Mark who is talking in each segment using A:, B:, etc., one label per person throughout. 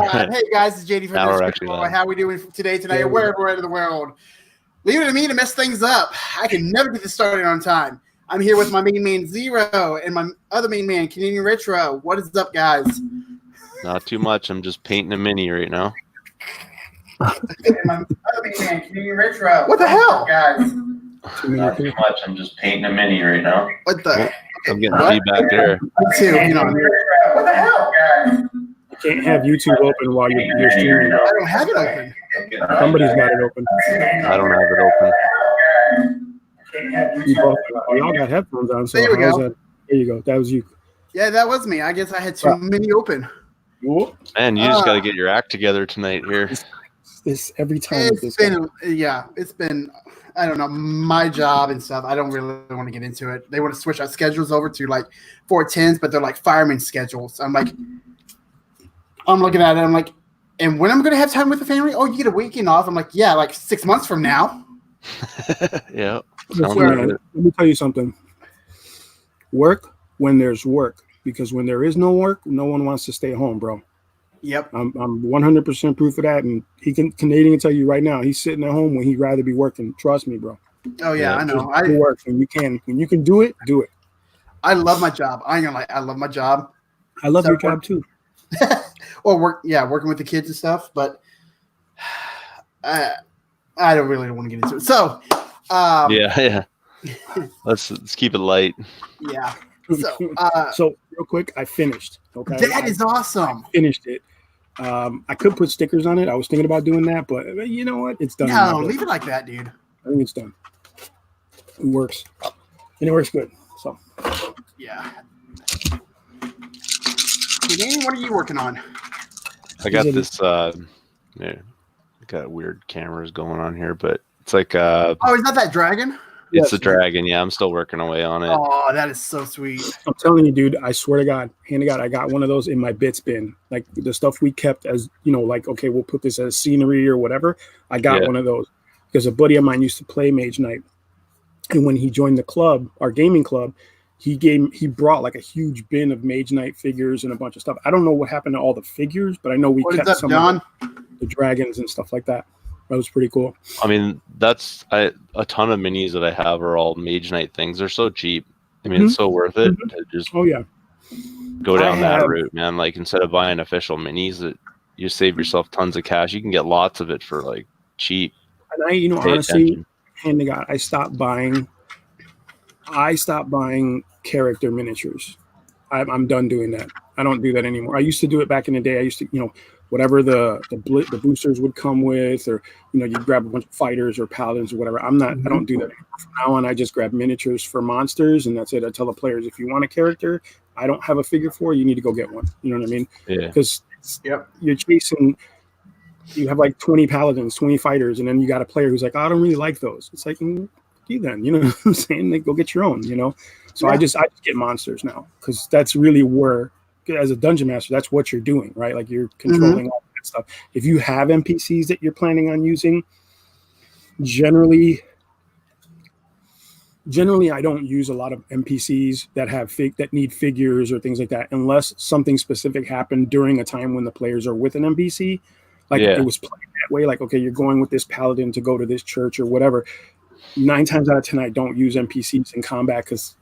A: Hey guys, it's JD from
B: Now we're actually
A: How
B: live.
A: are we doing tonight? Wherever we're in the world. Leave it to me to mess things up. I can never get this started on time. I'm here with my main man Zero and my other main man Canadian Retro. What is up, guys?
B: Not too much. I'm just painting a mini right now.
A: And my other main man Canadian Retro. What the hell, guys?
B: Not too much. I'm just painting a mini right now.
A: What the?
B: I'm getting feedback there.
A: Me too. What the hell, guys?
C: You can't have YouTube open while you're streaming.
A: I don't have it open.
C: Somebody's got it open.
B: I don't have it open.
C: We all got headphones on, so
A: There we go.
C: there you go. That was you.
A: Yeah, that was me. I guess I had too many open.
B: Man, you just got to get your act together tonight here.
C: This every time.
A: It's been, I don't know, my job and stuff. I don't really want to get into it. They want to switch our schedules over to like 410s, but they're like fireman schedules. I'm looking at it. I'm like, and when I'm going to have time with the family? Oh, you get a weekend off. I'm like, yeah, like 6 months from now.
B: Yeah.
C: Let me tell you something. Work when there's work, because when there is no work, no one wants to stay home, bro.
A: Yep.
C: I'm 100% proof of that, and Canadian can tell you right now, he's sitting at home when he'd rather be working. Trust me, bro.
A: Oh yeah, I know.
C: I work when you can do it, do it.
A: I love my job. I ain't gonna lie, I love my job.
C: I love your job too.
A: Or working with the kids and stuff, but I don't really want to get into it. So
B: yeah. Let's keep it light.
A: Yeah.
C: So real quick, I finished. Okay.
A: That is awesome.
C: I finished it. I could put stickers on it. I was thinking about doing that, but you know what? It's done.
A: No, leave it like that, dude.
C: I think it's done. It works. And it works good. So
A: yeah. Canadian, what are you working on?
B: I got this got weird cameras going on here, but it's like
A: oh, is that that dragon?
B: It's a dragon. Yeah, I'm still working away on it.
A: Oh, that is so sweet.
C: I'm telling you, dude, I swear to God, hand to God, I got one of those in my bits bin. Like the stuff we kept as, like, okay, we'll put this as scenery or whatever. I got one of those because a buddy of mine used to play Mage Knight. And when he joined the club, our gaming club, he brought like a huge bin of Mage Knight figures and a bunch of stuff. I don't know what happened to all the figures, but I know we kept some of the dragons and stuff like that. That was pretty cool.
B: I mean, a ton of minis that I have are all Mage Knight things. They're so cheap. I mean, it's so worth it to just go down that route, man. Like, instead of buying official minis, that you save yourself tons of cash. You can get lots of it for like cheap.
C: And honestly, hand to God, I stopped buying character miniatures. I'm done doing that. I don't do that anymore. I used to do it back in the day. I used to, whatever the boosters would come with, or you grab a bunch of fighters or paladins or whatever. I don't do that anymore. From now on, I just grab miniatures for monsters, and that's it. I tell the players, if you want a character I don't have a figure for, you need to go get one. You know what I mean?
B: Yeah.
C: Because you're chasing. You have like 20 paladins, 20 fighters, and then you got a player who's like, I don't really like those. It's like, you then, you know what I'm saying? Like, go get your own. So I just get monsters now, because that's really where, as a dungeon master, that's what you're doing, right? Like, you're controlling all that stuff. If you have NPCs that you're planning on using, generally I don't use a lot of NPCs that that need figures or things like that, unless something specific happened during a time when the players are with an NPC. Like, it was played that way. Like, okay, you're going with this paladin to go to this church or whatever. 9 times out of 10, I don't use NPCs in combat, because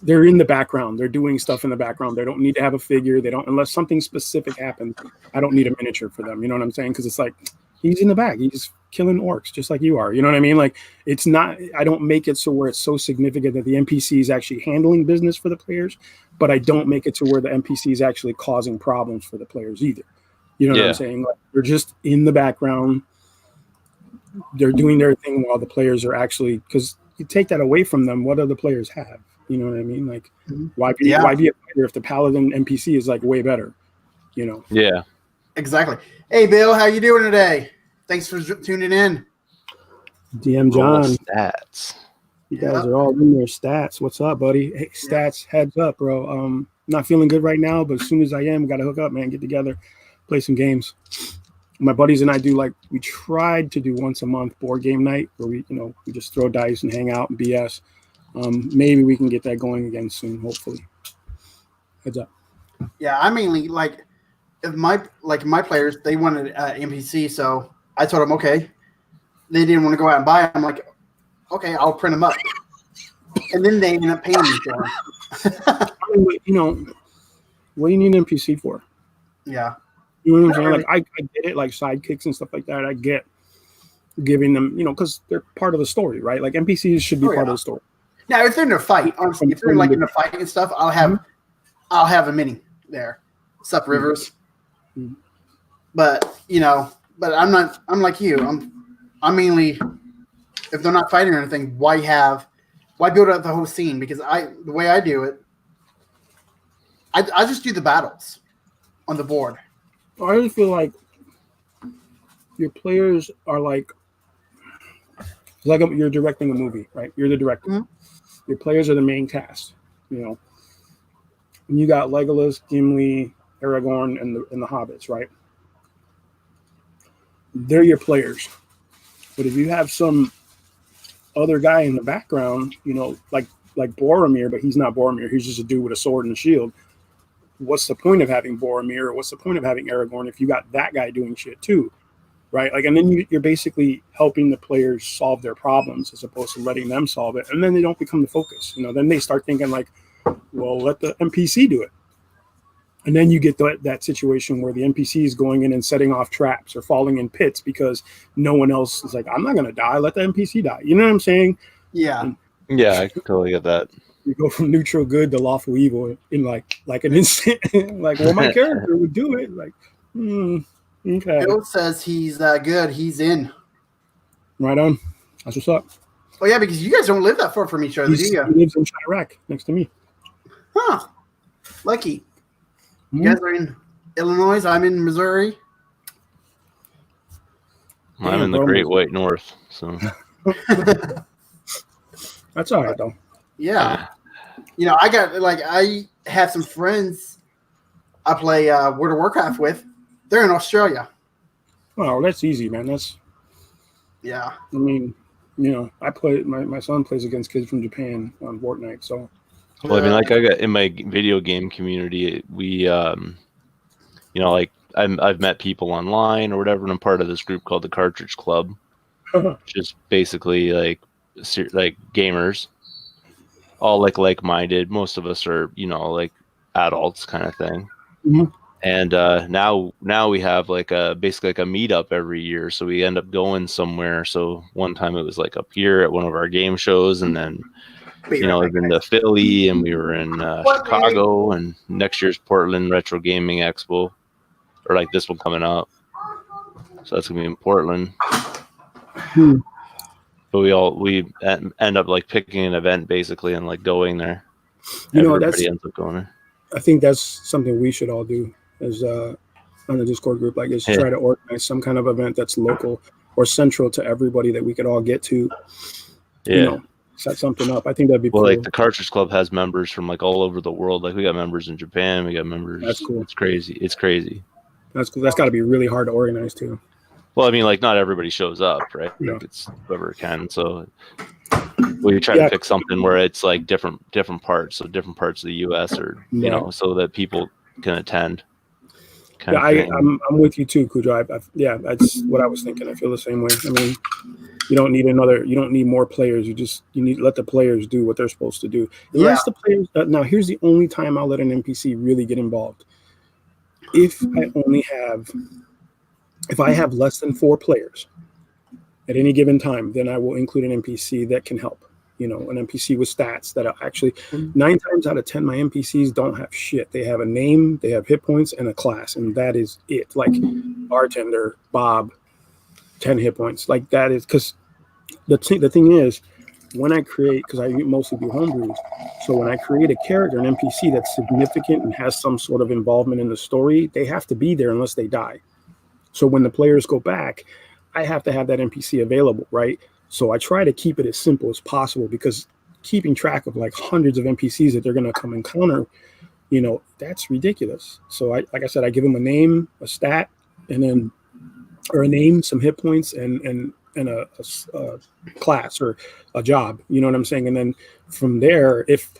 C: they're in the background. They're doing stuff in the background. They don't need to have a figure. They don't, unless something specific happens. I don't need a miniature for them. You know what I'm saying? Because it's like, he's in the back. He's killing orcs just like you are. You know what I mean? Like, it's not. I don't make it so where it's so significant that the NPC is actually handling business for the players, but I don't make it to where the NPC is actually causing problems for the players either. You know what I'm saying? Like, they're just in the background. They're doing their thing while the players are actually, because you take that away from them, what do the players have? You know what I mean? Like, why be a fighter if the paladin NPC is like way better?
B: Yeah.
A: Exactly. Hey, Bill, how you doing today? Thanks for tuning in.
C: DM John.
B: Stats.
C: You guys are all in their stats. What's up, buddy? Hey, stats, heads up, bro. Not feeling good right now, but as soon as I am, got to hook up, man. Get together, play some games. My buddies and I we tried to do once a month board game night where we just throw dice and hang out and BS. Maybe we can get that going again soon, hopefully. Heads up.
A: Yeah, I mainly if my players, they wanted NPC, so I told them, okay. They didn't want to go out and buy them. I'm like, okay, I'll print them up. And then they ended up paying me for them.
C: I mean, you know, what do you need an NPC for?
A: Yeah.
C: You know what I'm saying? Like, I get it, like sidekicks and stuff like that. I get giving them, you know, because they're part of the story, right? Like NPCs should be part of the story.
A: Now, if they're in a fight, honestly, if they're like in a fight and stuff, I'll have a mini there. Sup, Rivers. Mm-hmm. But you know, I'm like you. I'm mainly, if they're not fighting or anything, why build up the whole scene? Because the way I do it, I just do the battles on the board.
C: I really feel like your players are like you're directing a movie, right? You're the director. Mm-hmm. Your players are the main cast, you know. And you got Legolas, Gimli, Aragorn, and the Hobbits, right? They're your players. But if you have some other guy in the background, you know, like Boromir, but he's not Boromir. He's just a dude with a sword and a shield. What's the point of having Boromir? Or what's the point of having Aragorn if you got that guy doing shit too, right? Like, and then you're basically helping the players solve their problems as opposed to letting them solve it. And then they don't become the focus. You know, then they start thinking like, well, let the NPC do it. And then you get that situation where the NPC is going in and setting off traps or falling in pits because no one else is like, I'm not going to die. Let the NPC die. You know what I'm saying?
A: Yeah.
C: And
B: yeah, I totally get that.
C: You go from neutral good to lawful evil in like an instant. Like, well, my character would do it. Like, okay.
A: Bill says he's good. He's in.
C: Right on. That's what's up.
A: Oh, yeah, because you guys don't live that far from each other, do you?
C: He lives in Chirac next to me.
A: Huh. Lucky. You guys are in Illinois. I'm in Missouri.
B: I'm in the Great White North. So
C: that's all right, though.
A: Yeah. You know, I have some friends I play World of Warcraft with. They're in Australia.
C: Oh, that's easy, man.
A: Yeah.
C: I mean, you know, my son plays against kids from Japan on Fortnite, so.
B: Well, I mean, like I got in my video game community, we, you know, like I've met people online or whatever, and I'm part of this group called the Cartridge Club, which is basically like gamers, all like-minded. Most of us are, you know, like adults kind of thing. Mm-hmm. And now we have basically like a meetup every year, so we end up going somewhere. So one time it was like up here at one of our game shows, and then. You know, we've been to Philly, and we were in Chicago, and next year's Portland Retro Gaming Expo, or like this one coming up. So that's gonna be in Portland. But we end up like picking an event basically and like going there.
C: You know,
B: everybody ends up going there.
C: I think that's something we should all do as on the Discord group like this. Try to organize some kind of event that's local or central to everybody that we could all get to.
B: Yeah.
C: You know, set something up. I think that'd be cool.
B: Like the Cartridge Club has members from like all over the world. Like we got members in Japan. We got members.
C: That's cool.
B: It's crazy.
C: That's cool. That's got to be really hard to organize too.
B: Well, I mean, like not everybody shows up, right?
C: Yeah.
B: Like it's whoever can. So we try to pick something where it's like different parts. So different parts of the U.S. or you know, so that people can attend.
C: Yeah, I'm with you too, Cujo. That's what I was thinking. I feel the same way. I mean, you don't need more players. You need to let the players do what they're supposed to do. Unless the players. Now, here's the only time I'll let an NPC really get involved. If I have less than 4 players at any given time, then I will include an NPC that can help. You know, an NPC with stats that are actually 9 times out of 10, my NPCs don't have shit. They have a name, they have hit points, and a class, and that is it. Like bartender, Bob, 10 hit points. Like that is because the thing is, when I create, because I mostly do homebrews, so when I create a character, an NPC that's significant and has some sort of involvement in the story, they have to be there unless they die. So when the players go back, I have to have that NPC available, right? So I try to keep it as simple as possible because keeping track of like hundreds of NPCs that they're going to come encounter, you know, that's ridiculous. So like I said, I give them a name, a stat, and then, or a name, some hit points, and a class or a job, you know what I'm saying? And then from there, if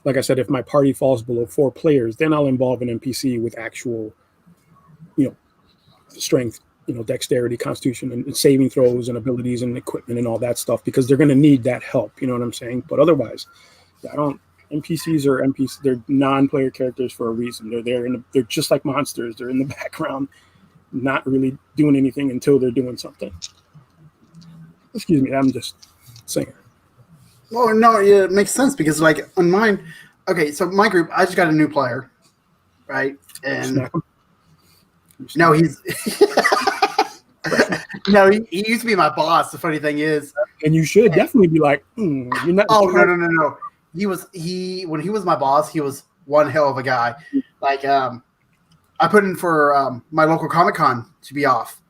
C: like I said, if my party falls below 4 players, then I'll involve an NPC with actual, strength, dexterity, constitution, and saving throws and abilities and equipment and all that stuff, because they're going to need that help. You know what I'm saying? But otherwise, NPCs are NPCs. They're non-player characters for a reason. They're there, they're just like monsters. They're in the background, not really doing anything until they're doing something. Excuse me, I'm just saying.
A: Well, no, it makes sense because, like, on mine, okay, so my group, I just got a new player, right? And no, he's no, he used to be my boss. The funny thing is,
C: and you should definitely be like, you're not.
A: Oh no. When he was my boss, he was one hell of a guy. Like, I put in for my local Comic-Con to be off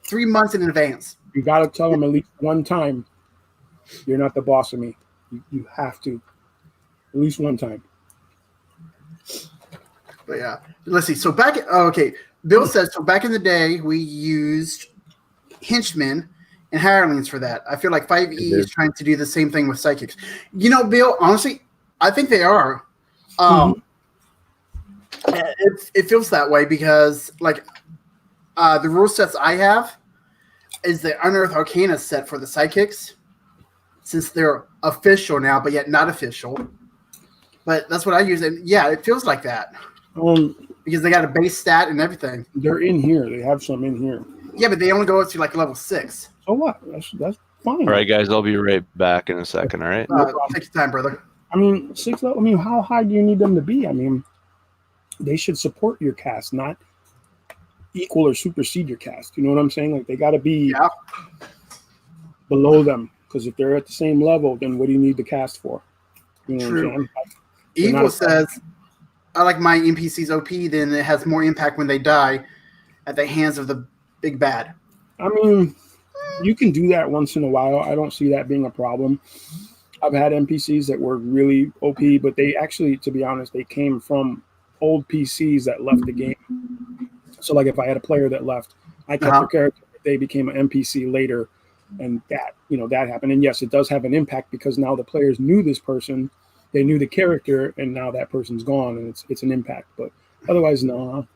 A: 3 months in advance.
C: You got to tell him at least one time, you're not the boss of me. You have to. At least one time.
A: But yeah. Let's see. So Bill says, so back in the day, we used henchmen and hirelings for that. I feel like 5e is trying to do the same thing with psychics. Bill, honestly, I think they are. It feels that way because, like, the rule sets I have is the Unearthed Arcana set for the psychics, since they're official now, but yet not official. But that's what I use, and yeah, it feels like that. Because they got a base stat and everything.
C: They're in here. They have some in here.
A: Yeah, but they only go up to like level 6.
C: So what? That's fine.
B: All right, guys, I'll be right back in a second. All right.
A: Take your time, brother.
C: I mean, 6 level. I mean, how high do you need them to be? I mean, they should support your cast, not equal or supersede your cast. You know what I'm saying? Like, they got to be below them, because if they're at the same level, then what do you need the cast for? You know
A: True.
C: What I'm saying? Like,
A: Evil says, I like my NPCs OP, then it has more impact when they die at the hands of the big bad.
C: I mean, you can do that once in a while. I don't see that being a problem. I've had NPCs that were really OP, but they actually, to be honest, they came from old PCs that left the game. So, like, if I had a player that left, I kept their character, they became an NPC later, and that happened. And yes, it does have an impact because now the players knew this person, they knew the character, and now that person's gone, and it's an impact. But otherwise, no.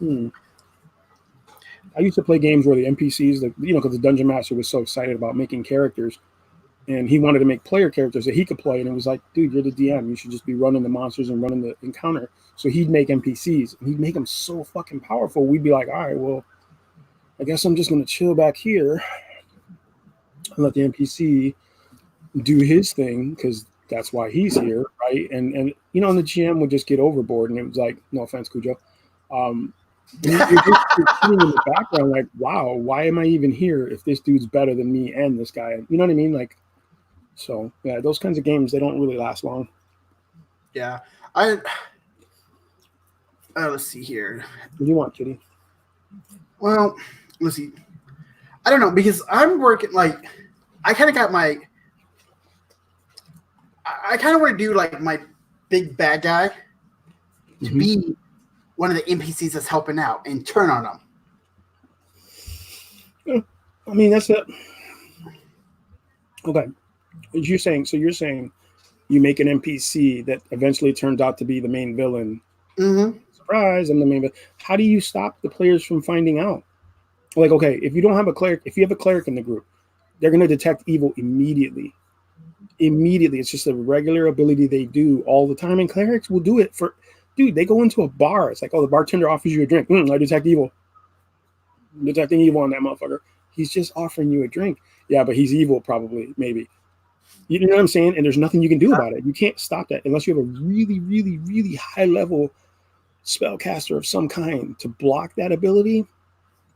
C: I used to play games where the NPCs, because the Dungeon Master was so excited about making characters, and he wanted to make player characters that he could play, and it was like, dude, you're the DM. You should just be running the monsters and running the encounter. So he'd make NPCs, and he'd make them so fucking powerful. We'd be like, all right, well, I guess I'm just going to chill back here and let the NPC do his thing, because that's why he's here, right? And the GM would just get overboard, and it was like, no offense, Cujo. You're sitting in the background like, wow, why am I even here if this dude's better than me and this guy? You know what I mean? Like, so yeah, those kinds of games, they don't really last long.
A: Yeah. Let's see here.
C: What do you want, Kitty?
A: Well, let's see. I don't know, because I'm working, like, I kind of want to do, like, my big bad guy to be one of the NPCs that's helping out and turn on them.
C: Yeah. I mean, that's it. Okay. You're saying you make an NPC that eventually turns out to be the main villain. Mm-hmm. Surprise, I'm the main villain. How do you stop the players from finding out? Like, okay, if you have a cleric in the group, they're going to detect evil immediately. It's just a regular ability they do all the time, and clerics will do it for... Dude, they go into a bar. It's like, oh, the bartender offers you a drink. I detect evil. I'm detecting evil on that motherfucker. He's just offering you a drink. Yeah, but he's evil, probably, maybe. You know what I'm saying? And there's nothing you can do about it. You can't stop that unless you have a really, really, really high-level spellcaster of some kind to block that ability.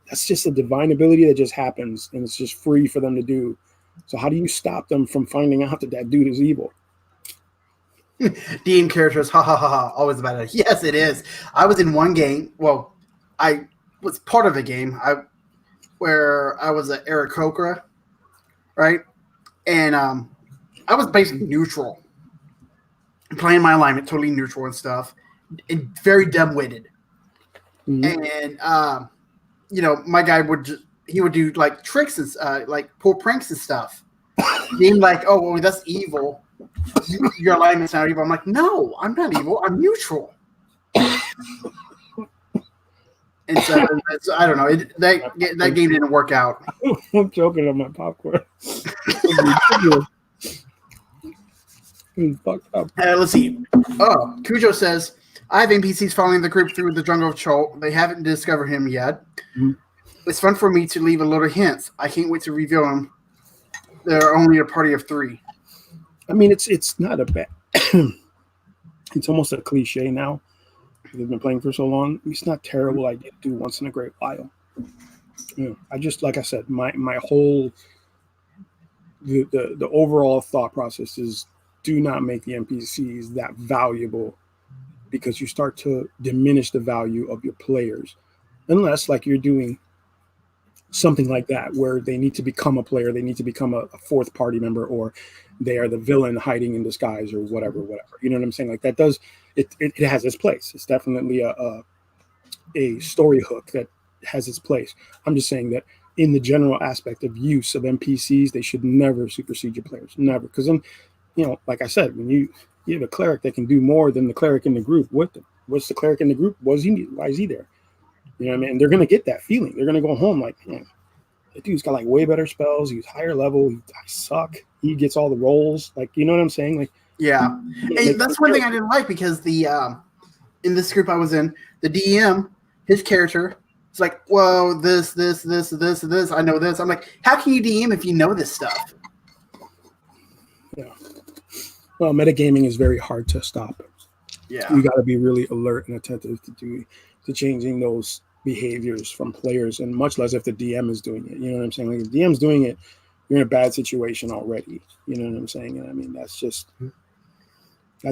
C: That's just a divine ability that just happens, and it's just free for them to do. So how do you stop them from finding out that dude is evil?
A: DM characters, ha ha ha ha, always about it. Yes, it is. I was in one game. Well, I was part of a game where I was an Aarakocra, right? And I was basically neutral, playing my alignment, totally neutral and stuff, and very dim-witted. Mm-hmm. And my guy would do like tricks and like pull pranks and stuff. Being like, oh well, that's evil. your alignment's not evil. I'm like, no, I'm not evil. I'm neutral. And so I don't know. That game didn't work out.
C: I'm joking on my popcorn. Fucked up.
A: Let's see. Oh, Cujo says, I have NPCs following the group through the jungle of Chol. They haven't discovered him yet. Mm-hmm. It's fun for me to leave a little hints. I can't wait to reveal them. They're only a party of 3.
C: I mean, it's not a bad. It's almost a cliche now. They've been playing for so long. It's not terrible idea to do once in a great while. You know, I just, like I said, my whole the overall thought process is do not make the NPCs that valuable, because you start to diminish the value of your players, unless like you're doing something like that where they need to become a player, they need to become a fourth party member, or they are the villain hiding in disguise, or whatever. You know what I'm saying? Like that does it has its place. It's definitely a story hook that has its place. I'm just saying that in the general aspect of use of NPCs, they should never supersede your players, never. Because then, you know, like I said, when you have a cleric that can do more than the cleric in the group with them. What's the cleric in the group? Why is he there? You know what I mean? And they're going to get that feeling. They're going to go home like, man, that dude's got like way better spells. He's higher level. I suck. He gets all the rolls. Like, you know what I'm saying? Like,
A: yeah. Hey, that's one thing I didn't like, because the in this group I was in, the DM, his character, it's like, whoa, this. I know this. I'm like, how can you DM if you know this stuff?
C: Yeah. Well, metagaming is very hard to stop.
A: Yeah.
C: You got to be really alert and attentive to changing those behaviors from players, and much less if the DM is doing it. You know what I'm saying? Like if the DM's doing it, you're in a bad situation already. You know what I'm saying? And I mean, that's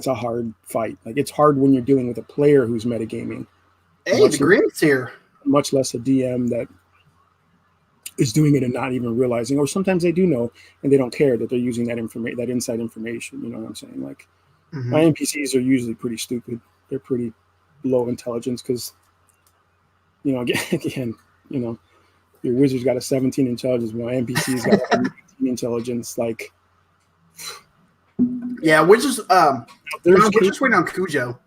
C: a hard fight. Like it's hard when you're dealing with a player who's metagaming.
A: Hey, the Grim's here.
C: Much less a DM that is doing it and not even realizing, or sometimes they do know and they don't care that they're using that inside information. You know what I'm saying? Like my NPCs are usually pretty stupid. They're pretty low intelligence because, you know, again, you know, your wizard's got a 17 intelligence, my NPC's got an 18 intelligence. Like,
A: yeah, we're just waiting on Cujo.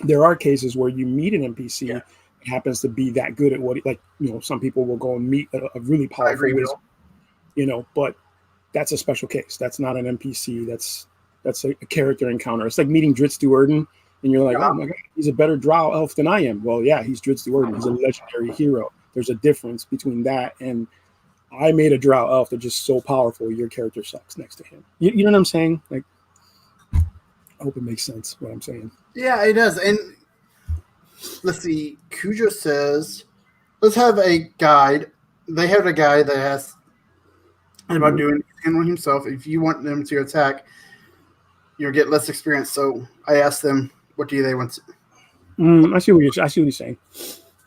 C: There are cases where you meet an NPC that happens to be that good at what, like, you know, some people will go and meet a really powerful wizard, you know, but that's a special case. That's not an NPC. That's a character encounter. It's like meeting Dritz Duerden, and you're like, oh my God, he's a better drow elf than I am. Well, yeah, he's Dritz Duerden. He's a legendary hero. There's a difference between that and I made a drow elf that's just so powerful, your character sucks next to him. You know what I'm saying? Like, I hope it makes sense what I'm saying.
A: Yeah, it does. And let's see. Cujo says, let's have a guide. They have a guide that has about doing handling himself. If you want them to attack, you'll get less experience. So I asked them, what do they want to?
C: I see what you're saying.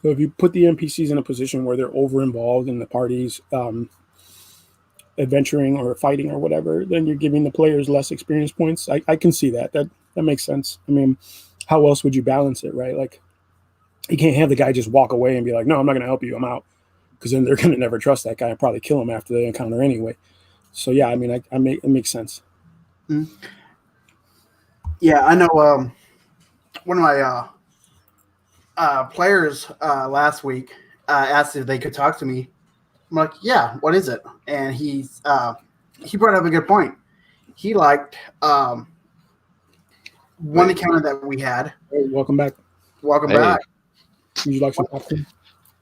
C: So if you put the NPCs in a position where they're over involved in the parties, adventuring or fighting or whatever, then you're giving the players less experience points. I can see that. That makes sense. I mean, how else would you balance it, right? Like, you can't have the guy just walk away and be like, no, I'm not going to help you. I'm out. Because then they're going to never trust that guy and probably kill him after the encounter anyway. So, yeah, I mean, it makes sense.
A: Mm-hmm. Yeah, I know one of my players last week asked if they could talk to me. I'm like, yeah, what is it? And he brought up a good point. He liked one encounter that we had.
C: Hey, welcome back.
A: Welcome back.
C: Would you like some popcorn?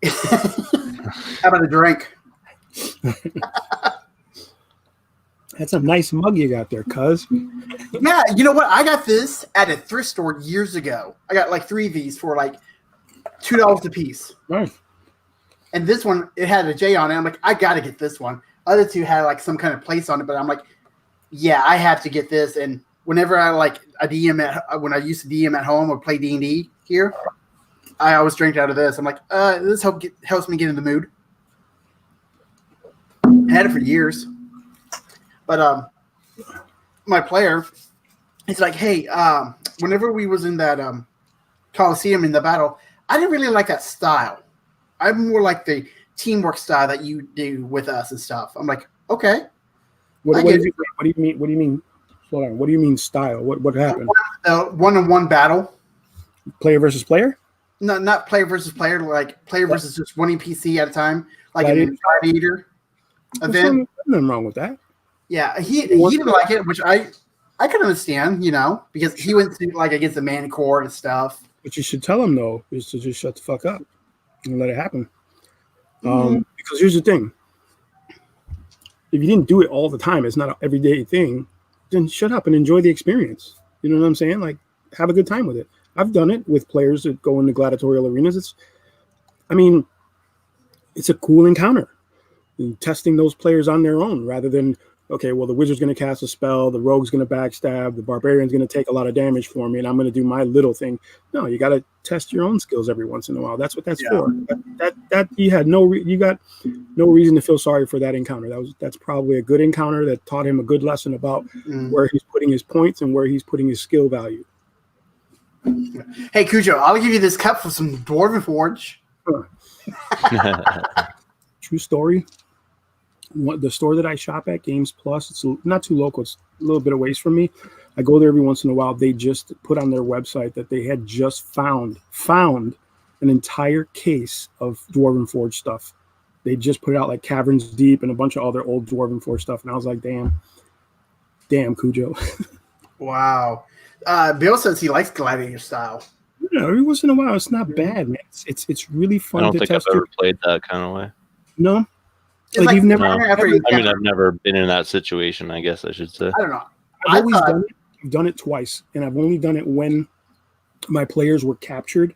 A: How about a drink?
C: That's a nice mug you got there, cuz.
A: Yeah, you know what? I got this at a thrift store years ago. I got like 3 of these for like $2 a piece.
C: Nice.
A: And this one, it had a J on it. I'm like, I got to get this one. Other two had like some kind of place on it, but I'm like, yeah, I have to get this. And whenever I when I used to DM at home or play D&D here, I always drink out of this. I'm like, this helps me get in the mood. I had it for years. But my player, he's like, hey, whenever we was in that Coliseum in the battle, I didn't really like that style. I'm more like the teamwork style that you do with us and stuff. I'm like, okay.
C: What do you mean? Slow down. What do you mean style? What happened?
A: One-on-one battle.
C: Player versus player?
A: No, not player versus player. Like player versus just one NPC at a time. Like
C: Gladiator?
A: in Gladiator event.
C: Nothing wrong with that.
A: Yeah, he didn't like it, which I can understand, because he went to like against the man core and stuff.
C: What you should tell him though is to just shut the fuck up and let it happen. Because here's the thing: if you didn't do it all the time, it's not an everyday thing. Then shut up and enjoy the experience. You know what I'm saying? Like, have a good time with it. I've done it with players that go into gladiatorial arenas. It's a cool encounter. And testing those players on their own rather than, okay, well, the wizard's going to cast a spell, the rogue's going to backstab, the barbarian's going to take a lot of damage for me, and I'm going to do my little thing. No, you got to test your own skills every once in a while. That's what that's for. That you had you got no reason to feel sorry for that encounter. That's probably a good encounter that taught him a good lesson about where he's putting his points and where he's putting his skill value.
A: Hey, Cujo, I'll give you this cup for some Dwarven Forge.
C: True story. The store that I shop at, Games Plus, it's not too local. It's a little bit of ways from me. I go there every once in a while. They just put on their website that they had just found an entire case of Dwarven Forge stuff. They just put it out like Caverns Deep and a bunch of other old Dwarven Forge stuff. And I was like, damn, Cujo.
A: Wow. Bill says he likes gladiator style.
C: Yeah, every once in a while, it's not bad, man. It's really fun to test.
B: I don't think I've ever played that kind of way.
C: No?
A: Like
C: you've never.
B: No. I've never been in that situation, I guess I should say.
A: I don't know.
C: I've always done it. I've done it twice, and I've only done it when my players were captured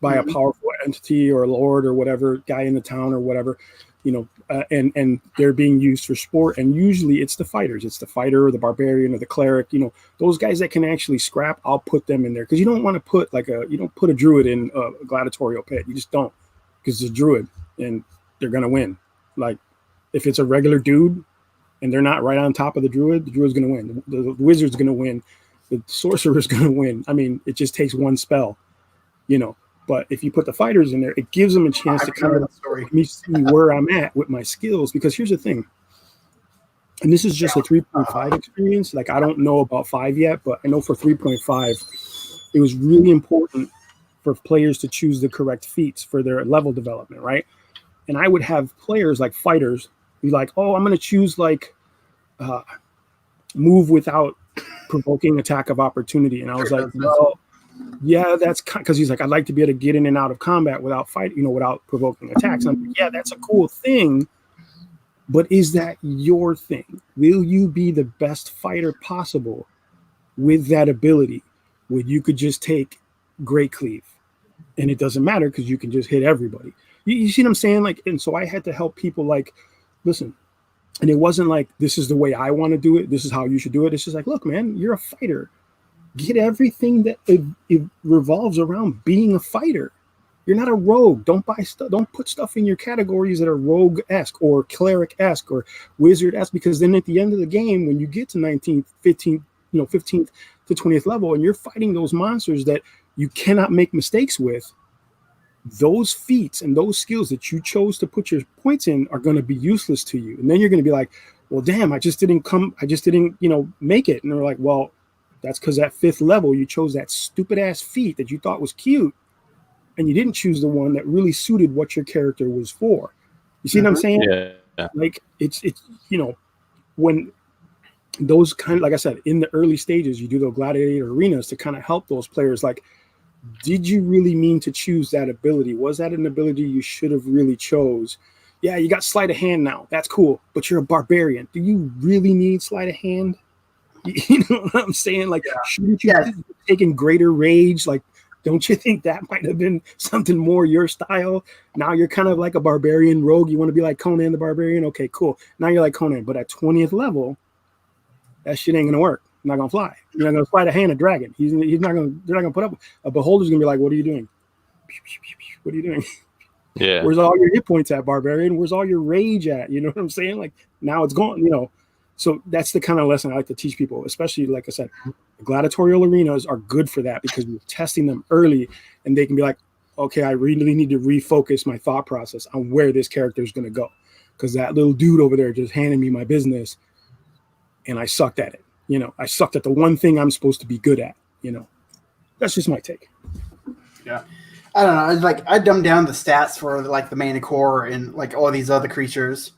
C: by a powerful entity or a lord or whatever guy in the town or whatever, and they're being used for sport. And usually it's the fighters. It's the fighter or the barbarian or the cleric. Those guys that can actually scrap. I'll put them in there because you don't want to put you don't put a druid in a gladiatorial pit. You just don't, because it's a druid and they're gonna win. Like, if it's a regular dude and they're not right on top of the druid's going to win. The wizard's going to win. The sorcerer's going to win. I mean, it just takes one spell, But if you put the fighters in there, it gives them a chance to kind of let me see where I'm at with my skills. Because here's the thing, and this is just a 3.5 experience. Like, I don't know about 5 yet, but I know for 3.5, it was really important for players to choose the correct feats for their level development, right? And I would have players like fighters be like, oh, I'm going to choose move without provoking attack of opportunity. And I was like, well, yeah, that's because he's like, I'd like to be able to get in and out of combat without fighting, without provoking attacks. And I'm like, yeah, that's a cool thing. But is that your thing? Will you be the best fighter possible with that ability where you could just take Great Cleave and it doesn't matter because you can just hit everybody? You see what I'm saying? Like, and so I had to help people listen, and it wasn't like, this is the way I want to do it. This is how you should do it. It's just like, look, man, you're a fighter. Get everything that it revolves around being a fighter. You're not a rogue. Don't buy stuff. Don't put stuff in your categories that are rogue-esque or cleric-esque or wizard-esque, because then at the end of the game, when you get to 19th, 15th to 20th level, and you're fighting those monsters that you cannot make mistakes with, those feats and those skills that you chose to put your points in are going to be useless to you. And then you're going to be like, well, damn, I just didn't make it. And they're like, well, that's because at 5th level, you chose that stupid ass feat that you thought was cute. And you didn't choose the one that really suited what your character was for. You see what I'm saying?
B: Yeah.
C: Like, it's when those kind of, like I said, in the early stages, you do the gladiator arenas to kind of help those players. Like, did you really mean to choose that ability? Was that an ability you should have really chose? Yeah, you got sleight of hand now. That's cool. But you're a barbarian. Do you really need sleight of hand? You know what I'm saying? Like, shouldn't you have taken greater rage? Like, don't you think that might have been something more your style? Now you're kind of like a barbarian rogue. You want to be like Conan the Barbarian? Okay, cool. Now you're like Conan. But at 20th level, that shit ain't going to work. Not gonna fly. You're not gonna fly to hand a dragon. He's not gonna. They're not gonna put up. A beholder's gonna be like, "What are you doing? What are you doing?
B: Yeah.
C: Where's all your hit points at, barbarian? Where's all your rage at? You know what I'm saying? Like, now it's gone. So that's the kind of lesson I like to teach people, especially, like I said, gladiatorial arenas are good for that because you're testing them early, and they can be like, okay, I really need to refocus my thought process on where this character is gonna go, because that little dude over there just handed me my business, and I sucked at it. I sucked at the one thing I'm supposed to be good at. That's just my take.
A: Yeah. I don't know. It's like I dumbed down the stats for like the Manicore and like all these other creatures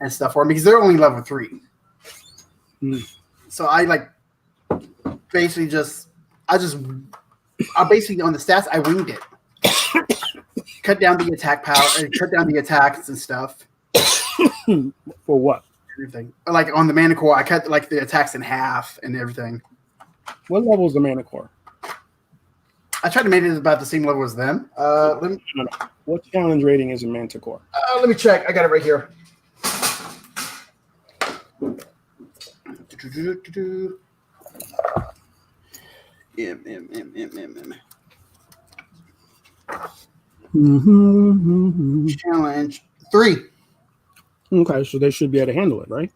A: and stuff for them because they're only level 3. So I like basically I basically on the stats I winged it. Cut down the attack power and cut down the attacks and stuff.
C: For what?
A: Everything. Like on the Manicore, I cut like the attacks in half and everything.
C: What level is the Manicore?
A: I tried to make it about the same level as them.
C: No. What challenge rating is a Manticore?
A: Let me check. I got it right here. Challenge 3.
C: Okay, so they should be able to handle it, right?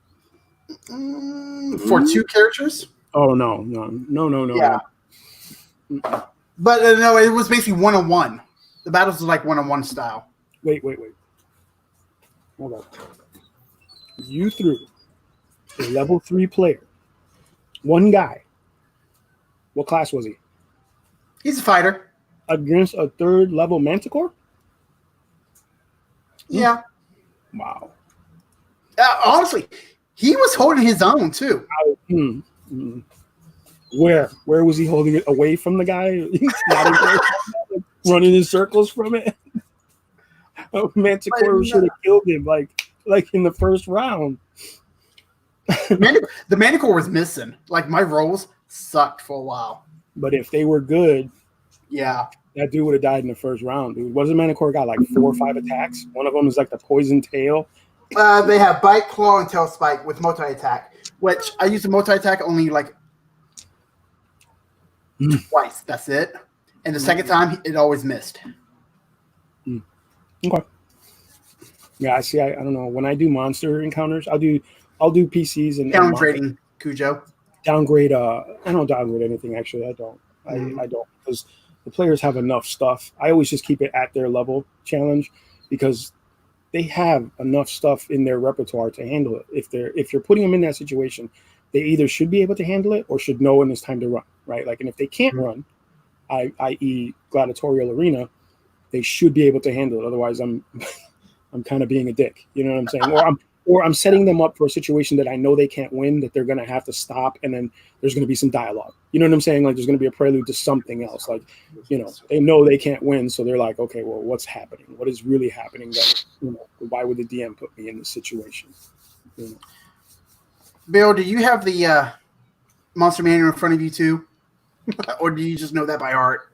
A: For 2 characters?
C: Oh, no.
A: Yeah. But no, it was basically 1-on-1. The battles were like 1-on-1 style.
C: Wait. Hold on. You threw a level 3 player. One guy. What class was he?
A: He's a fighter.
C: Against a 3rd level Manticore?
A: Yeah.
C: Wow.
A: Honestly, he was holding his own too.
C: Where was he holding it away from the guy? Running in circles from it. Manticore should have killed him like in the first round.
A: The Manicore was missing. Like my rolls sucked for a while.
C: But if they were good,
A: yeah,
C: that dude would have died in the first round, dude. Wasn't Manicore got like 4 or 5 attacks? One of them is like the poison tail.
A: They have bite, claw, and tail spike with multi attack, which I use the multi attack only like twice. That's it. And the second time, it always missed.
C: Okay. Yeah, I see. I don't know. When I do monster encounters, I'll do PCs and
A: downgrading Cujo.
C: Downgrade. I don't downgrade anything. Actually, I don't. I don't, because the players have enough stuff. I always just keep it at their level challenge because they have enough stuff in their repertoire to handle it. If you're putting them in that situation, they either should be able to handle it or should know when it's time to run, right? Like, and if they can't run, i.e. gladiatorial arena, they should be able to handle it. Otherwise, I'm kind of being a dick. You know what I'm saying? Or I'm setting them up for a situation that I know they can't win, that they're going to have to stop, and then there's going to be some dialogue. You know what I'm saying? Like, there's going to be a prelude to something else. Like, they know they can't win, so they're like, okay, well, what's happening? What is really happening? That why would the DM put me in this situation?
A: Bill, do you have the monster manual in front of you too, or do you just know that by heart?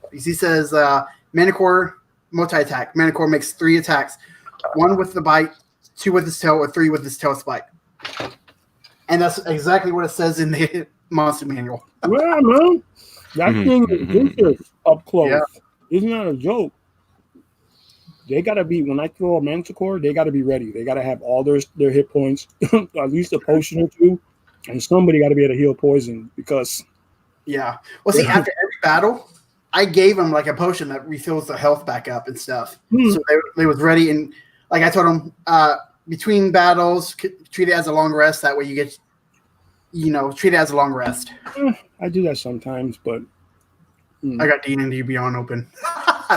A: Because he says Manicore multi-attack. Manicore makes 3 attacks: 1 with the bite, 2 with his tail, or 3 with his tail spike. And that's exactly what it says in the monster manual.
C: Yeah, man. That thing is vicious up close.
A: Yeah.
C: It's not a joke. They got to be, when I throw a Manticore, they got to be ready. They got to have all their hit points, at least a potion or 2, and somebody got to be able to heal poison because...
A: Yeah. Well, see, after every battle, I gave them like a potion that refills the health back up and stuff. So they was ready, and like I told them, between battles, treat it as a long rest. That way you get, treat it as a long rest.
C: I do that sometimes, but
A: I got D&D Beyond open.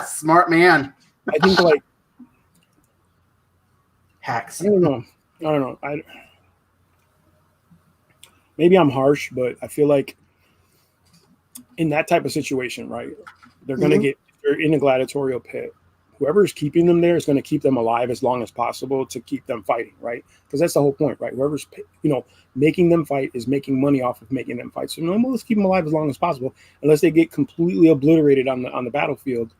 A: Smart man.
C: I think like
A: hacks.
C: I don't know. Maybe I'm harsh, but I feel like in that type of situation, right? They're going to they're in a gladiatorial pit. Whoever's keeping them there is going to keep them alive as long as possible to keep them fighting, right? Because that's the whole point, right? Whoever's, making them fight is making money off of making them fight. So let's keep them alive as long as possible, unless they get completely obliterated on the battlefield.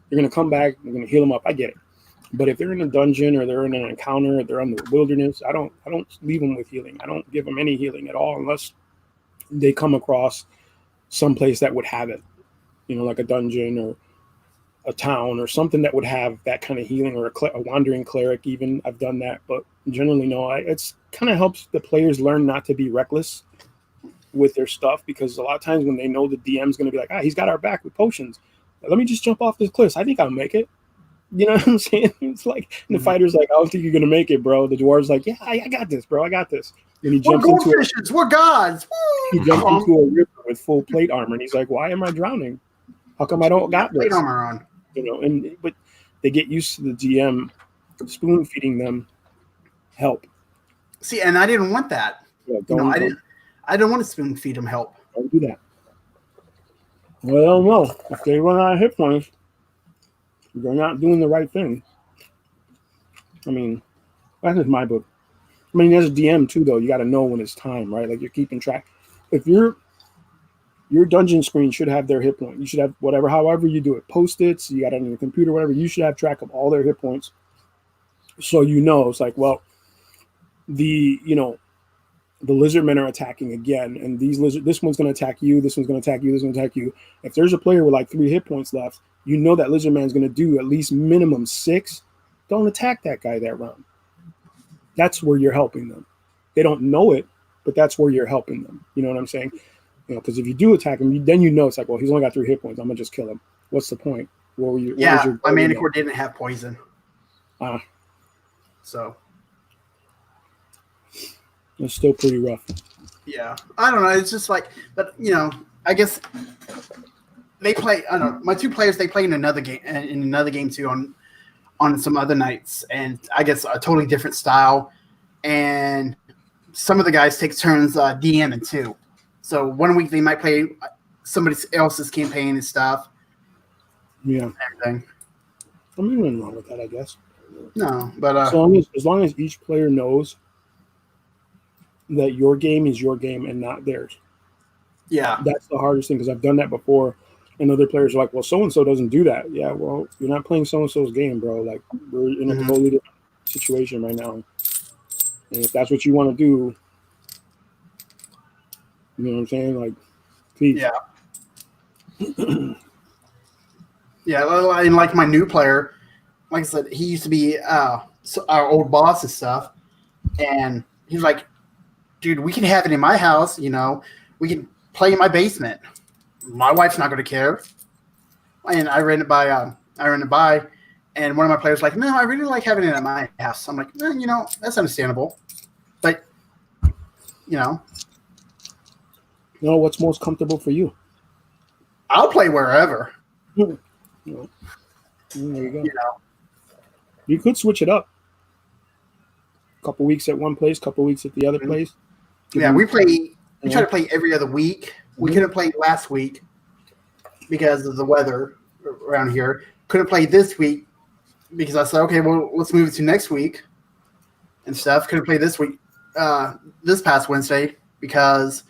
C: They're going to come back. They're going to heal them up. I get it. But if they're in a dungeon or they're in an encounter, or they're in the wilderness, I don't leave them with healing. I don't give them any healing at all unless they come across some place that would have it, like a dungeon or a town or something that would have that kind of healing, or a wandering cleric even. I've done that, but generally no. It's kind of helps the players learn not to be reckless with their stuff, because a lot of times when they know the DM's going to be like, he's got our back with potions, let me just jump off this cliff. I think I'll make it. You know what I'm saying? It's like, and the fighter's like, I don't think you're going to make it, bro. The dwarves like, yeah, I got this, bro. I got this. And he
A: we're
C: jumps into
A: goldfishes. We're gods.
C: He jumps into a river with full plate armor, and he's like, "Why am I drowning? How come I don't got this?"
A: Plate armor on.
C: But they get used to the GM spoon feeding them help.
A: See, and I didn't want that.
C: Yeah,
A: I didn't want to spoon feed him help.
C: Don't do that. Well, no. If they run out of hit points, they're not doing the right thing. I mean, that's just my book. I mean, as a DM too, though, you got to know when it's time, right? Like you're keeping track. If your dungeon screen should have their hit point. You should have however you do it. Post-its, you got it on your computer, whatever. You should have track of all their hit points. So it's like, well, the lizardmen are attacking again, and this one's going to attack you, this one's going to attack you, this one's going to attack you. If there's a player with like 3 hit points left, that lizardman's going to do at least minimum 6. Don't attack that guy that round. That's where you're helping them. They don't know it, but that's where you're helping them. You know what I'm saying? Because if you do attack him, then it's like, well, he's only got 3 hit points. I'm gonna just kill him. What's the point? What were you?
A: Yeah, my Manticore didn't have poison. So
C: it's still pretty rough.
A: Yeah, I don't know. It's just like, but I guess they play. I don't know. My 2 players, they play in another game too on some other nights, and I guess a totally different style. And some of the guys take turns DMing too. So one week they might play somebody else's campaign and stuff.
C: Yeah,
A: everything.
C: I mean, nothing wrong with that, I guess.
A: No, but
C: as long as each player knows that your game is your game and not theirs.
A: Yeah,
C: that's the hardest thing, because I've done that before, and other players are like, "Well, so and so doesn't do that." Yeah, well, you're not playing so and so's game, bro. Like, we're in a totally different situation right now, and if that's what you want to do, you know what I'm saying? Like, please.
A: Yeah. Yeah, and like my new player, like I said, he used to be our old boss and stuff, and he's like, "Dude, we can have it in my house. We can play in my basement. My wife's not going to care." And I ran it by, and one of my players was like, "No, I really like having it at my house." I'm like, that's understandable, but
C: what's most comfortable for you?
A: I'll play wherever.
C: There you go. You could switch it up. A couple weeks at one place, couple weeks at the other place.
A: Yeah, we try to play every other week. We couldn't play last week because of the weather around here. Couldn't play this week because I said, okay, well, let's move it to next week and stuff. Couldn't play this week, this past Wednesday because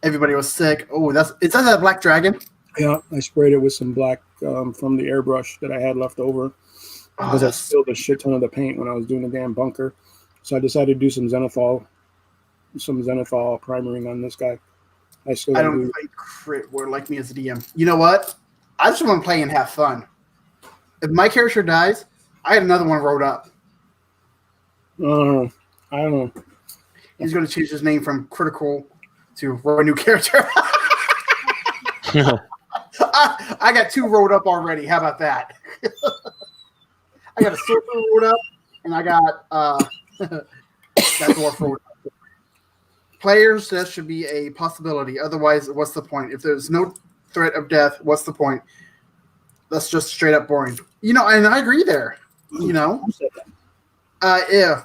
A: everybody was sick. Oh, is that a black dragon?
C: Yeah, I sprayed it with some black from the airbrush that I had left over because I spilled a shit ton of the paint when I was doing the damn bunker. So I decided to do some Zenithal primering on this guy. I don't
A: play crit word like me as a DM. You know what? I just want to play and have fun. If my character dies, I had another one wrote up.
C: I don't know.
A: He's going to change his name from Critical to a new character. I got 2 rolled up already. How about that? I got a Silver rolled up, and I got that Dwarf rolled up. Players, that should be a possibility. Otherwise, what's the point? If there's no threat of death, what's the point? That's just straight up boring. And I agree there. Yeah,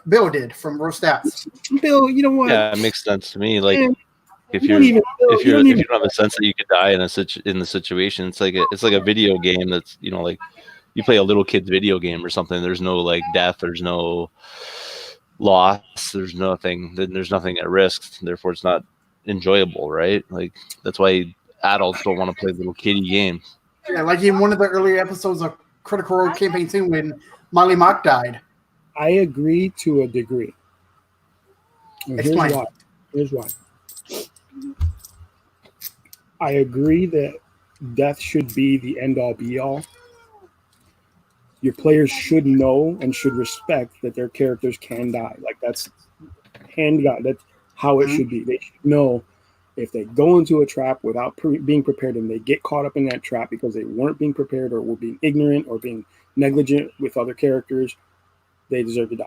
A: Bill did from RollStats.
C: Bill, you know what?
B: Yeah, it makes sense to me. Like, if you don't have a sense that you could die in the situation, it's like a video game that's like you play a little kid's video game or something. There's no like death, there's no loss, there's nothing at risk. Therefore, it's not enjoyable, right? Like that's why adults don't want to play little kiddie games.
A: Yeah, like in one of the earlier episodes of Critical Role Campaign 2 when Molly Mock died.
C: I agree to a degree.
A: Explain.
C: Here's why. I agree that death should be the end-all, be-all. Your players should know and should respect that their characters can die. Like, that's hand-God. That's how it should be. They should know if they go into a trap without being prepared and they get caught up in that trap because they weren't being prepared or were being ignorant or being negligent with other characters, they deserve to die.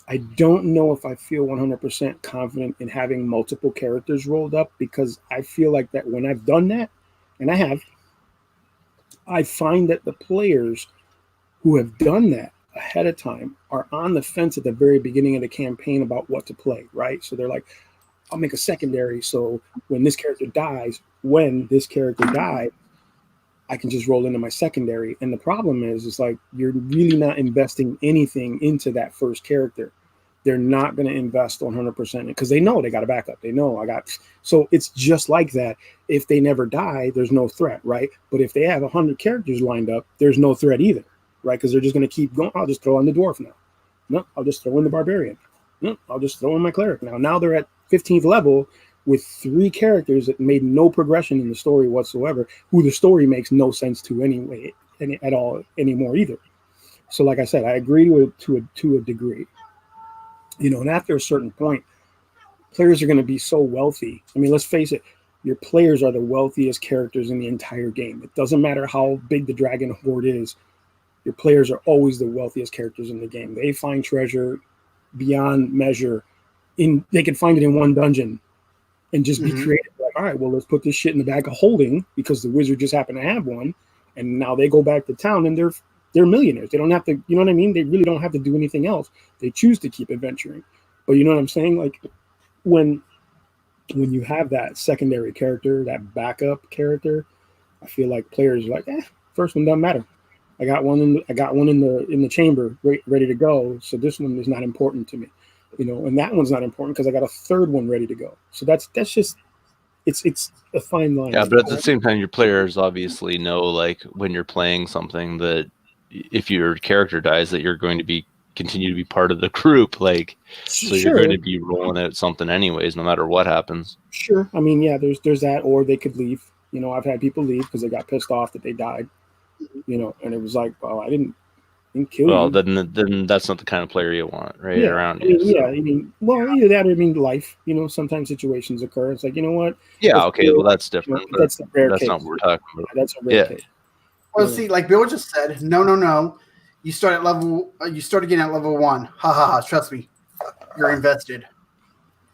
C: I don't know if I feel 100% confident in having multiple characters rolled up, because I feel like that when I've done that, and I find that the players who have done that ahead of time are on the fence at the very beginning of the campaign about what to play, right? So they're like, I'll make a secondary, so when this character dies, I can just roll into my secondary. And the problem is like, you're really not investing anything into that first character. They're not going to invest 100% because they know they got a backup. They know so it's just like that. If they never die, there's no threat, right? But if they have 100 characters lined up, there's no threat either, right? Because they're just going to keep going. I'll just throw in the dwarf now. No, I'll just throw in the barbarian. No, I'll just throw in my cleric now. Now they're at 15th level with 3 characters that made no progression in the story whatsoever, who the story makes no sense to anyway, at all anymore either. So like I said, I agree with to a degree. And after a certain point, players are going to be so wealthy. I mean, let's face it, your players are the wealthiest characters in the entire game. It doesn't matter how big the dragon horde is. Your players are always the wealthiest characters in the game. They find treasure beyond measure. They can find it in one dungeon and just be creative. Like, all right, well, let's put this shit in the bag of holding because the wizard just happened to have one. And now they go back to town and they're millionaires. They don't have to, you know what I mean? They really don't have to do anything else. They choose to keep adventuring. But you know what I'm saying? Like when you have that secondary character, that backup character, I feel like players are like, first one doesn't matter. I got one in the chamber ready to go. So this one is not important to me, and that one's not important because I got a third one ready to go. So that's just it's a fine line.
B: Yeah, but at the same time, your players obviously know, like, when you're playing something that if your character dies, that you're going to continue to be part of the group, like, so you're going to be rolling out something anyways, no matter what happens.
C: Sure. I mean, yeah, there's that, or they could leave. I've had people leave because they got pissed off that they died. And it was like, well, I didn't kill you.
B: Well, then that's not the kind of player you want, right?
C: Yeah,
B: around
C: you.
B: So.
C: Either that or life. Sometimes situations occur. It's like, you know what?
B: Yeah, okay, well, that's different.
C: That's a rare case.
B: That's not what we're talking about.
C: That's a rare case.
A: Well, see, like Bill just said, no. You start again at level 1. Ha ha ha! Trust me, you're invested.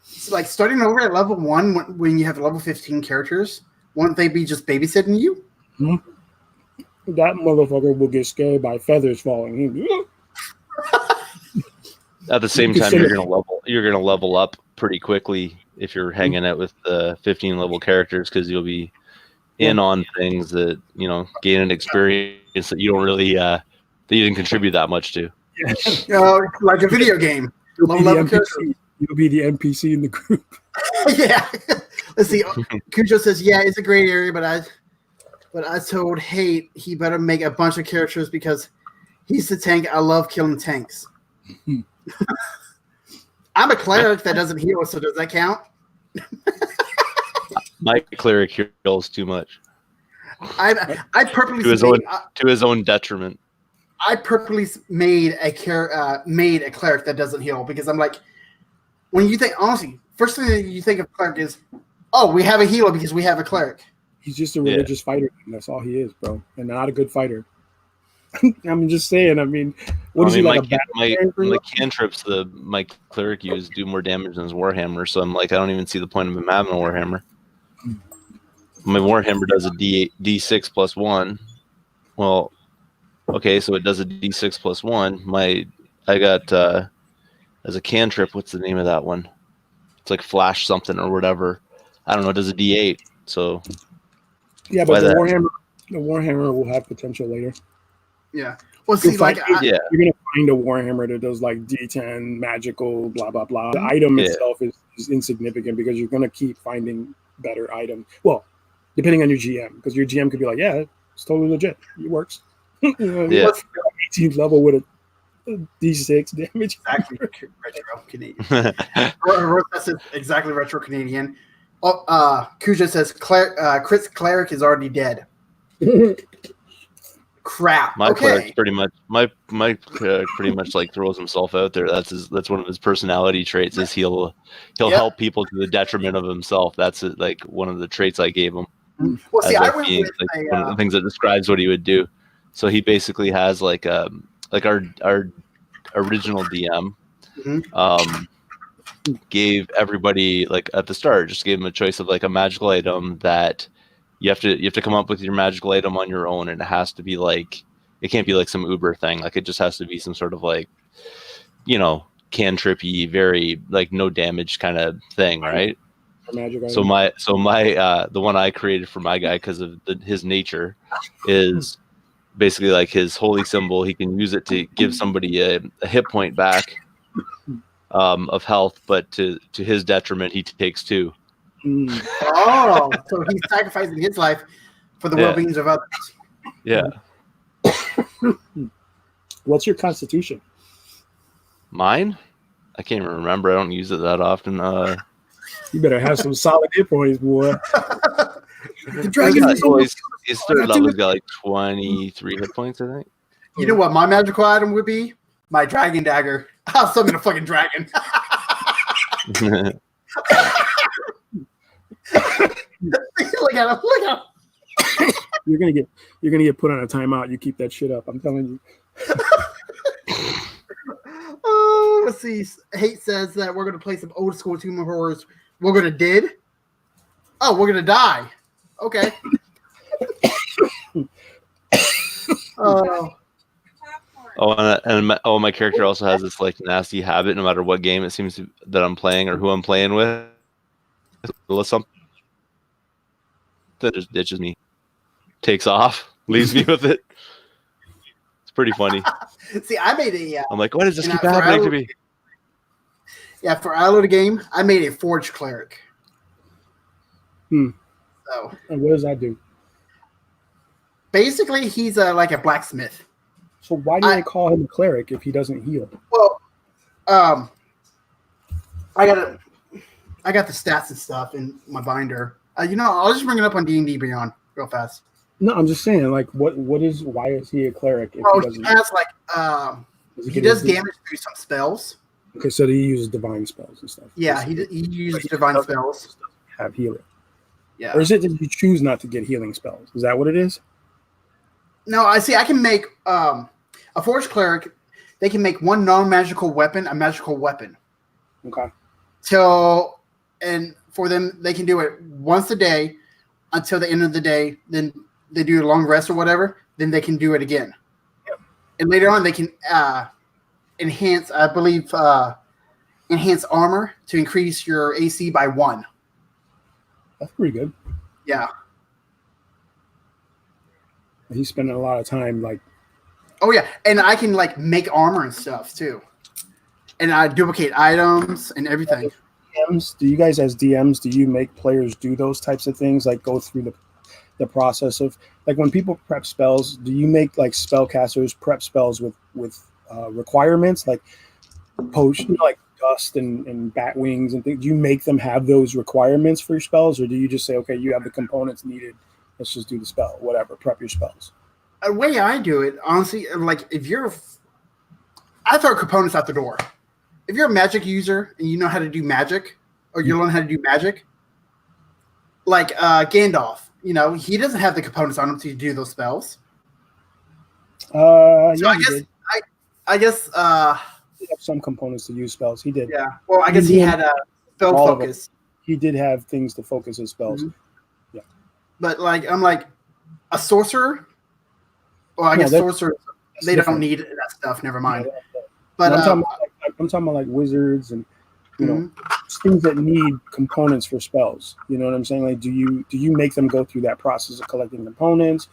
A: It's like starting over at level 1 when you have level 15 characters. Won't they be just babysitting you?
C: Mm-hmm. That motherfucker will get scared by feathers falling.
B: At the same time, you're gonna level up pretty quickly if you're hanging out with the 15 level characters, because you'll be in on things that gain an experience that you don't really that you didn't contribute that much to.
A: Like a video game.
C: You'll be the NPC in the group.
A: Yeah. Let's see. Cujo says, "Yeah, it's a great area, but I told Hate he better make a bunch of characters because he's the tank. I love killing tanks." I'm a cleric that doesn't heal, so does that count?
B: My cleric heals too much.
A: I purposely
B: to his own detriment.
A: I purposely made a cleric that doesn't heal because I'm like, when you think, honestly, first thing that you think of cleric is, oh, we have a healer because we have a cleric.
C: He's just a religious fighter. And that's all he is, bro. And not a good fighter. I'm just saying. I mean, what is he like?
B: My cantrips my cleric do more damage than his warhammer. So I'm like, I don't even see the point of him having a warhammer. My warhammer does a D6 plus 1. Well, okay, so it does a D6 plus 1. I got as a cantrip. What's the name of that one? It's like flash something or whatever. I don't know. It does a D8. So
C: yeah, but the warhammer will have potential later.
A: Yeah. Well, see, you're gonna
C: find a warhammer that does like D10 magical, blah blah blah. The item itself is insignificant because you're gonna keep finding better items. Well, depending on your GM, because your GM could be like, yeah, it's totally legit. It works. 18th level with a D6 damage.
A: Exactly retro Canadian. That's exactly retro Canadian. Oh, Kuja says Chris Cleric is already dead. Crap.
B: My cleric pretty much pretty much like throws himself out there. That's one of his personality traits is he'll help people to the detriment of himself. That's like one of the traits I gave him.
A: Well, see, I went
B: with one of the things that describes what he would do. So he basically has like our original DM gave everybody, like at the start, just gave them a choice of like a magical item that you have to come up with your magical item on your own, and it has to be like, it can't be like some Uber thing. Like it just has to be some sort of like, cantrippy, very like no damage kind of thing, right? So my the one I created for my guy, because of his nature, is basically like his holy symbol. He can use it to give somebody a hit point back of health, but to his detriment, he takes 2.
A: Oh, so he's sacrificing his life for the well-being of others.
B: Yeah.
C: What's your constitution?
B: Mine? I can't even remember. I don't use it that often.
C: You better have some solid hit points, boy.
A: The dragon is always...
B: His third level's got like 23 hit points, I think.
A: You know what my magical item would be? My dragon dagger. I'll summon a fucking dragon. Look at him. Look at him.
C: You're gonna get put on a timeout. You keep that shit up. I'm telling you.
A: Oh, let's see. Hate says that we're gonna play some old school Tomb of Horrors. We're gonna did. Oh, we're gonna die. Okay.
B: My character also has this like nasty habit. No matter what game it seems that I'm playing or who I'm playing with, something that just ditches me, takes off, leaves me with it. It's pretty funny.
A: See, I made a.
B: I'm like, why does this keep happening to me?
A: Yeah, for the game, I made a Forge Cleric.
C: So, and what does that do?
A: Basically, he's like a blacksmith.
C: So why do I call him a cleric if he doesn't heal?
A: Well, I got the stats and stuff in my binder. I'll just bring it up on D&D Beyond real fast.
C: No, I'm just saying, like, why is he a cleric? If
A: he has like he does damage through some spells.
C: Okay, so he uses divine spells and stuff.
A: Yeah, he uses divine spells.
C: Have healing.
A: Yeah.
C: Or is it that you choose not to get healing spells? Is that what it is?
A: No, I can make a Forge Cleric. They can make one non-magical weapon a magical weapon.
C: Okay.
A: And for them, they can do it once a day until the end of the day. Then they do a long rest or whatever. Then they can do it again. Yep. And later on, they can enhance, I believe, enhance armor to increase your AC by 1.
C: That's pretty good.
A: Yeah.
C: He's spending a lot of time like.
A: Oh yeah, and I can like make armor and stuff too, and I duplicate items and everything.
C: DMs, do you guys as DMs, do you make players do those types of things, like go through the process of, like when people prep spells, do you make like spellcasters prep spells with requirements like potion, like dust and bat wings and things? Do you make them have those requirements for your spells, or do you just say, okay, you have the components needed, let's just do the spell, whatever, prep your spells?
A: The way I do it, honestly, like I throw components out the door. If you're a magic user and you know how to do magic, or you learn how to do magic, like Gandalf, he doesn't have the components on him to do those spells.
C: So
A: yeah, I guess
C: he have some components to use spells. He did.
A: Yeah. Well, I guess he had a spell focus.
C: He did have things to focus his spells. Mm-hmm. Yeah.
A: But I'm like a sorcerer. Well, I guess sorcerers, they don't need that stuff. Never mind. Yeah, but
C: I'm talking about like wizards and things that need components for spells. You know what I'm saying? Like, do you make them go through that process of collecting components,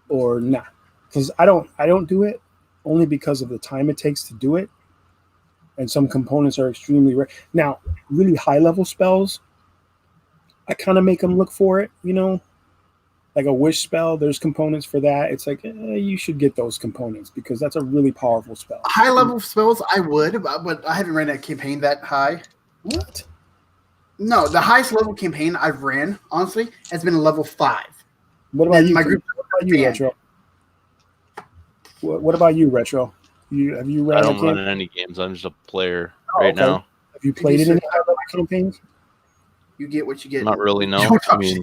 C: or not? Because I don't do it only because of the time it takes to do it, and some components are extremely rare. Now, really high level spells, I kind of make them look for it. Like a wish spell, there's components for that. It's like, you should get those components because that's a really powerful spell.
A: High level spells, I would, but I haven't ran a campaign that high.
C: What?
A: No, the highest level campaign I've ran, honestly, has been a level 5.
C: What about you? What about you, Retro? What about you, Retro? Have you ran?
B: I don't run in any games. I'm just a player now.
C: Have you played in any high level campaigns?
A: You get what you get.
B: Not really, no. I mean,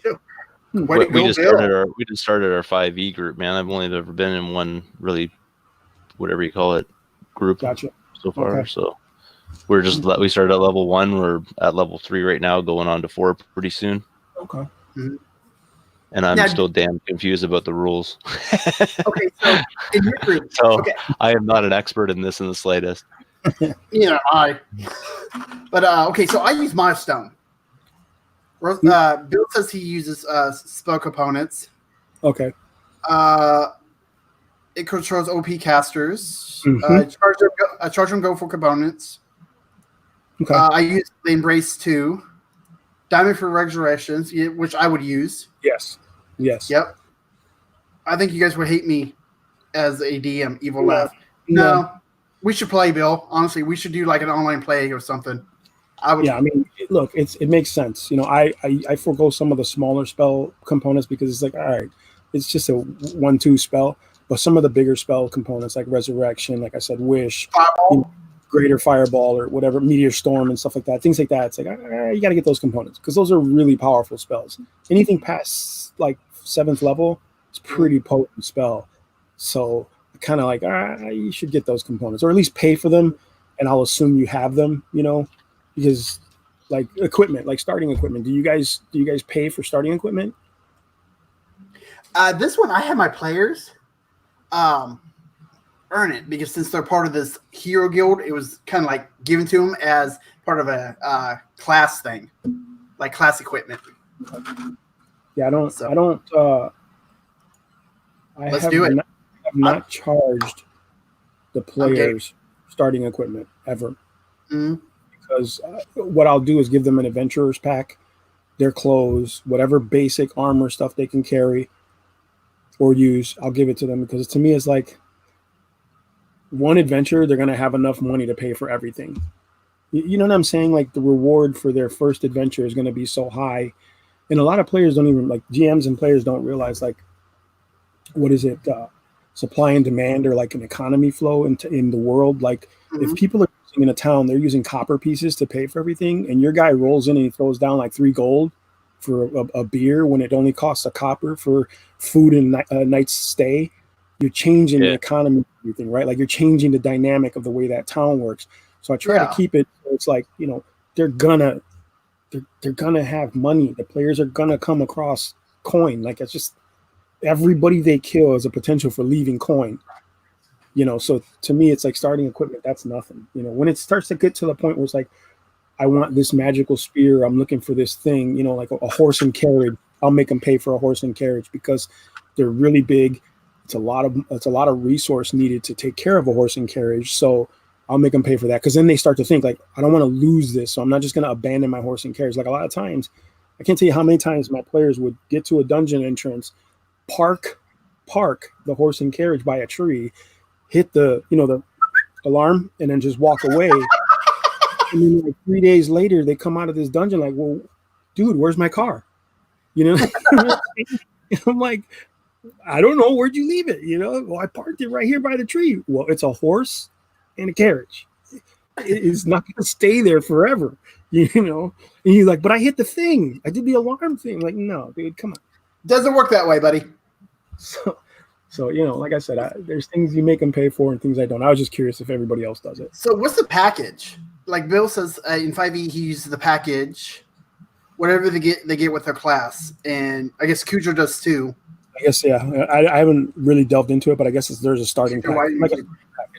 B: we just started our 5e group, man. I've only ever been in one really, whatever you call it, group
C: so
B: far.
C: Okay.
B: So We started at level 1. We're at level 3 right now, going on to 4 pretty soon.
C: Okay.
A: Mm-hmm.
B: And I'm still damn confused about the rules.
A: Okay, so in your group,
B: I am not an expert in this in the slightest.
A: Yeah, But okay, so I use Milestone. Bill says he uses spell components.
C: Okay.
A: It controls OP casters.
C: Mm-hmm.
A: I charge them go for components.
C: Okay.
A: I use the Embrace 2. Diamond for resurrections, which I would use.
C: Yes.
A: Yep. I think you guys would hate me as a DM, Evil Laugh. No. We should play, Bill. Honestly, we should do like an online play or something.
C: I mean, look, it makes sense. I forego some of the smaller spell components because it's like, all right, it's just a 1-2 spell. But some of the bigger spell components like Resurrection, like I said, Wish, Greater Fireball or whatever, Meteor Storm and stuff like that, things like that. It's like, you got to get those components because those are really powerful spells. Anything past like 7th level is pretty potent spell. So kind of like, you should get those components or at least pay for them. And I'll assume you have them, because like equipment, like starting equipment. Do you guys pay for starting equipment?
A: This one, I have my players earn it because since they're part of this hero guild, it was kind of like given to them as part of a class thing, like class equipment.
C: Yeah, I have not charged the players starting equipment ever.
A: Mm-hmm.
C: Because what I'll do is give them an adventurer's pack, their clothes, whatever basic armor stuff they can carry or use, I'll give it to them because to me it's like one adventure, they're going to have enough money to pay for everything. You know what I'm saying? Like the reward for their first adventure is going to be so high. And a lot of players don't even, like GMs and players don't realize like, what is it? Supply and demand or like an economy flow in the world. Like if people are in a town, they're using copper pieces to pay for everything, and your guy rolls in and he throws down like 3 gold for a beer when it only costs a copper for food and a night's stay. You're changing the economy and everything, right? Like you're changing the dynamic of the way that town works. So I try to keep it so it's like, they're gonna have money. The players are gonna come across coin. Like it's just everybody they kill is a potential for leaving coin. So to me, it's like starting equipment. That's nothing. When it starts to get to the point where it's like, I want this magical spear. I'm looking for this thing, like a horse and carriage. I'll make them pay for a horse and carriage because they're really big. It's a lot of resource needed to take care of a horse and carriage. So I'll make them pay for that. Cause then they start to think like, I don't want to lose this. So I'm not just going to abandon my horse and carriage. Like a lot of times, I can't tell you how many times my players would get to a dungeon entrance, park the horse and carriage by a tree, hit the alarm and then just walk away. And then like 3 days later, they come out of this dungeon like, well, dude, where's my car? I'm like, I don't know. Where'd you leave it? Well, I parked it right here by the tree. Well, it's a horse and a carriage. It's not going to stay there forever, And he's like, but I hit the thing. I did the alarm thing. Like, no, dude, come on.
A: Doesn't work that way, buddy.
C: So, like I said, there's things you make them pay for and things I don't. I was just curious if everybody else does it.
A: So what's the package? Like Bill says, in 5e, he uses the package, whatever they get with their class. And I guess Cujo does too.
C: I guess, yeah. I haven't really delved into it, but I guess there's a starting package.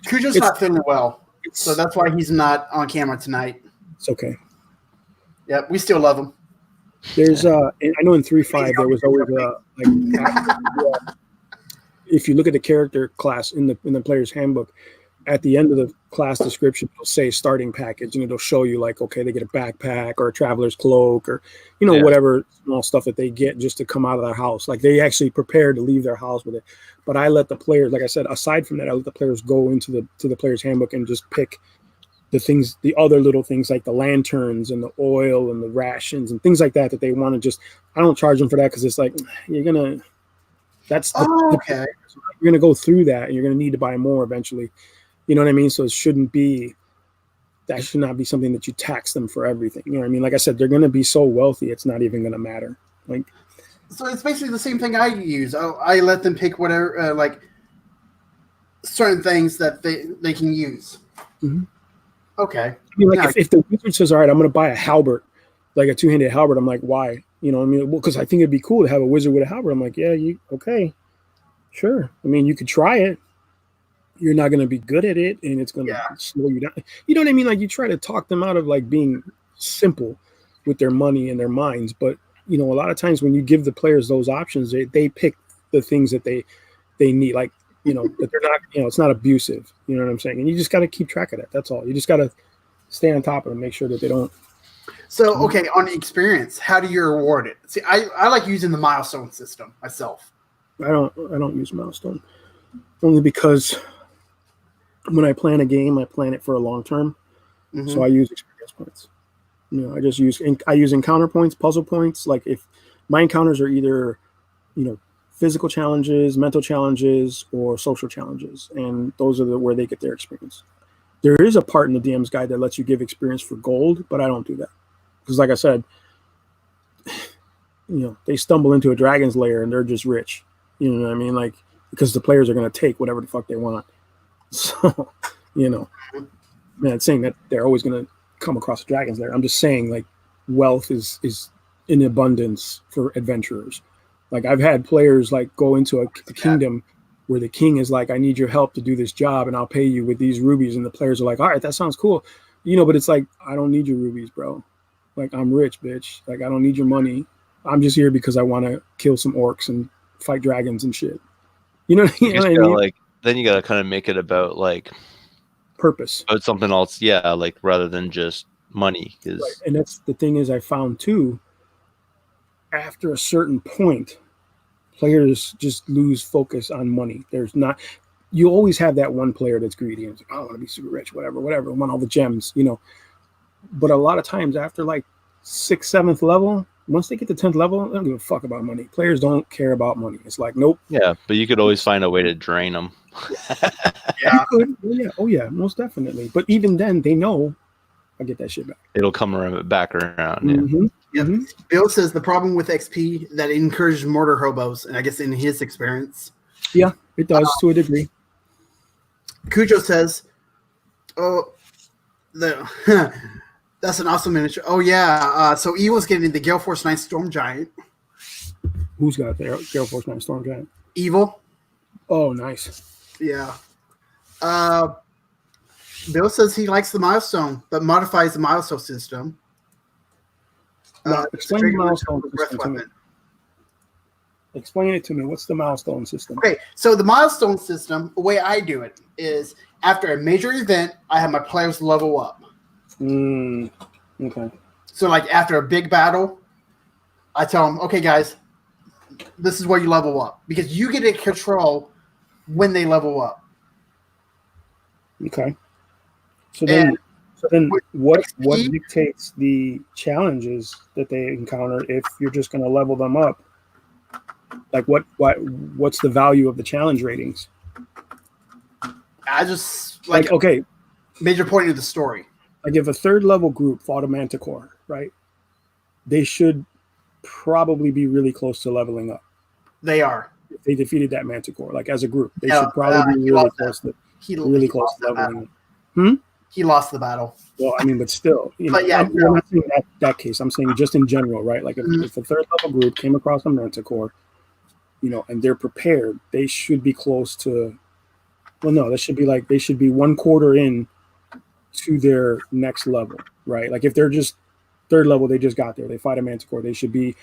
A: Cujo's not feeling well, so that's why he's not on camera tonight.
C: It's okay.
A: Yeah, we still love him.
C: There's, I know in 3.5 there was always if you look at the character class in the player's handbook, at the end of the class description, it'll say starting package, and it'll show you like, okay, they get a backpack or a traveler's cloak or, whatever small stuff that they get just to come out of their house. Like they actually prepare to leave their house with it. But I let the players, like I said, aside from that, I let the players go into the player's handbook and just pick the things, the other little things like the lanterns and the oil and the rations and things like that they want to just, I don't charge them for that. Cause it's like, you're going to go through that and you're going to need to buy more eventually. You know what I mean? So that should not be something that you tax them for everything. You know what I mean? Like I said, they're going to be so wealthy, it's not even going to matter. Like,
A: so it's basically the same thing I use. I let them pick whatever, like certain things that they can use.
C: Mm-hmm.
A: Okay.
C: I mean, like if the wizard says, "All right, I'm going to buy a halberd, like a two-handed halberd," I'm like, "Why?" You know, what I mean, well, because I think it'd be cool to have a wizard with a halberd. I'm like, "Yeah, okay, sure. I mean, you could try it. You're not going to be good at it, and it's going to slow you down." You know what I mean? Like you try to talk them out of like being simple with their money and their minds, but you know, a lot of times when you give the players those options, they pick the things that they need, like, you know, that they're not, you know, it's not abusive. You know what I'm saying? And you just got to keep track of that. That's all. You just got to stay on top of them, make sure that they don't.
A: So, okay, on the experience, how do you reward it? See, I like using the milestone system myself.
C: I don't use milestone only because when I plan a game, I plan it for a long term. Mm-hmm. So I use experience points. You know, I use encounter points, puzzle points. Like if my encounters are either, you know, physical challenges, mental challenges, or social challenges, and those are where they get their experience. There is a part in the DM's guide that lets you give experience for gold, but I don't do that because, like I said, you know, they stumble into a dragon's lair and they're just rich. You know what I mean? Like, because the players are going to take whatever the fuck they want. So, you know, I'm not saying that they're always going to come across a dragon's lair. I'm just saying, like, wealth is in abundance for adventurers. Like, I've had players like go into a kingdom where the king is like, "I need your help to do this job, and I'll pay you with these rubies." And the players are like, "All right, that sounds cool," you know. But it's like, I don't need your rubies, bro. Like, I'm rich, bitch. Like, I don't need your money. I'm just here because I want to kill some orcs and fight dragons and shit. You know what I mean?
B: Like, then you gotta kind of make it about like
C: purpose,
B: about something else, yeah. Like rather than just money,
C: right. And that's the thing is, I found too. After a certain point, players just lose focus on money. There's not. You always have that one player that's greedy and it's like, "Oh, I want to be super rich, whatever. I want all the gems," you know. But a lot of times, after like 6th, 7th level, once they get to 10th level, they don't give a fuck about money. Players don't care about money. It's like, nope.
B: Yeah, but you could always find a way to drain them.
C: Yeah. You could. Oh yeah, most definitely. But even then, they know I'll get that shit back.
B: It'll come back around.
C: Mm-hmm.
B: Yeah.
A: Mm-hmm. Bill says the problem with XP that it encourages murder hobos, and I guess in his experience.
C: Yeah, it does to a degree.
A: Cujo says, "Oh, that's an awesome miniature." Oh yeah, so Evil's getting the Gale Force 9 Storm Giant.
C: Who's got the Gale Force 9 Storm Giant?
A: Evil.
C: Oh, nice.
A: Yeah. Bill says he likes the milestone, but modifies the milestone system.
C: Explain the milestone system to me. Explain it to me. What's the milestone system?
A: Okay, so the milestone system, the way I do it is after a major event, I have my players level up.
C: Okay.
A: So like after a big battle, I tell them, "Okay, guys, this is where you level up," because you get to control when they level up.
C: Okay. So then what dictates the challenges that they encounter if you're just going to level them up? Like what's the value of the challenge ratings?
A: I just like
C: okay,
A: major point of the story.
C: Like if a 3rd level group fought a manticore, right? They should probably be really close to leveling up.
A: They are.
C: If they defeated that manticore, like as a group, they should probably be really close to leveling up.
A: He lost the battle.
C: Well, I mean, but still, you know, I'm not saying that case. I'm saying just in general, right? Like if a 3rd level group came across a manticore, you know, and they're prepared, they should be close to. Well, no, they should be 1/4 in to their next level, right? Like if they're just 3rd level, they just got there. They fight a manticore. They should be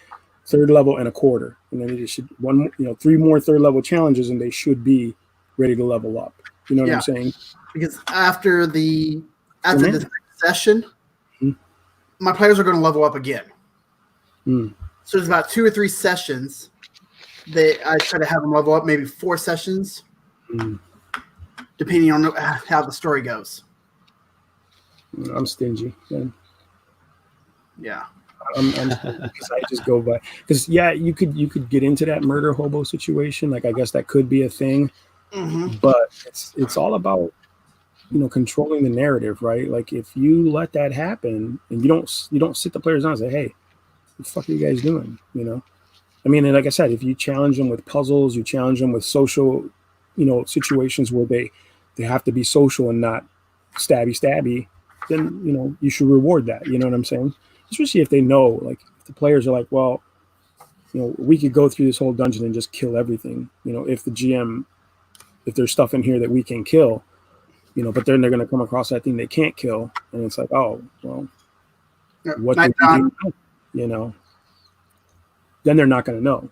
C: 3rd level and 1/4, and then they should 3 more 3rd level challenges, and they should be ready to level up. You know what I'm saying?
A: Because after this session, my players are going to level up again. So there's about 2 or 3 sessions that I try to have them level up, maybe 4 sessions, depending on how the story goes.
C: I'm stingy, man.
A: Yeah.
C: Because I just go by. Because you could get into that murder hobo situation. Like I guess that could be a thing, but it's all about controlling the narrative, right? Like if you let that happen and you don't sit the players down and say, "Hey, what the fuck are you guys doing?" I mean, and like I said, if you challenge them with puzzles, you challenge them with social, situations where they have to be social and not stabby, then you should reward that. You know what I'm saying? Especially if they know, like, if the players are like, well, we could go through this whole dungeon and just kill everything. If the GM, if there's stuff in here that we can kill, but then they're going to come across that thing they can't kill, and it's like, oh, well, what did we do? Then they're not going to know.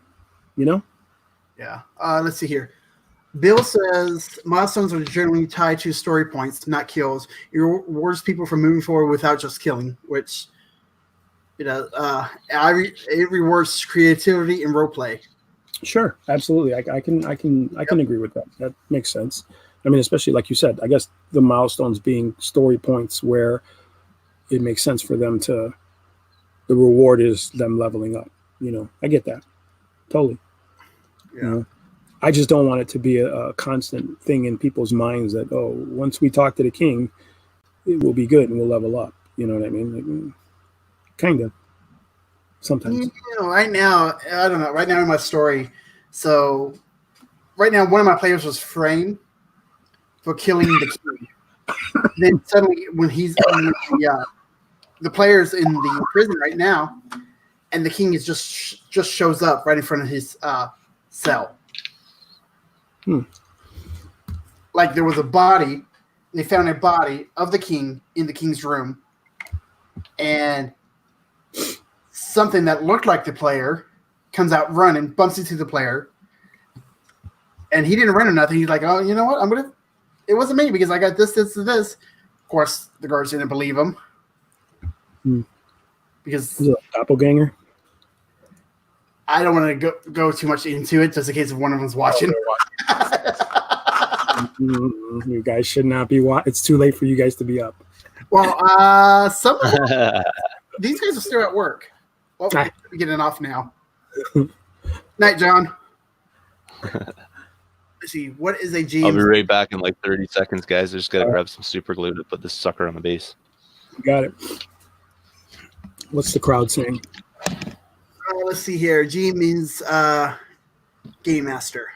A: Yeah. Let's see here. Bill says milestones are generally tied to story points, not kills. It rewards people for moving forward without just killing, which it rewards creativity and role play.
C: Sure, absolutely. I can agree with that. That makes sense. I mean, especially like you said, I guess the milestones being story points where it makes sense for them the reward is them leveling up. I get that. Totally.
A: Yeah.
C: I just don't want it to be a constant thing in people's minds that, oh, once we talk to the king, it will be good and we'll level up. You know what I mean? Like, kind of. Sometimes.
A: Right now, I don't know. Right now in my story, so right now one of my players was framed for killing the king. Then suddenly, when he's the player's in the prison right now, and the king is just shows up right in front of his cell. Like there was a body. They found a body of the king in the king's room, and something that looked like the player comes out running, bumps into the player, and he didn't run or nothing. He's like, "Oh, you know what? It wasn't me because I got this, this, and this." Of course, the guards didn't believe him because
C: a doppelganger.
A: I don't want to go too much into it, just in case if one of them's watching.
C: You guys should not be watching. It's too late for you guys to be up.
A: Well, some of them, these guys are still at work. Well, we're getting off now. Night, John. Let's see. What is a GM?
B: I'll be right back in like 30 seconds, guys. I just got to grab some super glue to put this sucker on the base.
C: Got it. What's the crowd saying?
A: Let's see here. GM means Game Master.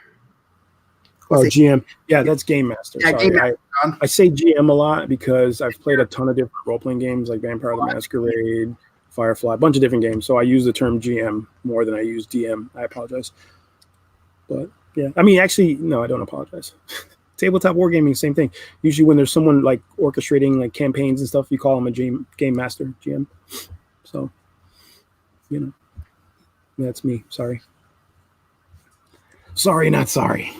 C: Oh, GM. Yeah, that's Game Master.
A: Yeah, Game Master.
C: I say GM a lot because I've played a ton of different role-playing games like Vampire the Masquerade, Firefly, a bunch of different games. So I use the term GM more than I use DM. I apologize. But yeah, I mean, actually, no, I don't apologize. Tabletop wargaming, same thing. Usually when there's someone like orchestrating like campaigns and stuff, you call them a game master, GM. So, that's me. Sorry. Sorry, not sorry.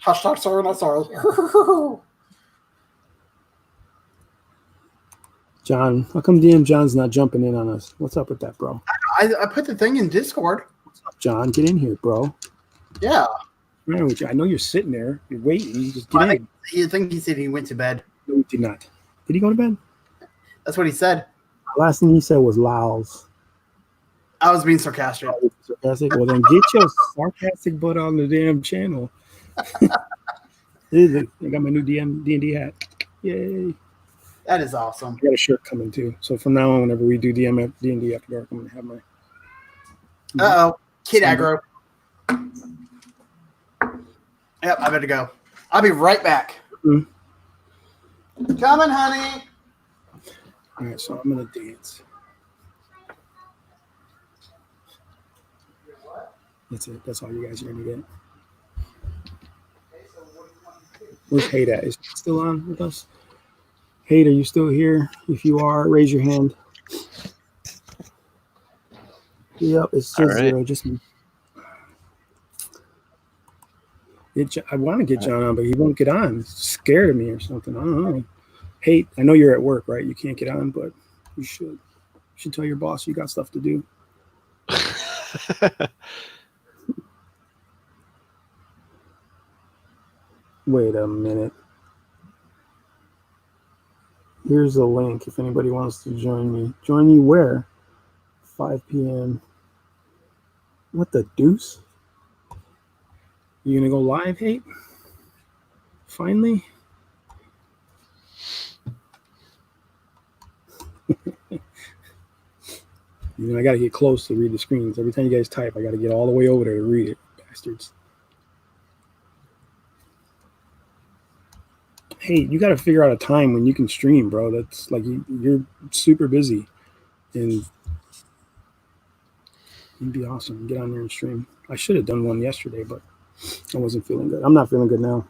A: Hashtag sorry, not sorry.
C: John, how come DM John's not jumping in on us? What's up with that, bro?
A: I put the thing in Discord.
C: What's up, John? Get in here, bro.
A: Yeah.
C: I know you're sitting there. You're waiting. Just get in.
A: I think he said he went to bed.
C: No, he did not. Did he go to bed?
A: That's what he said.
C: Last thing he said was lols.
A: I was being sarcastic.
C: Sarcastic? Well, then get your sarcastic butt on the damn channel. I got my new D&D hat. Yay.
A: That is awesome.
C: I got a shirt coming too. So from now on, whenever we do D&D After Dark, I'm going to have my...
A: Uh-oh. Kid aggro. Yep, I better go. I'll be right back. Coming, honey.
C: All right, so I'm going to dance. That's it. That's all you guys are going to get. Where's Hate at? Is he still on with us? Hate, are you still here? If you are, raise your hand. Yep, it's just zero, just me. I want to get John on, but he won't get on. He's scared of me or something. I don't know. Hate, I know you're at work, right? You can't get on, but you should. You should tell your boss you got stuff to do. Wait a minute. Here's a link if anybody wants to join me. Join you where? 5 p.m. What the deuce? You gonna go live, Hate? Finally? I gotta get close to read the screens. Every time you guys type, I gotta get all the way over there to read it, bastards. hey, you got to figure out a time when you can stream, bro. That's like you're super busy, and it'd be awesome. Get on there and stream. I should have done one yesterday, but I wasn't feeling good. I'm not feeling good now.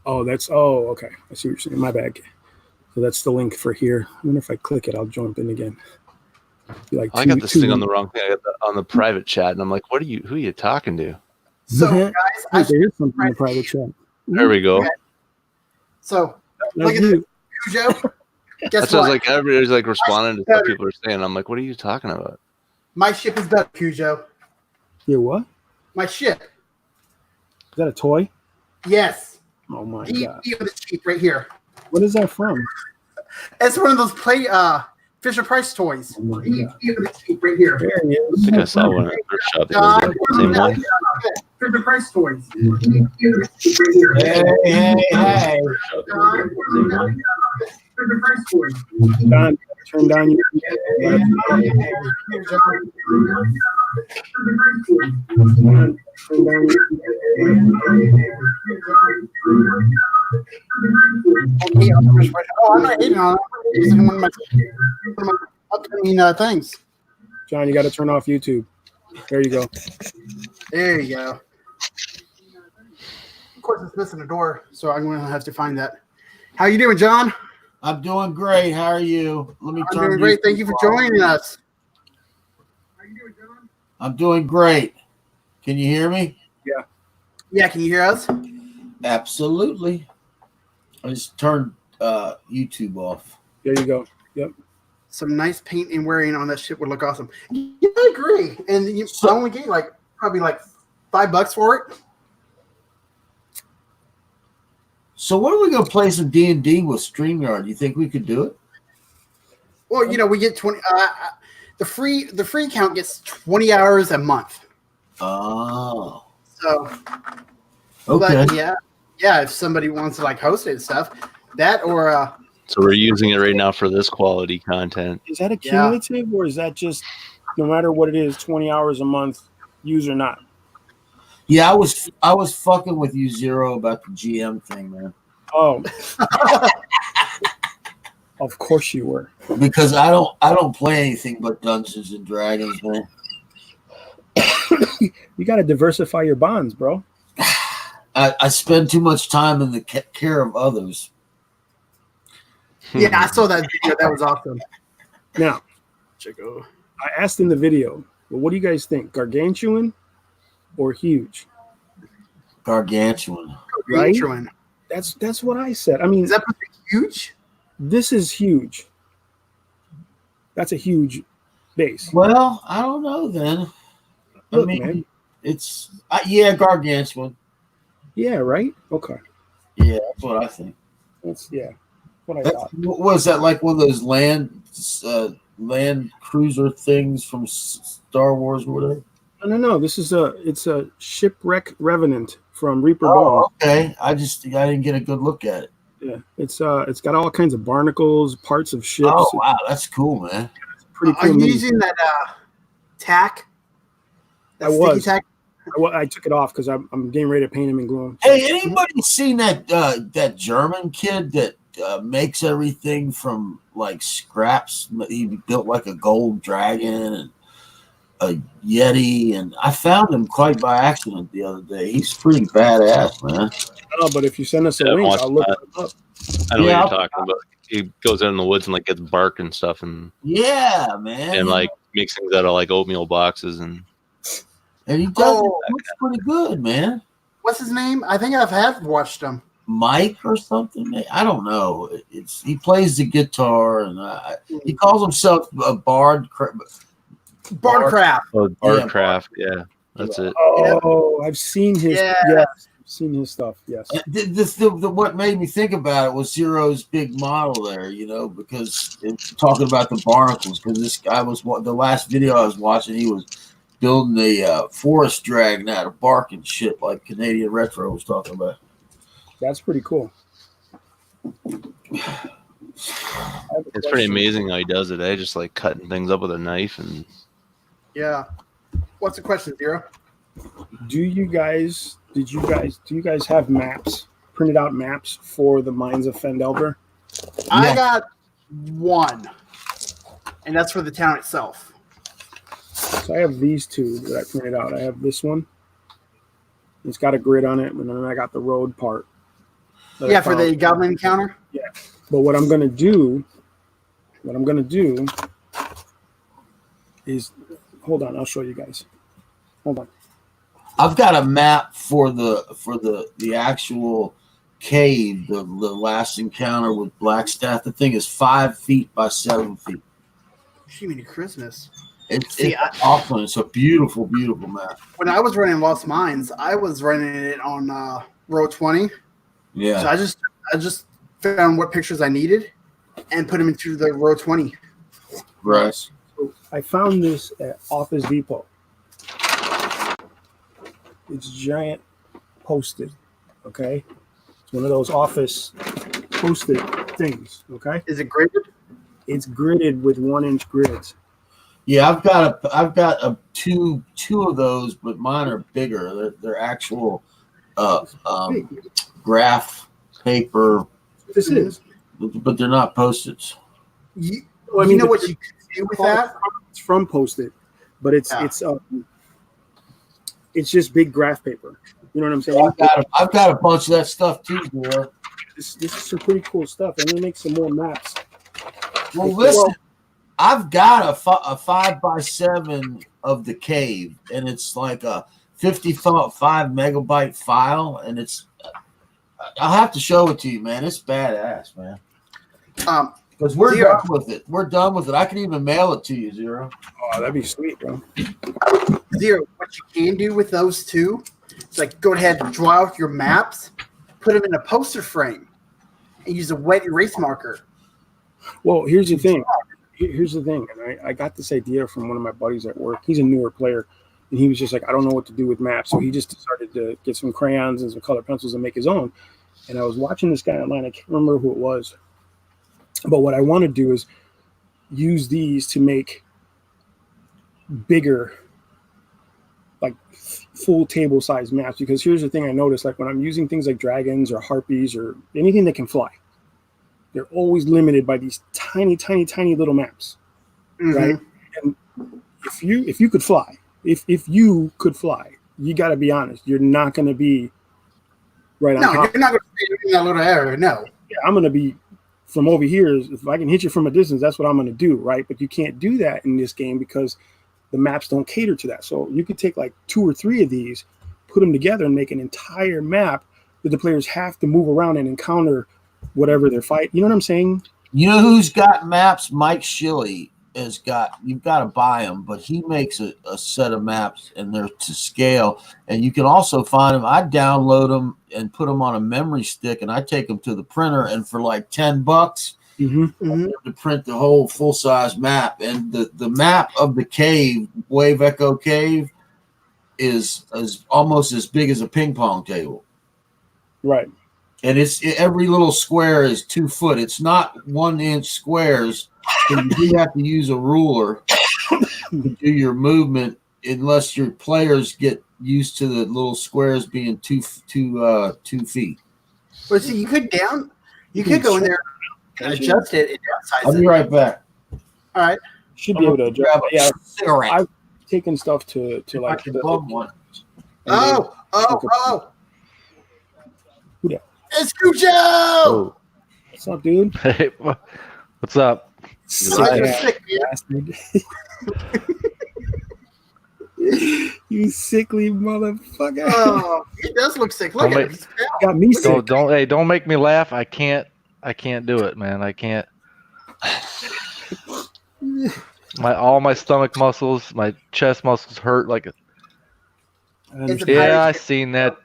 C: Oh, okay. I see what you're saying. My bad. So that's the link for here. I wonder if I click it, I'll jump in again.
B: I got this thing on the wrong thing. I got on the private chat, and I'm like, who are you talking to?
A: So, guys,
C: there is something in the private chat.
B: There we go.
A: Okay. So, look at this, Cujo. Guess
B: what? Like everybody's like responding to what people are saying. I'm like, what are you talking about?
A: My ship is better, Cujo.
C: Your what?
A: My ship.
C: Is that a toy?
A: Yes.
C: Oh my god.
A: The cheap right here.
C: What is that from?
A: It's one of those Fisher Price toys.
C: Oh
A: right here.
B: I think I saw one at the thrift shop the other day. Same one.
A: Fisher Price toys.
D: Hey.
A: Fisher Price toys.
C: Don, turn down your.
A: Oh, I'm not hating on it. It's one of my upcoming things.
C: John, you got to turn off YouTube. There you go.
A: There you go. Of course, it's missing a door, so I'm going to have to find that. How you doing, John?
D: I'm doing great. How are you?
A: I'm doing great. Thank you for joining us. How you doing, John?
D: I'm doing great. Can you hear me?
C: Yeah.
A: Yeah, can you hear us?
D: Absolutely. I just turned YouTube off.
C: There you go. Yep.
A: Some nice paint and wearing on that shit would look awesome. Yeah, I agree. And you only get probably $5 for it.
D: So when are we gonna play some D&D with StreamYard? You think we could do it?
A: Well, we get 20. The free account gets 20 hours a month.
D: Oh.
A: So.
D: Okay.
A: But yeah. If somebody wants to host it and stuff, that or.
B: So we're using it right now for this quality content.
C: Is that a cumulative or is that just no matter what it is, 20 hours a month, use or not?
D: Yeah, I was fucking with you, Zero, about the GM thing, man.
C: Oh. Of course you were.
D: Because I don't play anything but Dungeons and Dragons, man.
C: You got to diversify your bonds, bro.
D: I spend too much time in the care of others.
A: Yeah, I saw that video. That was awesome.
C: Now, I asked in the video, well, what do you guys think? Gargantuan or huge?
D: Gargantuan.
C: Right?
A: Gargantuan.
C: That's what I said. I mean,
A: is that huge?
C: This is huge. That's a huge base.
D: Well, I don't know then.
C: Look,
D: I mean,
C: man.
D: It's gargantuan.
C: Yeah, right? Okay.
D: Yeah, that's what I think.
C: That's what I thought.
D: Was that like one of those land cruiser things from Star Wars or whatever?
C: No. This is it's a shipwreck revenant from Reaper
D: Oh,
C: Bones.
D: okay. I didn't get a good look at it.
C: Yeah, it's got all kinds of barnacles, parts of ships.
D: Oh wow, that's cool, man.
C: It's pretty cool.
A: Are you using that tack?
C: I was. Tack? I took it off because I'm getting ready to paint him and glue him.
D: Hey, anybody seen that German kid that makes everything from scraps? He built a gold dragon and a Yeti, and I found him quite by accident the other day. He's pretty badass, man.
C: Oh, but if you send us a link, I'll look it up.
B: I know what you're talking about. He goes out in the woods and gets bark and stuff, and
D: man,
B: and makes things out of oatmeal boxes and
D: he does. Looks pretty good, man.
A: What's his name? I think I've watched him.
D: Mike or something. I don't know. He plays the guitar and he calls himself a bard.
A: Bardcraft.
B: Oh, Bardcraft. Yeah, that's it.
C: Oh, I've seen his.
A: Yeah.
C: Yes, I've seen his stuff. Yes.
D: What made me think about it was Zero's big model there. Because talking about the barnacles. Because this guy was the last video I was watching. He was building a forest dragon out of bark and shit, like Canadian Retro was talking about.
C: That's pretty cool.
B: It's pretty amazing how he does it. Just cutting things up with a knife and.
A: Yeah. What's the question, Zero?
C: Do you guys have maps, printed out maps for the Mines of Fendelver?
A: I got one, and that's for the town itself.
C: So I have these two that I printed out. I have this one. It's got a grid on it, and then I got the road part.
A: Yeah, for the goblin encounter?
C: Yeah. But what I'm gonna do is, hold on, I'll show you guys. Hold on.
D: I've got a map for the actual cave, the last encounter with Blackstaff. The thing is 5 feet by 7 feet.
A: She mean Christmas.
D: It's awesome. It's a beautiful, beautiful map.
A: When I was running Lost Mines, I was running it on Roll20.
D: Yeah.
A: So I just found what pictures I needed and put them into the Roll20.
D: Right.
C: So I found this at Office Depot. It's giant posted. Okay. It's one of those office posted things. Okay.
A: Is it graded?
C: It's gridded with 1-inch grids.
D: Yeah, I've got two of those, but mine are bigger. They're actual graph paper.
C: This is,
D: but they're not Post-its.
A: You know what you can do with that?
C: It's from Post-it, but it's just big graph paper. You know what I'm saying?
D: I've got a bunch of that stuff too, boy.
C: This is some pretty cool stuff. I'm gonna make some more maps.
D: Well, listen, I've got a 5x7 of the cave, and it's like a 55 megabyte file, and it's. I'll have to show it to you, man. It's badass, man. Because we're done with it. We're done with it. I can even mail it to you, Zero.
C: Oh, that'd be sweet, bro.
A: Zero, what you can do with those two is like go ahead and draw out your maps, put them in a poster frame, and use a wet erase marker.
C: Well, here's the thing. And I got this idea from one of my buddies at work. He's a newer player, and he was just like, I don't know what to do with maps. So he just started to get some crayons and some colored pencils and make his own. And I was watching this guy online. I can't remember who it was. But what I want to do is use these to make bigger, like full table size maps. Because here's the thing I noticed, like when I'm using things like dragons or harpies or anything that can fly, they're always limited by these tiny, tiny, tiny little maps, right? And if you could fly, if you could fly, you got to be honest. You're not going to be right on top.
A: No, you're not going to be in that little area. No.
C: Yeah, I'm going to be from over here. If I can hit you from a distance, that's what I'm going to do, right? But you can't do that in this game because the maps don't cater to that. So you could take like 2 or 3 of these, put them together, and make an entire map that the players have to move around and encounter whatever they're fighting. You know what I'm saying?
D: You know who's got maps? Mike Shilley has got. You've got to buy them, but he makes a set of maps, and they're to scale. And you can also find them. I download them and put them on a memory stick, and I take them to the printer. And for like $10, to print the whole full size map. And the map of the cave, Wave Echo Cave, is almost as big as a ping pong table.
C: Right.
D: And every little square is 2 foot. It's not 1-inch squares. So you do have to use a ruler to do your movement, unless your players get used to the little squares being 2 feet.
A: But see, you could go in there and adjust it and downsize it.
D: I'll be right back.
A: All right.
C: Should be able to adjust. Yeah,
D: cigarette.
C: I've taken stuff to like
D: I can bum one.
A: Oh.
C: Who that?
A: It's Cujo!
B: Oh.
C: What's up, dude?
B: Hey, what's up?
A: Sick,
C: bastard. You sickly motherfucker.
A: Oh, he does look sick. Look at him.
C: Got me sick.
B: Don't make me laugh. I can't do it, man. I can't. All my stomach muscles, my chest muscles hurt like a. Yeah, I seen that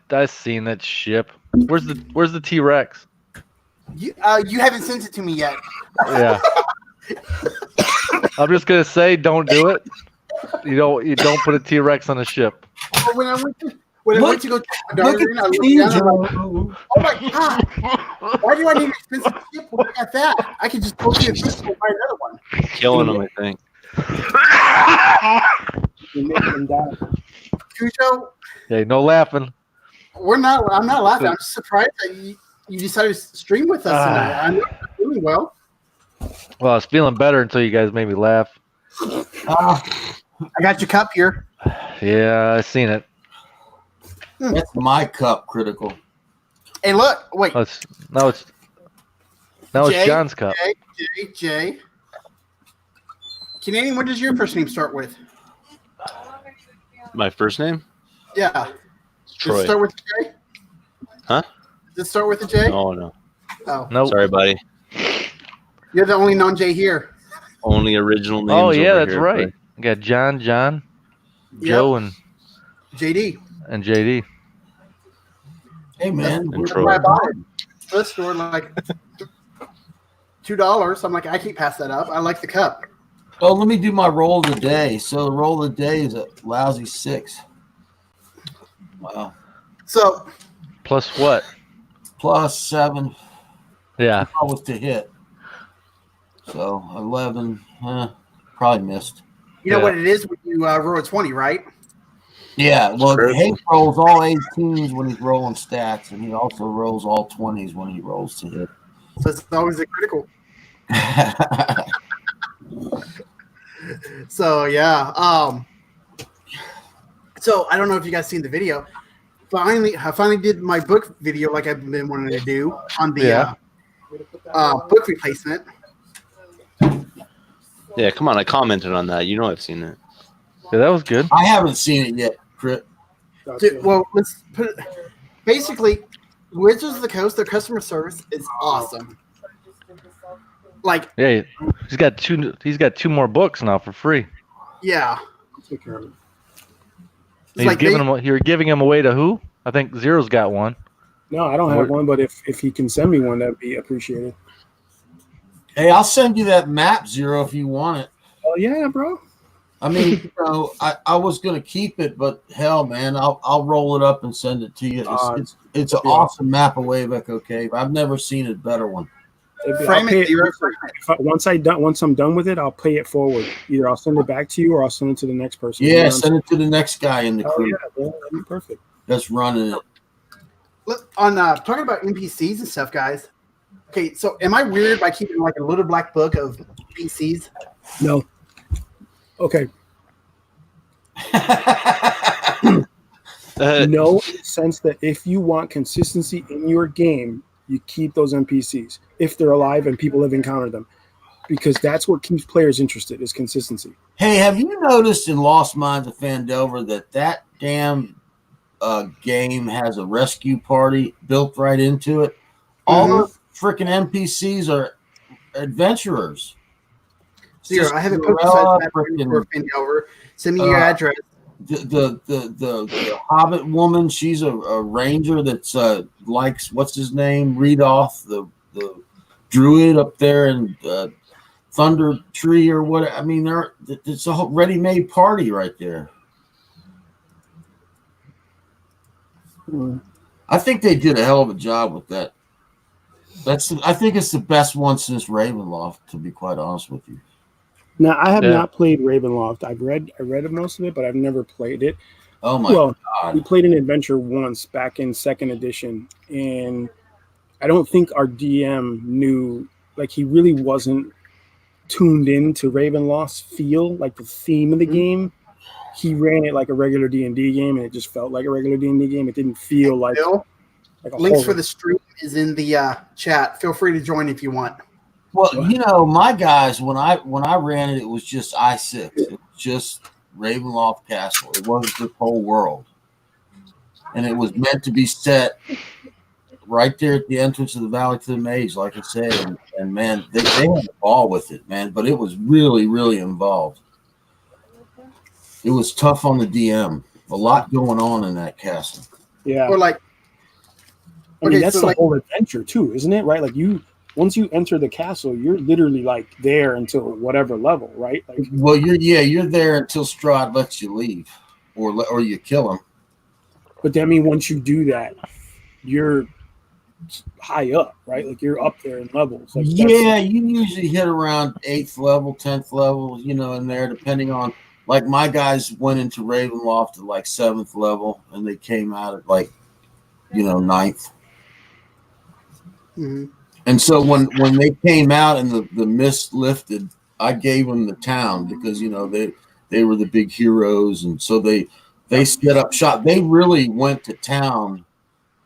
B: ship. Where's the T-Rex?
A: You haven't sent it to me yet.
B: Yeah. I'm just gonna say, don't do it. You don't put a T-Rex on a ship.
A: When I went to go to the Darwin, I looked down and I'm like, oh my god! Why do I need an expensive ship? Look at that! I can just go to the ship and buy another one.
B: Killing them, I think.
A: Cujo,
E: Hey, no laughing.
A: I'm not laughing. I'm just surprised that you decided to stream with us tonight. I know you're doing well.
E: Well, I was feeling better until you guys made me laugh.
A: I got your cup here.
E: Yeah, I seen it.
D: That's my cup, Critical.
A: Hey, look, wait.
E: Now it's John's cup.
A: Jay. Canadian, what does your first name start with?
B: My first name?
A: Yeah.
B: Troy.
A: Does it start with a J?
B: Huh?
A: Does it start with a J?
B: No.
A: Oh.
E: Nope.
B: Sorry, buddy.
A: You're the only non-J here.
B: Only original names.
E: Oh yeah,
B: over
E: that's
B: here,
E: right.
B: buddy.
E: We got John, Joe, and
A: JD.
D: Hey, man.
B: And Troy.
A: I bought it. The store like $2. I'm like, I can't pass that up. I like the cup.
D: Oh, let me do my roll of the day. So the roll of the day is a lousy 6. Wow.
A: So
E: plus what?
D: Plus 7.
E: Yeah.
D: I was to hit. So 11. Probably missed.
A: you know what it is when you roll a 20, right?
D: Yeah. Well, Hank rolls all 18s when he's rolling stats, and he also rolls all 20s when he rolls to hit.
A: So it's always a critical. So yeah. So I don't know if you guys seen the video. I finally did my book video like I've been wanting to do on the book replacement.
B: Yeah, come on. I commented on that. You know I've seen it.
E: Yeah, that was good.
D: I haven't seen it yet, Crit.
A: Dude, well, let's put it. Basically, Wizards of the Coast, their customer service is awesome. Like,
E: yeah, he's got two more books now for free.
A: Yeah.
C: Take care of it.
E: You're giving them away to who? I think Zero's got one.
C: No, I don't have one, but if he can send me one, that'd be appreciated.
D: Hey, I'll send you that map, Zero, if you want it.
C: Oh yeah, bro.
D: I mean, I was gonna keep it, but hell, man, I'll roll it up and send it to you. It's an awesome map of Wayback Cave. I've never seen a better one.
C: Once I'm done with it, I'll pay it forward. Either I'll send it back to you or I'll send it to the next person.
D: Yeah, send it to the next guy in the crew.
C: Yeah, bro, that'd be perfect.
D: That's running it.
A: Look, on talking about NPCs and stuff, guys. Okay, so am I weird by keeping like a little black book of NPCs?
C: No. Okay. No, in the sense that if you want consistency in your game, you keep those NPCs if they're alive and people have encountered them, because that's what keeps players interested is consistency.
D: Hey, have you noticed in Lost Mines of Fandover that damn game has a rescue party built right into it? All the freaking NPCs are adventurers.
A: Zero, I haven't posted that for Fandover. Send me your address.
D: The Hobbit woman, she's a ranger that's likes what's his name, Reedoff, the druid up there in Thunder Tree or what. I mean, it's a whole ready-made party right there. I think they did a hell of a job with that. I think it's the best one since Ravenloft, to be quite honest with you.
C: Now, I have not played Ravenloft. I read most of it, but I've never played it.
D: Oh my God!
C: We played an adventure once back in 2nd edition, and I don't think our DM knew. Like, he really wasn't tuned in to Ravenloft's feel, like the theme of the game. He ran it like a regular D&D game, and it just felt like a regular D&D game. It didn't feel like a
A: links for the stream is in the chat. Feel free to join if you want.
D: Well, you know, my guys, when I ran it, it was just I6. It was just Ravenloft Castle. It wasn't the whole world. And it was meant to be set right there at the entrance of the Valley to the Maze, like I said. And man, they had a ball with it, man. But it was really, really involved. It was tough on the DM. A lot going on in that castle.
C: Yeah.
A: Or like,
C: I mean, that's the whole adventure too, isn't it? Right? Like once you enter the castle, you're literally like there until whatever level, right? Like,
D: well, you're there until Strahd lets you leave, or you kill him.
C: But I mean, once you do that, you're high up, right? Like you're up there in levels. Like,
D: yeah, you usually hit around 8th level, 10th level, in there, depending on like my guys went into Ravenloft at like 7th level, and they came out at like 9th.
A: Mm-hmm.
D: And so when they came out and the mist lifted, I gave them the town because they were the big heroes, and so they set up shop. They really went to town,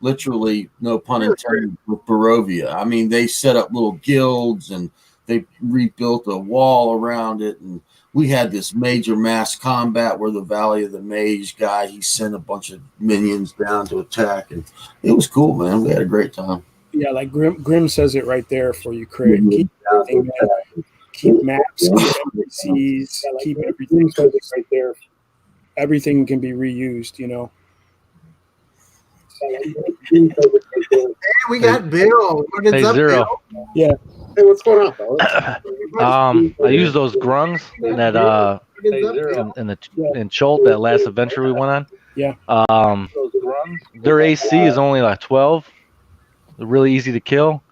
D: literally, no pun intended, with Barovia. I mean, they set up little guilds and they rebuilt a wall around it, and we had this major mass combat where the Valley of the Mage guy, he sent a bunch of minions down to attack, and it was cool, man. We had a great time.
C: Yeah, like Grim says it right there for you, Craig. Keep everything, man. Keep maps, keep NPCs, keep everything right there. Everything can be reused,
A: Hey, we got Bill. What is
E: Hey,
A: up,
E: Zero.
A: Bill?
C: Yeah.
F: Hey, what's going on, fellas?
E: I used those grungs in that in Cholt, that last adventure we went on.
C: Yeah.
E: Their AC is only like 12. They're really easy to kill,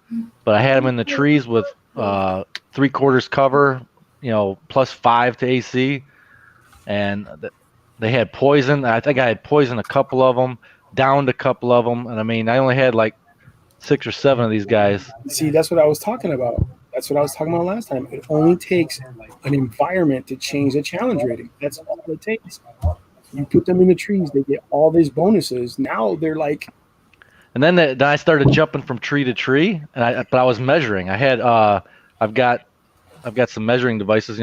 E: but I had them in the trees with 3/4 cover, +5 to AC, and they had poison. I think I had poisoned a couple of them, downed a couple of them, and I mean, I only had like 6 or 7 of these guys.
C: See, that's what I was talking about. That's what I was talking about last time. It only takes an environment to change the challenge rating. That's all it takes. You put them in the trees, they get all these bonuses. Now they're like.
E: And then I started jumping from tree to tree, but I was measuring. I had I've got some measuring devices,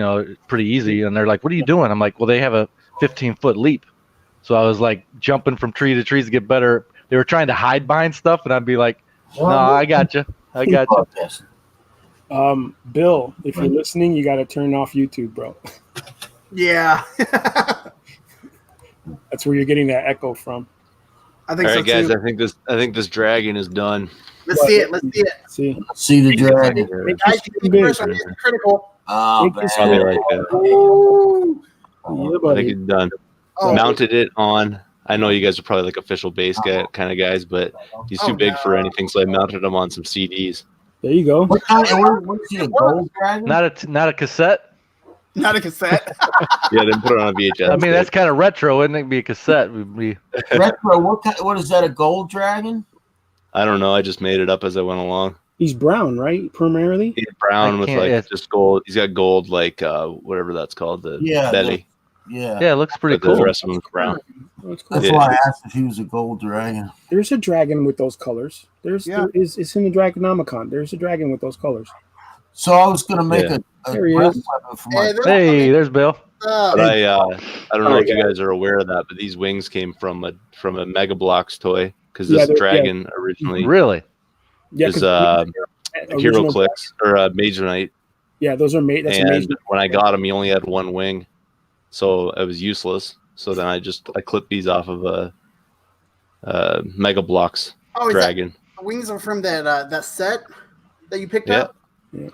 E: pretty easy. And they're like, "What are you doing?" I'm like, "Well, they have a 15-foot leap." So I was like jumping from tree to trees to get better. They were trying to hide behind stuff, and I'd be like, "No, I got you. I got you."
C: Bill, if you're listening, you got to turn off YouTube, bro.
A: Yeah.
C: That's where you're getting that echo from.
A: I think
B: All
A: so
B: right, guys.
A: too.
B: I think this dragon is done.
A: Let's see it. Let's see it.
D: See the dragon.
A: Guys, you keep first on this critical.
D: Oh, man.
B: Probably like that.
A: Ooh.
C: Yeah,
B: I
C: buddy.
B: think it's done.
A: Oh.
B: Mounted it on. I know you guys are probably like official base kind of guys, but he's too big for anything, so I mounted him on some CDs.
C: There you go.
D: What's he, a gold dragon?
E: Not a cassette.
A: Not a cassette.
B: Yeah, then put it on a VHS.
E: I mean, that's kind of retro, isn't it? Be a cassette. Would be.
D: Retro, what is that, a gold dragon?
B: I don't know. I just made it up as I went along.
C: He's brown, right? Primarily.
B: He's brown with just gold. He's got gold, like whatever that's called, the belly.
D: Yeah,
E: it looks pretty
B: But
E: cool.
B: The rest of him is brown.
C: That's cool.
D: That's why I asked if he was a gold dragon.
C: There's a dragon with those colors. It's in the Dragonomicon. There's a dragon with those colors.
D: So I was going to make a
C: There he
D: breath
C: is.
D: weapon for my.
E: Hey, there's Bill.
B: But I don't know if you guys are aware of that, but these wings came from a Mega Bloks toy because this dragon originally
E: Really
B: is Hero Clicks or Mage Knight.
C: Yeah, those are made. That's
B: and
C: amazing.
B: when I got him, he only had one wing, so it was useless. So then I clipped these off of a Mega Bloks dragon.
A: The wings are from that set that you picked
B: Yeah.
A: up. Yeah.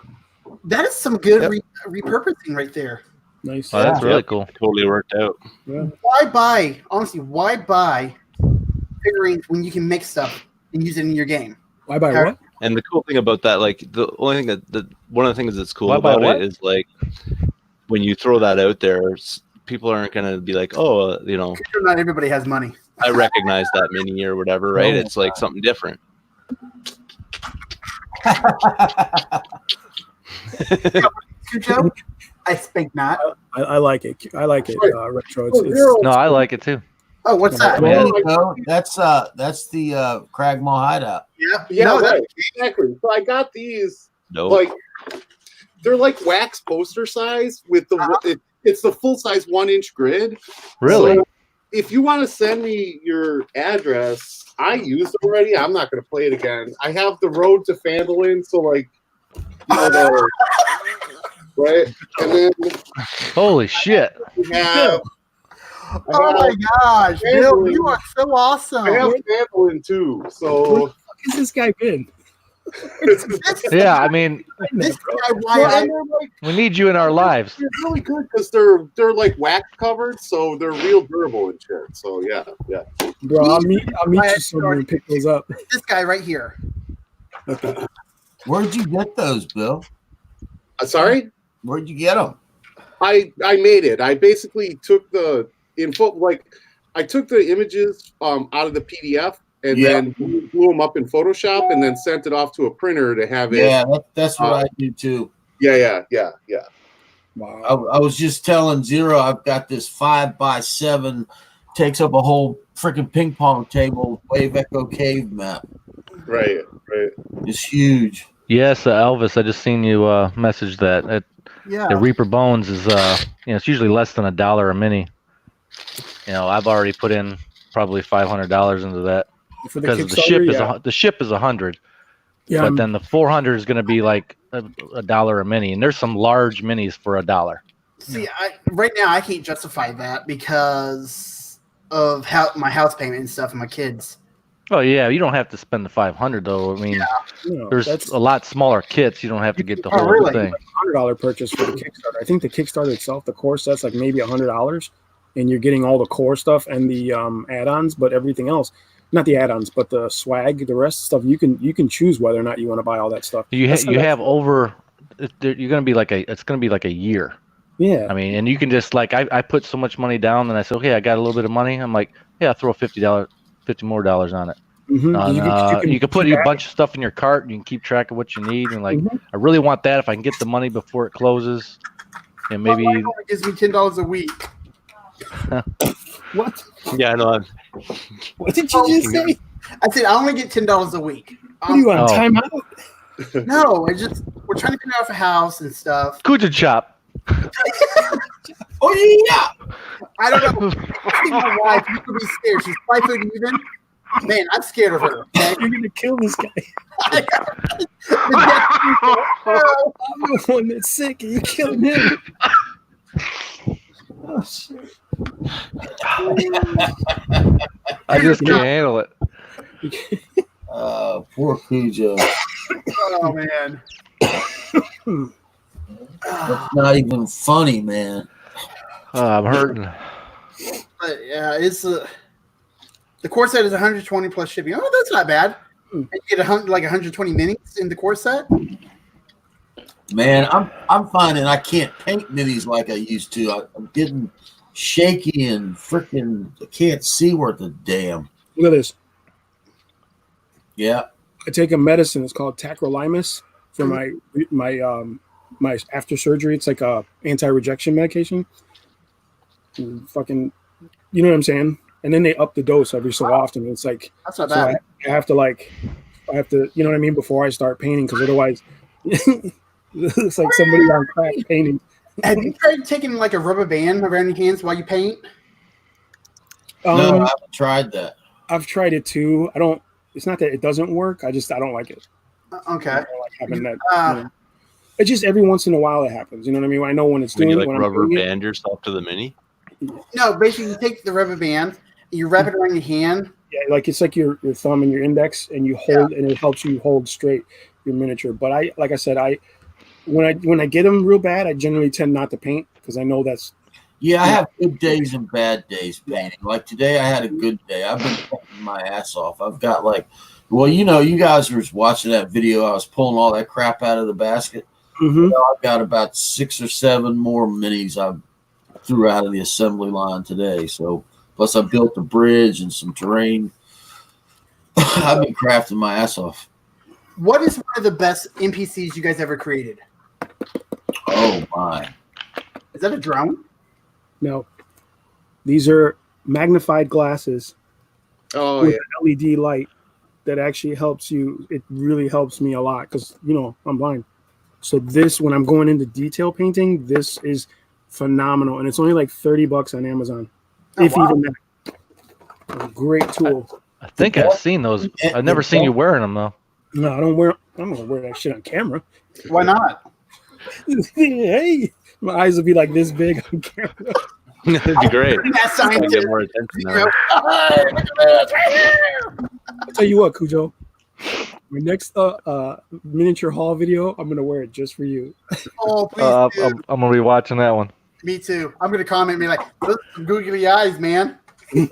A: That is some good repurposing right there.
C: Nice.
E: Oh, that's really cool.
B: Totally worked out.
C: Yeah.
A: Why buy figurines when you can make stuff and use it in your game?
C: Why buy what?
B: And the cool thing about that, like the only thing one of the things that's cool
E: Why buy
B: about
E: what?
B: it is like when you throw that out there, people aren't gonna be like, oh,
A: Not everybody has money.
B: I recognize that mini or whatever, right? It's like something different.
A: Joe? I think not.
C: I like it. I like it. Retro.
E: No, I like it too.
A: Oh, what's that?
D: There you go. That's the Cragmaw hideout.
F: Yeah,
A: No,
F: right. Exactly. So I got these.
B: No,
F: Like they're like wax poster size with the it's the full size 1-inch grid.
E: Really?
F: So if you want to send me your address, I used it already. I'm not going to play it again. I have the road to Fandolin, so like, right, and then
E: Holy shit!
F: we have.
A: Oh my gosh, Bill, you are so awesome.
F: I have Fandolin too. So
C: What the fuck has this guy been?
E: Yeah, I mean,
A: This guy,
F: and they're like
E: we need you in our lives.
F: they're really good because they're like wax covered, so they're real durable and shit. So yeah.
C: Bro, I'll meet you somewhere and pick those up.
A: this guy right here.
D: Where'd you get those, Bill?
F: Sorry.
D: Where'd you get them?
F: I made it. I basically took the info, I took the images out of the PDF and then blew them up in Photoshop and then sent it off to a printer to have it.
D: Yeah, that's what I do too.
F: Yeah.
C: Wow.
D: I was just telling Zero, I've got this 5x7, takes up a whole freaking ping pong table, Wave Echo Cave map.
F: Right.
D: It's huge.
E: Yes, Elvis, I just seen you message that.
A: Yeah.
E: The Reaper Bones is, it's usually less than $1 a mini. I've already put in probably $500 into that because the ship is 100. Yeah, but then the 400 is going to be like $1 a mini, and there's some large minis for $1.
A: See, right now I can't justify that because of my house payment and stuff and my kids.
E: Oh yeah, you don't have to spend the 500 though. I mean, there's a lot smaller kits. You don't have to get the whole thing.
C: $100 purchase for the Kickstarter. I think the Kickstarter itself, the core set's like maybe $100, and you're getting all the core stuff and the add-ons, but everything else, not the add-ons, but the swag, the rest of stuff, you can choose whether or not you want to buy all that stuff.
E: You have over. You're gonna be it's gonna be like a year.
C: Yeah.
E: I mean, and you can just I put so much money down, and I said, okay, I got a little bit of money. I'm like, yeah, I'll throw $50 more on it. Mm-hmm. You can put a bunch of stuff in your cart, and you can keep track of what you need. And I really want that. If I can get the money before it closes, and maybe
A: it gives me $10 a week. What?
B: Yeah, I know.
C: What did you just say?
A: I said I only get $10 a week.
C: What do you want? Time out?
A: No, we're trying to clean off a house and stuff.
E: Kuja chop.
D: Oh yeah.
A: I don't know. I think my wife, you could be scared. She's 5 foot even. Man, I'm scared of her. Okay?
C: You're gonna kill this guy. I'm the one that's sick, and you killed him. Oh shit!
E: I just can't handle it.
D: Poor Cujo.
A: Oh man.
D: It's not even funny, man.
E: I'm hurting.
A: But yeah, it's the core set is 120 plus shipping. Oh, that's not bad. And you get 120 minis in the core set.
D: Man, I'm finding I can't paint minis like I used to. I'm getting shaky and freaking I can't see worth a damn.
C: Look at this.
D: Yeah.
C: I take a medicine. It's called tacrolimus for my after surgery. It's like a anti-rejection medication. Fucking, you know what I'm saying? And then they up the dose every so often. It's like
A: that's not bad.
C: I have to, you know what I mean, before I start painting, because otherwise, it's like somebody on crack painting.
A: Have you tried taking like a rubber band around your hands while you paint?
D: No, I haven't tried that.
C: I've tried it too. It's not that it doesn't work. I don't like it.
A: Okay.
C: I don't like having that. It's just every once in a while it happens. You know what I mean? I know when it's doing
B: you
C: it.
B: Like rubber band yourself to the mini?
A: No, basically you take the rubber band, you wrap it around your hand.
C: Yeah, like it's like your thumb and your index, and you hold, and it helps you hold straight your miniature. But like I said, when I get them real bad, I generally tend not to paint because I know that's.
D: Yeah, I have good days and bad days painting. Like today, I had a good day. I've been painting my ass off. I've got you guys were watching that video. I was pulling all that crap out of the basket.
C: Mm-hmm.
D: I've got about 6 or 7 more minis I threw out of the assembly line today. So plus I built a bridge and some terrain. I've been crafting my ass off.
A: What is one of the best NPCs you guys ever created?
D: Oh my!
A: Is that a drone?
C: No, these are magnified glasses.
F: Oh
C: with an LED light that actually helps you. It really helps me a lot because I'm blind. So this, when I'm going into detail painting, this is phenomenal, and it's only like $30 on Amazon, even that. A great tool.
E: I think I've seen those. I've never seen you wearing them though.
C: No, I don't wear. I'm gonna wear that shit on camera.
A: Why not?
C: Hey, my eyes will be like this big on camera.
B: That'd be great.
A: Get
B: more attention.
C: I'll tell you what, Cujo. My next miniature haul video, I'm gonna wear it just for you.
A: Oh, please.
E: I'm gonna be watching that one.
A: Me too. I'm gonna comment me like, those googly eyes, man.
B: Yeah,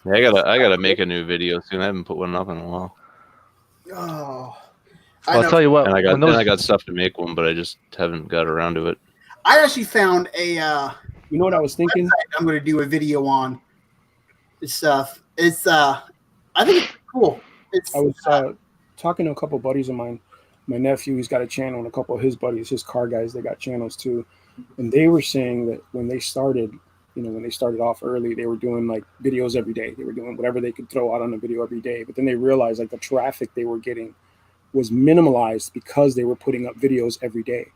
B: I gotta make a new video soon. I haven't put one up in a while.
A: Oh,
E: I'll tell you what.
B: And I got stuff to make one, but I just haven't got around to it.
A: I actually found a.
C: You know what I was thinking?
A: I'm going to do a video on this stuff. It's I think it's cool.
C: I was talking to a couple buddies of mine. My nephew, he's got a channel, and a couple of his buddies, his car guys, they got channels too. And they were saying that when they started, when they started off early, they were doing like videos every day. They were doing whatever they could throw out on a video every day. But then they realized like the traffic they were getting was minimalized because they were putting up videos every day.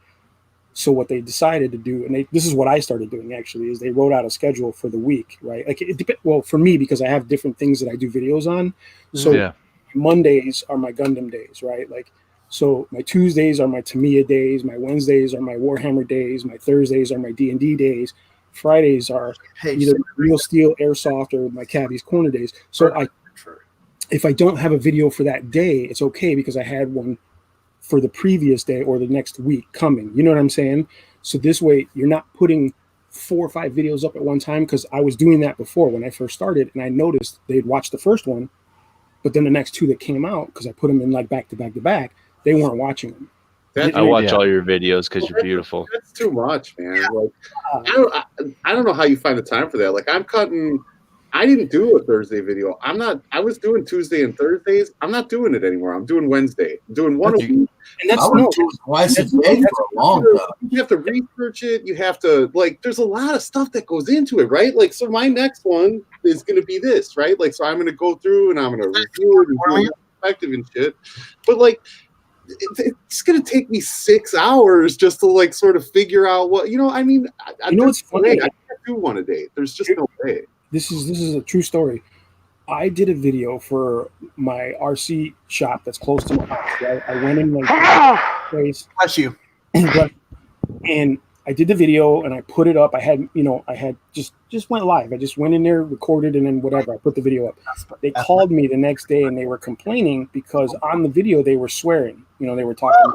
C: So what they decided to do, and this is what I started doing actually, is they wrote out a schedule for the week, right? Like well, for me, because I have different things that I do videos on. So Mondays are my Gundam days, right? Like, so my Tuesdays are my Tamiya days, my Wednesdays are my Warhammer days, my Thursdays are my D&D days, Fridays are either Real Steel, Airsoft, or my Cabby's Corner days. So if I don't have a video for that day, it's okay because I had one for the previous day or the next week coming. You know what I'm saying? So this way you're not putting 4 or 5 videos up at one time, because I was doing that before when I first started, and I noticed they'd watched the first one, but then the next 2 that came out, because I put them in like back to back to back, they weren't watching them.
B: I watch all your videos because you're beautiful.
F: That's too much, man. Like, I don't know how you find the time for that. Like, I didn't do a Thursday video. I was doing Tuesday and Thursdays. I'm not doing it anymore. I'm doing Wednesday. I'm doing one a week.
D: And that's twice a day for a long time.
F: You have to research it. You have to, like, there's a lot of stuff that goes into it, right? Like, so my next one is going to be this, right? Like, so I'm going to go through and I'm going to review it and do perspective and shit. But, like, it's going to take me 6 hours just to, like, sort of figure out what, I mean,
C: what's funny?
F: I can't do one a day. There's just no way.
C: This is a true story. I did a video for my RC shop that's close to my house. Right? I went in like place.
A: Bless you.
C: And I did the video and I put it up. I had just went live. I just went in there, recorded, and then whatever. I put the video up. They called me the next day and they were complaining because on the video they were swearing. They were talking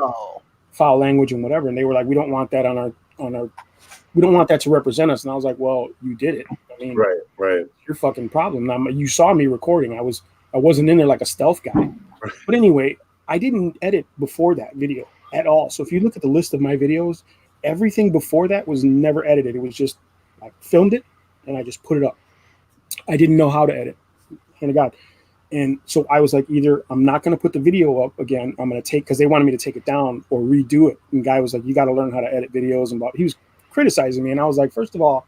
C: foul language and whatever. And they were like, we don't want that on our we don't want that to represent us. And I was like, well, you did it. I mean,
F: right.
C: Your fucking problem. Now, you saw me recording. I wasn't in there like a stealth guy. Right. But anyway, I didn't edit before that video at all. So if you look at the list of my videos, everything before that was never edited. It was just, I filmed it and I just put it up. I didn't know how to edit. Hand of God. And so I was like, either I'm not going to put the video up again. I'm going to because they wanted me to take it down or redo it. And the guy was like, you got to learn how to edit videos. And he was criticizing me, and I was like, first of all,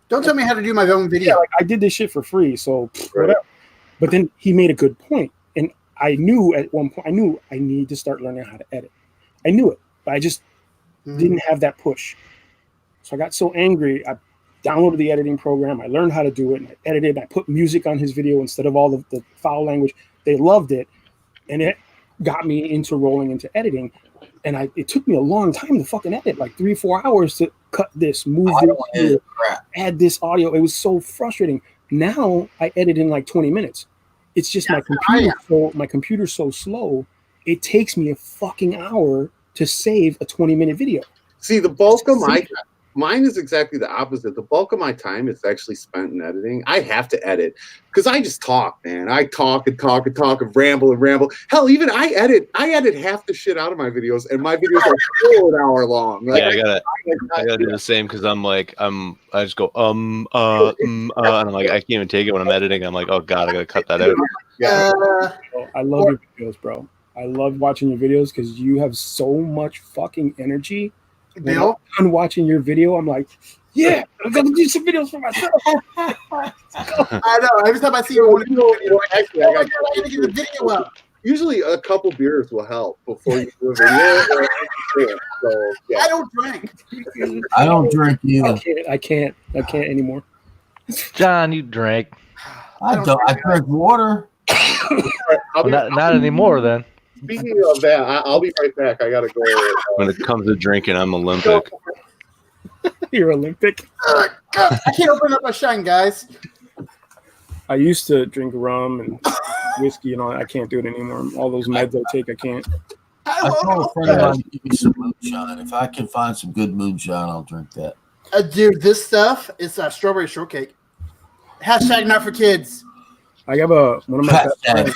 A: don't tell me how to do my own video.
C: Yeah, like, I did this shit for free, so whatever. But then he made a good point, and I knew at one point I needed to start learning how to edit. I knew it, but I just didn't have that push. So I got so angry. I downloaded the editing program. I learned how to do it, and I edited. I put music on his video instead of all the foul language. They loved it, and it got me into rolling into editing. And it took me a long time to fucking edit, like 3 or 4 hours to cut this, move this, add this audio. It was so frustrating. Now I edit in like 20 minutes. It's just my computer's so slow. It takes me a fucking hour to save a 20-minute video.
F: See, the bulk of mine is exactly the opposite. The bulk of my time is actually spent in editing. I have to edit because I just talk, man. I talk and ramble. Hell, even I edit half the shit out of my videos, and my videos are still an hour long. Like,
B: yeah, I gotta do the same because I just go and I'm like, I can't even take it when I'm editing. I'm like, oh god, I gotta cut that out.
C: I love your videos, bro. I love watching your videos because you have so much fucking energy. Bill, I'm watching your video. I'm like, yeah, I'm gonna do some videos for myself.
A: I know. Every time I see you, I gotta get the video up.
F: Usually, a couple beers will help before you do a video. So, yeah.
A: I don't drink.
D: I don't drink either.
C: I can't anymore.
E: John, you drank.
D: I drink water.
E: Not anymore, then.
F: Speaking of that, I'll be right back. I gotta go.
B: When it comes to drinking, I'm Olympic.
C: You're Olympic.
A: I can't open up my shine, guys.
C: I used to drink rum and whiskey and all that. I can't do it anymore. All those meds I take, I can't.
D: I told a friend of mine to give me some moonshine. If I can find some good moonshine, I'll drink that.
A: Dude, this stuff is strawberry shortcake. # not for kids.
C: I have one of my best friends.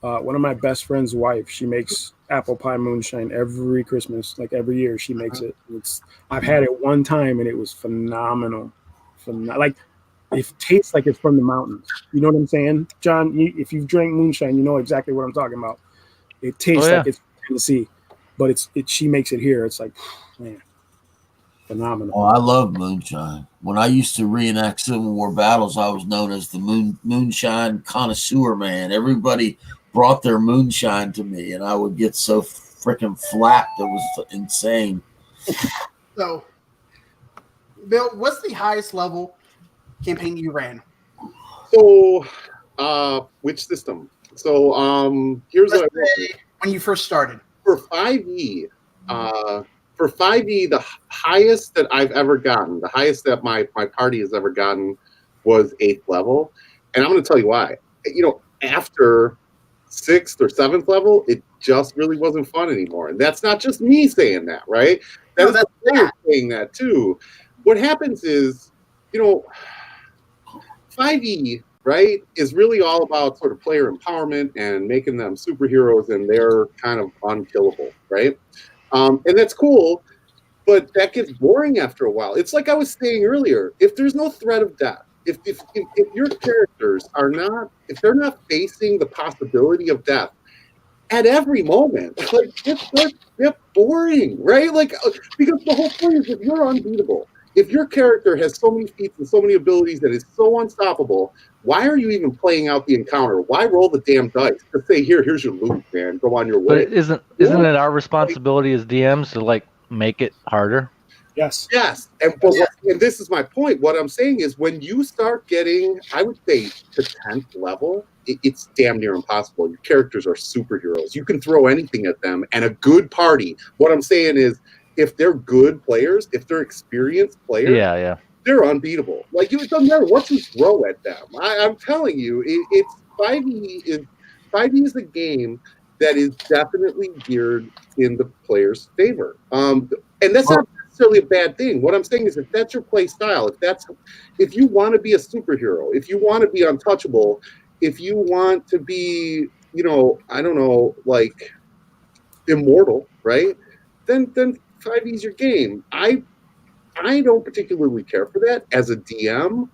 C: One of my best friend's wife, she makes apple pie moonshine every Christmas, like every year she makes it. I've had it one time and it was phenomenal. Like it tastes like it's from the mountains. You know what I'm saying, John? If you've drank moonshine, you know exactly what I'm talking about. It tastes like it's from Tennessee, but she makes it here. It's like, man, phenomenal.
D: Oh, I love moonshine. When I used to reenact Civil War battles, I was known as the moonshine connoisseur man. Everybody brought their moonshine to me, and I would get so freaking flapped. It was insane.
A: So, Bill, what's the highest level campaign you ran?
F: So, which system? So, here's what
A: when you first started.
F: For 5e, the highest that I've ever gotten, the highest that my party has ever gotten was 8th level. And I'm going to tell you why. You know, after 6th or 7th level, it just really wasn't fun anymore. And that's not just me saying that, right? That's the player saying that too. What happens is, you know, 5e, right, is really all about sort of player empowerment and making them superheroes, and they're kind of unkillable, right? And that's cool, but that gets boring after a while. It's like I was saying earlier, if there's no threat of death, if your characters are not, if they're not facing the possibility of death at every moment, like it starts to get boring, right? Like, because the whole point is if you're unbeatable, if your character has so many feats and so many abilities that is so unstoppable, why are you even playing out the encounter? Why roll the damn dice? Just say, here's your loot, man. Go on your way.
E: But isn't it our responsibility as DMs to like make it harder?
C: Yes.
F: And this is my point. What I'm saying is when you start getting, I would say, to 10th level, it's damn near impossible. Your characters are superheroes. You can throw anything at them, and a good party. What I'm saying is, if they're good players, if they're experienced players, they're unbeatable. Like, it doesn't matter what you throw at them. I'm telling you, it's 5e is a game that is definitely geared in the player's favor. And that's not necessarily a bad thing. What I'm saying is, if that's your play style, if you want to be a superhero, if you want to be untouchable, if you want to be, you know, I don't know, like immortal, right? Then 5e is your game. I don't particularly care for that as a DM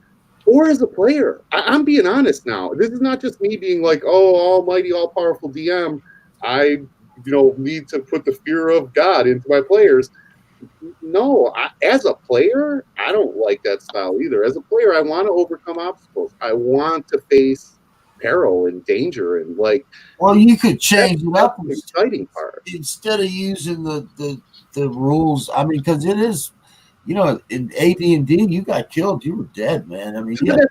F: or as a player. I'm being honest now. This is not just me being like, oh, almighty, all-powerful DM. I, need to put the fear of God into my players. No, as a player, I don't like that style either. As a player, I want to overcome obstacles. I want to face peril and danger and like.
D: Well, you could change it up.
F: The exciting part
D: instead of using the rules. I mean, because it is, in AD&D, you got killed, you were dead, man. I mean,
F: that's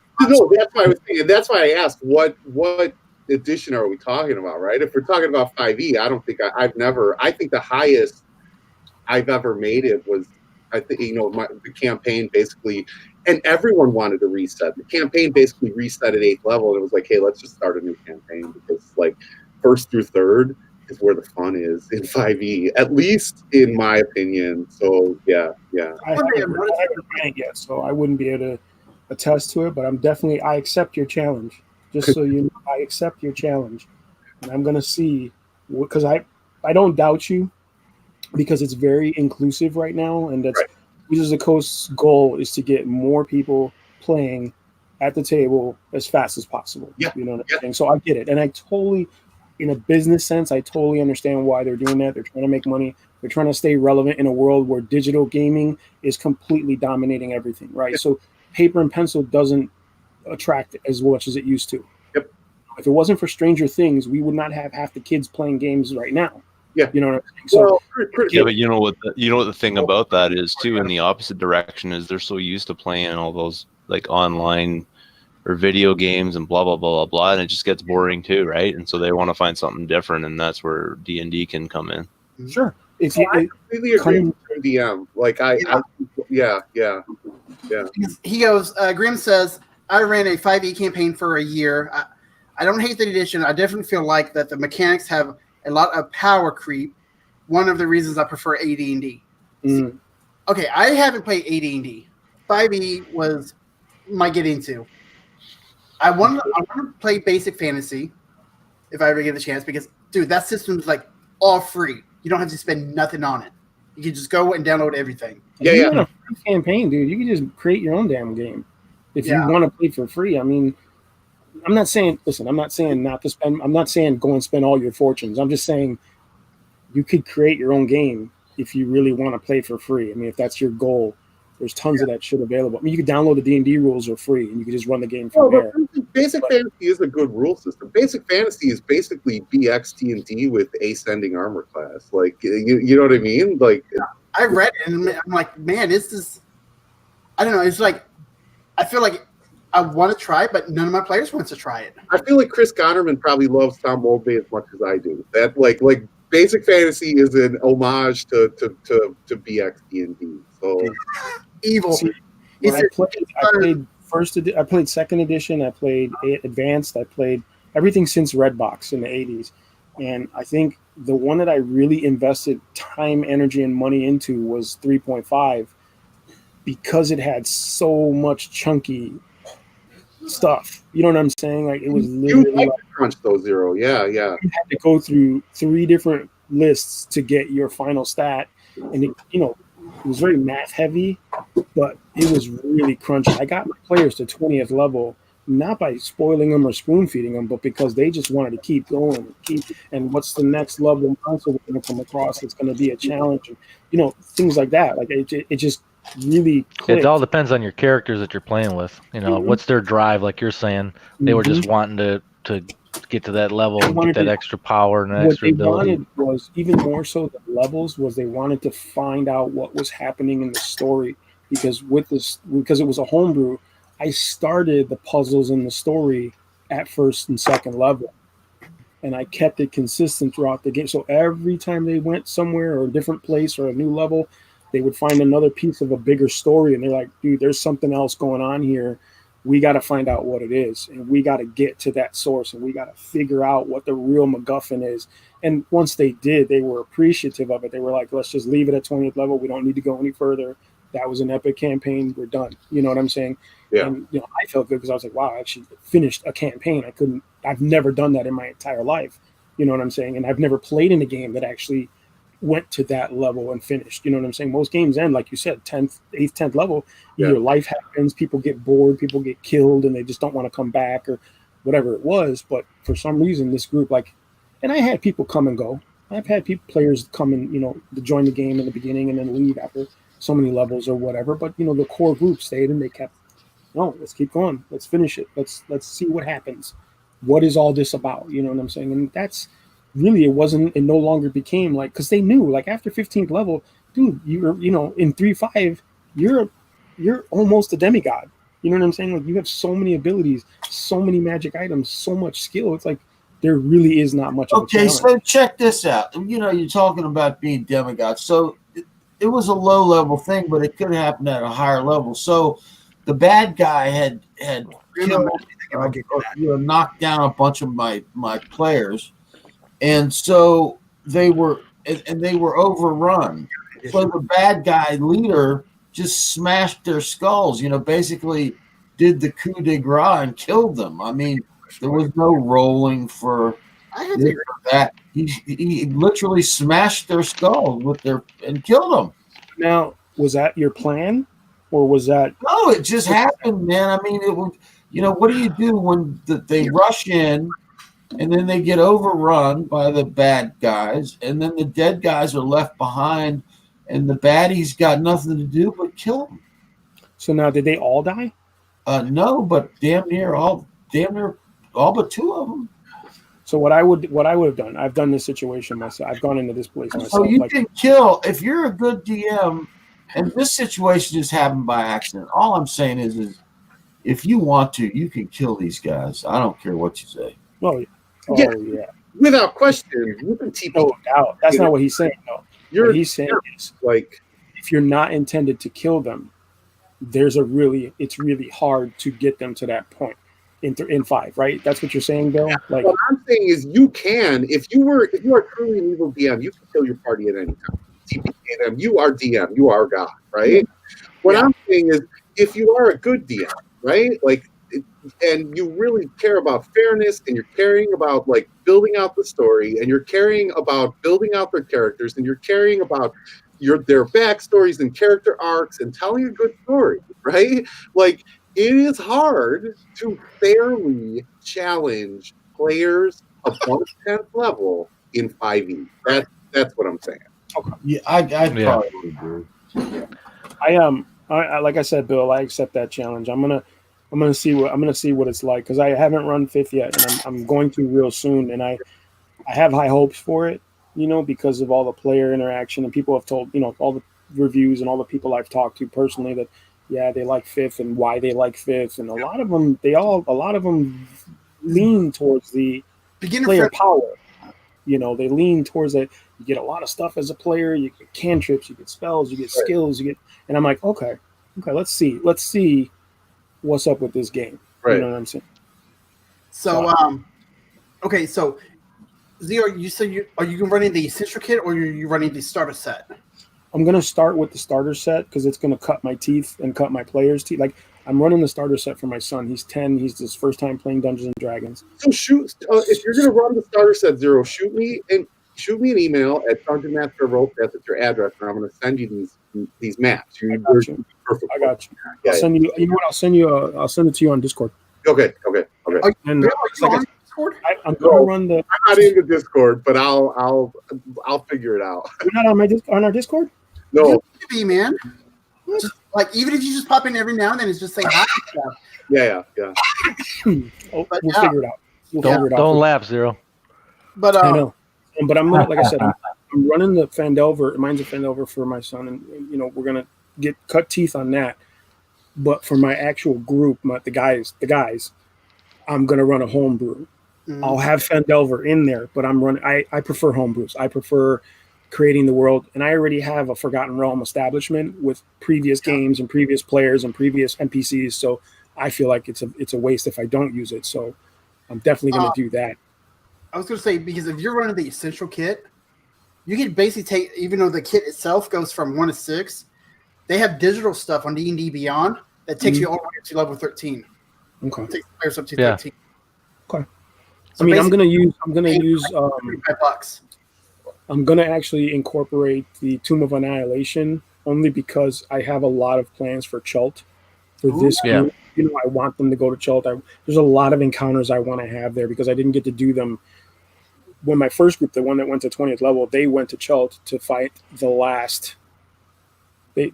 F: why I was thinking. That's why I asked what edition are we talking about, right? If we're talking about 5e, I don't think I think the highest I've ever made it was, I think, the campaign basically, and everyone wanted to reset. The campaign basically reset at 8th level, and it was like, hey, let's just start a new campaign because, like, 1st through 3rd is where the fun is in 5e, at least in my opinion. So, yeah.
C: I haven't ran it yet, so I wouldn't be able to attest to it, but I accept your challenge. Just so you know, I accept your challenge. And I'm going to see, because I don't doubt you, because it's very inclusive right now, and that's Wizards of the Coast's goal is to get more people playing at the table as fast as possible.
F: Yeah.
C: You know what I'm saying? So I get it, and I totally, in a business sense, I totally understand why they're doing that. They're trying to make money. They're trying to stay relevant in a world where digital gaming is completely dominating everything, right? Yeah. So paper and pencil doesn't attract as much as it used to.
F: Yep.
C: If it wasn't for Stranger Things, we would not have half the kids playing games right now.
F: Yeah,
C: you know what I'm saying. So,
B: but you know what the thing about that is too. In the opposite direction is they're so used to playing all those like online or video games and blah blah blah blah blah, and it just gets boring too, right? And so they want to find something different, and that's where D&D can come in.
C: Sure.
F: I completely agree with DM. Like yeah.
A: He goes. Grim says, "I ran a 5e campaign for a year. I don't hate the edition. I definitely feel like that the mechanics have a lot of power creep. One of the reasons I prefer AD&D. Okay, I haven't played AD&D. 5e was my get into. I want to play basic fantasy. if I ever get the chance, because dude, that system's like all free. You don't have to spend nothing on it. You can just go and download everything.
C: Yeah, you want a free campaign, dude. You can just create your own damn game if you want to play for free. I mean, I'm not saying not to spend. I'm not saying go and spend all your fortunes. I'm just saying you could create your own game if you really want to play for free. I mean, if that's your goal, there's tons of that shit available. I mean, you can download the D&D rules are free, and you can just run the game from there.
F: Basic Fantasy is a good rule system. Basic Fantasy is basically BX D&D with ascending armor class. Like, you know what I mean? Like,
A: I read it, and I'm like, man, this is. I don't know. It's like I feel like I want to try it, but none of my players wants to try it.
F: I feel like Chris Gonnerman probably loves Tom Moldby as much as I do. That like Basic Fantasy is an homage to BX D&D. So
A: evil.
C: See, I played second edition. I played advanced. I played everything since Redbox in the 80s, and I think the one that I really invested time, energy, and money into was 3.5 because it had so much chunky stuff. You know what I'm saying? Like, it was literally
F: crunch those zero. Yeah.
C: You had to go through 3 different lists to get your final stat, and it was very math heavy, but it was really crunchy. I got my players to 20th level, not by spoiling them or spoon feeding them, but because they just wanted to keep going, and what's the next level monster we're going to come across that's going to be a challenge, and, things like that. Like, it just really clicked.
E: It all depends on your characters that you're playing with. What's their drive? Like you're saying, they were just wanting to get to that level, get that extra power and extra ability.
C: What they wanted was, even more so than levels, was they wanted to find out what was happening in the story, because it was a homebrew, I started the puzzles in the story at first and second level, and I kept it consistent throughout the game. So every time they went somewhere or a different place or a new level, they would find another piece of a bigger story, and they're like, dude, there's something else going on here. We got to find out what it is, and we got to get to that source, and we got to figure out what the real MacGuffin is. And once they did, they were appreciative of it. They were like, let's just leave it at 20th level. We don't need to go any further. That was an epic campaign. We're done. You know what I'm saying?
F: Yeah.
C: And, I felt good because I was like, wow, I actually finished a campaign. I've never done that in my entire life. You know what I'm saying? And I've never played in a game that actually went to that level and finished. You know what I'm saying? Most games end, like you said, 10th, 8th, 10th level. Your life happens, people get bored, people get killed, and they just don't want to come back or whatever it was. But for some reason, this group, and I had people come and go. I've had players come and, to join the game in the beginning and then leave after so many levels or whatever. But, the core group stayed, and they kept, no, let's keep going. Let's finish it. Let's see what happens. What is all this about? You know what I'm saying? And that's really, it no longer became because they knew, after 15th level, dude, you're, in 3.5, you're almost a demigod. You know what I'm saying? You have so many abilities, so many magic items, so much skill. It's like there really is not much of a challenge.
D: So check this out. You're talking about being demigod. So it was a low level thing, but it could happen at a higher level. So the bad guy had killed, knocked down a bunch of my players, and so they were overrun. So the bad guy leader just smashed their skulls, basically did the coup de grace and killed them. I mean, there was no rolling for that. He literally smashed their skulls and killed them.
C: Now, was that your plan, or was that?
D: No, it just happened, man. I mean, it was. What do you do when they rush in, and then they get overrun by the bad guys, and then the dead guys are left behind, and the baddies got nothing to do but kill them.
C: So now, did they all die?
D: No, but damn near all but 2 of them.
C: So what I would have done, I've done this situation myself. I've gone into this place myself.
D: So you can kill, if you're a good DM, and this situation just happened by accident. All I'm saying is if you want to, you can kill these guys. I don't care what you say.
C: Oh yeah.
F: Without question, you can TP.
C: No doubt. That's not what he's saying, though. What he's saying is, if you're not intended to kill them, it's really hard to get them to that point in 5, right? That's what you're saying, Bill?
F: Yeah. What I'm saying is you can, if you are truly an evil DM, you can kill your party at any time. TPK them, you are DM, you are God, right? What I'm saying is if you are a good DM, right? you really care about fairness, and you're caring about like building out the story, and you're caring about building out their characters, and you're caring about their backstories and character arcs and telling a good story, right? Like, it is hard to fairly challenge players above 10th level in 5e. That's what I'm saying.
D: Okay. Yeah, I probably would agree.
C: I like I said, Bill, I accept that challenge. I'm gonna see what it's like, because I haven't run 5th yet, and I'm going to real soon, and I have high hopes for it, because of all the player interaction, and people have told, all the reviews and all the people I've talked to personally that, yeah, they like 5th and why they like 5th, and a lot of them lean towards the player power. They lean towards it. You get a lot of stuff as a player. You get cantrips, you get spells, you get skills, and I'm like, okay, let's see what's up with this game.
F: Right.
C: You know what I'm saying?
A: So, okay, so Zero, are you running the essential kit, or are you running the starter set?
C: I'm gonna start with the starter set because it's gonna cut my teeth and cut my players' teeth. Like, I'm running the starter set for my son. He's 10. He's his first time playing Dungeons and Dragons.
F: So if you're gonna run the starter set, Zero, shoot me an email at DungeonMaster@RollStats at your address, and I'm gonna send you these maps.
C: I got you. I'll send you. You know what? I'll send it to you on Discord.
F: Okay.
C: And I'm gonna run the.
F: I'm not in the Discord, but I'll figure it out.
C: You're not on our Discord?
F: No.
A: You could be, man. Just, like, even if you just pop in every now and then, it's just say hi.
F: Yeah.
C: We'll figure it out.
E: Don't laugh, Zero.
A: But
C: I know. But I'm like I said, I'm running the Phandelver. Mine's a Phandelver for my son, and we're gonna get cut teeth on that. But for my actual group, the guys, I'm gonna run a homebrew. I'll have Phandelver in there, but I'm running. I prefer homebrews. I prefer creating the world, and I already have a Forgotten Realm establishment with previous games and previous players and previous NPCs. So I feel like it's a waste if I don't use it. So I'm definitely going to do that.
A: I was going to say, because if you're running the essential kit, you can basically take, even though the kit itself goes from 1 to 6, they have digital stuff on D&D Beyond that takes you all the way up to level 13.
C: Okay.
A: It takes players up to 13.
C: Okay.
A: So
C: I'm gonna use
A: $5.
C: I'm gonna actually incorporate the Tomb of Annihilation only because I have a lot of plans for Chult for this group. I want them to go to Chult. There's a lot of encounters I want to have there because I didn't get to do them when my first group, the one that went to 20th level, they went to Chult to fight the last.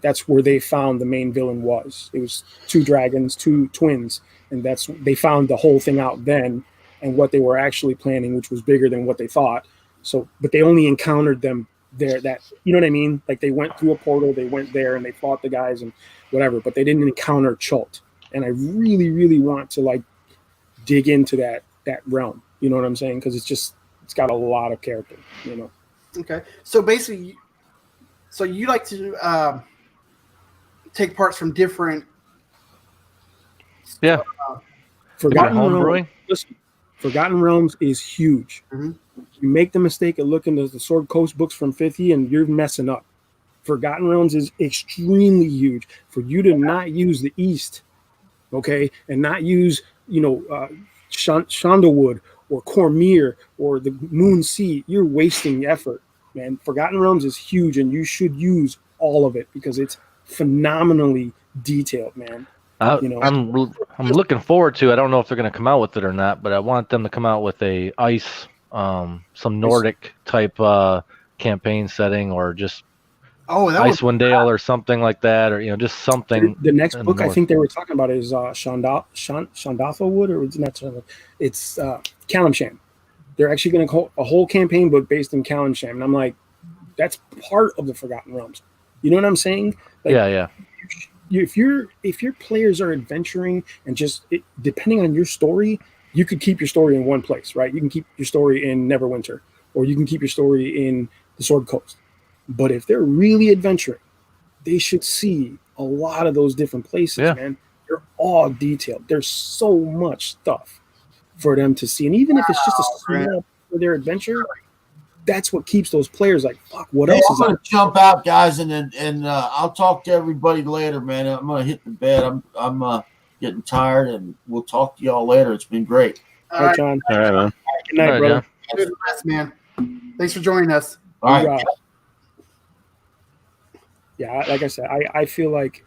C: That's where they found the main villain was. It was 2 dragons, 2 twins, and they found the whole thing out then, and what they were actually planning, which was bigger than what they thought. So, but they only encountered them there. That, you know what I mean? Like, they went through a portal, they went there, and they fought the guys and whatever, but they didn't encounter Chult. And I really, really want to like dig into that realm. You know what I'm saying? Because it's got a lot of character.
A: Okay, so basically, you like to take parts from different.
C: Forgotten Realms is huge.
A: Mm-hmm.
C: You make the mistake of looking at the Sword Coast books from 50 and you're messing up. Forgotten Realms is extremely huge. For you to not use the East, okay, and not use, Chandlewood or Cormyr or the Moon Sea, you're wasting effort, man. Forgotten Realms is huge, and you should use all of it because it's phenomenally detailed, man.
E: I'm looking forward to. I don't know if they're going to come out with it or not, but I want them to come out with a ice, some Nordic type campaign setting, or just Icewind Dale or something like that, or just something.
C: The next book I think they were talking about is Shandatha Wood, or it's not Shandatha. It's Calimsham. They're actually going to call a whole campaign book based in Calimsham, and I'm like, that's part of the Forgotten Realms. You know what I'm saying? Like,
E: yeah.
C: If your players are adventuring and depending on your story, you could keep your story in one place, right? You can keep your story in Neverwinter, or you can keep your story in the Sword Coast. But if they're really adventuring, they should see a lot of those different places, man. They're all detailed. There's so much stuff for them to see. And even if it's just a small for their adventure, that's what keeps those players like, fuck, what else is
D: I'm going to jump out, guys, and I'll talk to everybody later, man. I'm going to hit the bed. I'm getting tired, and we'll talk to y'all later. It's been great.
C: All right, John.
B: All right, man.
C: Good night, brother.
A: Good rest, man. Thanks for joining us.
D: All right.
C: Yeah, like I said, I feel like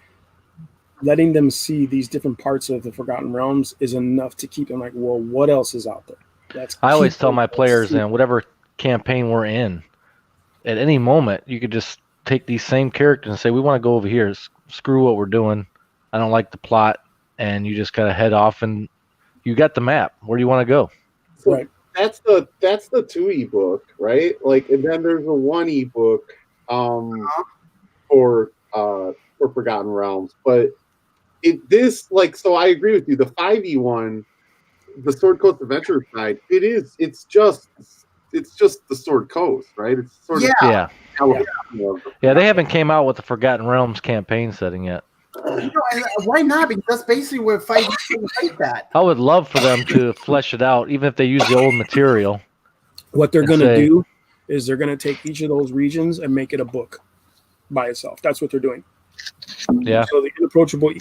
C: letting them see these different parts of the Forgotten Realms is enough to keep them like, well, what else is out there?
E: I always tell my players, in whatever campaign we're in, at any moment, you could just take these same characters and say, we want to go over here. Screw what we're doing. I don't like the plot. And you just kind of head off, and you got the map. Where do you want to go?
F: So
C: right.
F: That's the 2 ebook, right? Like, and then there's a 1 ebook for Forgotten Realms. But so I agree with you. The 5e one, the Sword Coast Adventure side, it's just the Sword Coast, right? It's sort of
E: yeah. They haven't came out with the Forgotten Realms campaign setting yet.
A: Why not? Because that's basically what fight that.
E: I would love for them to flesh it out, even if they use the old material.
C: What they're going to do is they're going to take each of those regions and make it a book by itself. That's what they're doing.
E: Yeah.
C: So the unapproachable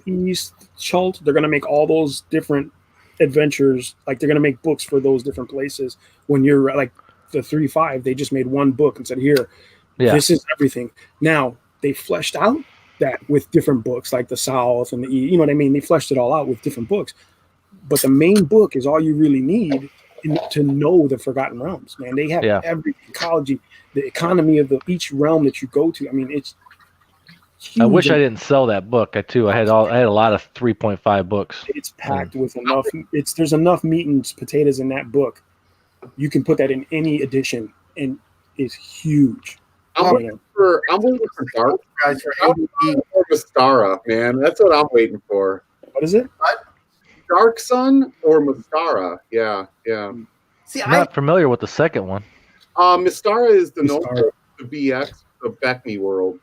C: east, Chult, they're going to make all those different adventures. Like they're going to make books for those different places. When you're like the 3.5, they just made one book and said, here, this is everything. Now they fleshed out that with different books like the South and the East, you know what I mean? They fleshed it all out with different books. But the main book is all you really need to know the Forgotten Realms, man. They have every ecology, the economy of each realm that you go to. I mean, it's huge.
E: I wish I didn't sell that book. I had a lot of 3.5 books.
C: It's packed with enough. There's enough meat and potatoes in that book. You can put that in any edition, and it's huge.
F: I'm waiting for Dark, guys. For Mystara, man. That's what I'm waiting for.
C: What is it?
F: What? Dark Sun or Mystara? Yeah.
E: See, I'm not familiar with the second one.
F: Mystara is the BX, the Beckme world.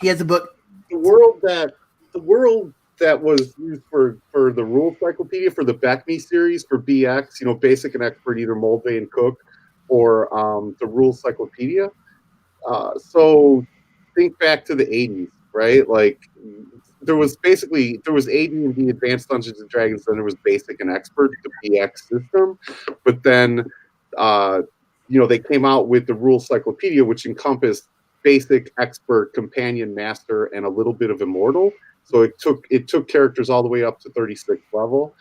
A: He has a book.
F: The world that was used for the rule cyclopedia for the Beckme series for BX, basic and expert, either mold, bay, and cook, or the rule cyclopedia. So think back to the 80s, right? Like there was AD&D Advanced Dungeons and Dragons, then there was basic and expert, the BX system, but then they came out with the rule cyclopedia, which encompassed basic, expert, companion, master, and a little bit of immortal. So it took characters all the way up to 36th level.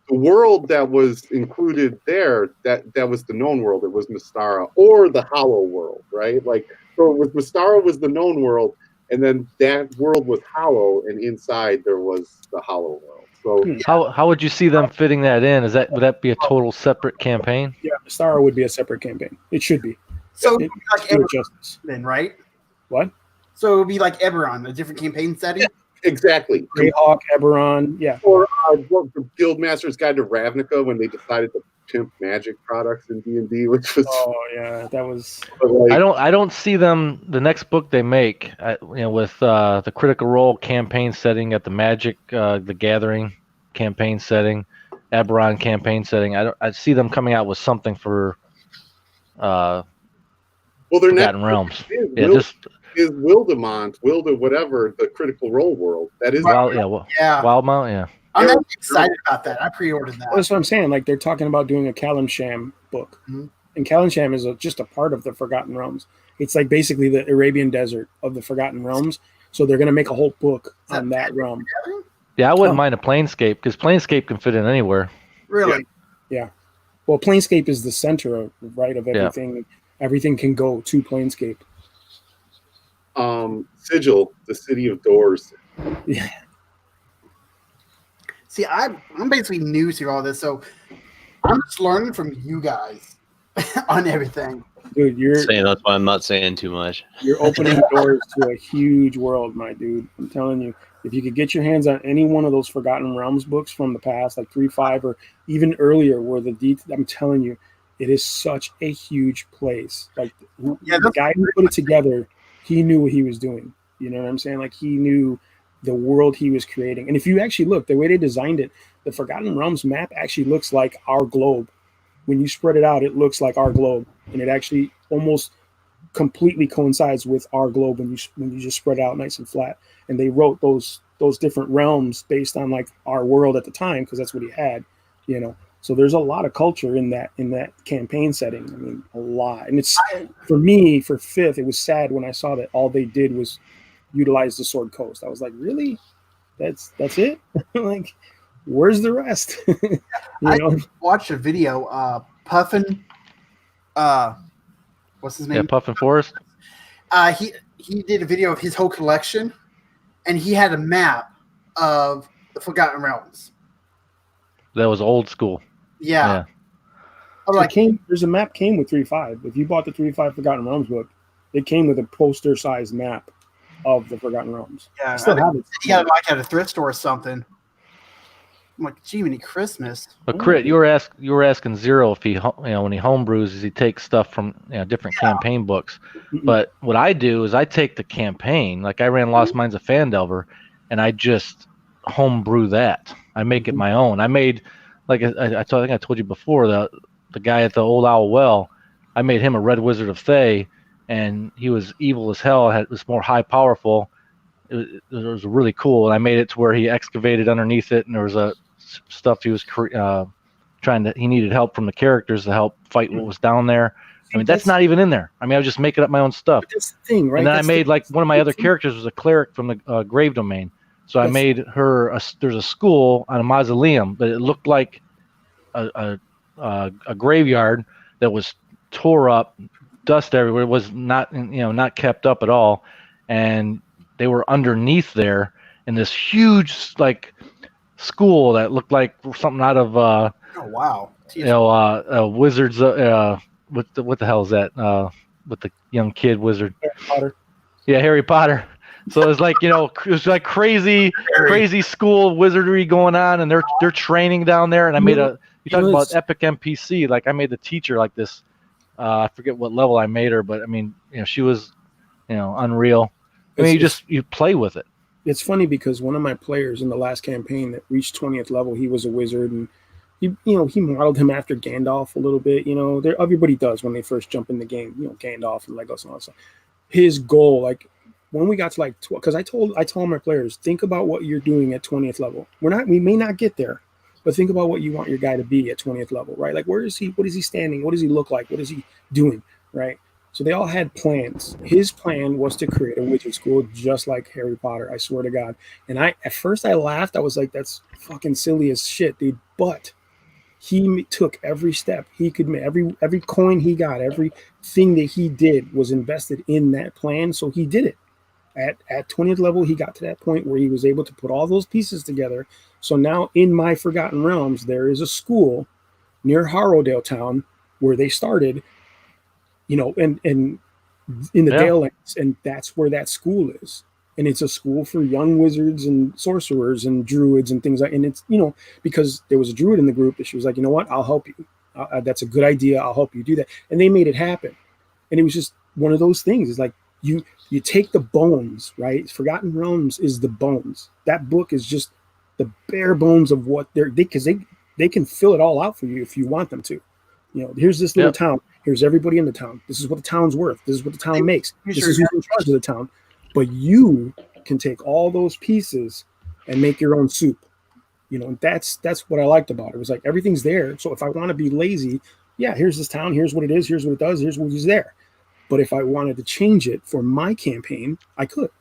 F: The world that was included there, that was the known world. It was Mystara or the Hollow world, right? Like, so Mystara was the known world, and then that world was Hollow, and inside there was the Hollow world. So
E: how would you see them fitting that in? Would that be a total separate campaign?
C: Yeah, Mystara would be a separate campaign. It should be.
A: So it would be like Eberron, then, right?
C: What?
A: So it would be like Eberron, a different campaign setting?
F: Exactly.
C: Greyhawk, Eberron, yeah.
F: Or the Guildmaster's Guide to Ravnica when they decided to pimp magic products in D&D, which was...
C: Oh, yeah, that was...
E: I don't see them, the next book they make, with the Critical Role campaign setting at the Magic, the Gathering campaign setting, Eberron campaign setting. I see them coming out with something for Forgotten Realms.
F: Is Wildemont, whatever, the Critical Role world. That is
E: Wildemount, yeah.
A: I'm excited about that. I pre-ordered that.
C: Well, that's what I'm saying. Like, they're talking about doing a Kalimsham book. Mm-hmm. And Kalimsham is just a part of the Forgotten Realms. It's like basically the Arabian desert of the Forgotten Realms. So they're going to make a whole book on that realm.
E: Yeah, I wouldn't mind a Planescape, because Planescape can fit in anywhere.
A: Really?
C: Yeah. Well, Planescape is the center of everything. Yeah. Everything can go to Planescape.
F: Sigil, the City of Doors.
C: Yeah.
A: See, I'm basically new to all this, so I'm just learning from you guys on everything.
C: Dude,
B: that's why I'm not saying too much.
C: You're opening doors to a huge world, my dude. I'm telling you, if you could get your hands on any one of those Forgotten Realms books from the past, like 3.5 or even earlier, where I'm telling you, it is such a huge place. Like the guy who put it together, he knew what he was doing. You know what I'm saying? Like, he knew the world he was creating. And if you actually look, the way they designed it, the Forgotten Realms map actually looks like our globe. When you spread it out, it looks like our globe. And it actually almost completely coincides with our globe when you just spread out nice and flat. And they wrote those different realms based on like our world at the time, because that's what he had, you know. So there's a lot of culture in that campaign setting. I mean, a lot. And it's, for me, for 5th, it was sad when I saw that all they did was utilize the Sword Coast. I was like, really? That's it? Like, where's the rest?
A: I watched a video, Puffin, what's his name?
E: Yeah, Puffin Forest.
A: He did a video of his whole collection, and he had a map of the Forgotten Realms.
E: That was old school.
A: Yeah.
C: There's a map came with 3.5. If you bought the 3.5 Forgotten Realms book, it came with a poster-sized map of the Forgotten Realms.
A: Yeah, I still have it. You got it like at a thrift store or something. I'm like, gee, many Christmas.
E: But Crit, you were asking Zero if he, when he homebrews, does he take stuff from different campaign books? Mm-hmm. But what I do is I take the campaign, like I ran Lost Mines of Phandelver, and I just homebrew that. I make it my own. I made, like I think I told you before, the guy at the Old Owl Well, I made him a Red Wizard of Thay, and he was evil as hell. Was more high powerful. It was really cool, and I made it to where he excavated underneath it, and there was stuff he was he needed help from the characters to help fight what was down there. I mean, that's not even in there. I mean, I was just making up my own stuff.
C: That's the thing, right?
E: And then I made like one of my other characters was a cleric from the Grave Domain. So I made her. There's a school on a mausoleum, but it looked like a graveyard that was tore up, dust everywhere. It was not kept up at all, and they were underneath there in this huge like school that looked like something out of
A: oh wow,
E: wizards. What the hell is that? With the young kid wizard.
C: Harry Potter.
E: Yeah, Harry Potter. So it's like, it was like crazy school wizardry going on, and they're training down there. And I made you talk about epic NPC. Like I made the teacher like this. I forget what level I made her, but I mean, she was, unreal. I mean, you play with it.
C: It's funny because one of my players in the last campaign that reached 20th level, he was a wizard, and he modeled him after Gandalf a little bit. Everybody does when they first jump in the game. Gandalf and Legos and all that stuff. His goal, like, when we got to like 12, because I told my players, think about what you're doing at 20th level. We may not get there, but think about what you want your guy to be at 20th level, right? Like, where is he? What is he standing? What does he look like? What is he doing, right? So they all had plans. His plan was to create a wizard school just like Harry Potter. I swear to God. And at first I laughed. I was like, that's fucking silly as shit, dude. But he took every step he could make. Every coin he got, everything that he did was invested in that plan. So he did it. At 20th level, he got to that point where he was able to put all those pieces together. So now in my Forgotten Realms, there is a school near Harrowdale Town where they started, and in the Dale Lands, and that's where that school is. And it's a school for young wizards and sorcerers and druids and things like. And it's because there was a druid in the group, and she was like, you know what, I'll help you. That's a good idea. I'll help you do that. And they made it happen. And it was just one of those things. It's like you take the bones, right? Forgotten Realms is the bones. That book is just the bare bones of what because they can fill it all out for you if you want them to. Here's this little town. Here's everybody in the town. This is what the town's worth. This is what the town makes. This is who's in charge of the town. But you can take all those pieces and make your own soup. And that's what I liked about it. It was like everything's there. So if I want to be lazy, here's this town. Here's what it is. Here's what it does. Here's what is there. But if I wanted to change it for my campaign, I could.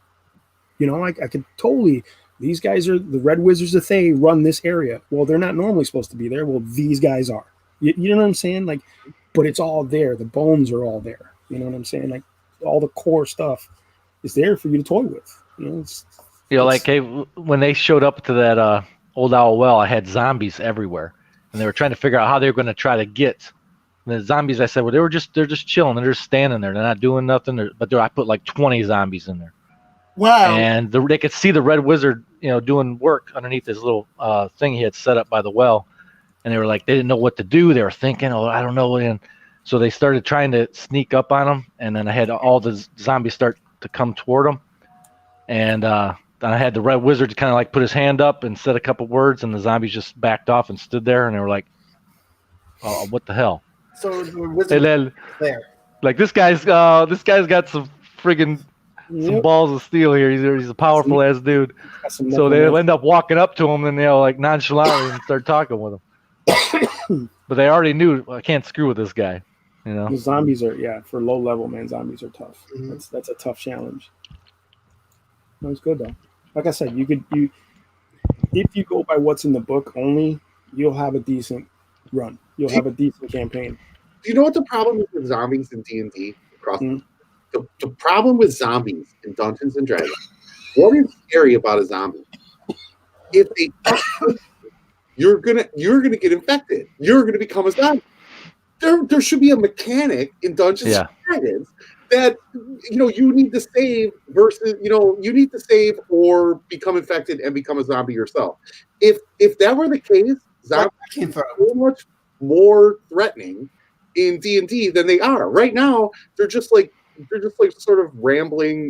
C: I could totally. These guys are the Red Wizards of Thay run this area. Well, they're not normally supposed to be there. Well, these guys are. You know what I'm saying? Like, but it's all there. The bones are all there. You know what I'm saying? Like, all the core stuff is there for you to toy with.
E: When they showed up to that Old Owl Well, I had zombies everywhere, and they were trying to figure out how they were going to try to get. And the zombies, I said, well, they're just chilling. They're just standing there. They're not doing nothing. But I put like 20 zombies in there.
A: Wow.
E: And they could see the Red Wizard, doing work underneath this little thing he had set up by the well. And they were like, they didn't know what to do. They were thinking, I don't know. And so they started trying to sneak up on them. And then I had all the zombies start to come toward them. And then I had the Red Wizard kind of like put his hand up and said a couple words. And the zombies just backed off and stood there. And they were like, oh, what the hell?
A: So the wizard there.
E: Like this guy's got some friggin' some balls of steel here. He's a powerful ass dude. So they end up walking up to him and they'll like nonchalantly and start talking with him. But they already knew I can't screw with this guy. You know,
C: the zombies are for low level, man. Zombies are tough. That's a tough challenge. That's good though. Like I said, if you go by what's in the book only, you'll have a decent run. You'll have a decent campaign.
F: Do you know what the problem is with zombies in D&D? The problem with zombies in Dungeons and Dragons, what is scary about a zombie? If they touch you, you're gonna get infected. You're gonna become a zombie. There should be a mechanic in Dungeons and Dragons that you need to save versus you need to save or become infected and become a zombie yourself. If that were the case, zombies are so much more threatening in D&D than they are right now. They're just like sort of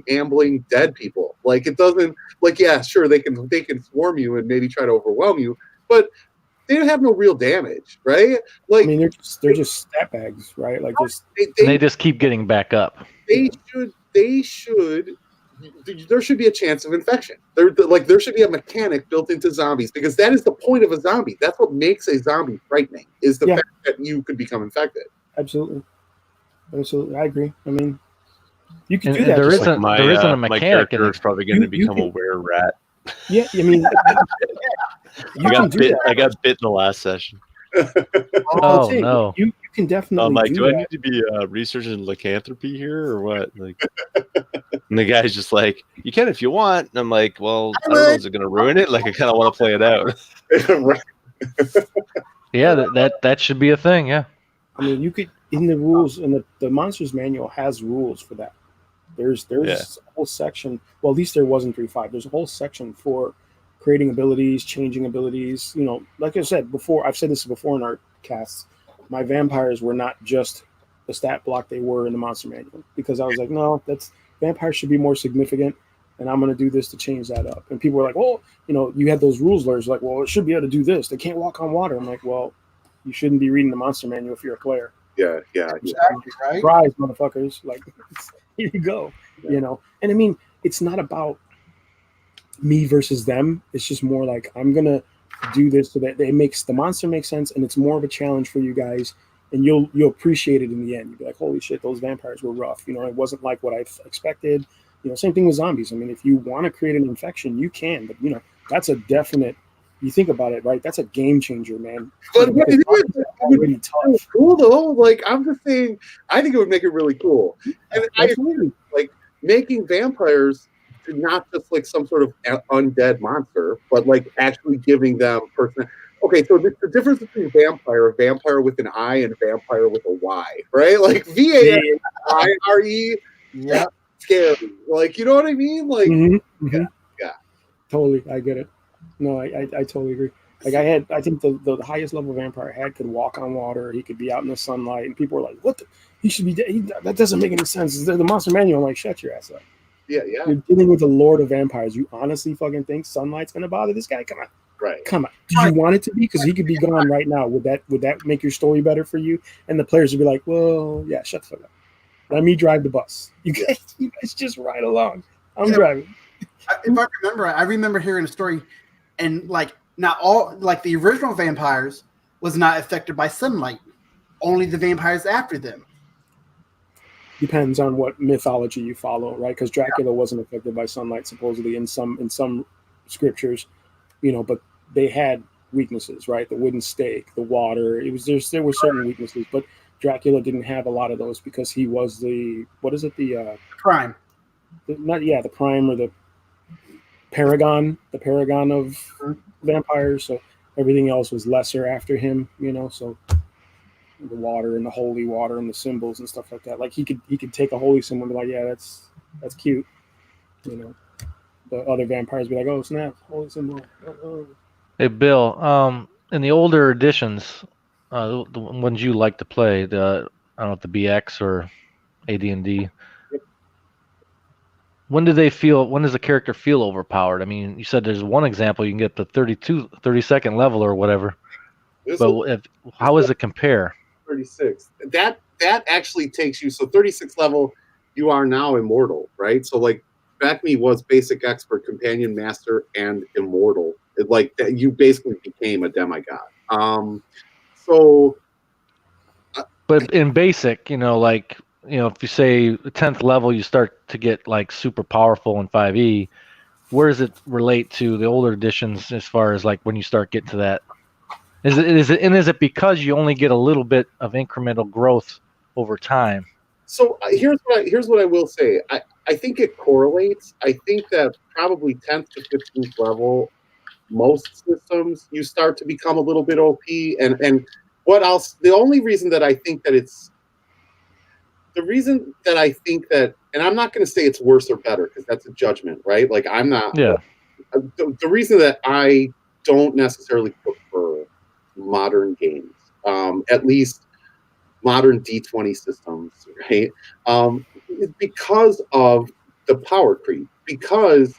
F: ambling dead people. Like it doesn't sure they can swarm you and maybe try to overwhelm you, but they don't have no real damage, right? Like, I mean,
C: they're just stat bags, right? Like
E: they just keep getting back up.
F: There should be a chance of infection. There should be a mechanic built into zombies because that is the point of a zombie. That's what makes a zombie frightening is the fact that you could become infected.
C: Absolutely, I agree. I mean, you can do that.
E: There isn't a mechanic.
B: My character is probably going to become a were-rat.
C: Yeah, I mean,
B: I got bit in the last session.
E: No!
C: You can definitely.
B: I'm like, do I need to be researching lycanthropy here or what? Like, and the guy's just like, you can if you want. And I'm like, well, I don't know, is it going to ruin it? Like, I kind of want to play it out.
E: Yeah, that should be a thing. Yeah.
C: I mean, you could in the rules and the monsters manual has rules for that. There's a whole section. Well, at least there was in 3.5. There's a whole section for creating abilities, changing abilities. Like I said before, I've said this before in our casts. My vampires were not just the stat block they were in the monster manual because I was like, no, vampires should be more significant, and I'm going to do this to change that up. And people were like, well, you had those rules lawyers like, well, it should be able to do this. They can't walk on water. I'm like, well, you shouldn't be reading the monster manual if you're a player.
F: Yeah.
A: Exactly, right?
C: Rise, motherfuckers! Like, here you go. And I mean, it's not about me versus them. It's just more like I'm gonna do this so that it makes the monster make sense, and it's more of a challenge for you guys, and you'll appreciate it in the end. You'll be like, holy shit, those vampires were rough. It wasn't like what I expected. Same thing with zombies. I mean, if you want to create an infection, you can, but that's a definite. You think about it, right? That's a game changer, man.
F: But it would be cool though. Like I'm just saying, I think it would make it really cool. And I agree, like making vampires not just like some sort of undead monster, but like actually giving them person. Okay, so the difference between a vampire with an I, and a vampire with a Y, right? Like VAMPIRE, yeah, scary. Like you know what I mean? Like yeah.
C: Totally, I get it. No, I totally agree. Like I think the highest level vampire I had could walk on water. He could be out in the sunlight, and people were like, "What? He should be dead. That doesn't make any sense." The monster manual, I'm like, shut your ass up.
F: Yeah.
C: You're dealing with the Lord of Vampires. You honestly fucking think sunlight's gonna bother this guy? Come on,
F: right?
C: Come on. Do you want it to be? Because he could be gone right now. Would that make your story better for you? And the players would be like, "Well, yeah, shut the fuck up. Let me drive the bus. You guys just ride along. I'm driving."
A: If I remember, I remember hearing a story. And like not all like the original vampires was not affected by sunlight. Only the vampires after them.
C: Depends on what mythology you follow, right? Because Dracula wasn't affected by sunlight supposedly in some scriptures, but they had weaknesses, right? The wooden stake, the water. There were certain weaknesses, but Dracula didn't have a lot of those because he was the
A: prime.
C: The prime or the paragon of vampires. So everything else was lesser after him, so the water and the holy water and the symbols and stuff like that. Like he could take a holy symbol and be like, yeah, that's cute. The other vampires be like, oh snap, holy symbol.
E: Hey Bill, in the older editions, the ones you like to play, I don't know if the BX or AD&D, when does the character feel overpowered? I mean, you said there's one example, you can get the 32nd level or whatever. How does it compare?
F: 36. That actually takes you. So 36 level, you are now immortal, right? So like Beckme was basic expert, companion master, and immortal. Like that, you basically became a demigod.
E: But in basic, like if you say 10th level, you start to get like super powerful in 5e. Where does it relate to the older editions as far as like when you start getting to that? Is it because you only get a little bit of incremental growth over time?
F: So here's what I will say. I think it correlates. I think that probably 10th to 15th level, most systems, you start to become a little bit OP. And what else? The only reason that I think that and I'm not going to say it's worse or better because that's a judgment, right? Like I'm not.
E: Yeah.
F: The reason that I don't necessarily prefer modern games, at least modern D20 systems, right? Is because of the power creep. Because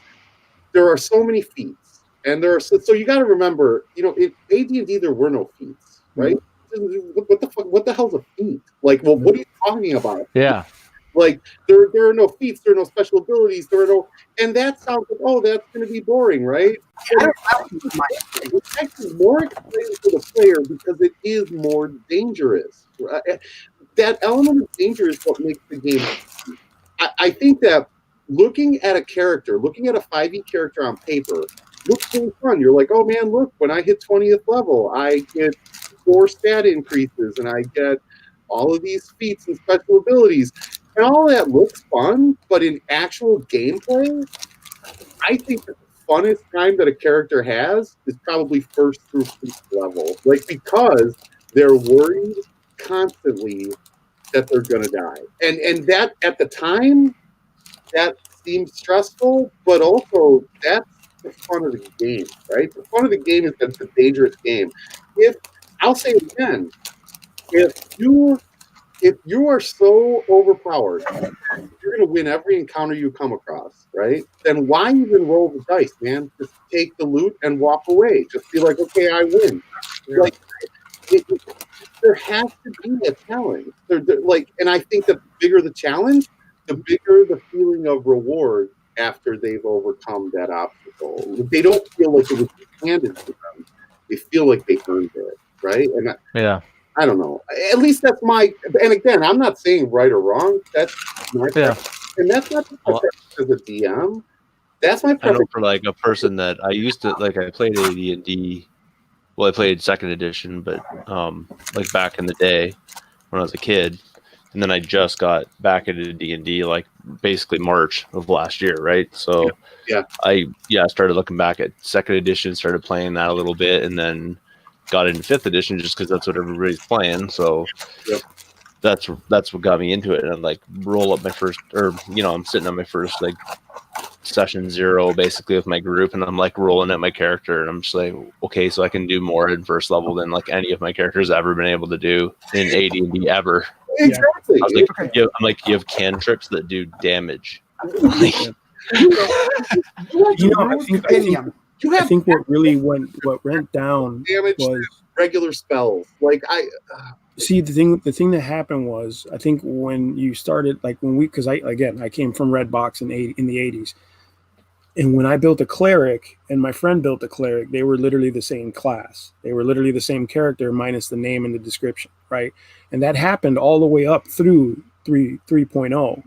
F: there are so many feats, and so you got to remember, in AD&D there were no feats, right? What the fuck? What the hell's a feat? Like, well, what are you talking about?
E: Yeah.
F: Like there are no feats, there are no special abilities, and that sounds like, oh, that's going to be boring, right? It's actually more exciting for the player because it is more dangerous. That element of danger is what makes the game. I think that looking at a 5e character on paper looks really fun. You're like, oh man, look, when I hit 20th level, I get 4 stat increases and I get all of these feats and special abilities. And all that looks fun, but in actual gameplay, I think that the funnest time that a character has is probably first through 5th level. Like, because they're worried constantly that they're going to die. And that, at the time, that seems stressful, but also that's the fun of the game, right? The fun of the game is that it's a dangerous game. I'll say it again, if you are so overpowered, you're going to win every encounter you come across, right? Then why even roll the dice, man? Just take the loot and walk away. Just be like, okay, I win. Yeah. Like, there has to be a challenge. And I think the bigger the challenge, the bigger the feeling of reward after they've overcome that obstacle. They don't feel like it was handed to them. They feel like they earned it, right? And I don't know. At least that's my. And again, I'm not saying right or wrong. That's my preference. And that's not my preference as a DM. That's my preference.
B: I know for like a person that I used to like. I played AD&D. Well, I played 2nd edition, but like back in the day when I was a kid, and then I just got back into D&D like basically March of last year, right? So I started looking back at 2nd edition, started playing that a little bit, and then got into 5th edition just because that's what everybody's playing. So that's what got me into it. And I'm like, roll up my first, or I'm sitting on my first like session 0 basically with my group, and I'm like rolling at my character, and I'm just like, okay, so I can do more in 1st level than like any of my characters ever been able to do in AD&D ever.
F: Exactly.
B: I was like, you have cantrips that do damage.
C: I think what went down
F: damage
C: was
F: regular spells. Like
C: see the thing that happened was, I think when you started, like because I came from Red Box in the 80s, and when I built a cleric and my friend built a cleric, they were literally the same class. They were literally the same character minus the name and the description, right? And that happened all the way up through 3.0. I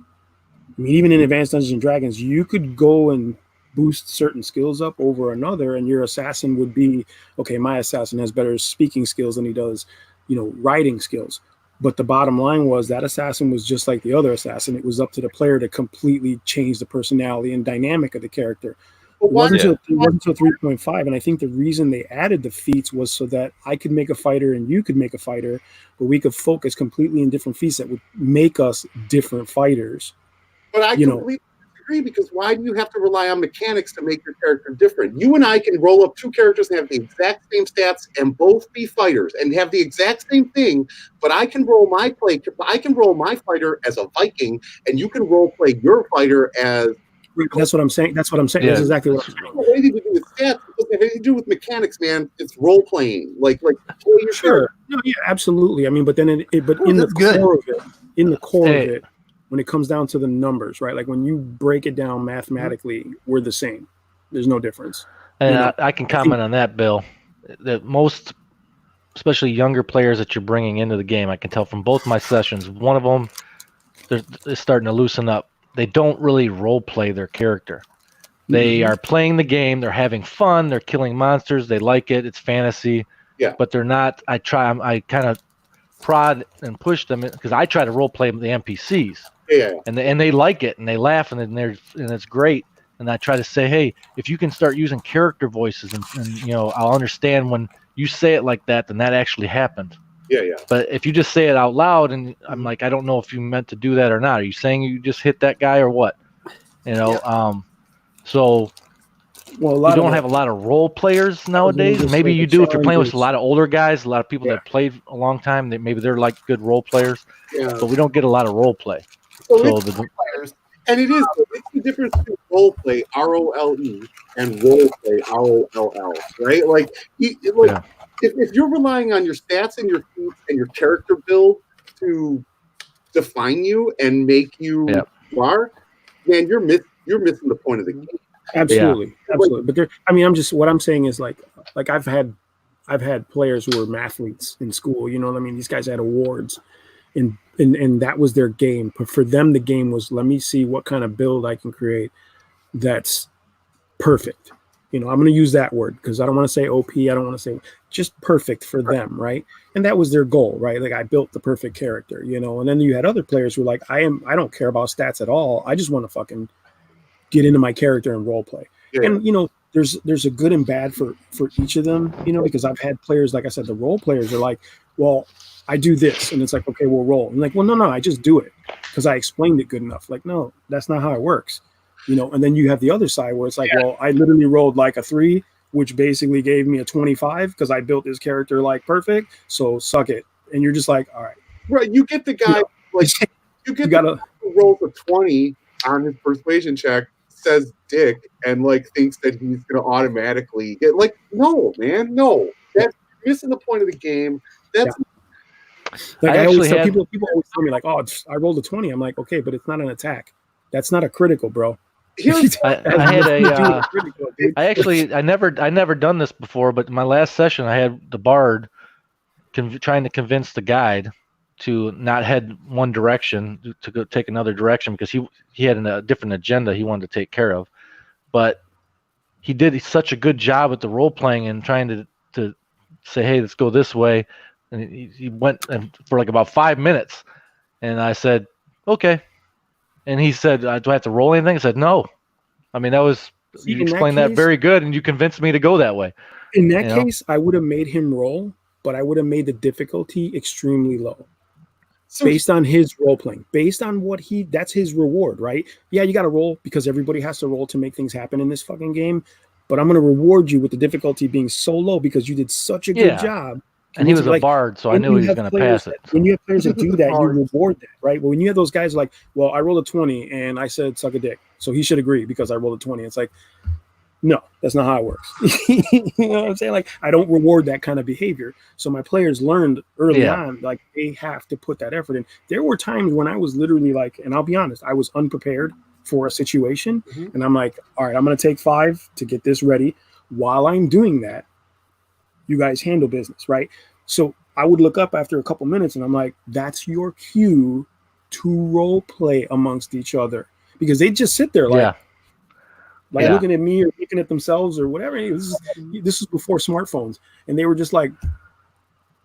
C: mean, even in Advanced Dungeons and Dragons, you could go and boost certain skills up over another, and your assassin would be, okay, my assassin has better speaking skills than he does, writing skills. But the bottom line was that assassin was just like the other assassin. It was up to the player to completely change the personality and dynamic of the character. It wasn't until 3.5, and I think the reason they added the feats was so that I could make a fighter and you could make a fighter, but we could focus completely in different feats that would make us different fighters.
F: But I completely disagree, because why do you have to rely on mechanics to make your character different? You and I can roll up 2 characters and have the exact same stats and both be fighters and have the exact same thing, but I can roll my fighter as a Viking, and you can role play your fighter as.
C: That's what I'm saying. That's exactly what I'm saying.
F: Anything to do with stats, it doesn't have anything to do with mechanics, man. It's role playing. Like
C: sure, no, yeah, absolutely. I mean, but then in the core of it, when it comes down to the numbers, right? Like when you break it down mathematically, we're the same. There's no difference.
E: And I can comment on that, Bill. That most, especially younger players that you're bringing into the game, I can tell from both my sessions. One of them, they're starting to loosen up. They don't really role play their character. They are playing the game. They're having fun. They're killing monsters. They like it. It's fantasy.
F: Yeah.
E: But they're not. I kind of prod and push them because I try to role play the NPCs.
F: Yeah.
E: And they like it and they laugh and it's great. And I try to say, hey, if you can start using character voices and I'll understand when you say it like that, then that actually happened.
F: Yeah.
E: But if you just say it out loud and I'm like, I don't know if you meant to do that or not. Are you saying you just hit that guy or what? So you don't have a lot of role players nowadays. Maybe you do if you're playing with a lot of older guys, a lot of people that played a long time. That maybe they're like good role players. Yeah. But we don't get a lot of role play.
F: And it's the difference between role play ROLE and role play ROLL, right? Like if you're relying on your stats and your feats and your character build to define you and make you who are, man, you're missing the point of the game.
C: Absolutely. But what I'm saying is like I've had players who were mathletes in school. You know what I mean? These guys had awards, and that was their game. But for them, the game was, let me see what kind of build I can create that's perfect. I'm going to use that word because I don't want to say OP. I don't want to say just perfect for them, right? And that was their goal, right? Like I built the perfect character, And then you had other players who were like, I don't care about stats at all. I just want to fucking get into my character and role play. Yeah. And there's a good and bad for each of them, because I've had players, like I said, the role players are like, well, I do this, and it's like, okay, we'll roll. And like, well, no, I just do it because I explained it good enough. Like, no, that's not how it works. And then you have the other side where it's like, well, I literally rolled like a 3, which basically gave me a 25 because I built this character like perfect. So suck it. And you're just like, all right.
F: Right. You get the guy who rolls a 20 on his persuasion check, says dick, and like thinks that he's going to automatically get like, no, man, no. That's missing the point of the game. That's
C: like I always tell people always tell me like, oh, I rolled a 20. I'm like, okay, but it's not an attack. That's not a critical, bro.
E: I never done this before, but in my last session I had the bard trying to convince the guide to not head one direction, to go take another direction because he had a different agenda he wanted to take care of. But he did such a good job at the role playing and trying to say, hey, let's go this way. And he went for like about 5 minutes, and I said, okay. And he said, do I have to roll anything? I said, no. I mean, you explained that very good, and you convinced me to go that way.
C: In that case, I would have made him roll, but I would have made the difficulty extremely low. Based on his role playing, based on that's his reward, right? Yeah, you got to roll because everybody has to roll to make things happen in this fucking game. But I'm going to reward you with the difficulty being so low because you did such a good job.
E: And he was a bard, so I knew he was going to pass it.
C: When you have players that do that, you reward that, right? But when you have those guys like, well, I rolled a 20 and I said suck a dick, so he should agree because I rolled a 20. It's like, no, that's not how it works. You know what I'm saying? Like, I don't reward that kind of behavior. So my players learned early on, like, they have to put that effort in. There were times when I was literally like, and I'll be honest, I was unprepared for a situation. And I'm like, all right, I'm going to take 5 to get this ready. While I'm doing that, you guys handle business, right? So I would look up after a couple minutes and I'm like, that's your cue to role play amongst each other, because they just sit there like looking at me or looking at themselves or whatever. This is before smartphones, and they were just like,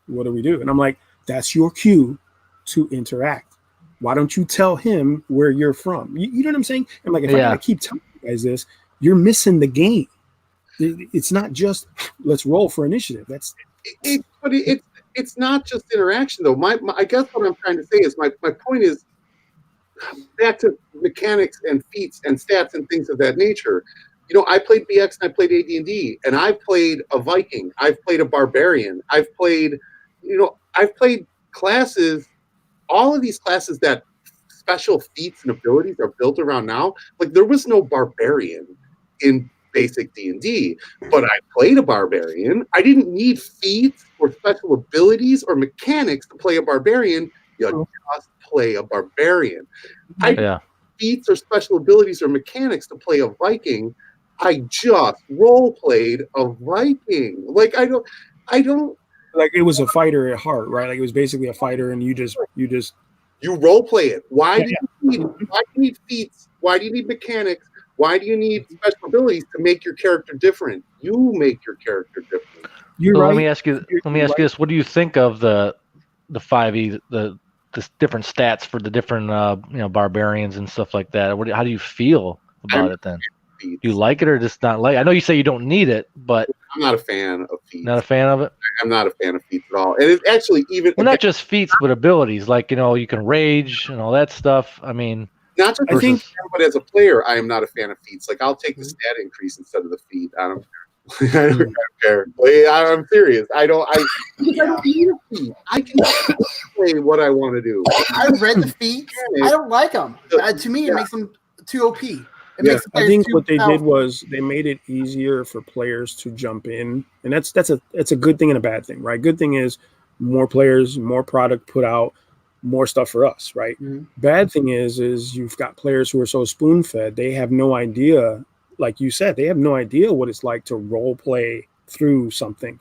C: what do we do? And I'm like, that's your cue to interact. Why don't you tell him where you're from? You know what I'm saying? And like, if I keep telling you guys this, you're missing the game. It's not just let's roll for initiative.
F: It's not just interaction though. I guess what I'm trying to say is my point is back to mechanics and feats and stats and things of that nature. I played BX and I played AD&D, and I've played a Viking. I've played a barbarian. I've played classes. All of these classes that special feats and abilities are built around now. Like, there was no barbarian in basic D&D, but I played a barbarian. I didn't need feats or special abilities or mechanics to play a barbarian. You just play a barbarian. I didn't need feats or special abilities or mechanics to play a Viking. I just role played a Viking. Like I don't
C: like it was a fighter at heart, right? Like it was basically a fighter, and you
F: role play it. Why do you need feats? Why do you need mechanics? Why do you need special abilities to make your character different? You make your character different.
E: Let me ask you this: what do you think of the 5e, the different stats for the different barbarians and stuff like that? How do you feel about it then? Do you like it or just not like? I know you say you don't need it, but
F: I'm not a fan of feats.
E: Not a fan of it?
F: I'm not a fan of feats at all. And it's actually even
E: not just feats, but abilities. Like you can rage and all that stuff. I mean,
F: not just but as a player, I am not a fan of feats. Like I'll take the stat increase instead of the feat. I don't care. I'm serious. I don't need a feat. I can play what I want to do.
A: I read the feats. I don't like them. To me, it makes them too OP.
C: I think what they did was they made it easier for players to jump in, and that's a good thing and a bad thing, right? Good thing is more players, more product put out, more stuff for us, right? Mm-hmm. Bad thing is you've got players who are so spoon fed, they have no idea, like you said, they have no idea what it's like to role play through something,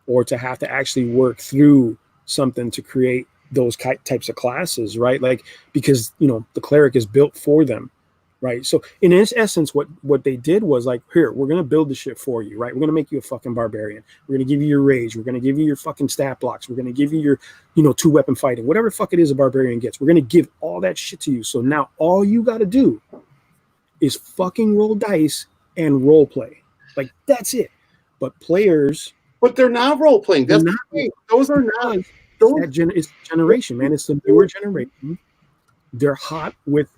C: or to have to actually work through something to create those types of classes, right? Like because the cleric is built for them. Right. So in its essence, what they did was like, here, we're going to build the shit for you. Right. We're going to make you a fucking barbarian. We're going to give you your rage. We're going to give you your fucking stat blocks. We're going to give you your, 2-weapon fighting, whatever the fuck it is a barbarian gets. We're going to give all that shit to you. So now all you got to do is fucking roll dice and role play. Like that's it. But players.
F: But they're not role playing. That's not. Those are not.
C: It's generation, man. It's the newer generation. They're hot with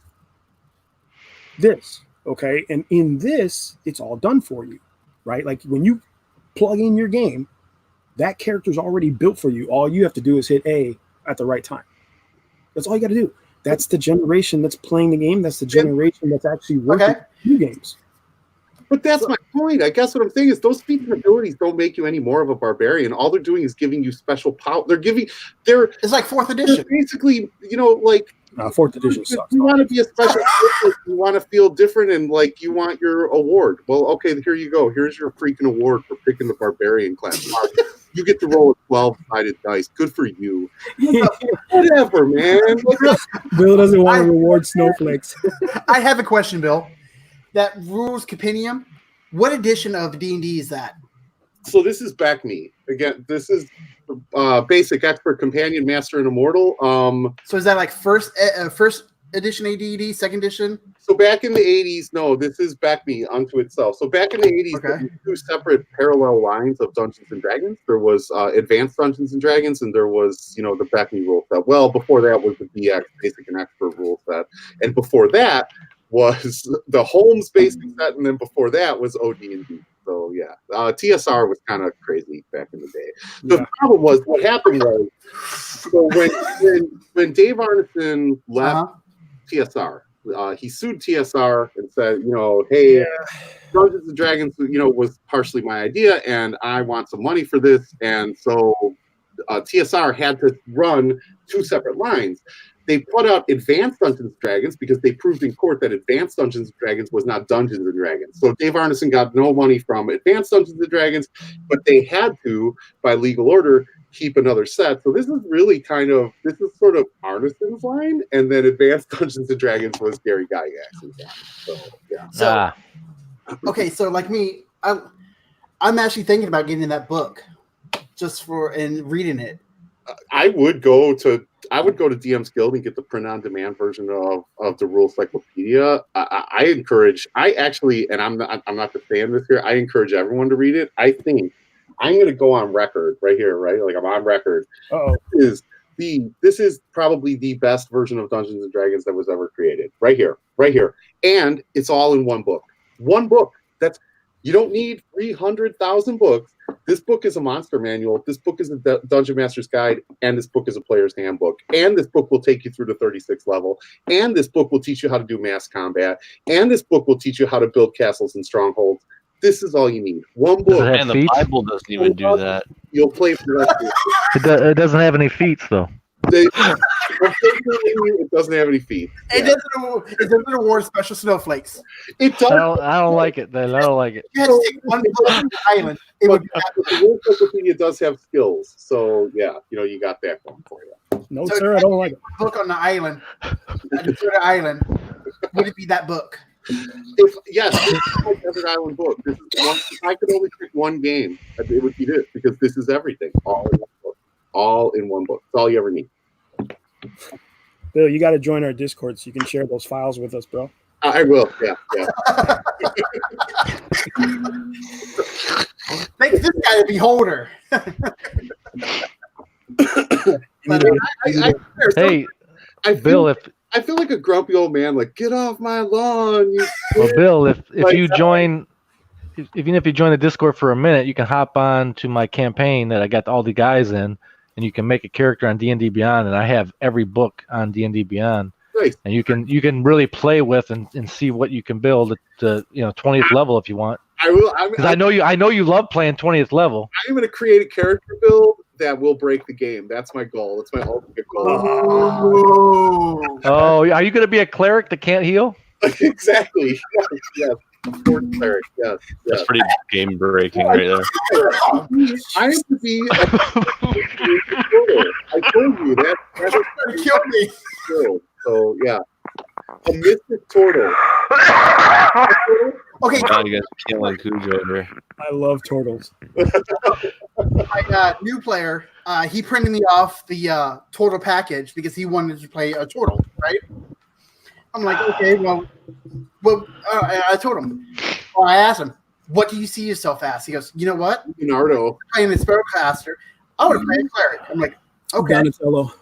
C: this, okay, and in this it's all done for you, right? Like when you plug in your game, that character's already built for you. All you have to do is hit A at the right time. That's all you got to do. That's the generation that's playing the game. That's the generation that's actually working new games.
F: But that's my point. I guess what I'm saying is those feats and abilities don't make you any more of a barbarian. All they're doing is giving you special power. It's
A: like 4th edition.
F: Basically, like
C: 4th edition sucks.
F: You want to be a special person, you want to feel different, and like you want your award. Well, okay, here you go. Here's your freaking award for picking the barbarian class. You get to roll a 12-sided dice. Good for you. Whatever, man.
C: Bill doesn't want to reward snowflakes.
A: I have a question, Bill. That rules compendium, what edition of D&D is that?
F: So this is Back Me. Again, this is basic expert companion master and immortal.
A: So is that like first edition AD&D, second edition?
F: So back in the 80s, no, this is Back Me unto itself. So back in the 80s, there were 2 separate parallel lines of Dungeons and Dragons. There was Advanced Dungeons and Dragons, and there was, the Back Me rule set. Well, before that was the DX, basic and expert rule set. And before that was the Holmes basic set, and then before that was OD&D. So yeah, TSR was kind of crazy back in the day. The problem was what happened was, so when Dave Arneson left TSR, he sued TSR and said, hey, Dungeons and Dragons, was partially my idea, and I want some money for this, and so TSR had to run 2 separate lines. They put out Advanced Dungeons & Dragons because they proved in court that Advanced Dungeons & Dragons was not Dungeons & Dragons. So Dave Arneson got no money from Advanced Dungeons & Dragons, but they had to, by legal order, keep another set. So this is really this is sort of Arneson's line, and then Advanced Dungeons & Dragons was Gary Gygax's line. So, yeah.
A: So, okay, so like me, I'm actually thinking about getting that book and reading it.
F: I would go to DM's Guild and get the print-on-demand version of the Rule Cyclopedia. I actually, and I'm not just saying this here, I encourage everyone to read it. I think I'm going to go on record right here, right? Like I'm on record. This is probably the best version of Dungeons and Dragons that was ever created. Right here. And it's all in one book. One book. You don't need 300,000 books. This book is a monster manual. This book is a Dungeon Master's Guide, and this book is a player's handbook. And this book will take you through to 36th level. And this book will teach you how to do mass combat. And this book will teach you how to build castles and strongholds. This is all you need. One book.
B: And the Bible doesn't even do that.
F: You'll play for the rest of
E: It doesn't have any feats though.
F: It doesn't have any feet.
A: It doesn't award special snowflakes.
F: It does.
E: I don't like it. Then I don't like it.
A: You had to take one book on the island. It would be
F: the World Encyclopedia does have skills, so yeah, you got that going for you.
C: No, sir, I don't like it.
A: Book on the island, a deserted island. Would it be that book?
F: Yes, this is my Desert Island book. This is one. If I could only pick one game, it would be this, because this is everything, all in one book. All in one book. That's all you ever need.
C: Bill, you got to join our Discord so you can share those files with us, bro.
F: I will. Yeah.
A: Make this guy a beholder.
E: Hey, Bill,
F: I feel like a grumpy old man. Like, get off my lawn.
E: Well, Bill, if you join, even if you join the Discord for a minute, you can hop on to my campaign that I got all the guys in, and you can make a character on D&D Beyond, and I have every book on D&D Beyond.
F: Nice.
E: And you can really play with and see what you can build at the 20th level if you want.
F: I will.
E: Because I know you love playing 20th level.
F: I'm going to create a character build that will break the game. That's my goal. That's my ultimate goal.
E: Oh, are you going to be a cleric that can't heal?
F: Exactly. Yes. Sport cleric. Yes.
B: That's pretty game breaking right there.
F: I have to be. I told you that. That's going to kill me. So yeah, a mystic turtle.
A: Okay.
B: Now you guys are killing Cujo here.
C: I love turtles.
A: My new player, he printed me off the turtle package because he wanted to play a turtle, right? I'm like, okay, well, I told him. Well, I asked him, what do you see yourself as? He goes, you know what?
F: Leonardo.
A: Playing the spellcaster, I would play a cleric. I'm like, okay.
C: Donatello.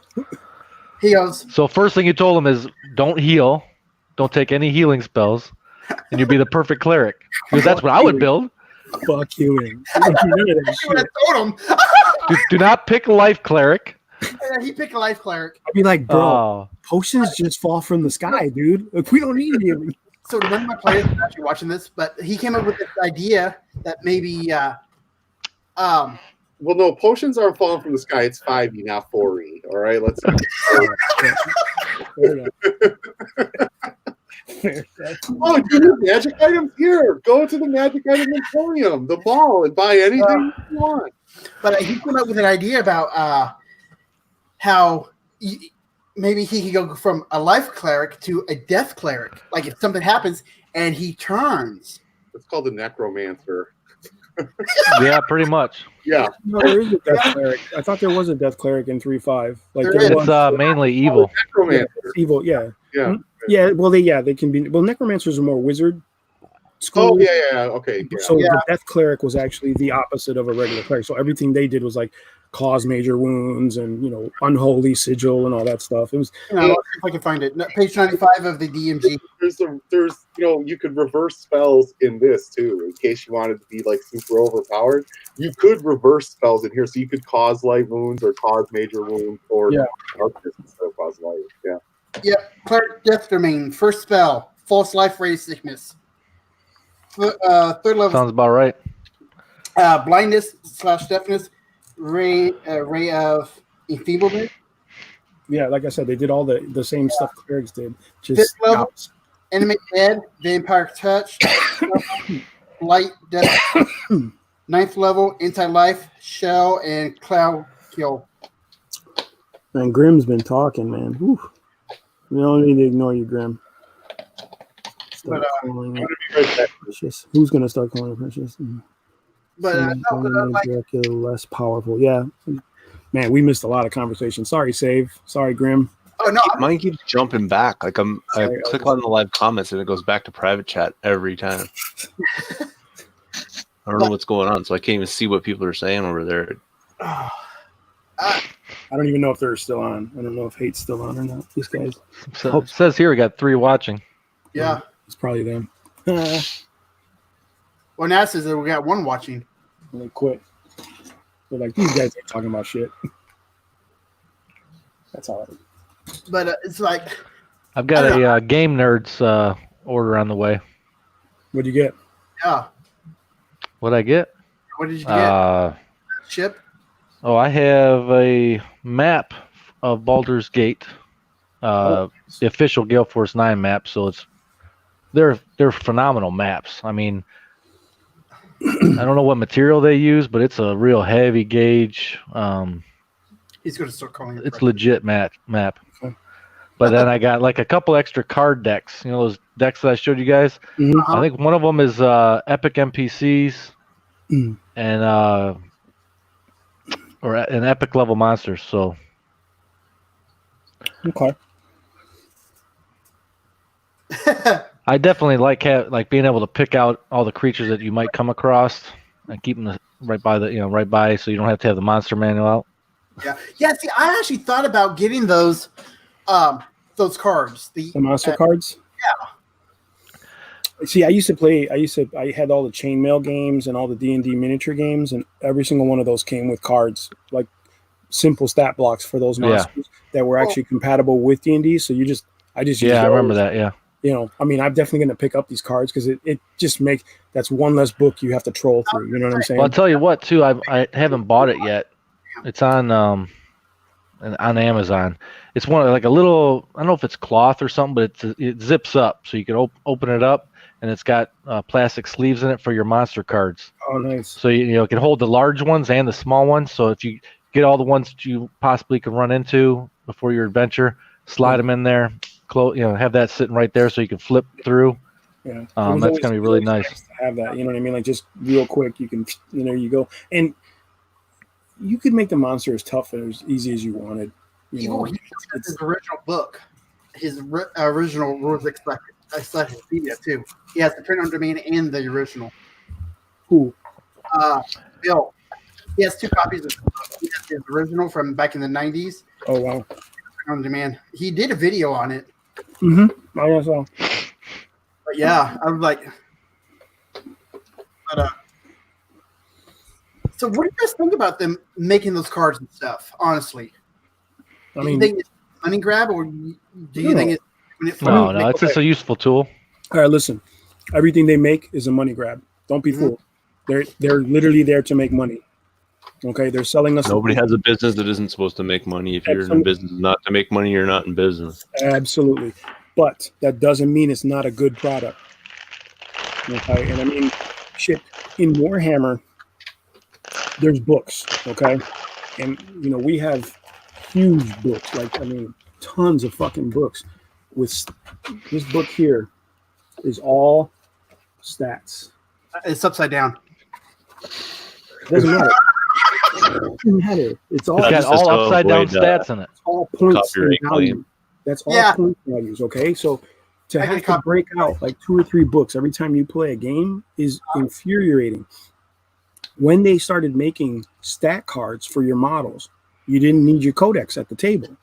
A: He goes.
E: So first thing you told him is don't heal, don't take any healing spells, and you'll be the perfect cleric. Because that's what I would build.
C: Fuck healing.
A: I told him.
E: Do not pick life cleric.
A: Yeah, he picked a life cleric.
C: I'd be like, bro, potions just fall from the sky, dude. Like, we don't need healing.
A: So none of my players are actually watching this, but he came up with this idea that maybe
F: well, no, potions aren't falling from the sky. It's 5e, not 4e. All right, let's. Oh, you need magic items? Here, go to the magic item emporium, the mall, and buy anything you want.
A: But he came up with an idea about how maybe he could go from a life cleric to a death cleric. Like if something happens and he turns.
F: It's called a necromancer.
E: Yeah, pretty much.
F: Yeah.
C: No, there is a death cleric. I thought there was a death cleric in 3.5. Like
E: it's mainly evil.
C: Yeah, evil, yeah.
F: Yeah.
C: Yeah, well, they can be. Well, necromancers are more wizard school.
F: Oh, yeah, okay. Yeah.
C: So the death cleric was actually the opposite of a regular cleric. So everything they did was like cause major wounds and unholy sigil and all that stuff. It was.
A: Let's see if I can find it. Page 95 of the DMG.
F: There's you could reverse spells in this too, in case you wanted to be like super overpowered. You could reverse spells in here, so you could cause light wounds or cause major wounds or darkness instead of cause light. Yeah.
A: Yep. Cleric Death Domain. First spell. False life ray sickness. Third level.
E: Sounds about right.
A: Blindness/deafness. Ray of enfeeblement.
C: Yeah, like I said, they did all the same stuff clerics did. Just
A: Fifth level. Enemy dead. Vampire touch. Light death. Ninth level. Anti-life. Shell and cloud kill.
C: Man, Grim's been talking, man. Whew. We don't need to ignore you, Grim. Precious. Who's gonna start calling it Precious?
A: But
C: less powerful. Yeah, man, we missed a lot of conversation. Sorry, Save. Sorry, Grim.
A: Oh no,
B: mine keeps jumping back. Like I click on the live comments and it goes back to private chat every time. I don't know what's going on, so I can't even see what people are saying over there.
C: I don't even know if they're still on. I don't know if Hate's still on or not. These guys.
E: So it says here we got 3 watching.
A: Yeah.
C: It's probably them.
A: Well, now it says that we got 1 watching.
C: And they quit. They're like, these guys ain't talking about shit. That's all.
A: But it's like...
E: I've got a Game Nerds order on the way.
C: What'd you get?
A: Yeah.
E: What I get?
A: What did you get? Ship?
E: Oh, I have a map of Baldur's Gate, the official Gale Force 9 map. So they're phenomenal maps. I mean, I don't know what material they use, but it's a real heavy gauge.
A: He's going to start calling it.
E: It's legit map. But then I got like a couple extra card decks. You know those decks that I showed you guys.
C: Mm-hmm.
E: I think one of them is Epic NPCs and or an Epic level monsters. So
C: okay.
E: I definitely like being able to pick out all the creatures that you might come across and keep them right by, so you don't have to have the monster manual out.
A: Yeah. See, I actually thought about getting those cards, the
C: monster cards.
A: Yeah.
C: See, I had all the chainmail games and all the D&D miniature games, and every single one of those came with cards, like simple stat blocks for those monsters that were actually compatible with D&D. So I remember
E: that. Yeah.
C: You know, I mean, I'm definitely going to pick up these cards because it just makes that's one less book you have to troll through. You know what I'm saying?
E: Well, I'll tell you what, too. I haven't bought it yet. It's on Amazon. It's one like a little. I don't know if it's cloth or something, but it zips up, so you can open it up, and it's got plastic sleeves in it for your monster cards.
C: Oh, nice.
E: So you can hold the large ones and the small ones. So if you get all the ones that you possibly can run into before your adventure, slide them in there. Have that sitting right there so you can flip through.
C: Yeah,
E: that's gonna be really nice
C: to have that. You know what I mean? Like just real quick, you can you go and you could make the monster as tough and as easy as you wanted.
A: He his original book, his original rules encyclopedia too. He has the print on demand and the original.
C: Who?
A: Bill. He has 2 copies of he has his original from back in the 90s.
C: Oh wow!
A: On demand. He did a video on it.
C: Mm-hmm. I guess so.
A: But yeah, I was like, so what do you guys think about them making those cards and stuff? Honestly, do you think it's a money grab, or do you think it's
E: no? It's just a useful tool.
C: All right, listen. Everything they make is a money grab. Don't be fooled. They're literally there to make money. Okay, they're selling us.
B: Nobody has a business that isn't supposed to make money. If you're in business not to make money, you're not in business.
C: Absolutely, but that doesn't mean it's not a good product. Okay, and I mean, shit. In Warhammer, there's books. Okay, and we have huge books. Like tons of fucking books. With this book here is all stats.
A: It's upside down.
C: Doesn't matter. Doesn't matter. It's all
E: got all upside down stats in it.
C: It's all points and value. That's all point values. Okay, so to have to break out like 2 or 3 books every time you play a game is infuriating. When they started making stat cards for your models, you didn't need your codex at the table.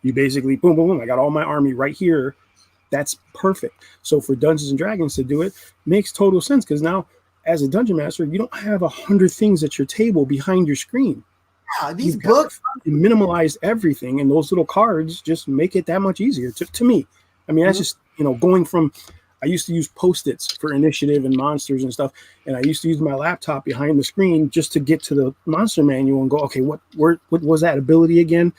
C: You basically boom, boom, boom. I got all my army right here. That's perfect. So for Dungeons and Dragons to do it makes total sense because now, as a dungeon master, you don't have 100 things at your table behind your screen.
A: Yeah, these books
C: minimalize everything, and those little cards just make it that much easier to me. I mean, that's just going from. I used to use Post-its for initiative and monsters and stuff, and I used to use my laptop behind the screen just to get to the monster manual and go, okay, what was that ability again?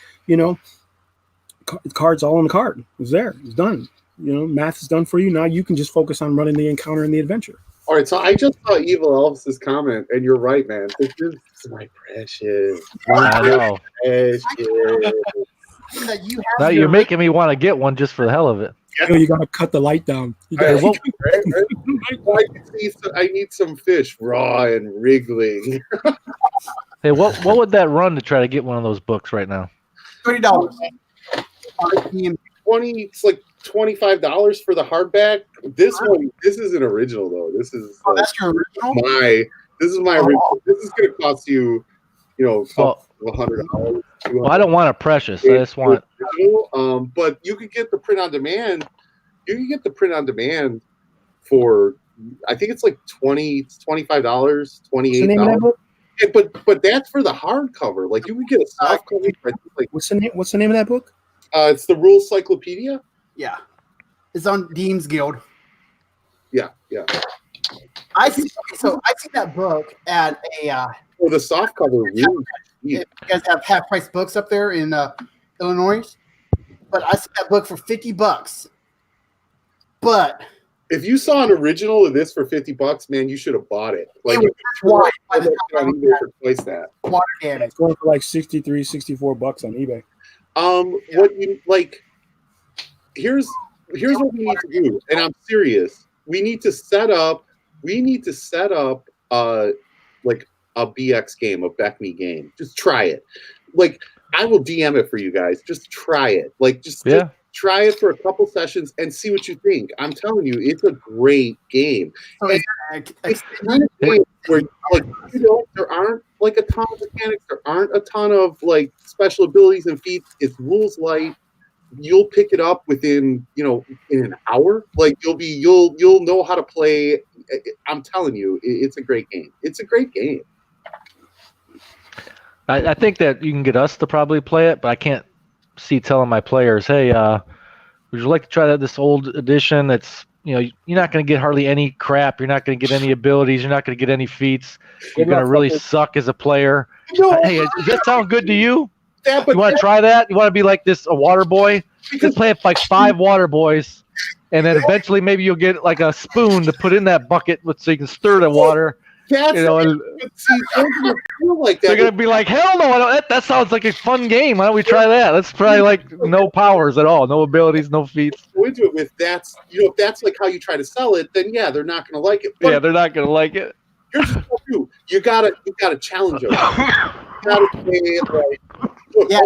C: Cards all on the card. It's there. It's done. Math is done for you. Now you can just focus on running the encounter and the adventure.
F: All right, so I just saw Evil Elvis' comment, and you're right, man. This is my precious.
E: I know. Now you're making me want to get one just for the hell of it.
C: You got to cut the light down.
F: I need some fish raw and wriggling.
E: Hey, what would that run to try to get one of those books right now?
A: $20.
F: It's like $25 for the hardback. This is an original though. This is
A: that's your original.
F: This is my original. This is going to cost you, $100.
E: Well, I don't want a precious. I just want.
F: But you could get the print on demand. You can get the print on demand for, I think it's like $25, $28. Yeah, but that's for the hardcover. Like you could get a soft cover. Like
C: what's the name of that book?
F: It's the Rules Cyclopedia.
A: Yeah, it's on Dean's Guild.
F: Yeah.
A: I see that book at a.
F: The soft cover really.
A: You guys have half-price books up there in Illinois, but I see that book for $50. But
F: if you saw an original of this for $50, man, you should have bought it. Like,
A: it was
F: twice that.
A: Water damage.
C: It's going for like $63, $64 on eBay.
F: What you like? Here's what we need to do, and I'm serious. We need to set up like a BX game, a Beckme game. Just try it. Like, I will DM it for you guys. Just try it. Like, just try it for a couple sessions and see what you think. I'm telling you, it's a great game. It's kind of game where, like, there aren't like a ton of mechanics. There aren't a ton of like special abilities and feats. It's rules light. You'll pick it up within, in an hour. Like, you'll know how to play. I'm telling you, it's a great game. It's a great game.
E: I think that you can get us to probably play it, but I can't see telling my players, hey, would you like to try this old edition that's, you're not going to get hardly any crap. You're not going to get any abilities. You're not going to get any feats. You're going to really suck as a player. No. Hey, does that sound good to you? You want to try that? You want to be like a water boy? Just play it like 5 water boys, and then eventually maybe you'll get like a spoon to put in that bucket so you can stir the water.
F: They're
E: gonna be like, hell no! That sounds like a fun game. Why don't we try that? Let's try like no powers at all, no abilities, no feats.
F: Go into it with that's if that's like how you try to sell it, then yeah, they're not gonna like it.
E: But they're not gonna like it.
F: Here's what you do: you gotta challenge them. You gotta say like, look, I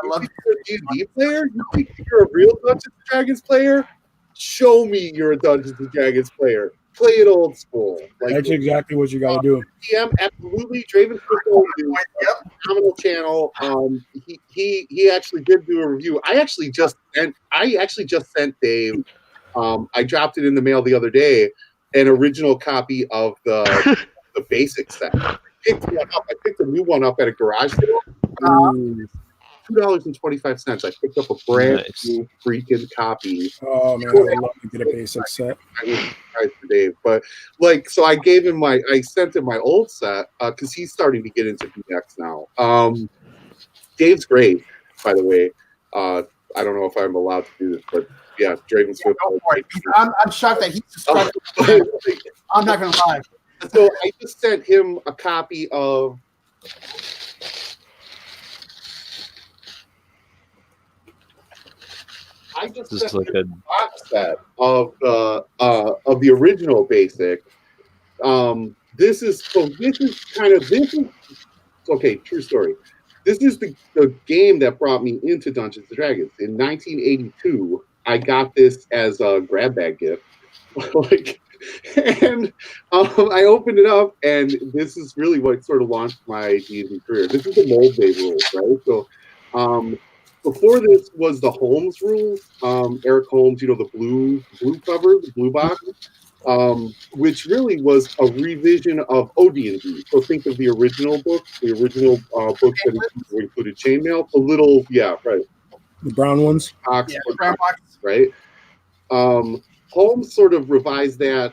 F: love you're a D&D player. You think you're a real Dungeons and Dragons player? Show me you're a Dungeons and Dragons player. Play it old school. Like,
C: that's exactly what you got to do.
F: DM, absolutely. Draven's Crystal is a phenomenal channel. He actually did do a review. I actually just sent Dave. I dropped it in the mail the other day. An original copy of the basic set. I picked a new one up at a garage sale. $2.25. I picked up a brand new freaking copy.
C: Oh man, I love to get a basic set.
F: I was surprised for Dave, but so I sent him my old set because he's starting to get into BX now. Dave's great, by the way. I don't know if I'm allowed to do this, but yeah, Draven's good.
A: I'm shocked that he's subscribed. I'm not gonna lie.
F: So I just sent him a copy of. I just sent him a box set of the original basic. This is okay. True story. This is the game that brought me into Dungeons and Dragons. In 1982, I got this as a grab bag gift. And I opened it up, and this is really what sort of launched my D&D career. This is the Mold Bay rules, right? So, before this was the Holmes rules. Eric Holmes, the blue cover, the blue box, which really was a revision of OD&D. So think of the original book, books that included chainmail.
C: The brown ones.
F: Brown box, right? Holmes sort of revised that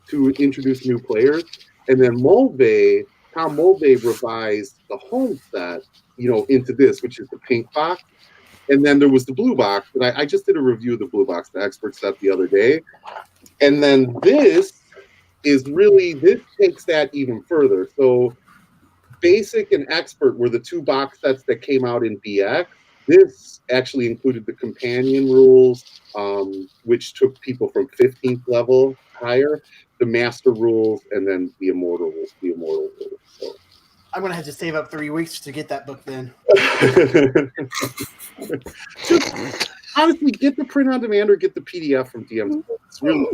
F: to introduce new players, and then Tom Mulvey revised the Holmes set, into this, which is the pink box. And then there was the blue box, and I just did a review of the blue box, the expert set, the other day. And then this takes that even further. So basic and expert were the 2 box sets that came out in BX. This actually included the companion rules, which took people from 15th level higher, the master rules, and then the immortal rules. So.
A: I'm going to have to save up 3 weeks to get that book then.
F: Just honestly, get the print on demand or get the PDF from DM's. It's really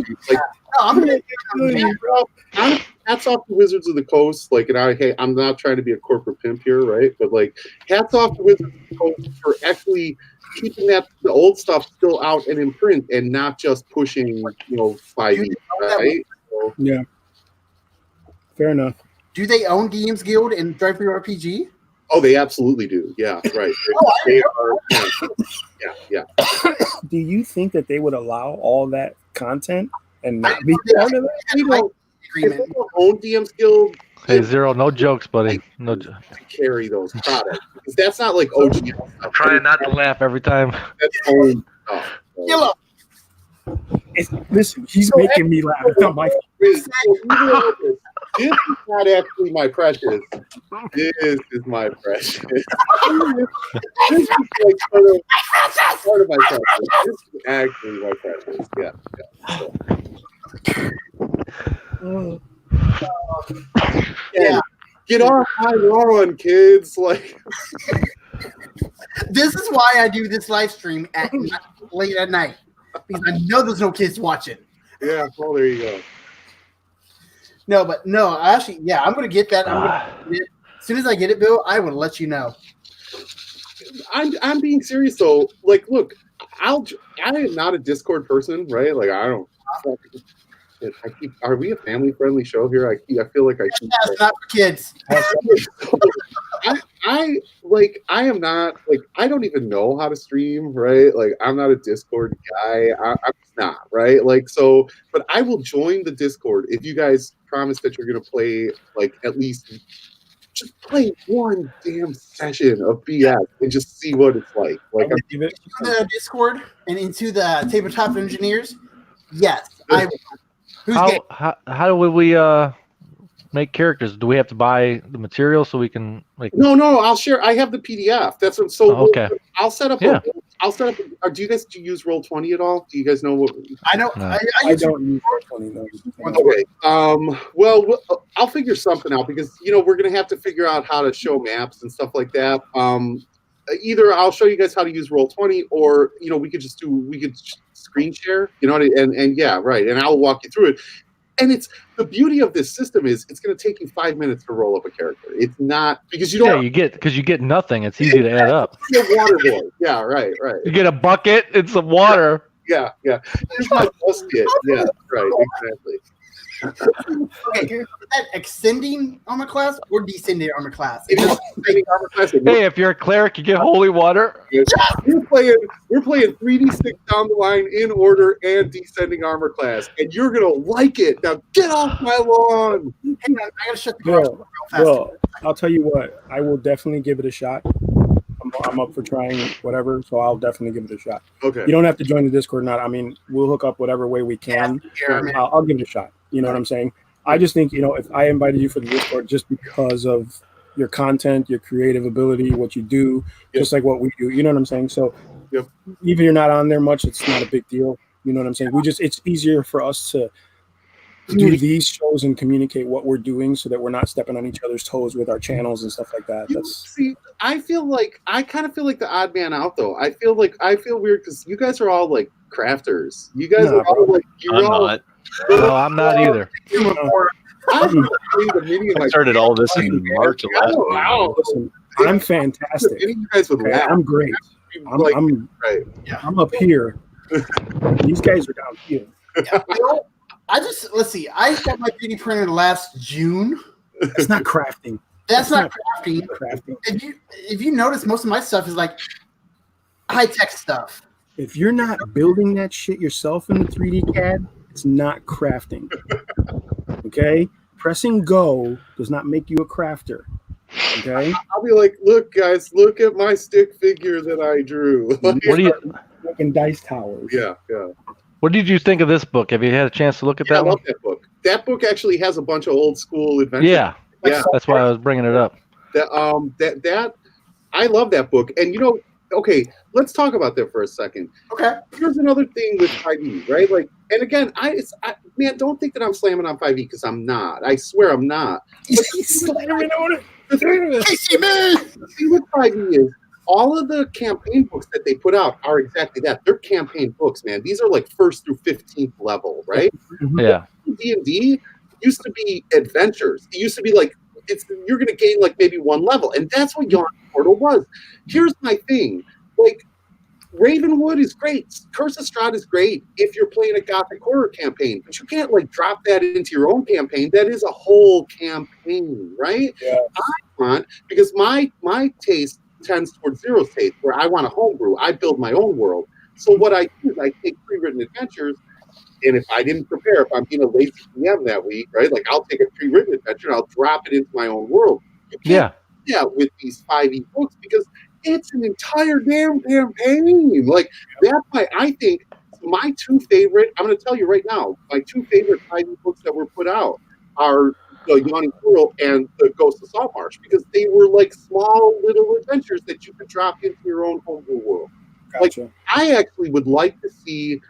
A: I'm going to get it on demand.
F: Hats off to Wizards of the Coast. I'm not trying to be a corporate pimp here, right? But hats off to Wizards of the Coast for actually keeping the old stuff still out and in print and not just pushing, 5e, right? So,
C: yeah. Fair enough.
A: Do they own DM's Guild and Drive Through RPG?
F: Oh, they absolutely do. Yeah, right. Yeah.
C: Do you think that they would allow all that content and not be part of it?
A: agreement.
F: If own DM skill.
E: Hey, Zero, no jokes, buddy. No.
F: To carry those products because that's not like OGL stuff.
E: I'm trying not to laugh every time.
F: That's own stuff.
A: Yellow.
C: Listen, he's making me laugh. It's not my fault.
F: This is not actually my precious. This is my precious. This is like part of my precious. This is actually my precious. Yeah. Get off my lawn, kids! Like,
A: this is why I do this live stream at late at night because I know there's no kids watching.
F: Yeah, well, there you go.
A: No, but no, actually, yeah, I'm gonna get that. As soon as I get it, Bill, I will let you know.
F: I'm being serious though. Like, look, I am not a Discord person, right? Like, I don't. Are we a family-friendly show here? I feel like I keep.
A: Yeah, it's not for kids.
F: I am not like I don't even know how to stream, right? Like I'm not a Discord guy. I'm just not, right? Like so, but I will join the Discord if you guys promise that you're gonna play like at least just play one damn session of BS and just see what it's like. Like
A: into the Discord and into the Tabletop Engineers. Yes, I.
E: How do we make characters? Do we have to buy the material so we can like?
F: No, I'll share. I have the PDF. That's what. So
E: okay.
F: I'll set up.
E: Yeah.
F: I'll set up. Do you guys use Roll20 at all? Do you guys know what?
A: I know.
E: No.
A: I
C: don't use Roll20 though.
F: Okay. Well, I'll figure something out because we're gonna have to figure out how to show maps and stuff like that. Either I'll show you guys how to use Roll20, or we could screen share. And yeah, right. And I'll walk you through it. And it's the beauty of this system is it's going to take you 5 minutes to roll up a character. It's not because you don't.
E: Yeah, you get nothing. It's easy to add up.
F: Water boy. Yeah, right.
E: You get a bucket and some water.
F: Yeah. Here's my musket. Yeah, right. Exactly.
A: Okay, is that extending armor class or descending armor class?
F: It is extending armor class.
E: Hey, if you're a cleric, you get holy water.
F: We're playing 3d6 down the line in order and descending armor class, and you're gonna like it. Now get off my lawn.
A: Hang on, I gotta shut the door real fast.
C: Well, I'll tell you what, I will definitely give it a shot. I'm up for trying whatever, so I'll definitely give it a shot.
F: Okay.
C: You don't have to join the Discord or not. I mean, we'll hook up whatever way we can. I'll give it a shot. You know what I'm saying? I just think, if I invited you for the Discord just because of your content, your creative ability, what you do, just like what we do, you know what I'm saying? So even you're not on there much, it's not a big deal. You know what I'm saying? It's easier for us to do these shows and communicate what we're doing so that we're not stepping on each other's toes with our channels and stuff like that.
F: See, I kind of feel like the odd man out though. I feel weird because you guys are all like crafters. You guys are all like
B: not.
E: No, I'm not either.
F: I
B: started all this in March of last year.
C: Listen, I'm fantastic.
F: You guys would laugh.
C: I'm great. I'm up here. These guys are down here.
A: Let's see. I got my 3D printer last June.
C: That's not crafting.
A: That's not crafting. If you notice, most of my stuff is like high tech stuff.
C: If you're not building that shit yourself in the 3D CAD, it's not crafting. Okay? Pressing go does not make you a crafter. Okay?
F: I'll be like, look, guys, look at my stick figure that I drew.
E: What do you
C: making dice towers?
F: Yeah.
E: What did you think of this book? Have you had a chance to look at that
F: I love
E: one?
F: that book. That book actually has a bunch of old school adventures.
E: Yeah. That's why I was bringing it up.
F: That I love that book. And okay, let's talk about that for a second.
A: Okay.
F: Here's another thing with 5e, right? Like, and again, man, don't think that I'm slamming on 5e because I'm not. I swear I'm not.
C: He's slamming on it.
F: The thing with 5e is all of the campaign books that they put out are exactly that. They're campaign books, man. These are like 1st through 15th level, right?
E: Yeah.
F: D&D used to be adventures. It used to be like you're going to gain like maybe one level, and that's what Yarn Portal was. Here's my thing: like Ravenwood is great, Curse of Strahd is great if you're playing a Gothic horror campaign, but you can't like drop that into your own campaign. That is a whole campaign, right?
C: Yeah.
F: I want because my taste tends towards Zero's taste, where I want a homebrew. I build my own world. So what I do is I take pre-written adventures, And if I didn't prepare, if I'm being a lazy DM that week, right? Like I'll take a pre-written adventure and I'll drop it into my own world. You can't do that with these 5e books because it's an entire damn campaign. Like that's why I think my two favorite, I'm going to tell you right now, my two favorite 5e books that were put out are the Yawning Portal and the Ghost of Saltmarsh because they were like small little adventures that you could drop into your own homebrew world. Gotcha. Like I actually would like to see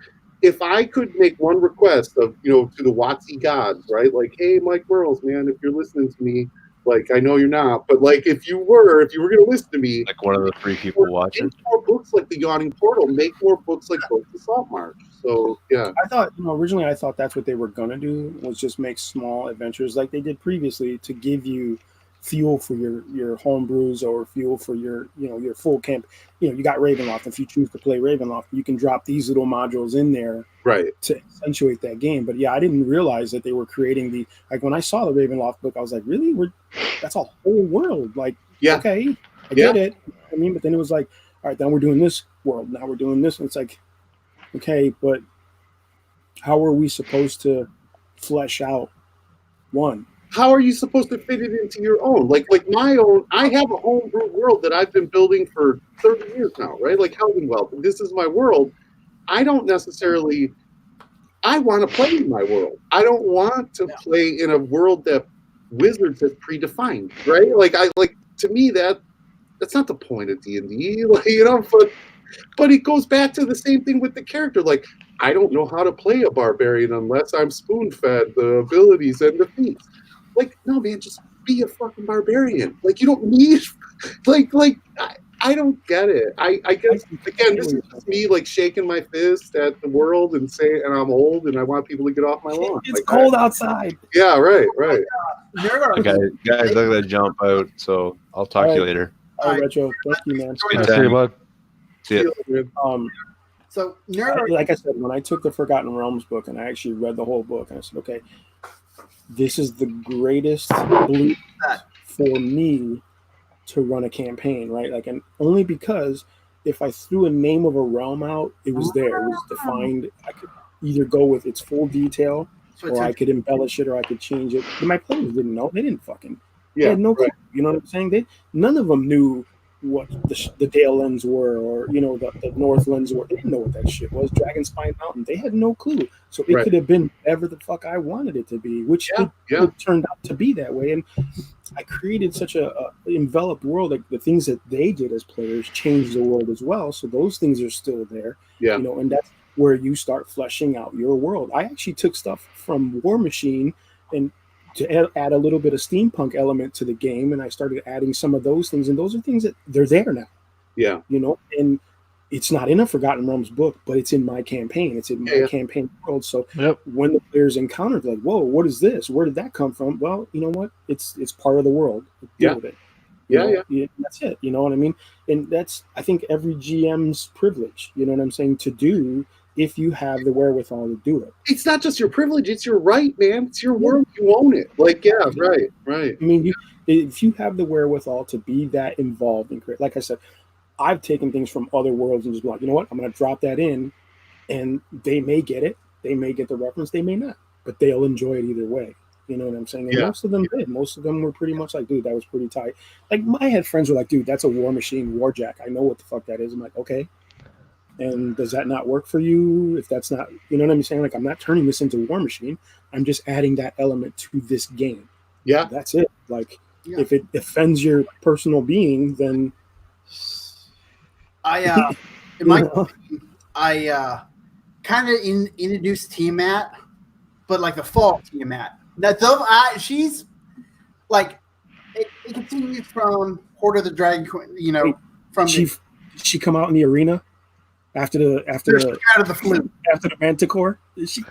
F: if I could make one request of, to the WotC gods, right? Like, hey, Mike Burrows, man, if you're listening to me, like, I know you're not, but like, if you were going to listen to me,
B: like one of the 3 people watching,
F: make more books like the Yawning Portal, make more books like Ghost of Saltmarsh. So, yeah.
C: I thought, originally I thought that's what they were going to do was just make small adventures like they did previously to give you fuel for your home brews or fuel for your full camp. You got Ravenloft. If you choose to play Ravenloft, you can drop these little modules in there to accentuate that game. But yeah, I didn't realize that they were creating when I saw the Ravenloft book, I was like, really? That's a whole world. Like, okay, I get it. I mean, but then it was like, all right, then we're doing this world. Now we're doing this. And it's like, okay, but how are we supposed to flesh out one?
F: How are you supposed to fit it into your own? Like my own, I have a homebrew world that I've been building for 30 years now, right? Like Helving Wealth. This is my world. I don't necessarily, I want to play in my world. I don't want to play in a world that Wizards has predefined, right? Like to me, that's not the point of D&D, but it goes back to the same thing with the character. Like, I don't know how to play a barbarian unless I'm spoon-fed the abilities and the feats. Like, no, man, just be a fucking barbarian. Like, you don't need, I don't get it. I guess, again, this is just me, like, shaking my fist at the world and saying, and I'm old and I want people to get off my lawn.
C: It's cold outside.
F: Yeah, right.
B: Okay, guys, I'm going to jump out, so I'll talk to you later.
C: All right, Retro. Thank you, man.
B: See you, bud. See you.
A: So,
C: like I said, when I took the Forgotten Realms book and I actually read the whole book, and I said, okay, this is the greatest blueprint for me to run a campaign, right? Like, and only because if I threw a name of a realm out, it was there. It was defined. I could either go with its full detail, or I could embellish it, or I could change it. But my players didn't know. They didn't fucking. They had no clue. You know what I'm saying? None of them knew what the Dalelands were, or the Northlands were. They didn't know what that shit was. Dragonspine Mountain. They had no clue. So it could have been whatever the fuck I wanted it to be, which it turned out to be that way. And I created such a enveloped world. Like the things that they did as players changed the world as well. So those things are still there. Yeah. And that's where you start fleshing out your world. I actually took stuff from War Machine and to add a little bit of steampunk element to the game, and I started adding some of those things, and those are things that they're there now. Yeah, and it's not in a Forgotten Realms book, but it's in my campaign. It's in my campaign world. So when the players encounter, like, "Whoa, what is this? Where did that come from?" Well, you know what? It's part of the world. Deal with it. That's it. You know what I mean? And that's, I think, every GM's privilege. You know what I'm saying? To do. If you have the wherewithal to do it.
F: It's not just your privilege, it's your right, man. It's your world. You own it. Like, right. I
C: mean, if you have the wherewithal to be that involved in create, like I said, I've taken things from other worlds and just like, you know what, I'm going to drop that in, and they may get it. They may get the reference. They may not, but they'll enjoy it either way. You know what I'm saying? And most of them did. Most of them were pretty much like, dude, that was pretty tight. Like, I had friends who were like, dude, that's a War Machine Warjack. I know what the fuck that is. I'm like, okay. And does that not work for you? If that's not, you know what I'm saying? Like, I'm not turning this into War Machine. I'm just adding that element to this game. Yeah. That's it. Like, if it offends your personal being, then
A: I kind of introduced Tiamat, but like the fall Tiamat. That she's like, it continues from Horde of the Dragon Queen, from
C: she come out in the arena. After the
A: out of the flu.
C: After the Manticore, she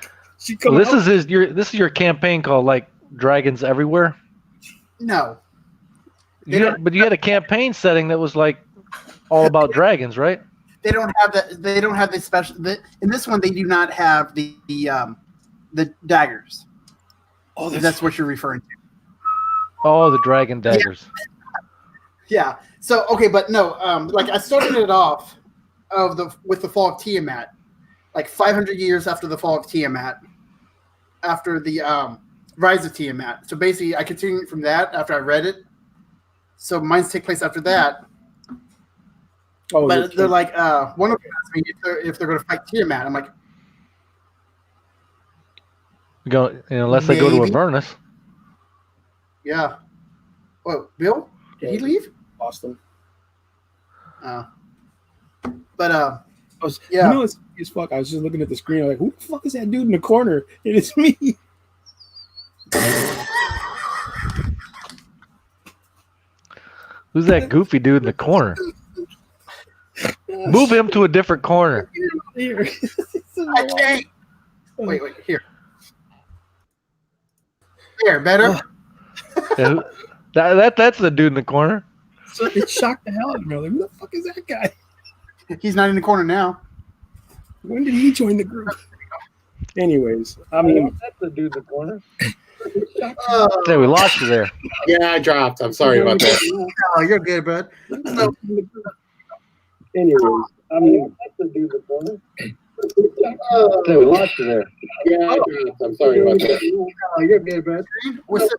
C: come.
E: Well, this is your campaign called like Dragons Everywhere.
A: No,
E: but you had a campaign setting that was like all about dragons, right?
A: They don't have that. They don't have the special. In this one, they do not have the daggers. Oh, that's what you're referring to.
E: Oh, the dragon daggers.
A: Yeah. So okay, but no. Like I started it off with the fall of Tiamat, like 500 years after the fall of Tiamat, after the rise of Tiamat. So basically, I continued from that after I read it. So mines take place after that. Oh, but they're like, one of them asked me if they're going to fight Tiamat. I'm like,
E: unless they go to Avernus.
A: Yeah. Oh, Bill? Did he leave?
C: Boston.
A: But
C: yeah. You know, it's as fuck. I was just looking at the screen. I'm like, who the fuck is that dude in the corner? It is me.
E: Who's that goofy dude in the corner? Move him to a different corner.
A: I can't. Wait, here. There, better.
E: Yeah, that's the dude in the corner.
C: So it shocked the hell out of me. Like, who the fuck is that guy?
A: He's not in the corner now.
C: When did he join the group? Anyways, I mean,
E: that's the dude in the corner. Hey, we lost you there.
F: Yeah, I dropped. I'm sorry about that.
A: Oh, you're good, bud. So,
C: anyways, I mean,
E: that's the dude in the corner. Hey, we lost you there.
F: Yeah, I dropped. I'm sorry about that.
A: Oh, you're good, bud. What's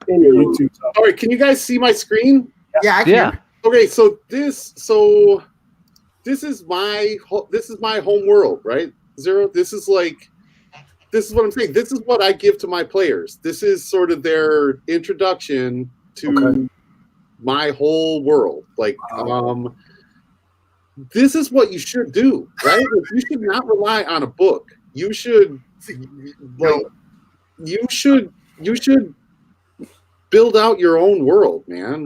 C: in your YouTube.
F: All right, can you guys see my screen?
A: Yeah, I can.
E: Yeah.
F: Okay, so this is my home world, right? Zero. This is what I'm saying. This is what I give to my players. This is sort of their introduction to my whole world. Like, this is what you should do, right? Like, you should not rely on a book. You should, you should build out your own world, man.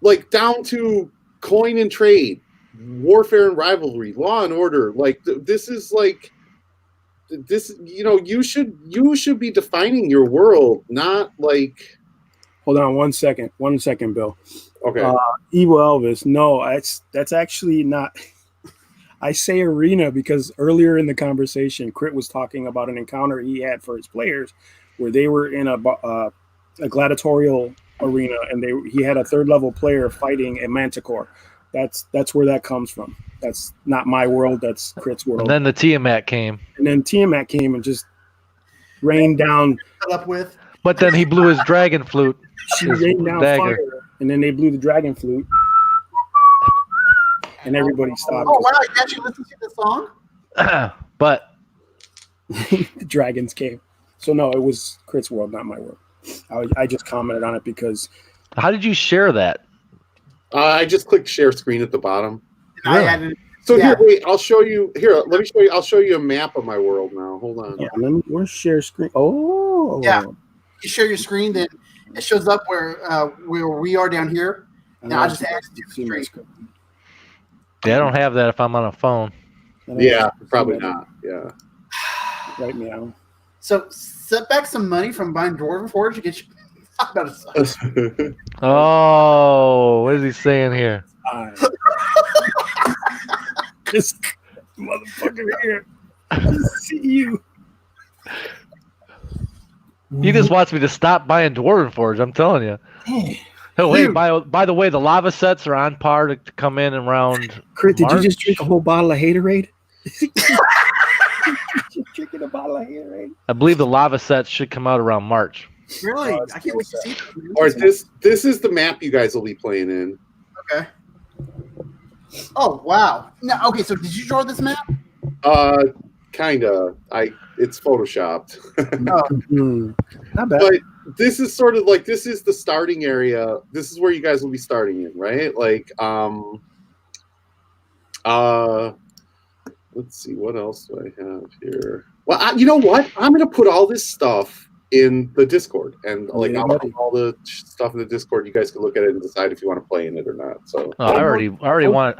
F: Like down to coin and trade, warfare and rivalry, law and order. Like this is like this. You know, you should be defining your world, not like.
C: Hold on 1 second. 1 second, Bill.
F: Okay.
C: Evil Elvis. No, that's actually not. I say arena because earlier in the conversation, Crit was talking about an encounter he had for his players, where they were in a gladiatorial arena, and he had a 3rd level player fighting a manticore. That's where that comes from. That's not my world. That's Crit's world.
E: And then the Tiamat came.
C: And just rained down.
A: Up with.
E: But then he blew his dragon flute.
C: She rained down fire, and then they blew the dragon flute, and everybody stopped.
A: Oh wow! You actually listened to the song?
E: But
C: the dragons came. So no, it was Crit's world, not my world. I just commented on it because.
E: How did you share that?
F: I just clicked share screen at the bottom.
E: Really?
F: So here, wait, I'll show you. Here, let me show you. I'll show you a map of my world now. Hold on.
C: Yeah, where's share screen? Oh,
A: yeah. You share your screen, then it shows up where we are down here, and I just asked you to screen.
E: Yeah, I don't have that if I'm on a phone.
F: Yeah, probably not. Yeah.
C: Right now.
A: So set back some money from buying Dwarven Forge to get you.
E: Oh, what is he saying here?
C: This motherfucker here. See you.
E: He just wants me to stop buying Dwarven Forge. I'm telling you. Oh wait! By the way, the lava sets are on par to come in around.
C: Crit, did you just drink a whole bottle of Haterade? Just drinking a bottle of Haterade.
E: I believe the lava sets should come out around March.
A: Really? I can't wait to see them.
F: All right, this is the map you guys will be playing in.
A: Okay. Oh wow! Now, okay, so did you draw this map?
F: Kinda. It's photoshopped.
C: Not bad.
F: But this is sort of like this is the starting area. This is where you guys will be starting in, right? Like, let's see, what else do I have here? Well, you know what? I'm gonna put all this stuff in the Discord, and like I'll put all the stuff in the Discord. You guys can look at it and decide if you want to play in it or not. So
E: I already want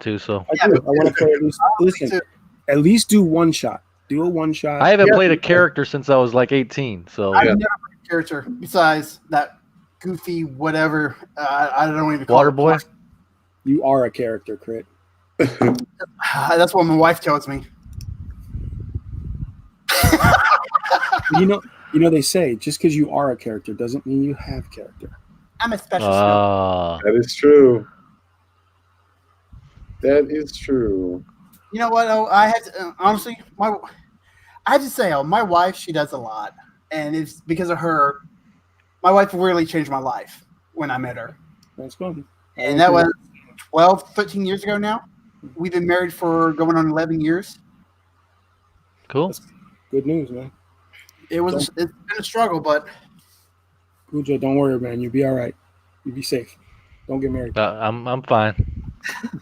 E: to. So
C: I want to play at least. Listen, at least do one shot. Do a one shot.
E: I haven't played a character since I was like 18. So
A: I've never played a character besides that goofy whatever. I don't even call
E: Water
A: it
E: Boy.
C: You are a character, Crit.
A: That's what my wife tells me.
C: You know, they say just because you are a character doesn't mean you have character.
A: I'm a special skill.
F: that is true. That is true.
A: You know what? Oh, I had to, honestly, I had to say, my wife, she does a lot, and it's because of her. My wife really changed my life when I met her.
C: That's fun.
A: And that was 12, 13 years ago now. We've been married for going on 11 years.
E: Cool.
C: That's good news, man.
A: It's been a struggle, but
C: Ujo, don't worry, man. You'll be all right. You'll be safe. Don't get married.
E: I'm fine.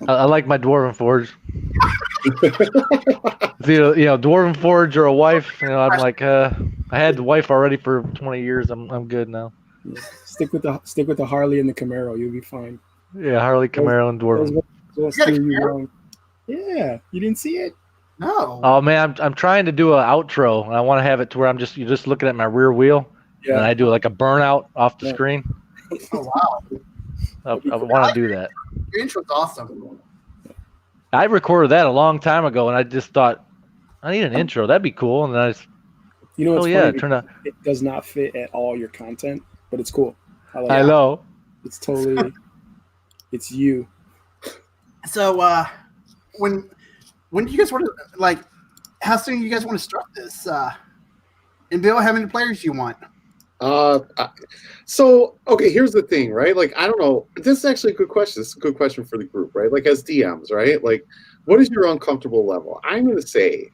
E: I like my Dwarven Forge. Dwarven Forge or a wife. I'm like, I had the wife already for 20 years. I'm good now.
C: Yeah. Stick with the Harley and the Camaro. You'll be fine.
E: Yeah, Harley, Camaro, and Dwarven.
C: Yeah, you didn't see it?
A: no.
E: Oh man, I'm trying to do an outro, and I want to have it to where you're just looking at my rear wheel, and I do like a burnout off the screen.
A: Oh, wow.
E: I want to do that.
A: Your intro's awesome.
E: I recorded that a long time ago, and I just thought I need an intro. That'd be cool. And then I just,
C: what's funny?
E: it turned out
C: It does not fit at all your content, but it's cool.
E: I know.
C: It's totally. It's you.
A: So, when do you guys want to how soon do you guys want to start this? And Bill, how many players do you want?
F: So okay, here's the thing, right? Like, I don't know. This is actually a good question. This is a good question for the group, right? Like, as DMs, right? Like, what is your uncomfortable level? I'm going to say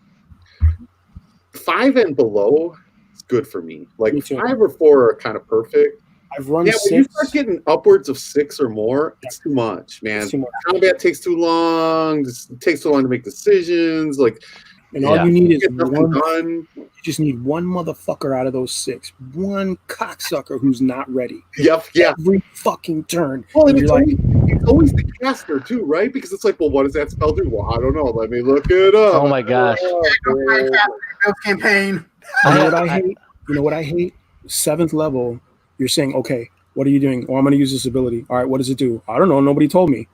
F: 5 and below is good for me. Like, 5 or 4 are kind of perfect.
C: I've run 6.
F: When you start getting upwards of 6 or more, it's too much, man.
C: It's too much.
F: Combat takes too long. It takes too long to make decisions. Like,
C: and all you need is
F: one done.
C: You just need one motherfucker out of those 6. One cocksucker who's not ready.
F: Yep. Yeah.
C: Every fucking turn.
F: Well, and it's always the caster too, right? Because it's like, well, what does that spell do? Well, I don't know. Let me look it up.
E: Oh my gosh.
A: Campaign.
C: You know what I hate? You know what I hate? 7th level. You're saying, okay, what are you doing? Oh, I'm going to use this ability. All right, what does it do? I don't know. Nobody told me.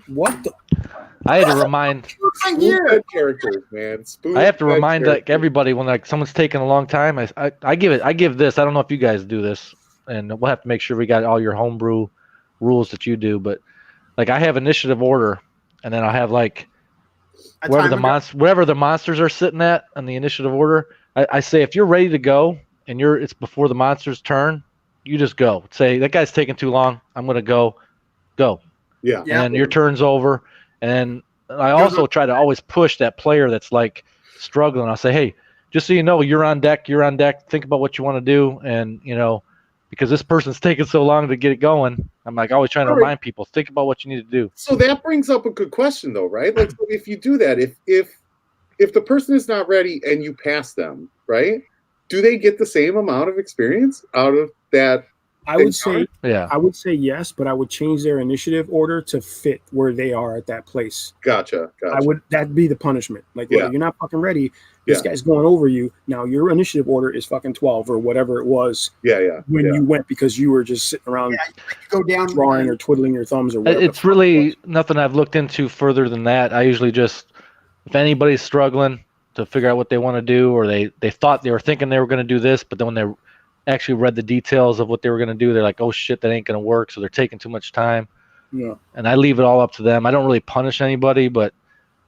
C: What the?
E: I had to remind
F: characters, man.
E: I have to remind everybody when someone's taking a long time. I give this. I don't know if you guys do this, and we'll have to make sure we got all your homebrew rules that you do. But I have initiative order, and then I'll have wherever the monsters are sitting at on the initiative order. I say if you're ready to go and it's before the monster's turn, you just go. Say that guy's taking too long. I'm gonna go.
F: Yeah.
E: And your turn's over. And I also try to always push that player that's struggling. I'll say, hey, just so you know, you're on deck. Think about what you want to do. And, because this person's taking so long to get it going, I'm always trying to remind people, think about what you need to do.
F: So that brings up a good question, though, right? Like, if you do that, if the person is not ready and you pass them, right, do they get the same amount of experience out of that?
C: I would say yes, but I would change their initiative order to fit where they are at that place.
F: Gotcha.
C: That'd be the punishment. You're not fucking ready. This guy's going over you. Now your initiative order is fucking 12 or whatever it was. When you went because you were just sitting around
A: go down
C: drawing or twiddling your thumbs or whatever.
E: It's really nothing I've looked into further than that. I usually just, if anybody's struggling to figure out what they want to do, or they thought they were thinking they were going to do this, but then when they actually read the details of what they were going to do, they're like, oh shit, that ain't going to work. So they're taking too much time.
C: Yeah.
E: And I leave it all up to them. I don't really punish anybody, but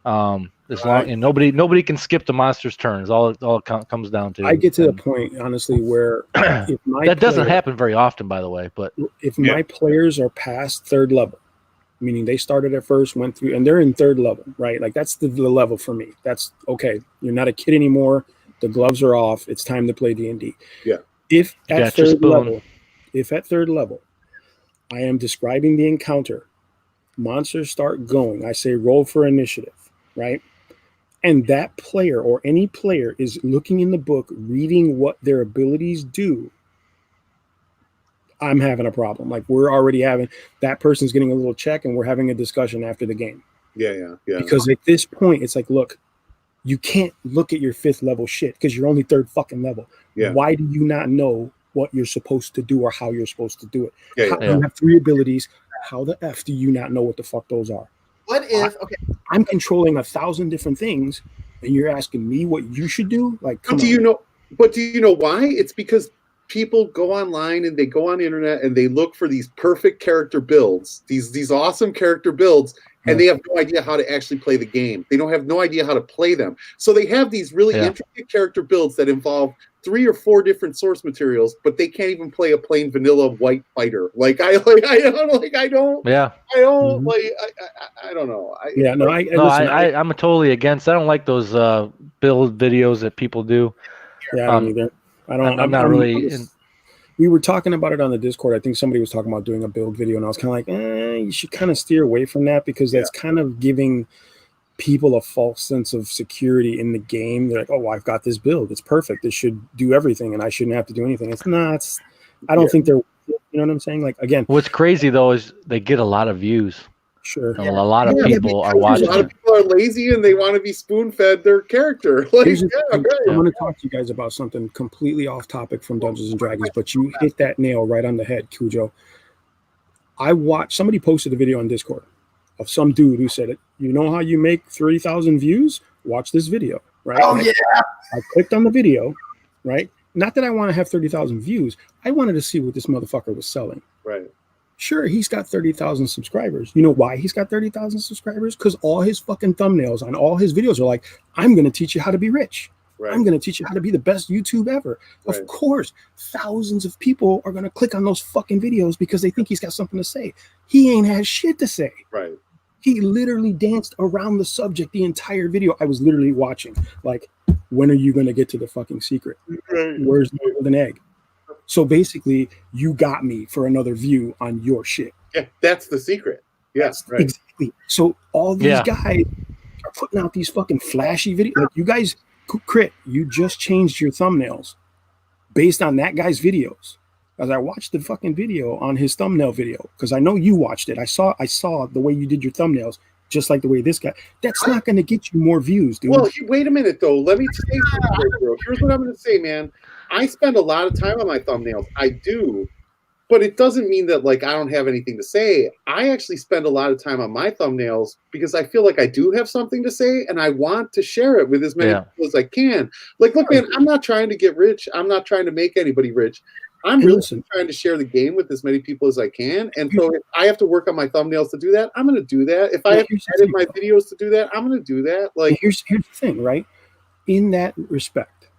E: as long and nobody can skip the monster's turn is all it comes down to.
C: I get to the point, honestly, where
E: that doesn't happen very often, by the way, but
C: if my players are past 3rd level, meaning they started at first, went through, and they're in 3rd level, right? That's the level for me. That's okay. You're not a kid anymore. The gloves are off. It's time to play D&D.
F: Yeah.
C: If at 3rd level, I am describing the encounter, monsters start going, I say roll for initiative, right? And that player or any player is looking in the book, reading what their abilities do, I'm having a problem. We're already having, that person's getting a little check and we're having a discussion after the game.
F: Yeah.
C: Because at this point, it's look, you can't look at your 5th level shit because you're only 3rd fucking level.
F: Yeah.
C: Why do you not know what you're supposed to do or how you're supposed to do it?
F: Yeah.
C: You have 3 abilities. How the F do you not know what the fuck those are?
A: What if,
C: I'm controlling 1,000 different things and you're asking me what you should do? But
F: do you know why? It's because people go online and they go on the internet and they look for these perfect character builds, these awesome character builds, and they have no idea how to actually play the game. They don't have no idea how to play them. So they have these really intricate character builds that involve 3 or 4 different source materials, but they can't even play a plain vanilla white fighter. I don't know.
E: I'm totally against. I don't like those build videos that people do.
C: Yeah, I don't either. I'm not really. We were talking about it on the Discord. I think somebody was talking about doing a build video, and I was kind of like, you should kind of steer away from that because that's kind of giving people a false sense of security in the game. They're like, oh, I've got this build. It's perfect. This should do everything, and I shouldn't have to do anything. It's not. I don't think they're. You know what I'm saying? Like, again.
E: What's crazy, though, is they get a lot of views.
C: Sure.
E: A lot of people are watching.
F: A lot of people are lazy and they want to be spoon-fed their character. I'm going
C: to talk to you guys about something completely off topic from Dungeons and Dragons, but you hit that nail right on the head, Cujo. Somebody posted a video on Discord of some dude who said, you know how you make 30,000 views? Watch this video, right?
A: Oh, yeah.
C: I clicked on the video, right? Not that I want to have 30,000 views. I wanted to see what this motherfucker was selling.
F: Right.
C: Sure, he's got 30,000 subscribers. You know why he's got 30,000 subscribers? Because all his fucking thumbnails on all his videos are like, I'm going to teach you how to be rich. Right. I'm going to teach you how to be the best YouTube ever. Right. Of course, thousands of people are going to click on those fucking videos because they think he's got something to say. He ain't had shit to say.
F: Right.
C: He literally danced around the subject the entire video. I was literally watching, like, when are you going to get to the fucking secret? Right. Where's the golden egg? So basically, you got me for another view on your shit.
F: Yeah, that's the secret. Yes, right.
C: Exactly. So all these guys are putting out these fucking flashy videos. Like, you guys, Crit, you just changed your thumbnails based on that guy's videos. As I watched the fucking video on his thumbnail video, because I know you watched it. I saw the way you did your thumbnails, just like the way this guy. That's not going to get you more views, dude.
F: Well, wait a minute, though. Let me say something, bro. Here's what I'm going to say, man. I spend a lot of time on my thumbnails. I do. But it doesn't mean that, like, I don't have anything to say. I actually spend a lot of time on my thumbnails because I feel like I do have something to say and I want to share it with as many people as I can. Like, look, man, I'm not trying to get rich. I'm not trying to make anybody rich. I'm really trying to share the game with as many people as I can. And so if I have to work on my thumbnails to do that, I'm going to do that. If I have to edit my videos to do that, I'm going to do that. Like,
C: here's the thing, right? In that respect,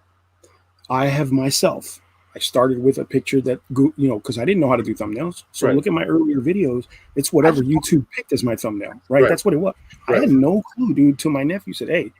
C: I have myself. I started with a picture that, because I didn't know how to do thumbnails. So look at my earlier videos. It's whatever YouTube picked as my thumbnail, right? That's what it was. I had no clue, dude, till my nephew said, hey,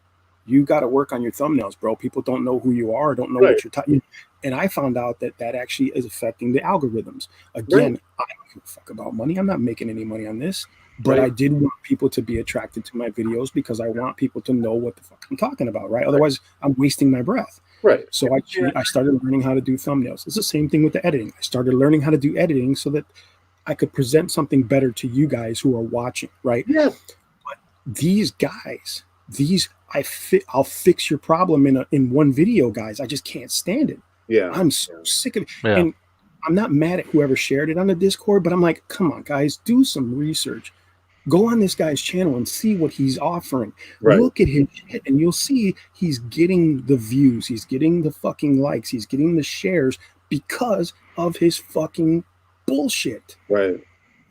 C: you got to work on your thumbnails, bro. People don't know who you are, don't know what you're talking. And I found out that actually is affecting the algorithms. Again, I don't give a fuck about money. I'm not making any money on this. But I did want people to be attracted to my videos because I want people to know what the fuck I'm talking about, right? Otherwise, I'm wasting my breath.
F: Right.
C: So I started learning how to do thumbnails. It's the same thing with the editing. I started learning how to do editing so that I could present something better to you guys who are watching, right?
F: Yeah.
C: But these guys, I'll fix your problem in one video, guys. I just can't stand it.
F: Yeah.
C: I'm so sick of it. Yeah. And I'm not mad at whoever shared it on the Discord, but I'm like, come on, guys, do some research. Go on this guy's channel and see what he's offering. Right. Look at his shit, and you'll see he's getting the views. He's getting the fucking likes. He's getting the shares because of his fucking bullshit.
F: Right.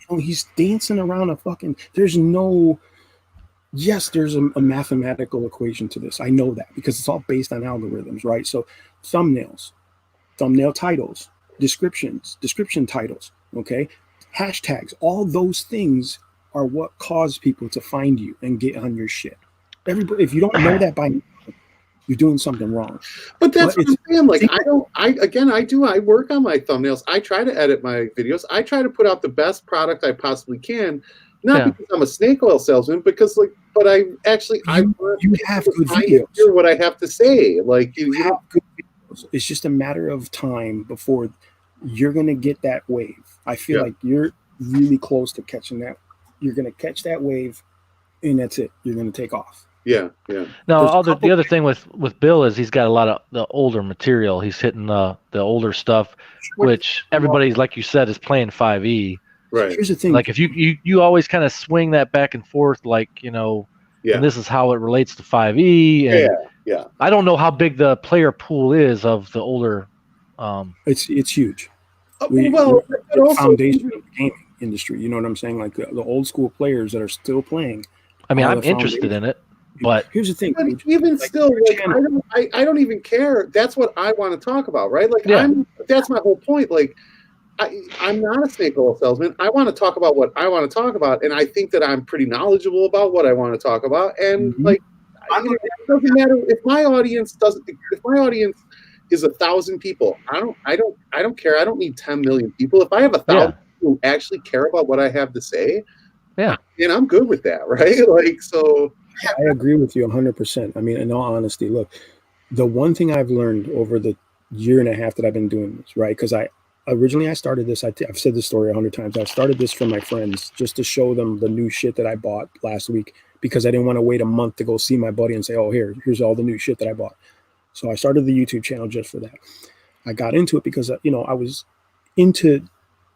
C: He's dancing around a fucking... There's a mathematical equation to this. I know that because it's all based on algorithms, right? So thumbnails, thumbnail titles, description titles, okay? Hashtags, all those things are what cause people to find you and get on your shit. Everybody, if you don't know that by now, you're doing something wrong.
F: But that's what I'm saying. Like, I work on my thumbnails. I try to edit my videos. I try to put out the best product I possibly can. Not because I'm a snake oil salesman, because but I have good videos. Hear what I have to say. Like you have good
C: videos. It's just a matter of time before you're gonna get that wave. I feel like you're really close to catching that. You're gonna catch that wave, and that's it. You're gonna take off.
F: Yeah, yeah.
E: Now, the other thing with Bill is he's got a lot of the older material. He's hitting the older stuff, which everybody's, like you said, is playing 5e.
F: Right.
C: Here's the thing.
E: Like if you always kind of swing that back and forth, like, and this is how it relates to 5e. And
F: yeah.
E: I don't know how big the player pool is of the older.
C: It's huge.
F: But also,
C: foundation of gaming. industry. You know what I'm saying? Like the old school players that are still playing.
E: I mean, I'm interested in it, but
C: here's the thing.
F: But even
C: like,
F: still, like, I don't even care. That's what I want to talk about, right? Like,
E: Yeah.
F: that's my whole point. Like, I'm not a snake oil salesman. I want to talk about what I want to talk about, and I think that I'm pretty knowledgeable about what I want to talk about. And like, it doesn't matter if my audience doesn't. If my audience is 1,000 people, I don't care. I don't need 10 million people. If I have 1,000 people who actually care about what I have to say,
E: yeah,
F: and I'm good with that, right? Like, so
C: I agree with you 100%. I mean, in all honesty, look, the one thing I've learned over the year and a half that I've been doing this, right? Because originally I started this. I've said this story 100 times. I started this for my friends just to show them the new shit that I bought last week, because I didn't want to wait a month to go see my buddy and say, oh, here's all the new shit that I bought. So I started the YouTube channel just for that. I got into it because, I was into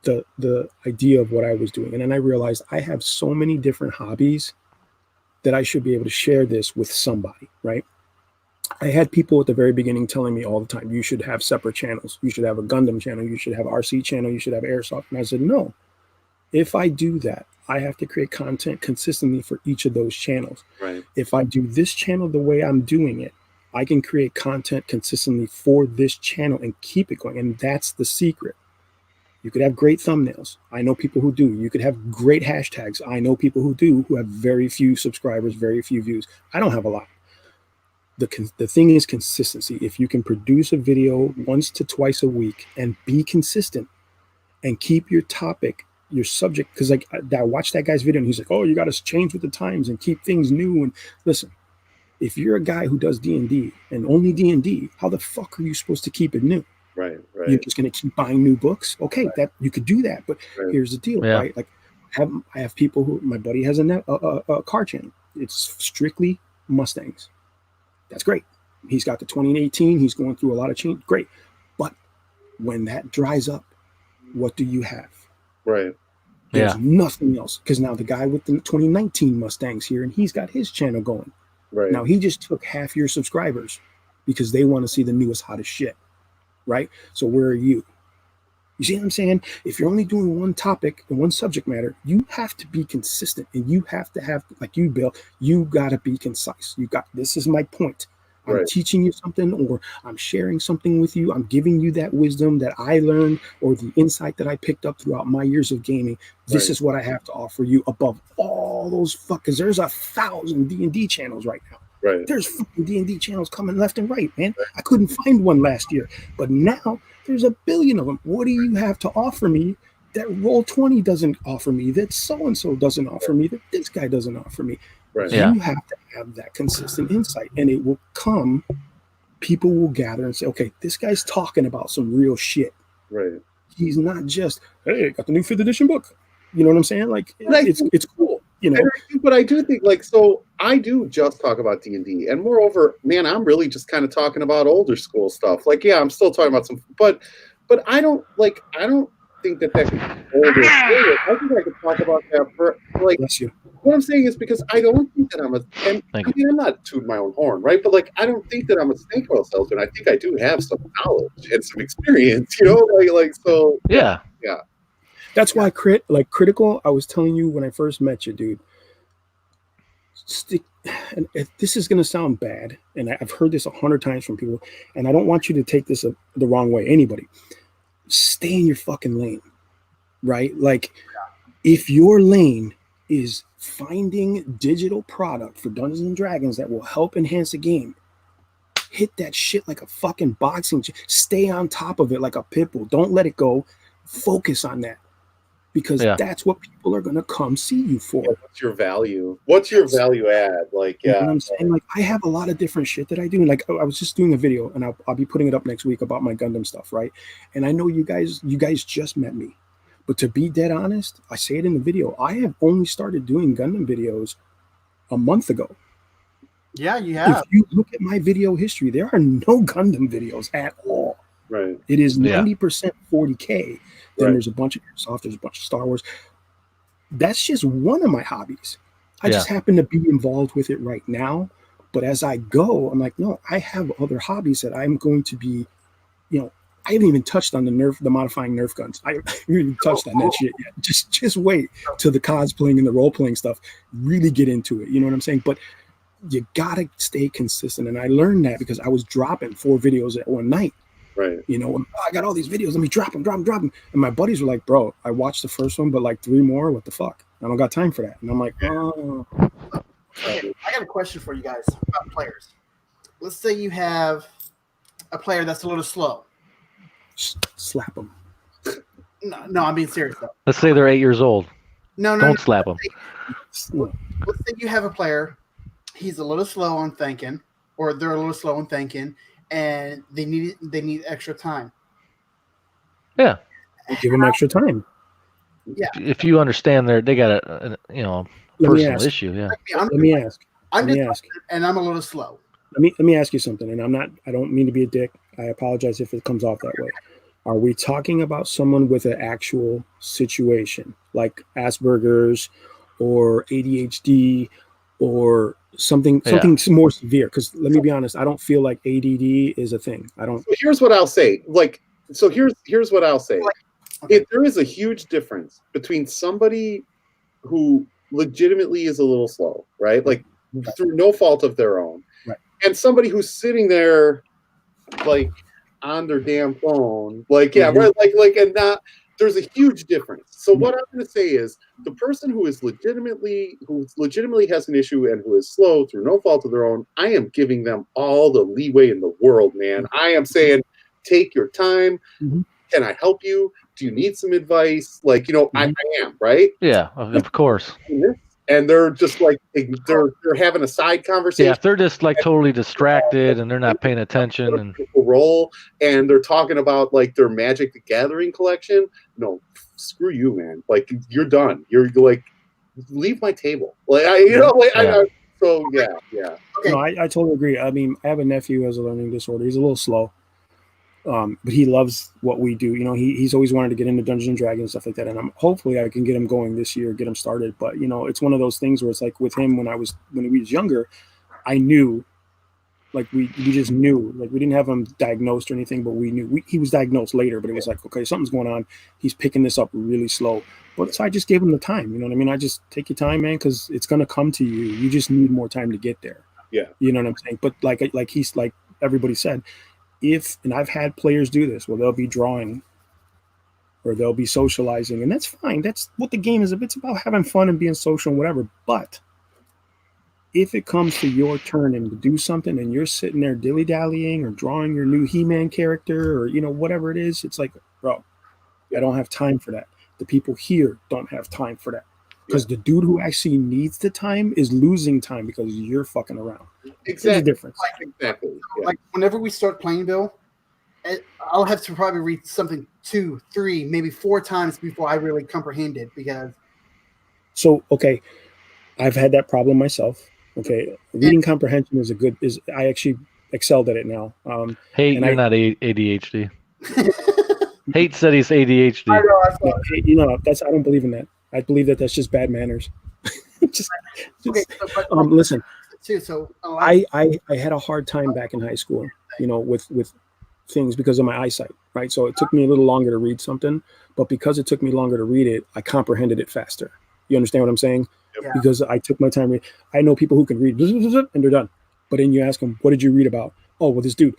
C: the idea of what I was doing. And then I realized I have so many different hobbies that I should be able to share this with somebody, right? I had people at the very beginning telling me all the time, you should have separate channels. You should have a Gundam channel. You should have RC channel. You should have Airsoft. And I said, no, if I do that, I have to create content consistently for each of those channels.
F: Right.
C: If I do this channel the way I'm doing it, I can create content consistently for this channel and keep it going. And that's the secret. You could have great thumbnails. I know people who do. You could have great hashtags. I know people who do, who have very few subscribers, very few views. I don't have a lot. The thing is consistency. If you can produce a video once to twice a week and be consistent and keep your topic, your subject, because like I watched that guy's video and he's like, oh, you got to change with the times and keep things new. And listen, if you're a guy who does D&D and only D&D, how the fuck are you supposed to keep it new?
F: Right.
C: You're just going to keep buying new books. Okay, that you could do that, but here's the deal, right? Like, I have people who, my buddy has a car channel. It's strictly Mustangs. That's great. He's got the 2018. He's going through a lot of change. Great, but when that dries up, what do you have?
F: Right.
C: There's nothing else, because now the guy with the 2019 Mustangs here, and he's got his channel going.
F: Right.
C: Now he just took half your subscribers because they want to see the newest, hottest shit. Right? So where are you? You see what I'm saying? If you're only doing one topic and one subject matter, you have to be consistent, and you have to have, like you, Bill, you got to be concise. This is my point. I'm teaching you something, or I'm sharing something with you. I'm giving you that wisdom that I learned, or the insight that I picked up throughout my years of gaming. This is what I have to offer you above all those fuckers. There's 1,000 D&D channels right now.
F: Right.
C: There's fucking D&D channels coming left and right, man. I couldn't find one last year, but now there's 1 billion of them. What do you have to offer me that Roll20 doesn't offer me, that so-and-so doesn't offer me, that this guy doesn't offer me?
F: Right.
C: You have to have that consistent insight, and it will come. People will gather and say, okay, this guy's talking about some real shit.
F: Right.
C: He's not just, hey, got the new 5th edition book. You know what I'm saying? Like, it's cool. You know,
F: but I do think, like, so I do just talk about D&D, and moreover, man, I'm really just kind of talking about older school stuff. Like, yeah, I'm still talking about some, but I don't think that could be older. I think I could talk about that for, like, what I'm saying is, because I don't think that I'm not tooting my own horn, right? But like, I don't think that I'm a snake oil salesman. I think I do have some knowledge and some experience, you know, like so.
E: Yeah.
C: That's why critical. I was telling you when I first met you, dude. And this is going to sound bad, and I've heard this 100 times from people, and I don't want you to take this the wrong way. Anybody, stay in your fucking lane, right? Like, if your lane is finding digital product for Dungeons and Dragons that will help enhance the game, hit that shit like a fucking boxing. Stay on top of it like a pit bull. Don't let it go. Focus on that. Because that's what people are going to come see you for.
F: What's your value? What's your value add? Like,
C: you know what I'm saying? Like, I have a lot of different shit that I do. Like, I was just doing a video, and I'll be putting it up next week about my Gundam stuff, right? And I know you guys just met me. But to be dead honest, I say it in the video, I have only started doing Gundam videos a month ago.
A: Yeah, you have.
C: If you look at my video history, there are no Gundam videos at all.
F: Right.
C: It is 90% 40K. Then there's a bunch of Airsoft, there's a bunch of Star Wars. That's just one of my hobbies. I just happen to be involved with it right now. But as I go, I'm like, no, I have other hobbies that I'm going to be, I haven't even touched on the modifying Nerf guns. I haven't even touched on that shit yet. Just wait till the cosplaying and the role playing stuff really get into it. You know what I'm saying? But you gotta stay consistent, and I learned that because I was dropping 4 videos at one night.
F: Right.
C: You know, I got all these videos. Let me drop them. And my buddies were like, "Bro, I watched the first one, but like 3 more. What the fuck? I don't got time for that." And I'm like, "Oh."
A: Okay, I got a question for you guys about players. Let's say you have a player that's a little slow.
C: Slap them.
A: No, I'm being serious though.
E: Let's say they're 8 years old. Don't slap them.
A: Let's say you have a player. He's a little slow on thinking, or they're a little slow on thinking, and they need extra time.
E: Yeah.
C: Give them extra time.
A: Yeah.
E: If you understand they got a personal issue. Yeah.
C: Let me ask.
A: And I'm a little slow.
C: Let me ask you something, and I don't mean to be a dick. I apologize if it comes off that way. Are we talking about someone with an actual situation like Asperger's or ADHD or something more severe? Because let me be honest, I don't feel like ADD is a thing. I don't.
F: So here's what I'll say. Here's what I'll say. Okay. There is a huge difference between somebody who legitimately is a little slow, right? Like through no fault of their own.
C: Right.
F: And somebody who's sitting there like on their damn phone, like, yeah, right, like, and not, there's a huge difference. So what I'm going to say is the person who legitimately has an issue and who is slow through no fault of their own, I am giving them all the leeway in the world, man. I am saying, take your time.
C: Mm-hmm.
F: Can I help you? Do you need some advice? Like, I am, right?
E: Yeah, of course.
F: And they're just like they're having a side conversation.
E: Yeah, if they're just like totally distracted and they're not paying attention and
F: roll, and they're talking about like their Magic the Gathering collection. No, screw you, man. Like you're done. You're like, leave my table. Like so yeah.
C: Okay. No, I totally agree. I mean, I have a nephew who has a learning disorder. He's a little slow. But he loves what we do. You know, he's always wanted to get into Dungeons and Dragons and stuff like that. And hopefully I can get him going this year, get him started. But it's one of those things where it's like with him when he was younger, I knew, like we just knew, like we didn't have him diagnosed or anything, but we knew he was diagnosed later. But it was like, okay, something's going on. He's picking this up really slow. But so I just gave him the time. You know what I mean? I just take your time, man, because it's gonna come to you. You just need more time to get there.
F: Yeah.
C: You know what I'm saying? But like he's like everybody said. And I've had players do this where they'll be drawing or they'll be socializing, and that's fine. That's what the game is. It's about having fun and being social and whatever. But if it comes to your turn and to do something and you're sitting there dilly-dallying or drawing your new He-Man character or, whatever it is, it's like, bro, I don't have time for that. The people here don't have time for that. Because the dude who actually needs the time is losing time because you're fucking around.
F: Exactly.
C: There's a difference.
F: Exactly. Yeah.
A: Like whenever we start playing, Bill, I'll have to probably read something 2, 3, maybe 4 times before I really comprehend it. Because
C: okay, I've had that problem myself. Okay, reading comprehension I actually excelled at it now.
E: You're not ADHD. Hate said he's ADHD.
C: I don't believe in that. I believe that's just bad manners. Listen. I had a hard time back in high school, with things because of my eyesight, right? So it took me a little longer to read something, but because it took me longer to read it, I comprehended it faster. You understand what I'm saying?
A: Yeah.
C: Because I took my time. I know people who can read and they're done. But then you ask them, what did you read about? Oh, well, this dude,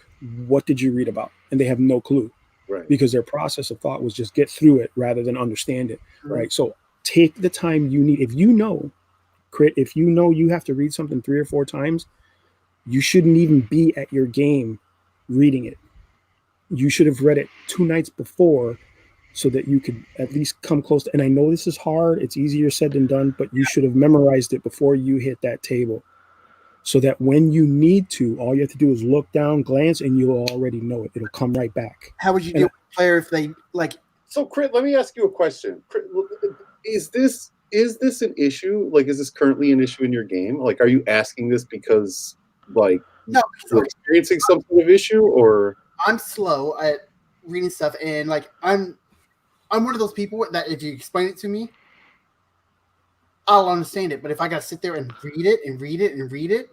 C: what did you read about? And they have no clue.
F: Right.
C: Because their process of thought was just get through it rather than understand it, right? So take the time you need. If you know you have to read something 3 or 4 times, you shouldn't even be at your game reading it. You should have read it 2 nights before so that you could at least come close to, and I know this is hard, it's easier said than done, but you should have memorized it before you hit that table so that when you need to, all you have to do is look down, glance, and you'll already know it. It'll come right back.
A: How would you deal with a player if they like?
F: So, Crit, let me ask you a question. Crit, is this an issue? Like, is this currently an issue in your game? Like, are you asking this because, like,
A: no,
F: you're experiencing some sort of issue, or
A: I'm slow at reading stuff, and like I'm one of those people that if you explain it to me, I'll understand it. But if I gotta sit there and read it and read it and read it,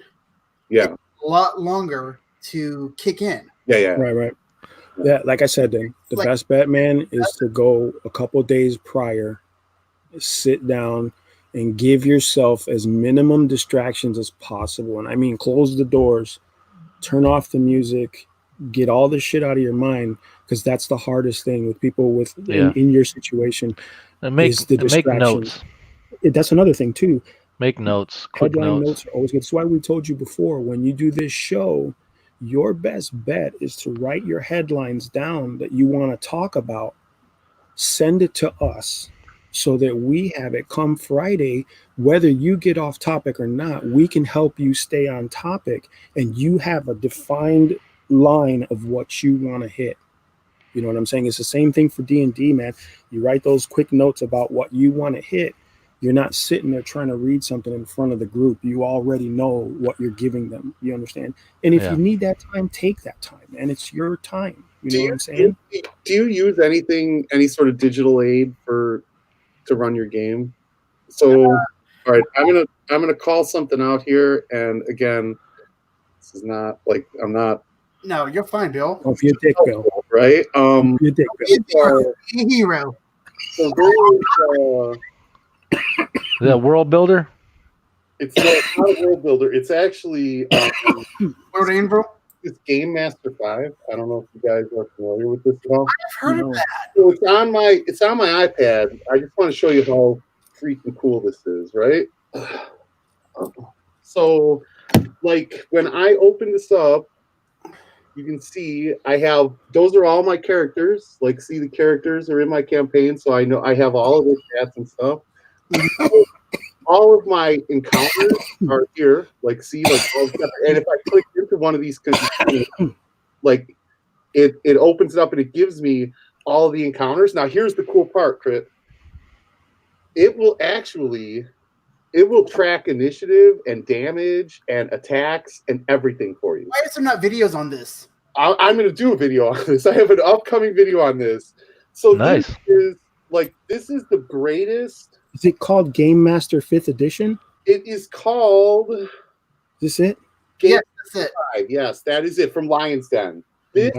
F: yeah,
A: it's a lot longer to kick in.
F: Yeah.
C: Right. Yeah, like I said, then the best bet, man, is to go a couple days prior, sit down, and give yourself as minimum distractions as possible. And I mean, close the doors, turn off the music, get all the shit out of your mind, because that's the hardest thing with people with in your situation.
E: And make notes.
C: That's another thing too.
E: Make notes. Quick notes
C: are always good. That's why we told you before, when you do this show, your best bet is to write your headlines down that you want to talk about, send it to us so that we have it come Friday. Whether you get off topic or not, we can help you stay on topic, and you have a defined line of what you want to hit. You know what I'm saying? It's the same thing for D&D, man. You write those quick notes about what you want to hit. You're not sitting there trying to read something in front of the group. You already know what you're giving them. You understand? And if you need that time, take that time, and it's your time. You know what I'm saying?
F: Do you use any sort of digital aid to run your game? So, all right, I'm gonna call something out here, and again, this is not like I'm not.
A: No, you're fine, Bill.
C: Oh, you're dick, Bill.
F: Right?
C: You're dick, Bill.
A: Hero.
F: So there is.
E: The world builder?
F: It's not a world builder. It's actually
A: World Anvil?
F: It's Game Master 5. I don't know if you guys are familiar with this at all.
A: I've heard of that.
F: So it's on my iPad. I just want to show you how freaking cool this is, right? So, like, when I open this up, you can see those are all my characters. Like, see, the characters are in my campaign, so I know I have all of the stats and stuff. All of my encounters are here. Like, see, like, and if I click into one of these, like, it opens it up and it gives me all of the encounters. Now, here's the cool part, Crit. It will track initiative and damage and attacks and everything for you.
A: Why is there not videos on this?
F: I'm going to do a video on this. I have an upcoming video on this. So
E: nice.
F: This is the greatest.
C: Is it called Game Master 5th Edition?
F: It is called.
C: Is this it?
A: Yes, that's it.
F: 5. Yes, that is it from Lion's Den. This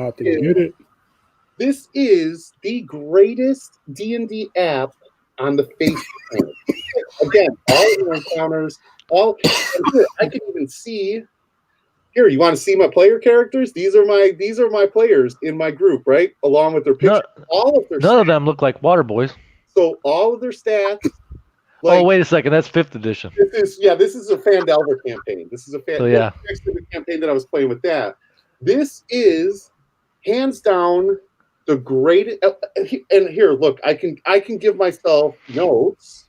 F: is the greatest D&D app on the face of the planet. Again, all your encounters, I can even see. Here, you want to see my player characters? These are my players in my group, right? Along with their pictures.
E: None of them look like water boys.
F: So all of their stats.
E: Oh, wait a second. That's 5th edition.
F: This is a Fandelver campaign. This is a campaign that I was playing with that. This is hands down the greatest. And here, look, I can give myself notes,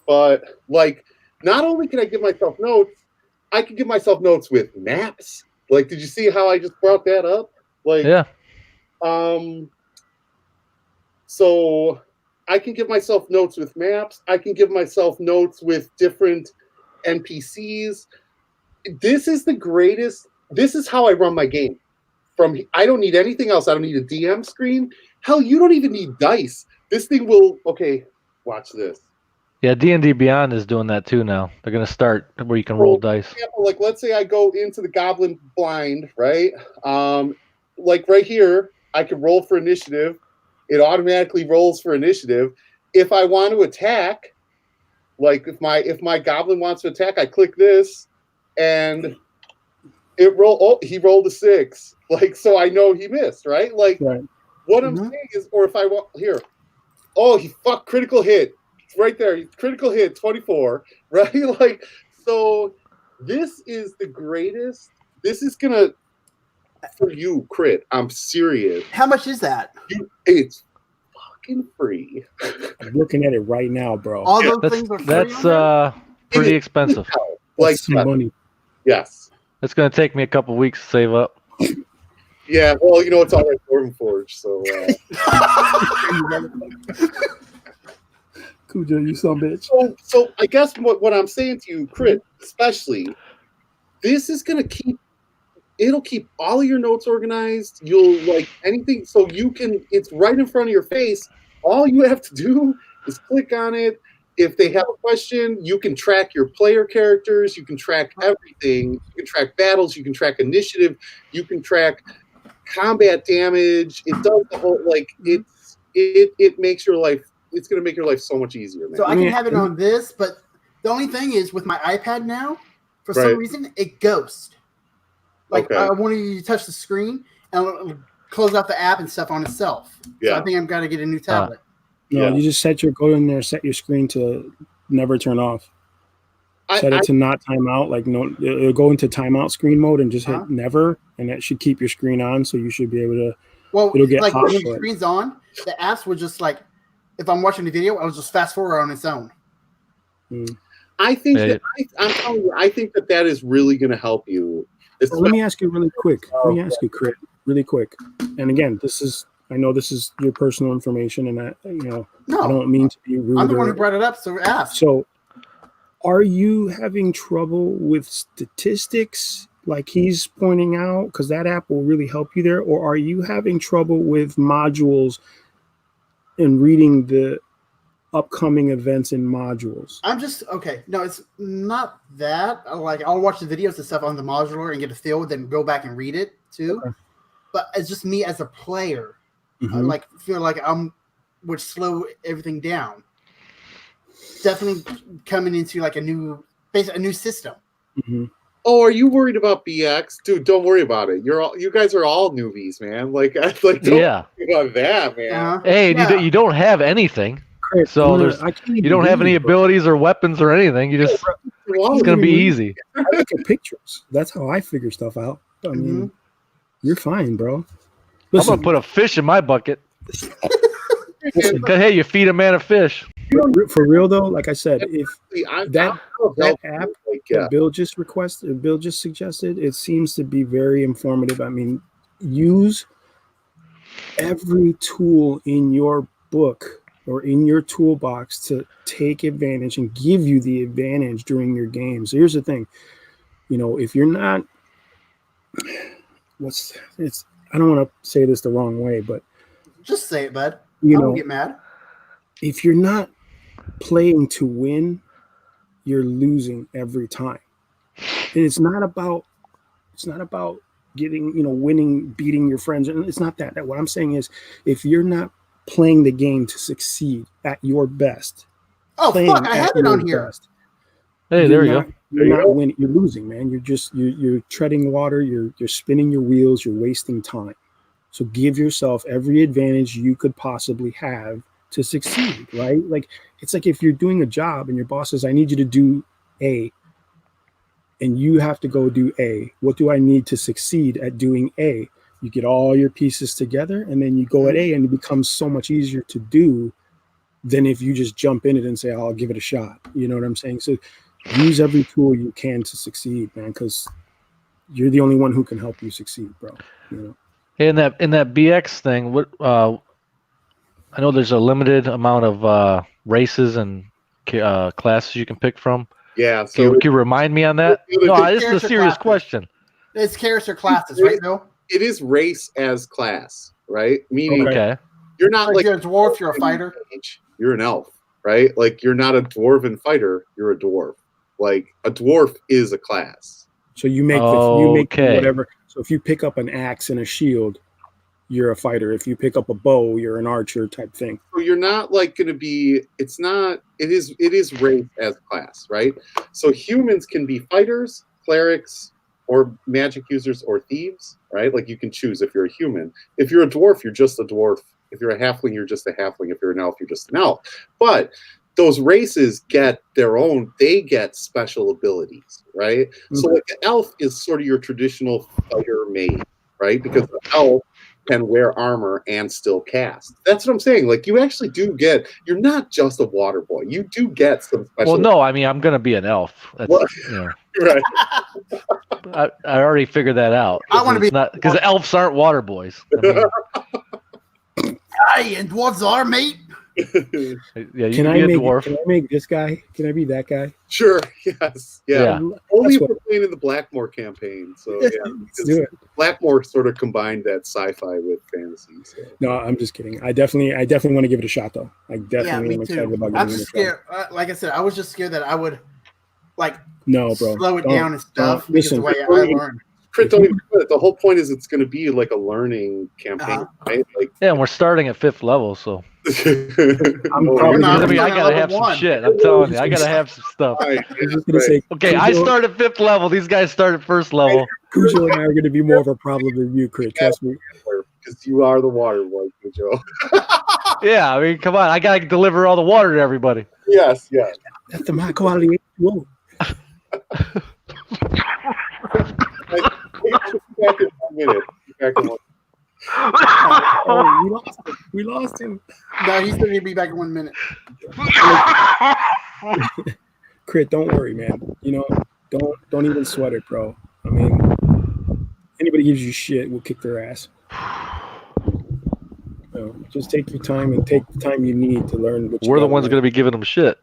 F: but like, not only can I give myself notes, I can give myself notes with maps. Like, did you see how I just brought that up? Like,
E: yeah.
F: So I can give myself notes with maps. I can give myself notes with different NPCs. This is the greatest. This is how I run my game. I don't need anything else. I don't need a DM screen. Hell, you don't even need dice. This thing will. Okay, watch this.
E: Yeah, D&D Beyond is doing that too now. They're going to start where you can roll dice.
F: For example, like, let's say I go into the Goblin Blind, right? Like right here, I can roll for initiative. It automatically rolls for initiative. If I want to attack, like if my Goblin wants to attack, I click this, and it roll. Oh, he rolled a 6. Like, so I know he missed, right? Like, what I'm saying is, or if I want here, oh, he critical hit. Right there, critical hit 24, right? Like, so this is the greatest. This is gonna for you, Crit. I'm serious.
A: How much is that?
F: It's fucking free.
C: I'm looking at it right now, bro.
A: All those things are free.
E: That's pretty expensive.
F: Like
C: some money.
F: Yes.
E: It's gonna take me a couple weeks to save up.
F: Yeah, well, it's all right, Forge, so.
C: Cujo, you son bitch.
F: So I guess what I'm saying to you, Crit, especially, this is gonna it'll keep all of your notes organized. You'll like anything, so you can. It's right in front of your face. All you have to do is click on it. If they have a question, you can track your player characters. You can track everything. You can track battles. You can track initiative. You can track combat damage. It does the whole like it makes your life. It's going to make your life so much easier, man.
A: So I can have it on this, but the only thing is with my iPad now, for some reason, it ghosts. Like I want you to touch the screen and it'll close out the app and stuff on itself. Yeah. So I think I'm going to get a new tablet.
C: No, you just go in there, set your screen to never turn off. Set it to not time out. Like it'll go into timeout screen mode and just hit never, and that should keep your screen on. So you should be able to.
A: Well, it'll get like when the screen's on, the apps will just like. If I'm watching the video, I'll just fast forward on its own.
F: I think I'm telling you, I think that is really going to help you.
C: Well, let me ask you really quick. Let me ask you, Crit, really quick. And again, I know this is your personal information, and I don't mean to be rude.
A: I'm the one who brought it up, so ask.
C: So, are you having trouble with statistics, like he's pointing out, because that app will really help you there, or are you having trouble with modules? And reading the upcoming events in modules.
A: I'm just okay. No, it's not that. I'll watch the videos and stuff on the modular and get a feel, then go back and read it too. Okay. But it's just me as a player. I feel like would slow everything down. Definitely coming into like a new system.
C: Mm-hmm.
F: Oh, are you worried about BX? Dude, don't worry about it. You guys are all newbies, man. Don't worry about that, man.
E: Hey, you don't have anything. So you don't have any abilities or weapons or anything. You just it's gonna be easy.
C: I look at pictures. That's how I figure stuff out. I mean, you're fine, bro.
E: Listen, I'm gonna put a fish in my bucket. Hey, you feed a man a fish.
C: For real though, like I said, if that app that Bill just suggested, it seems to be very informative. I mean, use every tool in your book or in your toolbox to take advantage and give you the advantage during your games. So here's the thing, if you're not, I don't want to say this the wrong way, but
A: just say it, bud. I don't get mad.
C: If you're not playing to win, you're losing every time. And it's not about getting, winning, beating your friends. And it's not that. What I'm saying is, if you're not playing the game to succeed at your best.
A: Oh, fuck, I have it on here.
E: Hey, there you go.
C: You're not winning, you're losing, man. You're treading water, you're spinning your wheels, you're wasting time. So give yourself every advantage you could possibly have to succeed, right? Like, it's like if you're doing a job and your boss says, I need you to do A, and you have to go do A. What do I need to succeed at doing A? You get all your pieces together and then you go at A, and it becomes so much easier to do than if you just jump in it and say, I'll give it a shot. You know what I'm saying? So use every tool you can to succeed, man, because you're the only one who can help you succeed, bro.
E: In that BX thing, what I know there's a limited amount of races and classes you can pick from.
F: Yeah.
E: So can you remind me on that? No, this is a serious question.
A: It's character classes, right, Bill?
F: It is race as class, right? Meaning you're not
A: like you're a dwarf, you're a fighter.
F: You're an elf, right? Like you're not a dwarven fighter, you're a dwarf. Like a dwarf is a class.
C: So you make whatever. So if you pick up an axe and a shield, you're a fighter. If you pick up a bow, you're an archer type thing.
F: So you're not like going to be. It is race as class, right? So humans can be fighters, clerics, or magic users, or thieves, right? Like you can choose if you're a human. If you're a dwarf, you're just a dwarf. If you're a halfling, you're just a halfling. If you're an elf, you're just an elf. But those races get their own, they get special abilities, right? Mm-hmm. So like an elf is sort of your traditional fighter mage, right? Because the elf can wear armor and still cast. That's what I'm saying. Like you actually do get, you're not just a water boy. You do get some special.
E: Well, no, I mean, I'm going to be an elf.
F: Right.
E: I already figured that out.
A: I want to be,
E: because elves aren't water boys. I
A: mean, hey, and dwarves are, mate.
E: Yeah, you can be a dwarf.
C: Can I make this guy? Can I be that guy?
F: Sure. Yes. Yeah. Only if we're playing in the Blackmore campaign. So yeah,
C: let's do it.
F: Blackmore sort of combined that sci-fi with fantasy. So.
C: No, I'm just kidding. I definitely want to give it a shot though. I definitely am excited about giving it a shot. I'm just
A: scared. Like I said, I was just scared that I would
C: no, bro,
A: slow it down and stuff. Listen, the way I learned.
F: Crit, don't even do it. The whole point is it's going to be like a learning campaign, right? Like,
E: yeah, and we're starting at 5th level, so
C: I'm
E: I gotta have some shit. I'm telling you, I gotta have some stuff.
F: right,
C: I was just gonna say,
E: Okay, I start at 5th level. These guys start at 1st level.
C: Cujo and I are gonna be more of a problem than you, Crit. Trust me.
F: because you are the water boy, Joe.
E: Yeah, I mean, come on, I gotta deliver all the water to everybody.
F: Yes, yes.
C: That's the high quality H2O.
F: Back in 1 minute. Back in 1
C: Oh, we lost him.
A: No, he's going to be back in 1 minute.
C: Crit, don't worry, man. Don't even sweat it, bro. I mean, anybody gives you shit, we'll kick their ass. Just take your time and take the time you need to learn what
E: We're the ones going to be giving them shit.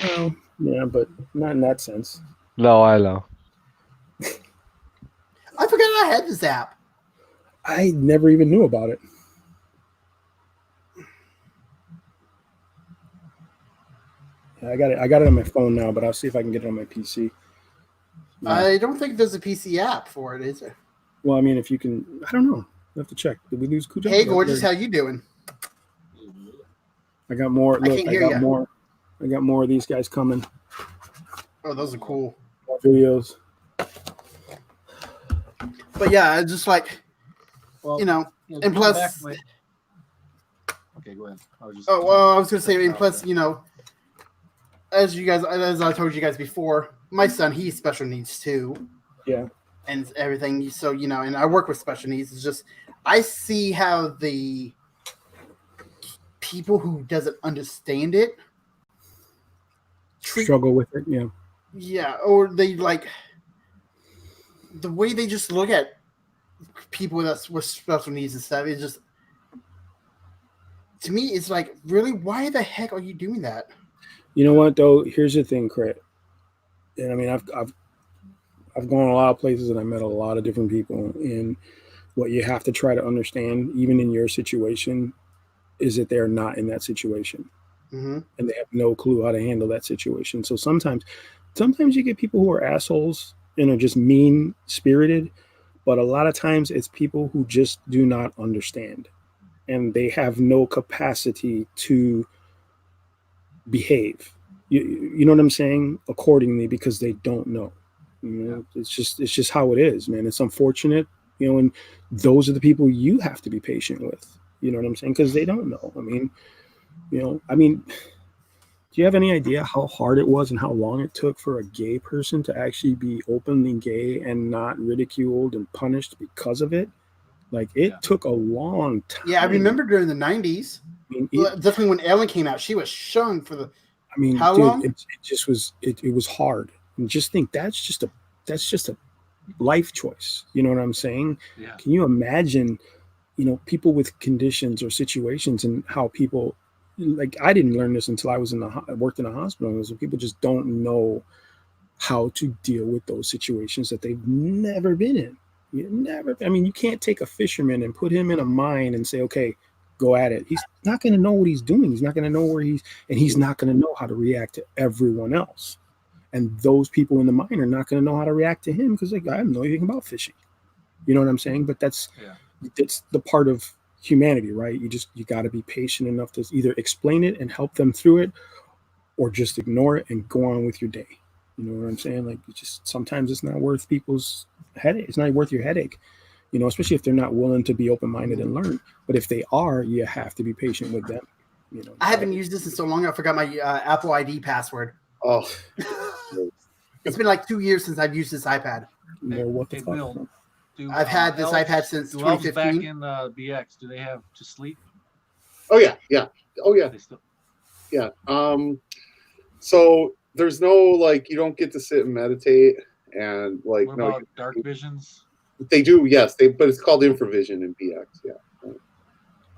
C: Well, yeah, but not in that sense.
E: No, I know.
A: I forgot I had this app.
C: I never even knew about it. Yeah, I got it on my phone now, but I'll see if I can get it on my PC. Yeah.
A: I don't think there's a PC app for it, is there?
C: Well, I mean, if you can, I don't know. I have to check. Did we lose Cujo?
A: Hey, gorgeous, how you doing?
C: I got more. Look,
A: can't hear
C: more. I got more of these guys coming.
A: Oh, those are cool.
C: More videos.
A: But yeah, it's just like, and plus.
G: Okay, go ahead.
A: I was going to say, and plus, as I told you guys before, my son, he's special needs too.
C: Yeah.
A: And everything. So, and I work with special needs. It's just, I see how the people who doesn't understand it
C: struggle with it. Yeah.
A: Yeah. Or they like the way they just look at people with special needs and stuff. It's just, to me, it's like, really, why the heck are you doing that?
C: You know what though? Here's the thing, Crit. And I mean, I've gone a lot of places and I met a lot of different people. And what you have to try to understand, even in your situation, is that they're not in that situation.
A: Mm-hmm.
C: And they have no clue how to handle that situation. So sometimes you get people who are assholes and are just mean-spirited. But a lot of times it's people who just do not understand. And they have no capacity to behave. You know what I'm saying? Accordingly, because they don't know. It's just how it is, man. It's unfortunate, and those are the people you have to be patient with. You know what I'm saying? Because they don't know. I mean, do you have any idea how hard it was and how long it took for a gay person to actually be openly gay and not ridiculed and punished because of it? Like, it took a long time.
A: Yeah, I remember during the 90s. I mean, definitely when Ellen came out, she was shunned for the.
C: I mean,
A: how
C: dude,
A: long?
C: It just was. It was hard. And just think that's just a life choice. You know what I'm saying?
G: Yeah.
C: Can you imagine, people with conditions or situations and how people, like, I didn't learn this until I worked in a hospital. So people just don't know how to deal with those situations that they've never been in. You can't take a fisherman and put him in a mine and say, okay, go at it. He's not going to know what he's doing. He's not going to know he's not going to know how to react to everyone else. And those people in the mine are not going to know how to react to him because I don't know anything about fishing. You know what I'm saying? But it's the part of humanity, right? You got to be patient enough to either explain it and help them through it, or just ignore it and go on with your day. You know what I'm saying? Like, sometimes it's not worth people's headache. It's not worth your headache, especially if they're not willing to be open-minded and learn. But if they are, you have to be patient with them.
A: I haven't used this in so long. I forgot my Apple ID password.
F: Oh,
A: it's been like 2 years since I've used this iPad.
C: What the fuck?
G: Bill,
A: I've had this iPad since 2015.
G: Back in BX, do they have to sleep?
F: Oh yeah. Oh yeah. Yeah. So there's no, like, you don't get to sit and meditate and like.
G: What about dark visions?
F: They do, yes. But it's called infravision in BX. Yeah.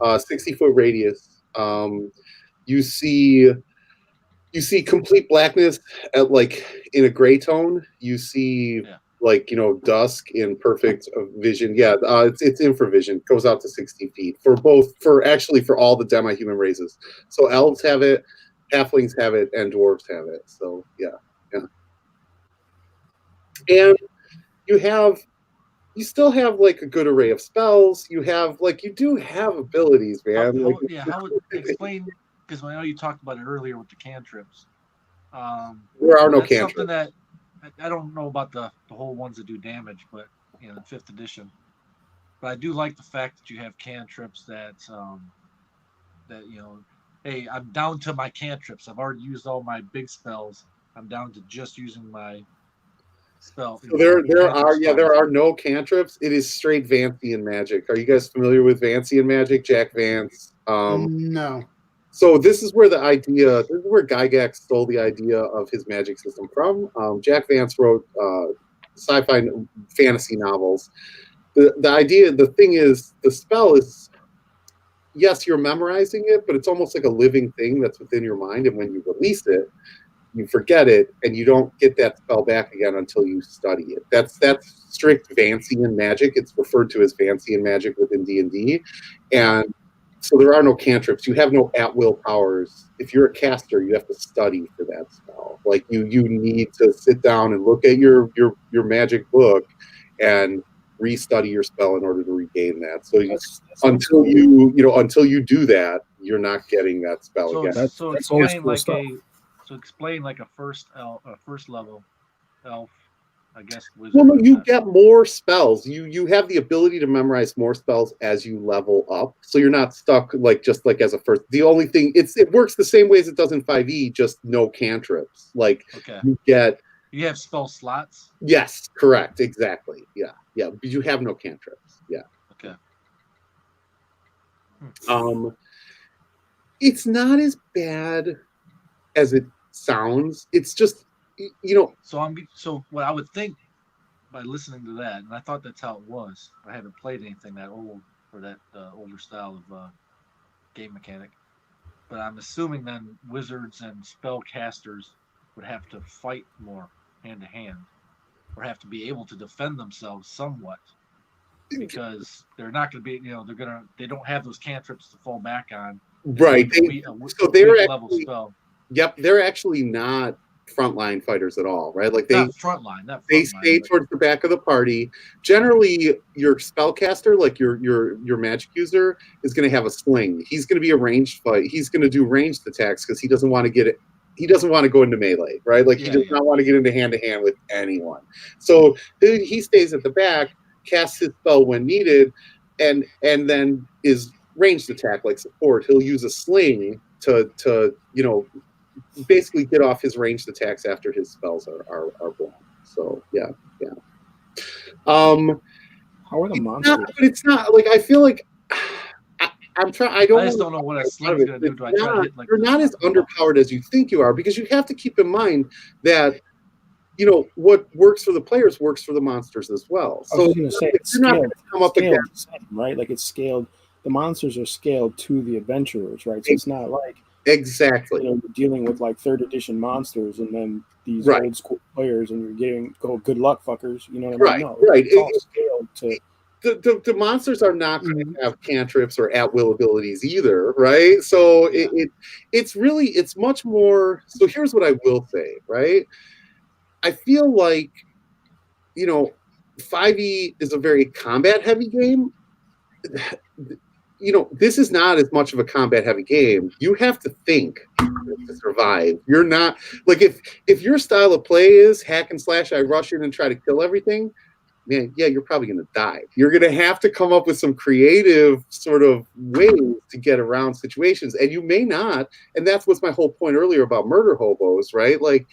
F: 60-foot radius. You see complete blackness at, like, in a gray tone. You see dusk in perfect vision. Yeah, it's infravision. It goes out to 60 feet for all the demi-human races. So elves have it, halflings have it, and dwarves have it. So yeah. And you have you still have like a good array of spells. You have like you do have abilities, man.
G: How would explain? Because I know you talked about it earlier with the cantrips.
F: There are no
G: that's
F: cantrips.
G: Something that I don't know about the whole ones that do damage, but in 5th edition. But I do like the fact that you have cantrips that hey, I'm down to my cantrips. I've already used all my big spells. I'm down to just using my spell.
F: So there are no cantrips. It is straight Vancian magic. Are you guys familiar with Vancian magic? Jack Vance.
A: No.
F: So this is where Gygax stole the idea of his magic system from. Jack Vance wrote sci-fi fantasy novels. The thing is, the spell is, yes, you're memorizing it, but it's almost like a living thing that's within your mind. And when you release it, you forget it, and you don't get that spell back again until you study it. That's strict Vancian magic. It's referred to as Vancian magic within D&D, and so there are no cantrips. You have no at-will powers. If you're a caster, you have to study for that spell. Like you need to sit down and look at your magic book and restudy your spell in order to regain that. So until you do that, you're not getting that spell again.
G: Explain like a first level elf, I guess.
F: Well, you get more spells. You have the ability to memorize more spells as you level up, so you're not stuck just as a first. The only thing it works the same way as it does in 5e, just no cantrips. You
G: have spell slots.
F: Yes, correct, exactly. Yeah, but you have no cantrips. Yeah.
G: Okay.
F: It's not as bad as it sounds. It's just
G: So what I would think by listening to that, and I thought that's how it was. I haven't played anything that old or that older style of game mechanic, but I'm assuming then wizards and spellcasters would have to fight more hand to hand, or have to be able to defend themselves somewhat, because they're not going to be, they don't have those cantrips to fall back on.
F: Right.
G: They're level spell.
F: Yep, they're actually not frontline fighters at all, right? Like
G: not frontline.
F: They stay towards the back of the party. Generally, your spellcaster, like your magic user, is going to have a sling. He's going to be a ranged fight. He's going to do ranged attacks because he doesn't want to get it. He doesn't want to go into melee, right? Like he does not want to get into hand to hand with anyone. So he stays at the back, casts his spell when needed, and then is ranged attack like support. He'll use a sling to basically get off his ranged attacks after his spells are blown. So yeah.
C: How are the monsters?
F: But it's not like I feel like I'm trying. I
G: just don't know what a sling's going to do.
F: You're not as underpowered as you think you are, because you have to keep in mind that what works for the players works for the monsters as well. So
C: you're not going to come up against right. Like it's scaled. The monsters are scaled to the adventurers, right? So it's not like
F: exactly
C: you're dealing with like 3rd edition monsters and then these old school players, and you're getting good luck, fuckers. You know what I mean? No,
F: right.
C: It's all scaled to.
F: The monsters are not going to have cantrips or at-will abilities either, right? So it's much more. So here's what I will say, right? I feel like 5e is a very combat-heavy game. This is not as much of a combat-heavy game. You have to think to survive. You're not like if your style of play is hack and slash, I rush in and try to kill everything. Man, yeah, you're probably going to die. You're going to have to come up with some creative sort of ways to get around situations, and you may not. And that's what's my whole point earlier about murder hobos, right? Like,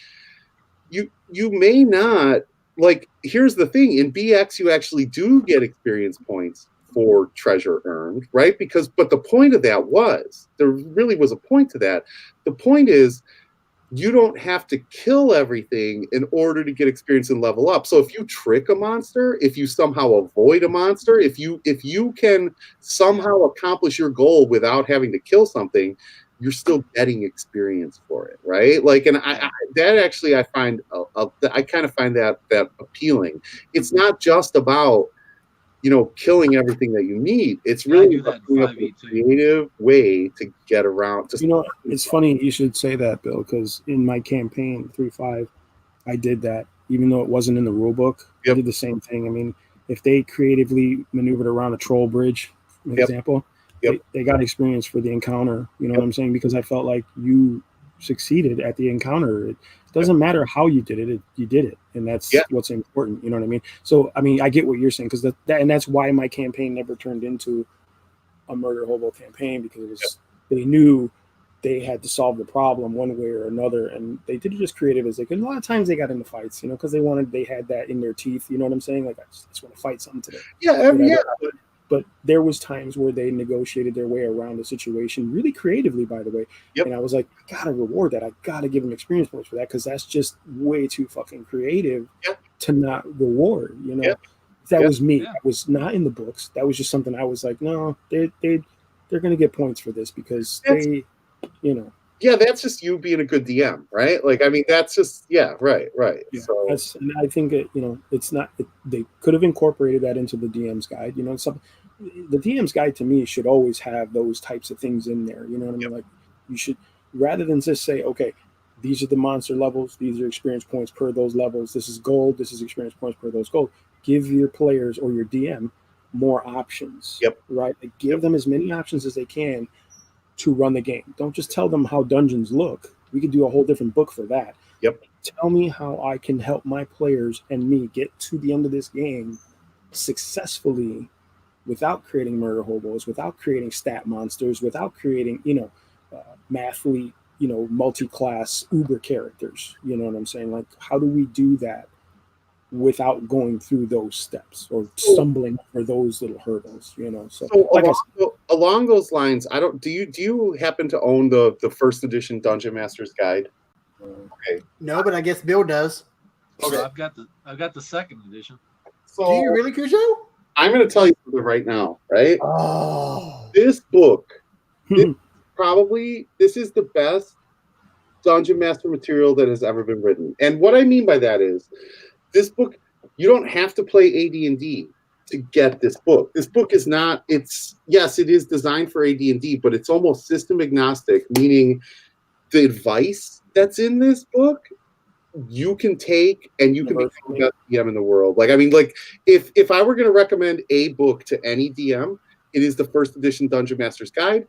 F: you may not. Like, here's the thing: in BX, you actually do get experience points for treasure earned, right? But the point of that there really was a point to that. The point is, you don't have to kill everything in order to get experience and level up. So if you trick a monster, if you somehow avoid a monster, if you can somehow accomplish your goal without having to kill something, you're still getting experience for it, right? Like, and I find I kind of find that appealing. It's not just about killing everything that you need. It's really a creative way to get around.
C: It's funny you should say that, Bill, because in my campaign 3.5, I did that. Even though it wasn't in the rule book, I did the same thing. I mean, if they creatively maneuvered around a troll bridge, for example, they got experience for the encounter. You know what I'm saying? Because I felt like you succeeded at the encounter. It doesn't matter how you did it, you did it, and that's what's important. You know what I mean? So I mean, I get what you're saying, because and that's why my campaign never turned into a murder hobo campaign, because it was they knew they had to solve the problem one way or another, and they did it as creative as they could. A lot of times they got into fights, you know, because they had that in their teeth. You know what I'm saying? Like, I just want to fight something today. But there was times where they negotiated their way around the situation really creatively, by the way. And I was like, I gotta reward that. I gotta give them experience points for that, because that's just way too fucking creative to not reward. You know, that was me. That was not in the books. That was just something I was like, no, they're gonna get points for this because they, you know.
F: Yeah, that's just you being a good DM, right? Like, I mean, that's just right.
C: Yeah,
F: so
C: and I think that, you know, it's not. They could have incorporated that into the DM's guide. You know, the DM's guide to me should always have those types of things in there. You know what I mean? Like, you should, rather than just say, okay, these are the monster levels, these are experience points per those levels. This is gold. This is experience points per those gold. Give your players or your DM more options. Right. Like, give them as many options as they can to run the game. Don't just tell them how dungeons look. We could do a whole different book for that. Tell me how I can help my players and me get to the end of this game successfully without creating murder hobos, without creating stat monsters, without creating, you know, mathlete, you know, multi-class uber characters. You know what I'm saying? Like, how do we do that without going through those steps or stumbling over those little hurdles, you know? So like
F: along those lines, do you happen to own the first edition Dungeon Master's Guide? Okay.
A: No, but I guess Bill does.
G: Okay. So I've got the second edition.
F: So,
A: do you really, Cujo?
F: I'm going to tell you something right now, right?
A: Oh.
F: This book, this is the best Dungeon Master material that has ever been written. And what I mean by that is, this book, you don't have to play AD&D to get this book. This book is not, it is designed for AD&D, but it's almost system agnostic, meaning the advice that's in this book, you can take and you can become the best DM in the world. Like, I mean, like, if I were going to recommend a book to any DM, it is the first edition Dungeon Master's Guide.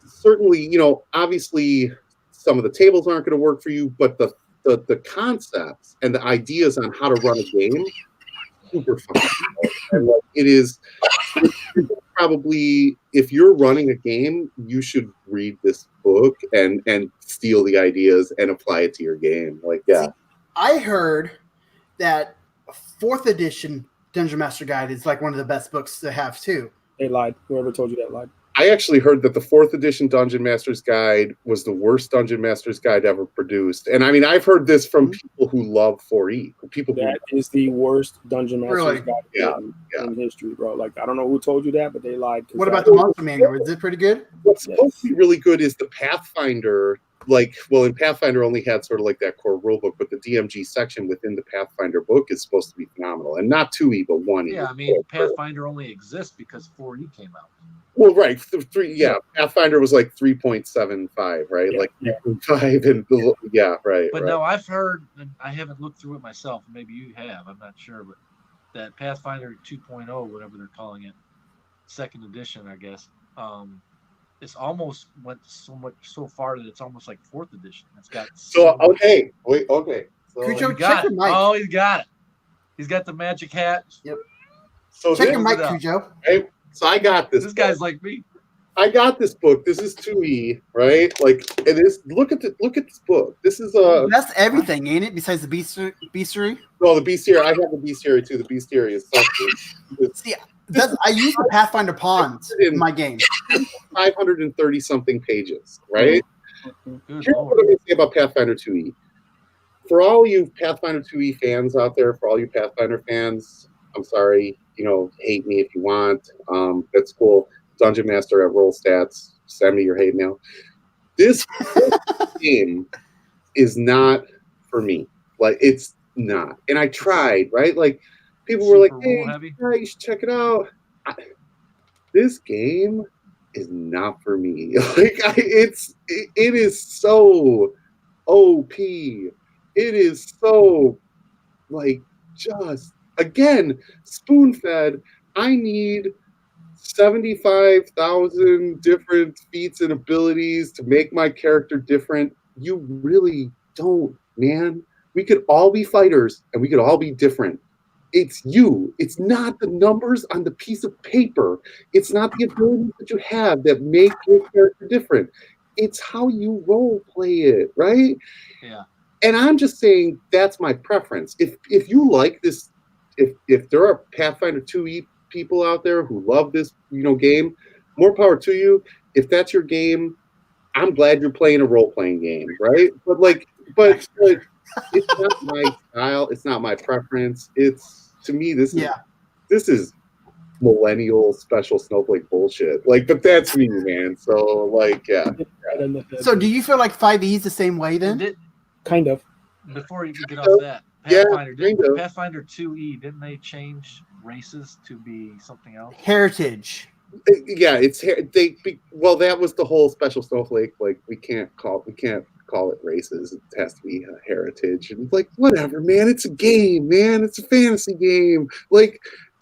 F: Certainly, you know, obviously some of the tables aren't going to work for you, but the concepts and the ideas on how to run a game, super fun. And like, it's probably, if you're running a game, you should read this book and steal the ideas and apply it to your game. Like,
A: See, I heard that 4th edition Dungeon Master Guide is like one of the best books to have too.
C: They lied. Whoever told you that lied.
F: I actually heard that the 4th edition Dungeon Master's Guide was the worst Dungeon Master's Guide ever produced. And I mean, I've heard this from people who love 4E. That
C: is the worst Dungeon Master's Guide in history, bro. Like, I don't know who told you that, but they lied.
A: What about the Monster Manual? Is it pretty good?
F: What's supposed to be really good is the Pathfinder. Like, well, in Pathfinder only had sort of like that core rulebook, but the DMG section within the Pathfinder book is supposed to be phenomenal. And not 2E, but 1E.
G: Yeah, I mean, Pathfinder only exists because 4E came out.
F: Well, right. Pathfinder was like 3.75, right?
C: Yeah.
F: Like 3.5 and right.
G: But no, I've heard, and I haven't looked through it myself. Maybe you have. I'm not sure, but that Pathfinder 2.0, whatever they're calling it, second edition, I guess. It's almost went so far that it's almost like 4th edition. It's got
F: okay. So
A: Cujo, check your mic.
G: Oh, he's got it. He's got the magic hat.
A: Yep.
F: So
A: check your mic, Cujo.
F: Right? So I got this.
G: This guy's like me.
F: I got this book. This is 2E, right? Like, it is. Look at this book. This is
A: that's everything, ain't it? Besides the bestiary.
F: No, the bestiary. I have the bestiary too. The bestiary is something.
A: See, I use the Pathfinder pawns in my game.
F: 530 something pages, right? Here's what I'm going to say about Pathfinder 2E. For all you Pathfinder 2E fans out there, for all you Pathfinder fans, I'm sorry. You know, hate me if you want. That's cool. Dungeon Master at RollStats. Send me your hate mail. This game is not for me. Like, it's not. And I tried, right? Like, people were like, hey, you should check it out. This game is not for me. Like, it is so OP. It is so, like, just again, spoon-fed. I need 75,000 different feats and abilities to make my character different. You really don't, man. We could all be fighters and we could all be different. It's you. It's not the numbers on the piece of paper. It's not the abilities that you have that make your character different. It's how you role play it, right?
G: Yeah.
F: And I'm just saying that's my preference. If you like this, if there are Pathfinder 2e people out there who love this, game, more power to you. If that's your game, I'm glad you're playing a role-playing game, right? But it's not my style. It's not my preference. It's, to me, this is millennial special snowflake bullshit. But that's me, man. So, yeah.
A: So, do you feel like 5e is the same way then?
C: Kind of.
G: Before you get off that, Pathfinder 2e, didn't they change races to be something else?
A: Heritage.
F: Yeah, that was the whole special snowflake. We can't call it races. It has to be heritage. And whatever, man. It's a game, man. It's a fantasy game.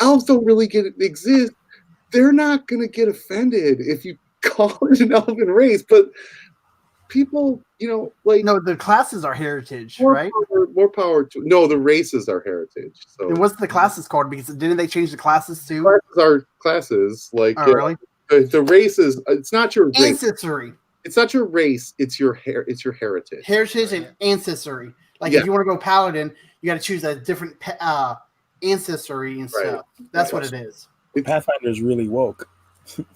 F: Elves don't really exist. They're not gonna get offended if you call it an elven race, but people, no,
A: the classes are heritage, right?
F: More power to the races are heritage. So
A: and what's the classes called? Because didn't they change the classes too?
F: Classes are classes.
A: Really?
F: The races. It's not your race.
A: Ancestry.
F: It's not your race. It's your It's your heritage.
A: Heritage and ancestry. If you want to go paladin, you got to choose a different ancestry and stuff. That's what it is.
C: Pathfinder is really woke.
F: Look.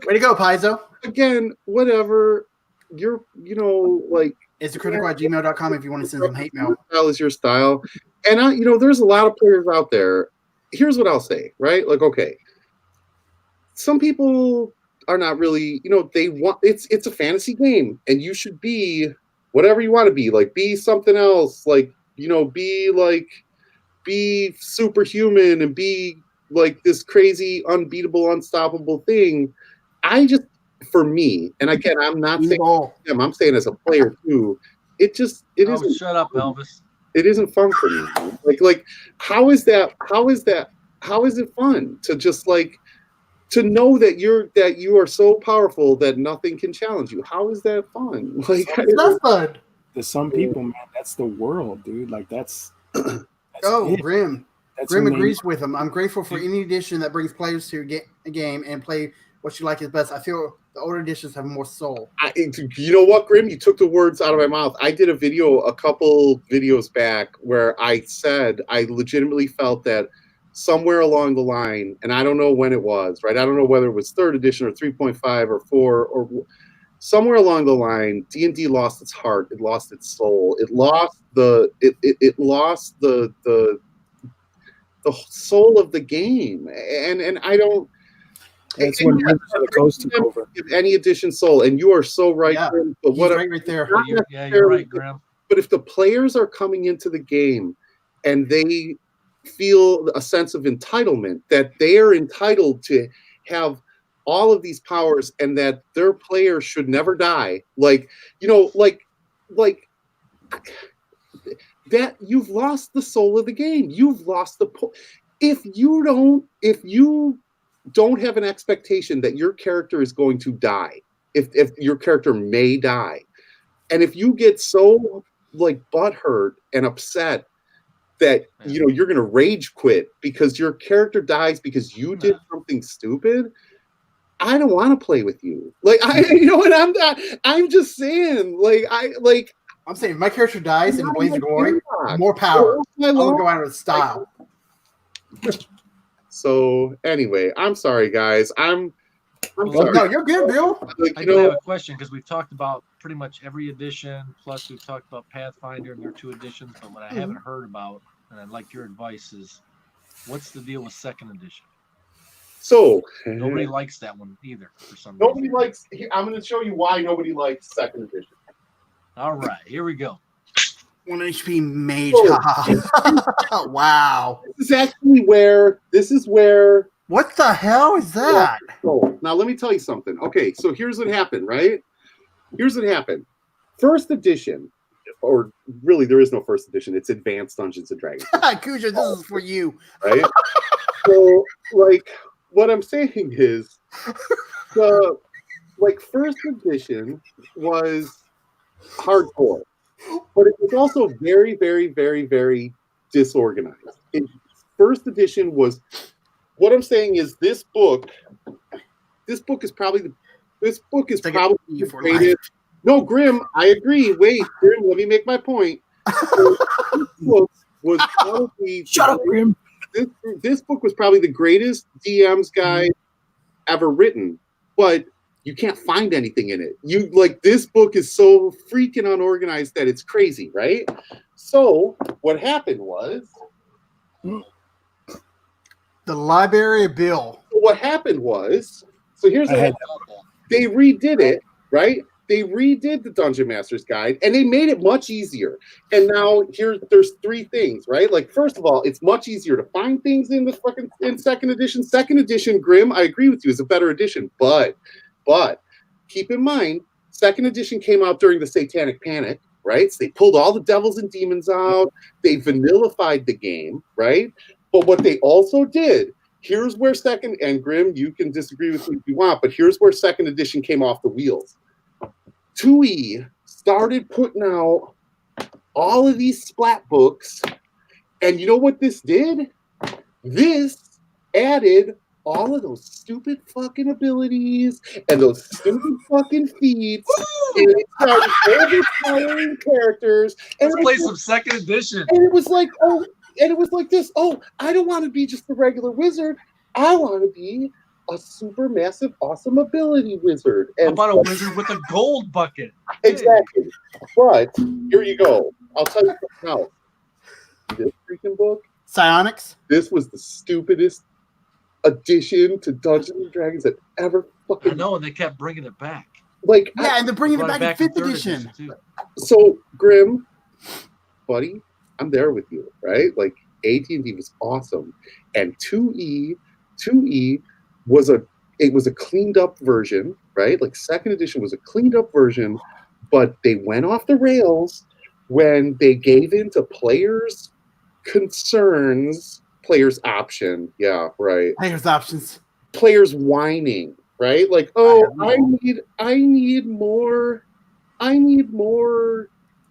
F: Way
A: to go, Paizo.
F: Again, whatever.
A: It's critical@gmail.com if you want to send some hate mail.
F: Style is your style. And there's a lot of players out there. Here's what I'll say, right? Okay. Some people are not really, they want it's a fantasy game and you should be whatever you want to be. Be something else, be superhuman and be this crazy, unbeatable, unstoppable thing. For me, and again, I'm not saying them, I'm saying as a player too, it isn't.
G: Shut up, Elvis.
F: It isn't fun for me. How is that? How is it fun to just to know that you are so powerful that nothing can challenge you? How is that fun?
A: It's not fun.
C: To some people, man, that's the world, dude. That's
A: Grim. Grim agrees with him. I'm grateful for any edition that brings players to a game and play what you like is best. I feel the older editions have more soul.
F: You know what, Grim? You took the words out of my mouth. I did a couple videos back where I said I legitimately felt that somewhere along the line, and I don't know when it was, right? I don't know whether it was 3rd edition or 3.5 or 4 or somewhere along the line, D&D lost its heart. It lost its soul. It lost the soul of the game. And I don't.
C: That's when goes to over.
F: Any edition soul, and you are so right.
A: Yeah,
F: Grim, but
A: right there.
G: You're right, Graham.
F: But if the players are coming into the game and they feel a sense of entitlement, that they are entitled to have all of these powers and that their player should never die, that you've lost the soul of the game. You've lost the if you don't have an expectation that your character is going to die, if your character may die, and if you get so butthurt and upset that you're going to rage quit because your character dies because you did something stupid, I don't want to play with you. I'm just saying,
A: I'm saying if my character dies in Blaze of Glory, more power. I will go out of style.
F: So anyway, I'm sorry, guys. I'm sorry.
A: No, you're good, Bill.
G: I do have a question because we've talked about pretty much every edition. Plus, we've talked about Pathfinder and their 2 editions. But what I haven't heard about, and I'd like your advice, is what's the deal with 2nd edition?
F: So
G: nobody likes that one either for some
F: reason.
G: Nobody
F: likes. I'm going to show you why nobody likes 2nd edition.
G: All right, here we go.
A: 1 HP mage. Wow.
F: This is where.
A: What the hell is that?
F: So now let me tell you something. Okay, so here's what happened, right? Here's what happened. 1st edition, or really, there is no first edition. It's Advanced Dungeons and Dragons.
A: Kuja, this is for you.
F: Right? So, like, what I'm saying is, the first edition was hardcore, but it was also very, very, very, very disorganized. First edition was. What I'm saying is, this book is probably the greatest. No, Grim, I agree. Wait, Grim, let me make my point. This book was probably
C: Shut up, Grim.
F: This book was probably the greatest DM's guide ever written, but you can't find anything in it. This book is so freaking unorganized that it's crazy, right? So what happened was
A: the library bill.
F: What happened was, so here's what happened. They redid it, right? They redid the Dungeon Master's Guide, and they made it much easier. And now there's three things, right? Like, first of all, it's much easier to find things in second edition. Second edition, Grim, I agree with you, is a better edition. But keep in mind, second edition came out during the Satanic Panic, right? So they pulled all the devils and demons out. They vanillified the game, right? But what they also did, here's where second, and Grim, you can disagree with me if you want, but here's where second edition came off the wheels. 2E started putting out all of these splat books, and you know what this did? This added all of those stupid fucking abilities and those stupid fucking feats, and it started overpowering characters.
G: Let's play some second edition.
F: And it was like, this. Oh, I don't want to be just a regular wizard. I want to be a super massive, awesome ability wizard. And
G: how about a wizard with a gold bucket?
F: Exactly. But here you go. I'll tell you something else. This freaking book,
A: Psionics.
F: This was the stupidest addition to Dungeons and Dragons that ever fucking.
G: I know, and they kept bringing it back.
A: And they're bringing it back in 5th edition.
F: So, Grim, buddy, I'm there with you, right? Like, AD&D was awesome, and 2E was a cleaned up version, right? Like, second edition was a cleaned up version, but they went off the rails when they gave in to players' concerns, players' option. Yeah, right.
A: Players' options.
F: Players whining, right? Like, oh, I need more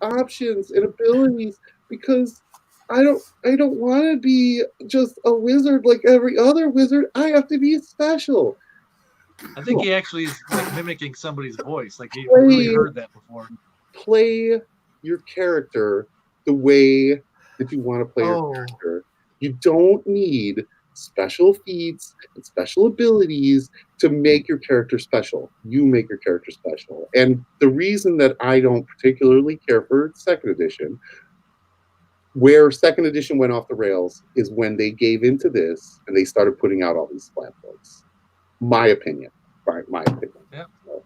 F: options and abilities because I don't want to be just a wizard like every other wizard. I have to be special.
G: I think he actually is like mimicking somebody's voice. Like he really heard that before.
F: Play your character the way that you want to play your character. You don't need special feats and special abilities to make your character special. You make your character special. And the reason that I don't particularly care for second edition, where second edition went off the rails, is when they gave into this and they started putting out all these splat books. My opinion. Right, my opinion.
G: Yeah.
F: So.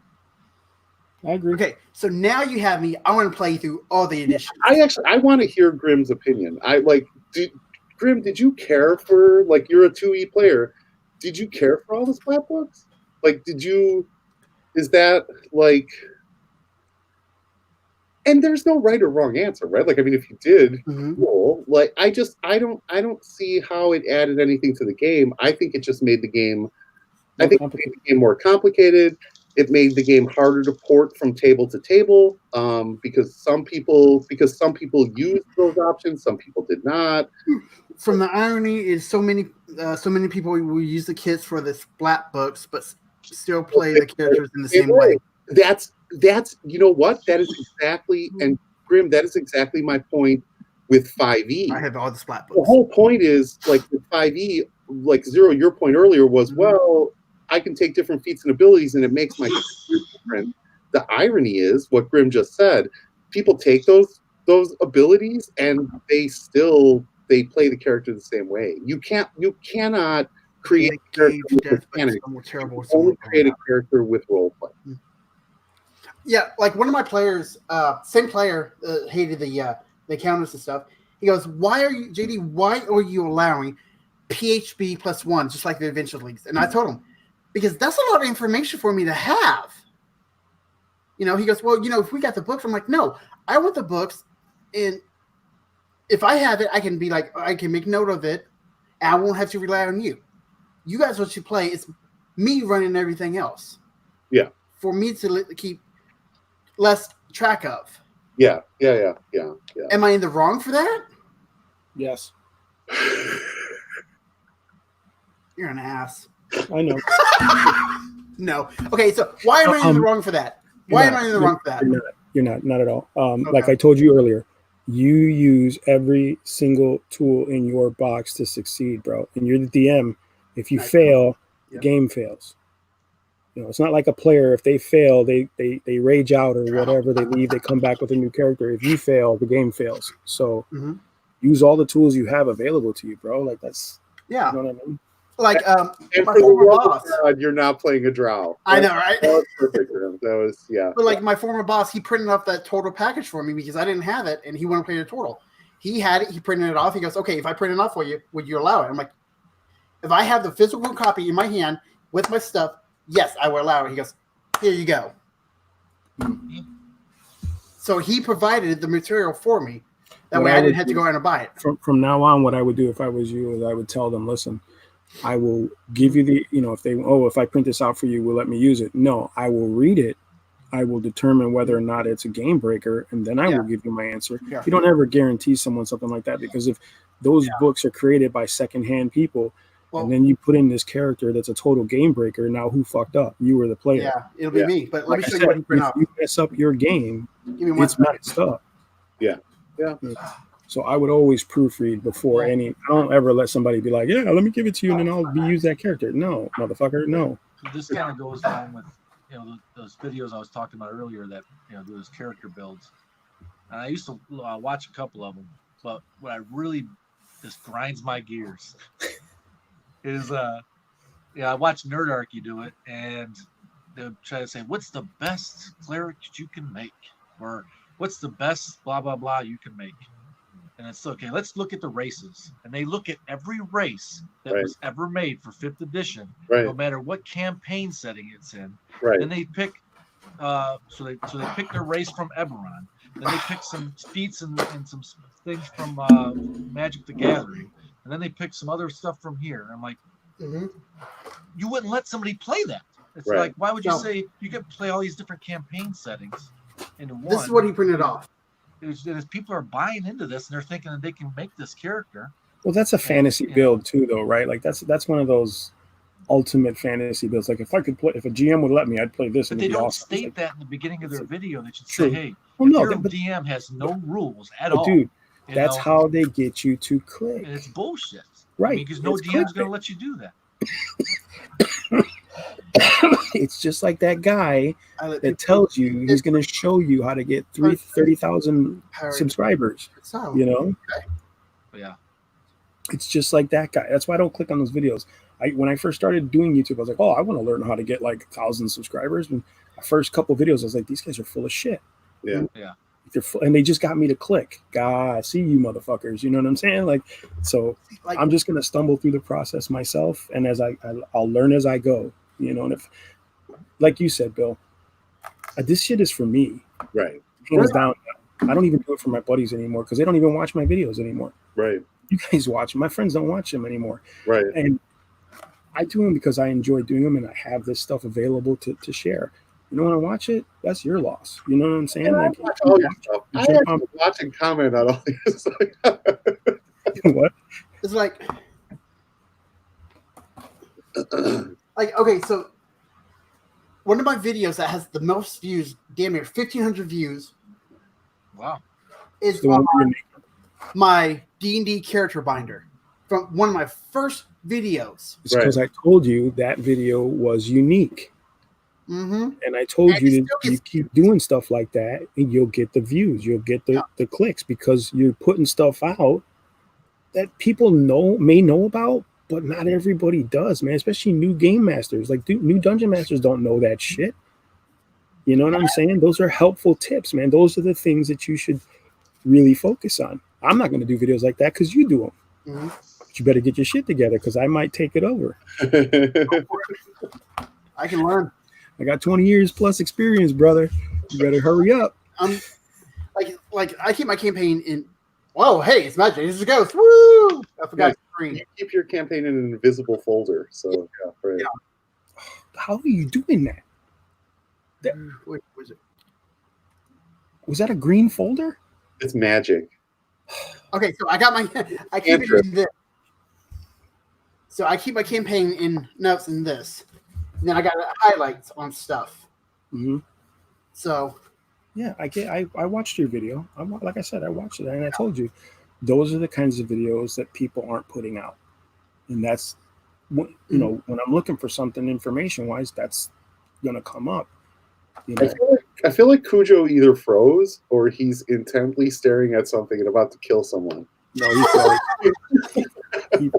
C: I agree.
A: Okay, so now you have me. I want to play through all the editions.
F: I want to hear Grim's opinion. Grim, did you care for, like, you're a 2E player, did you care for all the splat books? Like, is that, like, and there's no right or wrong answer, right? Like, I mean, if you did, cool. Like, I don't see how it added anything to the game. I think it just made the game, it made the game more complicated. It made the game harder to port from table to table because some people used those options, some people did not.
A: From the irony is so many people will use the kits for the splat books, but still play the characters in the same way.
F: That's you know what? That is exactly, and Grim, that is exactly my point with 5e.
A: I have all the splat books.
F: The whole point is, like, with 5e, like Zero, your point earlier was, well, I can take different feats and abilities and it makes my character different. The irony is what Grim just said. People take those abilities and they play the character the same way. You cannot create a character with mechanics. You only create a character with roleplay.
A: Yeah, like one of my players, same player, hated the counters and stuff. He goes, why are you allowing PHB +1, just like the Adventure Leagues? And I told him, because that's a lot of information for me to have. You know, he goes, well, you know, if we got the books, I'm like, no, I want the books, and if I have it, I can be like, I can make note of it, and I won't have to rely on you. You guys, what you play, it's me running everything else.
F: Yeah.
A: For me to keep less track of.
F: Yeah.
A: Am I in the wrong for that?
C: Yes.
A: You're an ass.
C: I know.
A: No. Okay, so why am I in the wrong for that? Why am I in the wrong for that?
C: You're not at all.
A: Okay.
C: Like I told you earlier, you use every single tool in your box to succeed, bro. And you're the DM. If you fail, the game fails. You know, it's not like a player. If they fail, they rage out or whatever. They leave. They come back with a new character. If you fail, the game fails. So use all the tools you have available to you, bro. Like that's you know what I mean.
A: Like
F: and
A: my
F: for the
A: former
F: love
A: boss.
F: of God, you're not playing a drow.
A: I know, right?
F: That was perfect for him. That was
A: But like my former boss, he printed off that total package for me because I didn't have it, and he wanted to play the total. He had it. He printed it off. He goes, "Okay, if I print it off for you, would you allow it?" I'm like, "If I have the physical copy in my hand with my stuff, yes, I will allow it." He goes, "Here you go." So he provided the material for me. That way I didn't have to go out and buy it.
C: From now on, what I would do if I was you is I would tell them, listen, I will give you the, you know, if I print this out for you, will let me use it. No, I will read it. I will determine whether or not it's a game breaker, and then I will give you my answer. Yeah. You don't ever guarantee someone something like that, because if those books are created by secondhand people, and then you put in this character that's a total game breaker, now who fucked up? You were the player.
A: Yeah, it'll be me. But let me show
C: you
A: what you print out.
C: If you mess up your game, it's messed up.
F: Yeah.
C: So I would always proofread before I don't ever let somebody be like, yeah, let me give it to you and then I'll use that character. No, motherfucker, no.
G: This kind of goes along with, you know, those videos I was talking about earlier that, you know, do those character builds. And I used to watch a couple of them, but what I really just grinds my gears is, I watch Nerdarchy do it, and they'll try to say, what's the best cleric you can make? Or what's the best blah, blah, blah you can make? And it's okay, let's look at the races. And they look at every race that was ever made for 5th edition, no matter what campaign setting it's in. Then they pick, so they pick their race from Eberron. Then they pick some feats and some things from Magic the Gathering. And then they pick some other stuff from here. And I'm like, you wouldn't let somebody play that. It's like, why would you say you could play all these different campaign settings into one?
A: This is what he printed off.
G: As people are buying into this and they're thinking that they can make this character.
C: Well, that's a fantasy build too, though, right? Like that's one of those ultimate fantasy builds. Like if I could play, if a GM would let me, I'd play this.
G: But they don't state that in the beginning of their video. They should say, "Hey, your DM has no rules at all."
C: Dude, that's how they get you to click.
G: And it's bullshit,
C: right?
G: Because no DM's going to let you do that.
C: It's just like that guy that tells you he's going to show you how to get 30,000 subscribers. You know?
G: Yeah.
C: It's just like that guy. That's why I don't click on those videos. When I first started doing YouTube, I was like, oh, I want to learn how to get like 1,000 subscribers. And the first couple videos, I was like, these guys are full of shit.
F: Yeah.
C: And they just got me to click. God, I see you motherfuckers. You know what I'm saying? Like, so I'm just going to stumble through the process myself. And as I'll learn as I go. You know, and if, like you said, Bill, this shit is for me.
F: Right.
C: Hands down. I don't even do it for my buddies anymore because they don't even watch my videos anymore.
F: Right.
C: You guys watch them. My friends don't watch them anymore.
F: Right.
C: And I do them because I enjoy doing them and I have this stuff available to share. You don't want to watch it? That's your loss. You know what I'm saying?
F: I watch all your stuff. I actually watch and comment on all your stuff.
C: What?
A: It's like okay, so one of my videos that has the most views, damn near 1,500 views.
G: Wow.
A: Is my D&D character binder from one of my first videos.
C: It's because I told you that video was unique. And I told you that you keep doing stuff like that and you'll get the views, you'll get the clicks because you're putting stuff out that people may know about, but not everybody does, man, especially new game masters. Like new dungeon masters don't know that shit. You know what I'm saying? Those are helpful tips, man. Those are the things that you should really focus on. I'm not going to do videos like that because you do them. But you better get your shit together because I might take it over.
A: I can learn.
C: I got 20 years plus experience, brother. You better hurry up.
A: Like I keep my campaign in. Whoa, hey, it's magic. It's a ghost. Woo! I forgot the screen.
F: You keep your campaign in an invisible folder. So yeah, right.
C: Yeah. How are you doing that?
A: Wait, was it?
C: Was that a green folder?
F: It's magic.
A: Okay, so I got my. I keep it in this. So I keep my campaign in notes in this. And then I got highlights on stuff.
C: Mm-hmm.
A: So.
C: Yeah, I watched your video. Like I said, I watched it, and I told you, those are the kinds of videos that people aren't putting out, and that's, when I'm looking for something information wise, that's gonna come up.
F: I feel like Cujo either froze or he's intently staring at something and about to kill someone.
C: No, he's a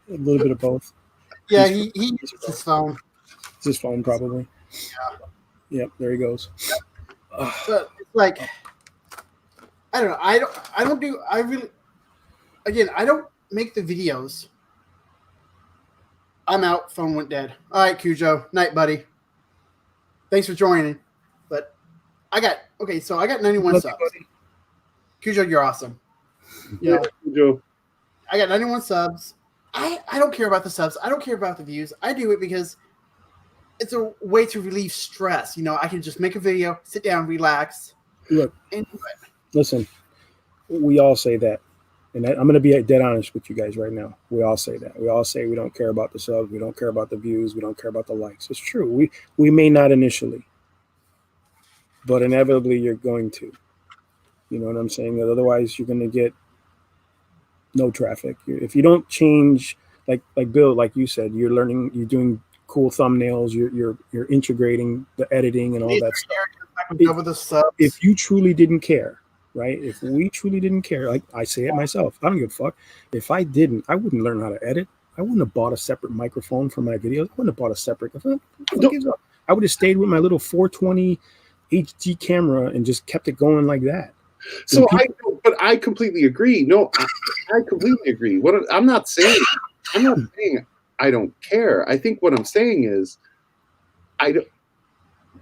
C: little bit of both.
A: Yeah, he uses his phone.
C: It's his phone, probably.
A: Yeah.
C: Yep, there he goes.
A: But it's like, I don't know. I don't make the videos. I'm out. Phone went dead. All right, Cujo. Night, buddy. Thanks for joining. But I got 91 subs. Cujo, you're awesome.
F: Cujo.
A: I got 91 subs. I don't care about the subs. I don't care about the views. I do it because it's a way to relieve stress. I can just make a video, sit down, relax.
C: Look,
A: and do it.
C: Listen, we all say that. And I'm going to be dead honest with you guys right now. We all say that. We all say we don't care about the subs. We don't care about the views. We don't care about the likes. It's true. We may not initially. But inevitably, you're going to. You know what I'm saying? Otherwise, you're going to get no traffic. If you don't change, like Bill, like you said, you're learning, you're doing cool thumbnails, you're integrating the editing and all that stuff. If you truly didn't care, right? If we truly didn't care, like I say it myself, I don't give a fuck. If I didn't, I wouldn't learn how to edit. I wouldn't have bought a separate microphone for my videos. I wouldn't have bought a separate. I would have stayed with my little 420 HD camera and just kept it going like that.
F: So I completely agree. No, I completely agree. I'm not saying I don't care. I think what I'm saying is,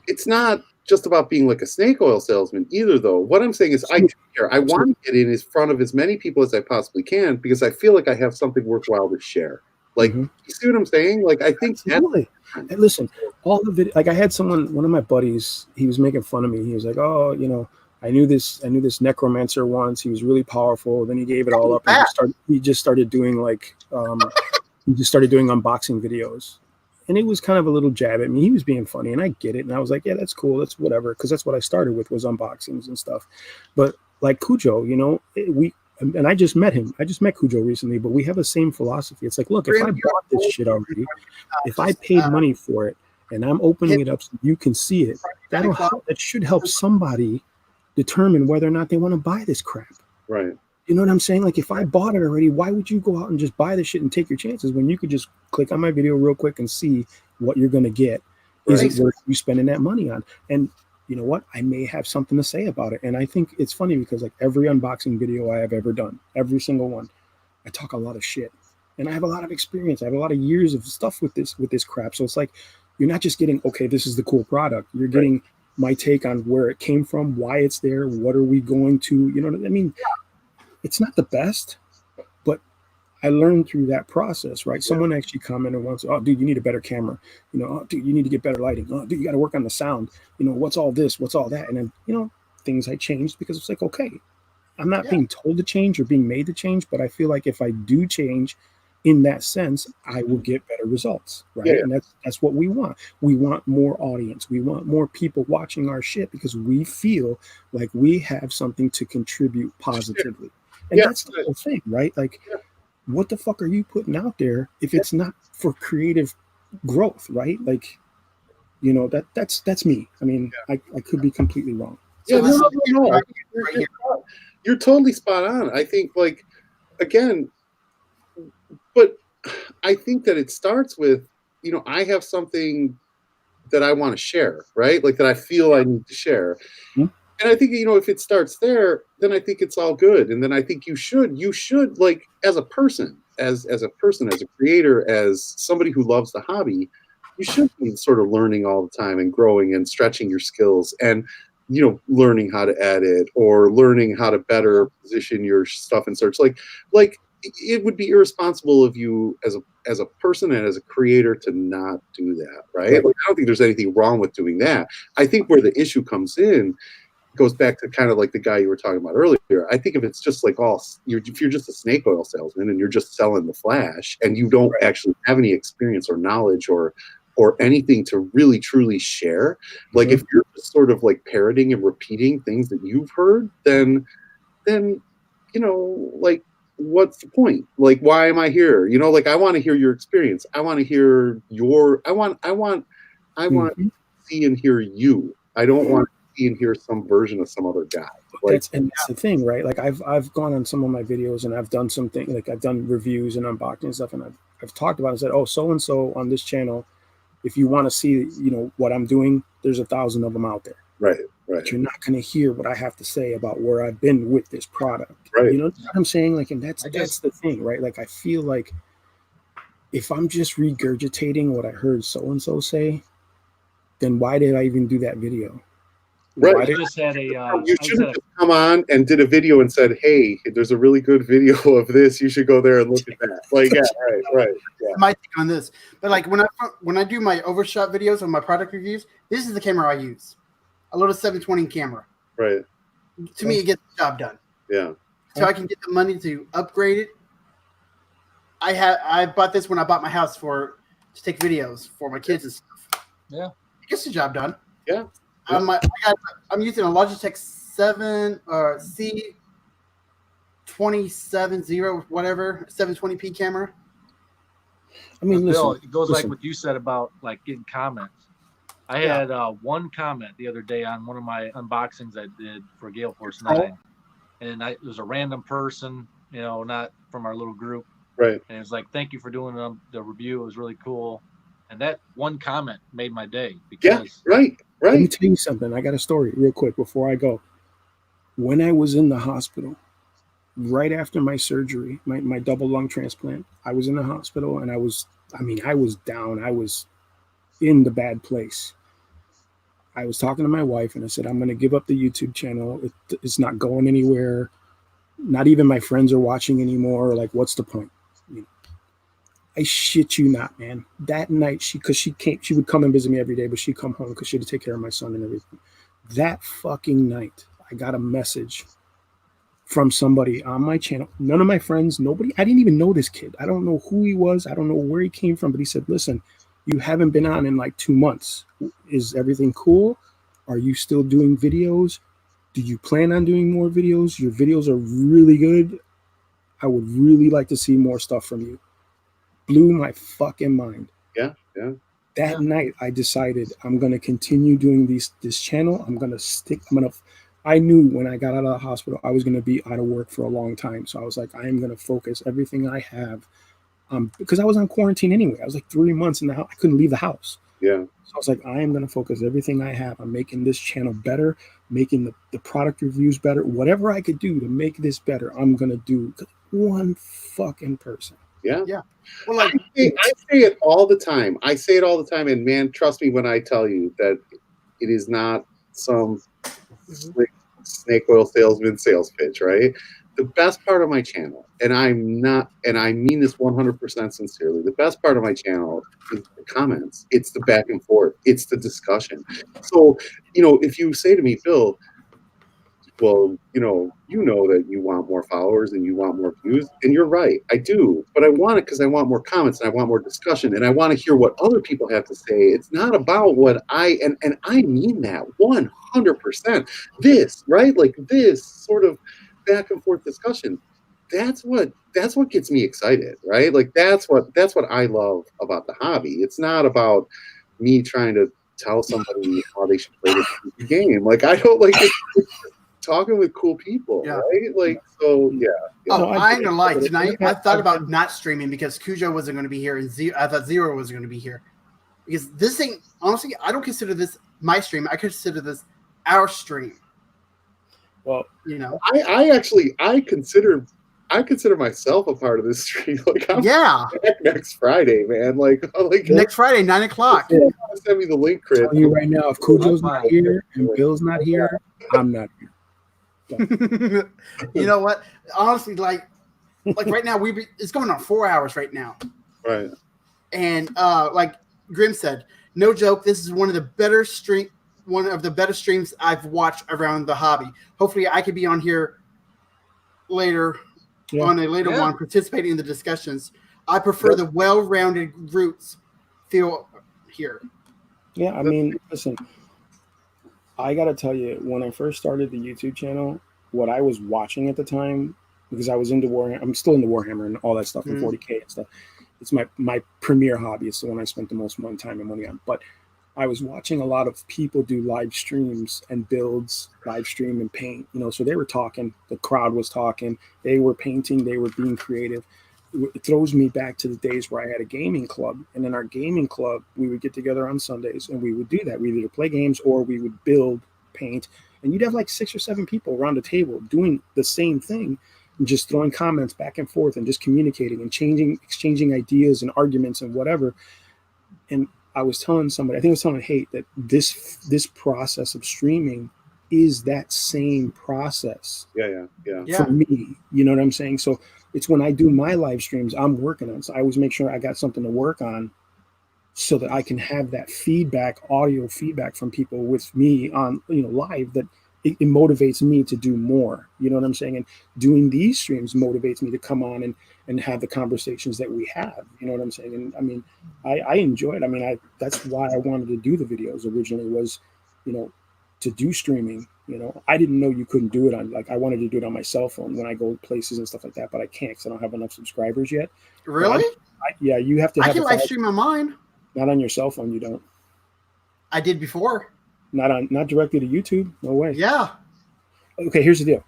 F: it's not just about being like a snake oil salesman either, though. What I'm saying is I do care. I want to get in front of as many people as I possibly can because I feel like I have something worthwhile to share. Like, you see what I'm saying? Like, I think
C: absolutely. And listen, all the video, like I had one of my buddies, he was making fun of me. He was like, "Oh, I knew this necromancer once. He was really powerful. Then he gave it all up and he just started doing like unboxing videos." And it was kind of a little jab at me. He was being funny, and I get it. And I was like, "Yeah, that's cool. That's whatever," because that's what I started with was unboxings and stuff. But like Cujo, and I just met him. I just met Cujo recently, but we have the same philosophy. It's like, look, if I bought this shit already, if I paid money for it, and I'm opening it up so you can see it, that should help somebody determine whether or not they want to buy this crap.
F: Right.
C: You know what I'm saying? Like, if I bought it already, why would you go out and just buy this shit and take your chances when you could just click on my video real quick and see what you're going to get? Is it worth you spending that money on? And you know what? I may have something to say about it. And I think it's funny because like every unboxing video I have ever done, every single one, I talk a lot of shit. And I have a lot of experience. I have a lot of years of stuff with this crap. So it's like, you're not just getting, okay, this is the cool product. You're getting my take on where it came from, why it's there, what are we going to, you know what I mean? It's not the best, but I learned through that process, right? Someone actually commented once, "Oh, dude, you need a better camera. Oh, dude, you need to get better lighting. Oh, dude, you got to work on the sound. What's all this? What's all that?" And then, things I changed because it's like, okay, I'm not being told to change or being made to change, but I feel like if I do change in that sense, I will get better results, right? Yeah. And that's what we want. We want more audience. We want more people watching our shit because we feel like we have something to contribute positively. And that's the whole thing, right? Like, what the fuck are you putting out there if it's not for creative growth, right? Like, that's me. I mean, I could be completely wrong.
F: Yeah, no. You're totally spot on. I think, like, again, but I think that it starts with, I have something that I want to share, right? Like that I feel I need to share. Mm-hmm. And I think, if it starts there, then I think it's all good. And then I think you should like as a person, as a creator, as somebody who loves the hobby, you should be sort of learning all the time and growing and stretching your skills. And learning how to edit or learning how to better position your stuff in search. Like it would be irresponsible of you as a person and as a creator to not do that, right? Like, I don't think there's anything wrong with doing that. I think where the issue comes in goes back to kind of like the guy you were talking about earlier. I think if it's just like if you're just a snake oil salesman and you're just selling the flash and you don't actually have any experience or knowledge or anything to really truly share, like if you're just sort of like parroting and repeating things that you've heard, then like, what's the point? Like, why am I here? Like, I want to hear your experience. I want to hear I want to see and hear you. I don't want to see and hear some version of some other guy. Like,
C: that's the thing, right? Like I've gone on some of my videos and I've done something, like I've done reviews and unboxing and stuff, and I've talked about it and said, oh, so and so on this channel, if you want to see, what I'm doing, there's 1,000 of them out there.
F: Right.
C: But you're not going to hear what I have to say about where I've been with this product.
F: Right.
C: You know what I'm saying? Like, and that's the thing, right? Like, I feel like if I'm just regurgitating what I heard so-and-so say, then why did I even do that video?
F: Right.
G: You just had
F: you should have come on and did a video and said, hey, there's a really good video of this. You should go there and look at that. Like, yeah, right. Yeah.
A: My take on this, but like when I do my overshot videos on my product reviews, this is the camera I use. I load a 720 camera.
F: Right.
A: To me, it gets the job done.
F: Yeah.
A: So I can get the money to upgrade it. I bought this when I bought my house to take videos for my kids and stuff.
G: Yeah.
A: It gets the job done.
F: Yeah.
A: I'm using a Logitech 7 C270 whatever 720p camera.
C: I mean,
G: Bill, it goes like what you said about like getting comments. I had one comment the other day on one of my unboxings I did for Gale Force 9, and it was a random person, not from our little group.
F: Right.
G: And it was like, thank you for doing the review. It was really cool. And that one comment made my day because
F: right.
C: Let me tell you something. I got a story real quick before I go. When I was in the hospital, right after my surgery, my double lung transplant, I was in the hospital and I was down. I was in the bad place. I was talking to my wife and I said, I'm going to give up the YouTube channel. It's not going anywhere. Not even my friends are watching anymore. Like, what's the point? I shit you not, man. That night, she would come and visit me every day, but she'd come home because she had to take care of my son and everything. That fucking night, I got a message from somebody on my channel. None of my friends, nobody. I didn't even know this kid. I don't know who he was. I don't know where he came from, but he said, listen, you haven't been on in like 2 months. Is everything cool? Are you still doing videos? Do you plan on doing more videos? Your videos are really good. I would really like to see more stuff from you. Blew my fucking mind.
F: Yeah.
C: That night, I decided I'm going to continue doing this channel. I knew when I got out of the hospital, I was going to be out of work for a long time. So I was like, I am going to focus everything I have. Because I was on quarantine anyway. I was like 3 months in the house. I couldn't leave the house.
F: Yeah.
C: So I was like, I am going to focus everything I have on making this channel better, making the product reviews better. Whatever I could do to make this better, I'm going to do. One fucking person.
F: Yeah.
A: Well, like
F: I say it all the time. And man, trust me when I tell you that it is not some snake oil salesman sales pitch, right? The best part of my channel, and I mean this 100% sincerely, the best part of my channel is the comments. It's the back and forth. It's the discussion. So, if you say to me, Bill, well, you know that you want more followers and you want more views, and you're right, I do, but I want it because I want more comments and I want more discussion and I want to hear what other people have to say. It's not about what and I mean that 100%. This, right? Like this sort of back and forth discussion. That's what gets me excited, right? Like that's what I love about the hobby. It's not about me trying to tell somebody how they should play the game. Like I don't like it. Talking with cool people, right? Like, so, yeah.
A: Oh, I ain't gonna lie. Tonight, I thought about not streaming because Cujo wasn't going to be here, and I thought Zero was going to be here. Because this thing, honestly, I don't consider this my stream. I consider this our stream.
C: Well,
F: I consider I consider myself a part of this stream. Like, I'm
A: Yeah.
F: back next Friday, man. Like
A: Next Friday, 9 o'clock.
F: Send me the link, Chris.
C: I'm telling you right now, if Cujo's not here and Bill's not here, I'm not here.
A: You know what? Honestly, like right now, it's going on 4 hours right now.
F: Right.
A: And like Grim said, no joke, this is one of the better streams I've watched around the hobby. Hopefully, I could be on here later on a later one, participating in the discussions. I prefer the well-rounded groups feel here.
C: Yeah, I mean, listen, I got to tell you, when I first started the YouTube channel, what I was watching at the time, because I was into Warhammer, I'm still into Warhammer and all that stuff, and 40K and stuff. It's my premier hobby. It's the one I spent the most time and money on. But I was watching a lot of people do live streams and builds, live stream and paint. So they were talking. The crowd was talking. They were painting. They were being creative. It throws me back to the days where I had a gaming club. And in our gaming club, we would get together on Sundays and we would do that. We'd either play games or we would build, paint. And you'd have like 6 or 7 people around the table doing the same thing. And just throwing comments back and forth and just communicating and exchanging ideas and arguments and whatever. And I was telling somebody, I think I was telling Hate, that this process of streaming is that same process.
F: Yeah.
C: For me, you know what I'm saying? So it's when I do my live streams, I'm working on. So I always make sure I got something to work on, so that I can have that feedback, audio feedback from people with me on live, that it motivates me to do more. You know what I'm saying? And doing these streams motivates me to come on and have the conversations that we have. You know what I'm saying? And I mean, I enjoy it. I mean, that's why I wanted to do the videos originally, was, to do streaming. I didn't know you couldn't do it on, like, I wanted to do it on my cell phone when I go places and stuff like that, but I can't because I don't have enough subscribers yet.
A: Really?
C: Yeah, you have to have
A: I can live stream on mine.
C: Not on your cell phone, you don't.
A: I did before.
C: Not directly to YouTube. No way.
A: Yeah.
C: Okay, here's the deal.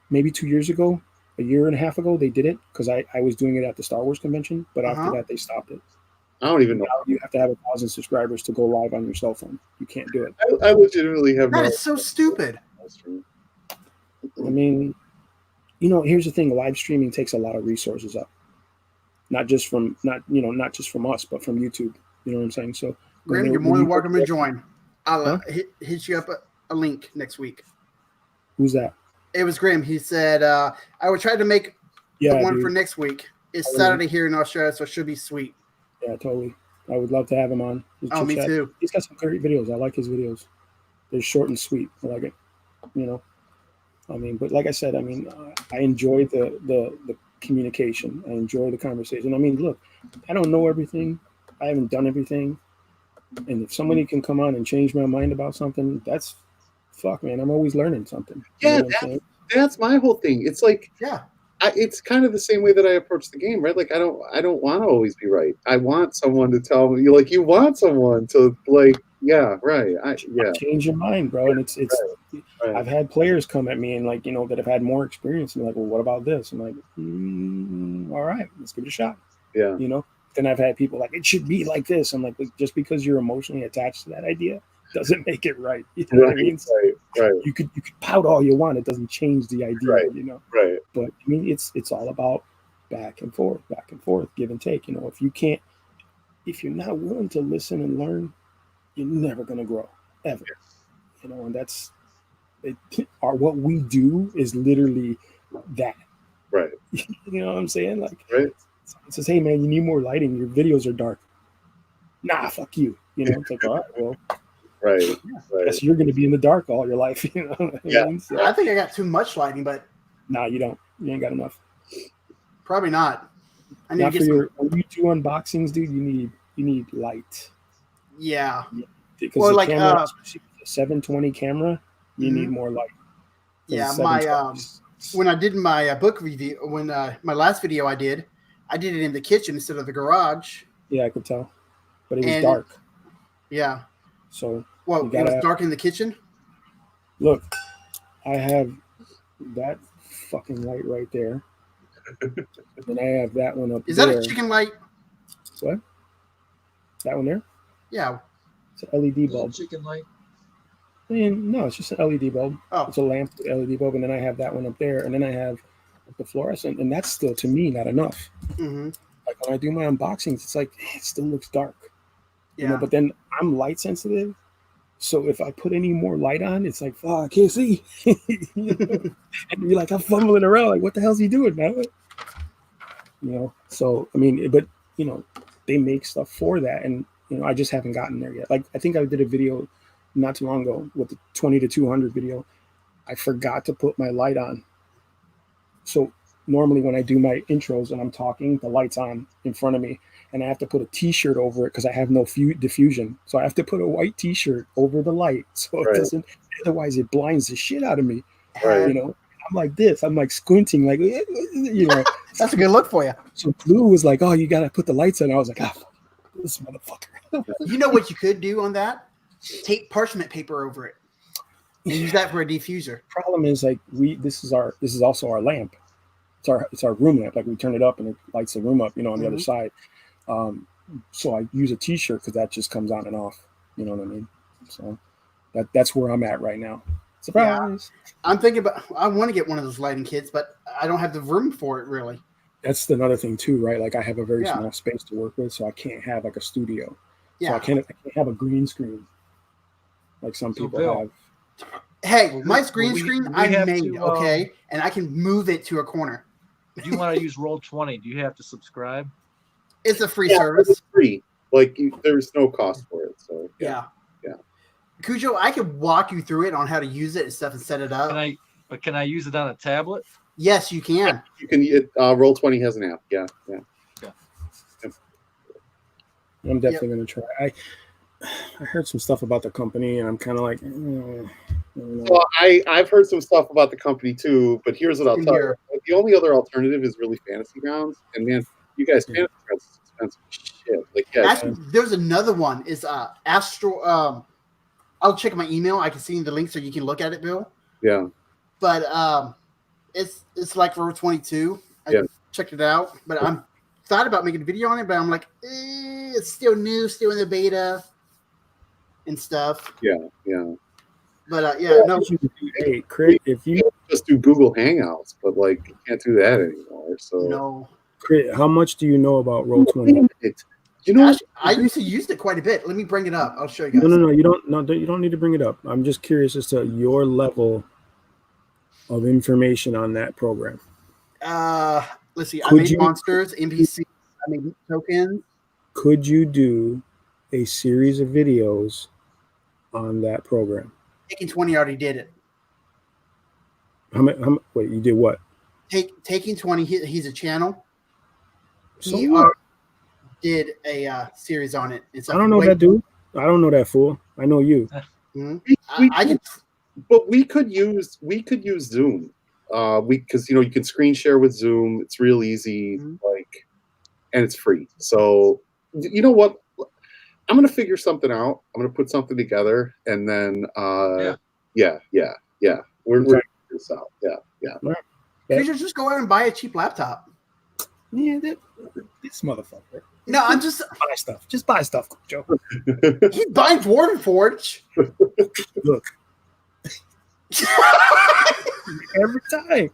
C: Maybe 2 years ago, a year and a half ago, they did it because I was doing it at the Star Wars convention, but after that, they stopped it.
F: I don't even know.
C: Now you have to have 1,000 subscribers to go live on your cell phone. You can't do it.
F: I legitimately have.
A: That is so stupid.
C: I mean, here's the thing: live streaming takes a lot of resources up. Not just from us, but from YouTube. You know what I'm saying? So,
A: Grim, you're more than welcome to join. I'll hit you up a link next week.
C: Who's that?
A: It was Grim. He said, I would try to make the one for next week. It's Saturday here in Australia, so it should be sweet.
C: Yeah, totally. I would love to have him on.
A: Me too.
C: He's got some great videos. I like his videos. They're short and sweet. I like it. I mean, but like I said, I mean, I enjoy the communication. I enjoy the conversation. I mean, look, I don't know everything. I haven't done everything. And if somebody can come on and change my mind about something, that's man. I'm always learning something.
F: Yeah, that's my whole thing. It's like, it's kind of the same way that I approach the game, right? Like, I don't want to always be right. I want someone to tell me, like, you want someone to, like, change your
C: mind, bro. And it's right. I've had players come at me and, like, that have had more experience and like, well, what about this? I'm like, all right, let's give it a shot.
F: Yeah.
C: Then I've had people like, it should be like this. I'm like, just because you're emotionally attached to that idea doesn't make it right. You know what I mean?
F: Right.
C: You could pout all you want. It doesn't change the idea,
F: Right.
C: But I mean, it's all about back and forth, give and take. If you're not willing to listen and learn, you're never going to grow ever. And that's what we do is literally that.
F: Right.
C: You know what I'm saying? Like,
F: right.
C: It says, hey man, you need more lighting. Your videos are dark. Nah, fuck you. It's like, all right, well,
F: right.
C: Guess you're going to be in the dark all your life.
A: Yeah. So, I think I got too much lighting, but
C: nah, you don't. You ain't got enough.
A: Probably not. I need
C: not to get when you do unboxings, dude. You need light.
A: Yeah.
C: Because well, like camera, 720 camera, you need more light.
A: Yeah, my when I did my book review, when my last video I did it in the kitchen instead of the garage.
C: Yeah, I could tell, but it was dark.
A: Yeah.
C: So
A: it was dark in the kitchen.
C: Look, I have that fucking light right there, and I have that one up there.
A: Is that a chicken light?
C: What? That one there?
A: Yeah.
C: It's an LED bulb.
G: Chicken light?
C: No, it's just an LED bulb.
A: Oh.
C: It's a lamp LED bulb, and then I have that one up there, and then I have the fluorescent, and that's still to me not enough.
A: Mm-hmm.
C: Like when I do my unboxings, it's like it still looks dark.
A: Yeah.
C: You know, but then I'm light sensitive. So if I put any more light on, it's like, I can't see. And you're like, I'm fumbling around, like, what the hell's he doing now? You know, so I mean, but you know, they make stuff for that, and you know, I just haven't gotten there yet. Like I think I did a video not too long ago with the 20 to 200 video. I forgot to put my light on. So normally when I do my intros and I'm talking, the light's on in front of me, and I have to put a t-shirt over it because I have no diffusion. So I have to put a white t-shirt over the light so it doesn't, otherwise it blinds the shit out of me.
F: Right.
C: You know, I'm like this, I'm like squinting, like, you know.
A: That's a good look for you.
C: So Blue was like, oh, you got to put the lights on. I was like, this motherfucker.
A: You know what you could do on that? Tape parchment paper over it and use that for a diffuser.
C: Problem is, like, this is also our lamp. It's our room lamp. Like we turn it up and it lights the room up, you know, on the other side. So I use a t-shirt because that just comes on and off. You know what I mean? So that's where I'm at right now. Surprise.
A: Yeah. I'm thinking about, I want to get one of those lighting kits, but I don't have the room for it really.
C: That's another thing too, right? Like I have a very small space to work with, so I can't have like a studio. Yeah. So I can't have a green screen like some people have.
A: Hey, my green screen I made, okay? And I can move it to a corner.
G: If you want to use Roll20, do you have to subscribe?
A: It's a free service.
F: It's free. Like there's no cost for it. So
A: yeah. Cujo, I could walk you through it on how to use it and stuff and set it up.
G: Can I use it on a tablet?
A: Yes, you can.
F: Yeah, you can. Roll20 has an app. Yeah.
C: I'm definitely going to try. I heard some stuff about the company, and I'm kind of like,
F: Well, I've heard some stuff about the company too, but here's what I'll tell you. The only other alternative is really Fantasy Grounds, and man, you guys, Fantasy Grounds is expensive shit. Like,
A: there's another one. Is Astro. I'll check my email. I can see the link so you can look at it, Bill.
F: Yeah.
A: But it's like for 22. I checked it out, but I'm thought about making a video on it, but I'm like, it's still new, still in the beta and stuff.
F: Yeah.
A: But no.
C: Hey, Craig, if you
F: just do Google Hangouts, but like you can't do that anymore. So
A: no.
C: Craig, how much do you know about Roll20?
F: You know,
A: actually, I used to use it quite a bit. Let me bring it up. I'll show you guys.
C: No, you don't need to bring it up. I'm just curious as to your level of information on that program.
A: Let's see. I made monsters, NPCs, I made tokens.
C: Could you do a series of videos on that program?
A: Taking 20 already did it.
C: Wait, you did what?
A: Taking 20. He's a channel.
C: So
A: he did a series on it.
C: I don't know that dude. I don't know that fool. I know you.
A: Mm-hmm.
F: But we could use Zoom. Because you can screen share with Zoom. It's real easy, and it's free. So you know what? I'm gonna figure something out. I'm gonna put something together, and then We're figure this out. Yeah.
A: You should just go out and buy a cheap laptop.
C: Yeah, this motherfucker.
A: No, I'm just
C: buy stuff. Just buy stuff, Joe.
A: He's buying Dwarven Forge.
C: Look. Every time.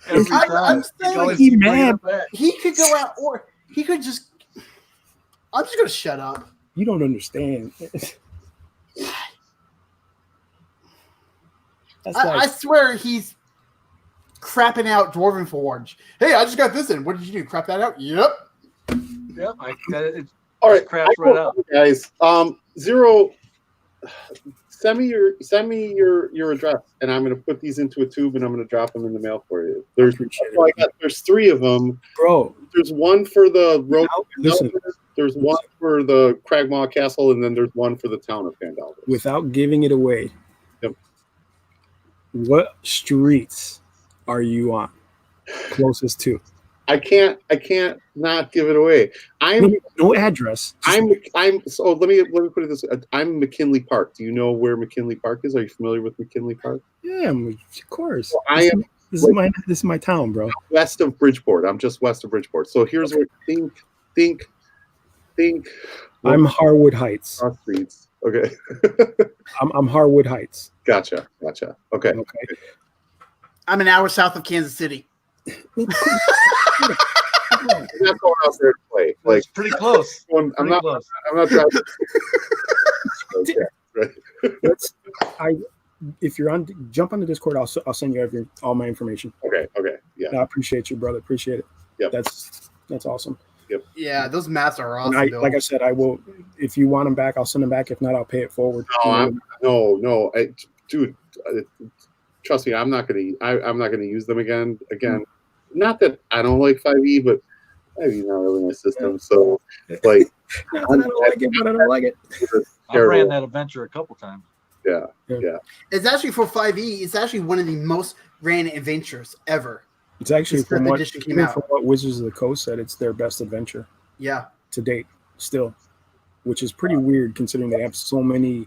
A: I'm saying
C: he's mad.
A: He could go out, or he could just. I'm just gonna shut up.
C: You don't understand.
A: I swear he's crapping out Dwarven Forge. Hey, I just got this in. What did you do? Crap that out? Yep.
F: All right,
G: craps right out,
F: guys. Zero. Send me your address, and I'm going to put these into a tube, and I'm going to drop them in the mail for you. There's 3 of them,
C: bro.
F: There's one for the road. There's one for the Cragmaw Castle, and then there's one for the town of Pandalvis.
C: Without giving it away, what streets are you on? Closest to?
F: I can't not give it away.
C: No address.
F: So let me put it this way. I'm McKinley Park. Do you know where McKinley Park is? Are you familiar with McKinley Park?
C: Yeah, of course.
F: Well,
C: this is my town, bro.
F: West of Bridgeport. I'm just west of Bridgeport. So here's what think.
C: I'm Harwood Heights.
F: Cross streets. Okay.
C: I'm Harwood Heights.
F: Gotcha. Okay.
A: I'm an hour south of Kansas City.
F: I'm not going out there to play. Like
G: It's pretty close.
F: I'm not trying.
C: If you're on, jump on the Discord. I'll send you all my information.
F: Okay. Yeah.
C: I appreciate you, brother. Appreciate it.
F: Yep.
C: That's awesome.
F: Yep.
A: Yeah, those maps are awesome.
C: And like I said, I will. If you want them back, I'll send them back. If not, I'll pay it forward.
F: No, dude. Trust me, I'm not gonna use them again. Not that I don't like 5e, but 5e not really my system. So like,
C: I don't like it, but I don't like it.
G: I ran that adventure a couple times.
F: Yeah.
A: It's actually for 5e. It's actually one of the most ran adventures ever.
C: It's actually from what Wizards of the Coast said, it's their best adventure.
A: Yeah.
C: To date, still, which is pretty weird considering they have so many.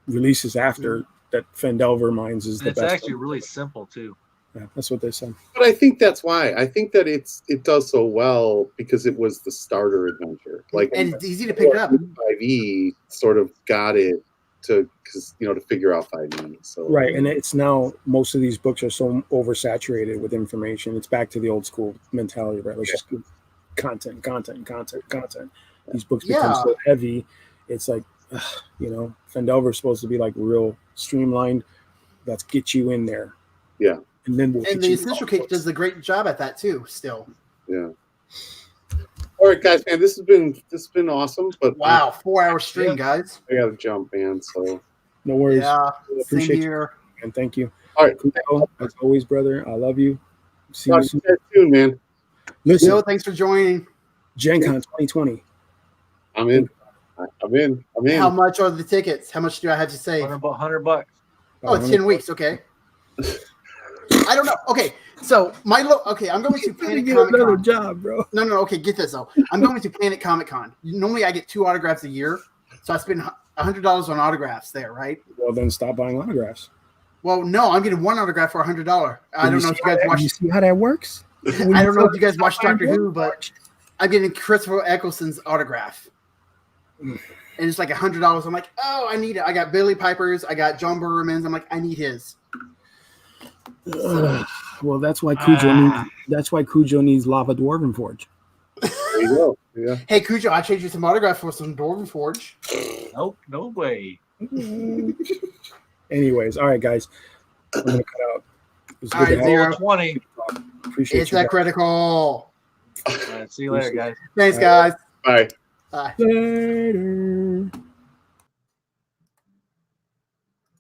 C: Releases after that. Phandelver Mines is the best.
G: It's actually really simple too.
C: Yeah, that's what they said.
F: But I think that's why. I think that it does so well because it was the starter adventure. Like,
A: and it's easy to pick up.
F: 5e sort of got it to figure out 5e. So
C: right, and it's now most of these books are so oversaturated with information. It's back to the old school mentality, right? Let's just do content. These books become so heavy. It's like, Phandelver's supposed to be like real streamlined. Let's get you in there.
F: Yeah.
C: And then
A: the Essential Cake does a great job at that too. Still.
F: Yeah. All right, guys, man, this has been awesome. But
A: wow, 4-hour stream, guys.
F: I gotta jump, man. So
C: no worries.
A: Yeah,
C: appreciate
A: same here.
C: You, and thank you.
F: All right,
C: as always, brother. I love you.
F: See you soon, man.
C: Listen,
A: Bill, thanks for joining.
C: Gen Con 2020.
F: I'm in.
A: How much are the tickets? How much do I have to save?
G: $100.
A: Oh, it's 10 weeks. Okay. I don't know. Okay, so I'm going to Planet
C: get
A: Comic
C: another
A: Con.
C: Job, bro.
A: No. Okay, get this though. I'm going to Planet Comic Con. Normally, I get 2 autographs a year, so I spend $100 on autographs there, right?
C: Well, then stop buying autographs.
A: Well, no, I'm getting 1 autograph for $100. I don't know if you guys watch.
C: You see how that works?
A: I don't know if you guys watch Doctor Who, but I'm getting Christopher Eccleston's autograph. And it's like $100. I'm like, oh, I need it. I got Billy Piper's. I got John Berman's. I'm like, I need his.
C: Well, that's why Cujo needs Lava Dwarven Forge.
F: There you go. Yeah.
A: Hey, Cujo, I changed you some autographs for some Dwarven Forge.
G: Nope, no way.
C: Anyways, all right, guys. I'm gonna cut out.
A: All right,
G: 0-20.
C: Appreciate
A: it's
C: you
A: that
C: guys.
A: critical.
G: All right, see you later, guys.
A: Thanks, guys.
F: Bye.
A: Bye.
C: Later.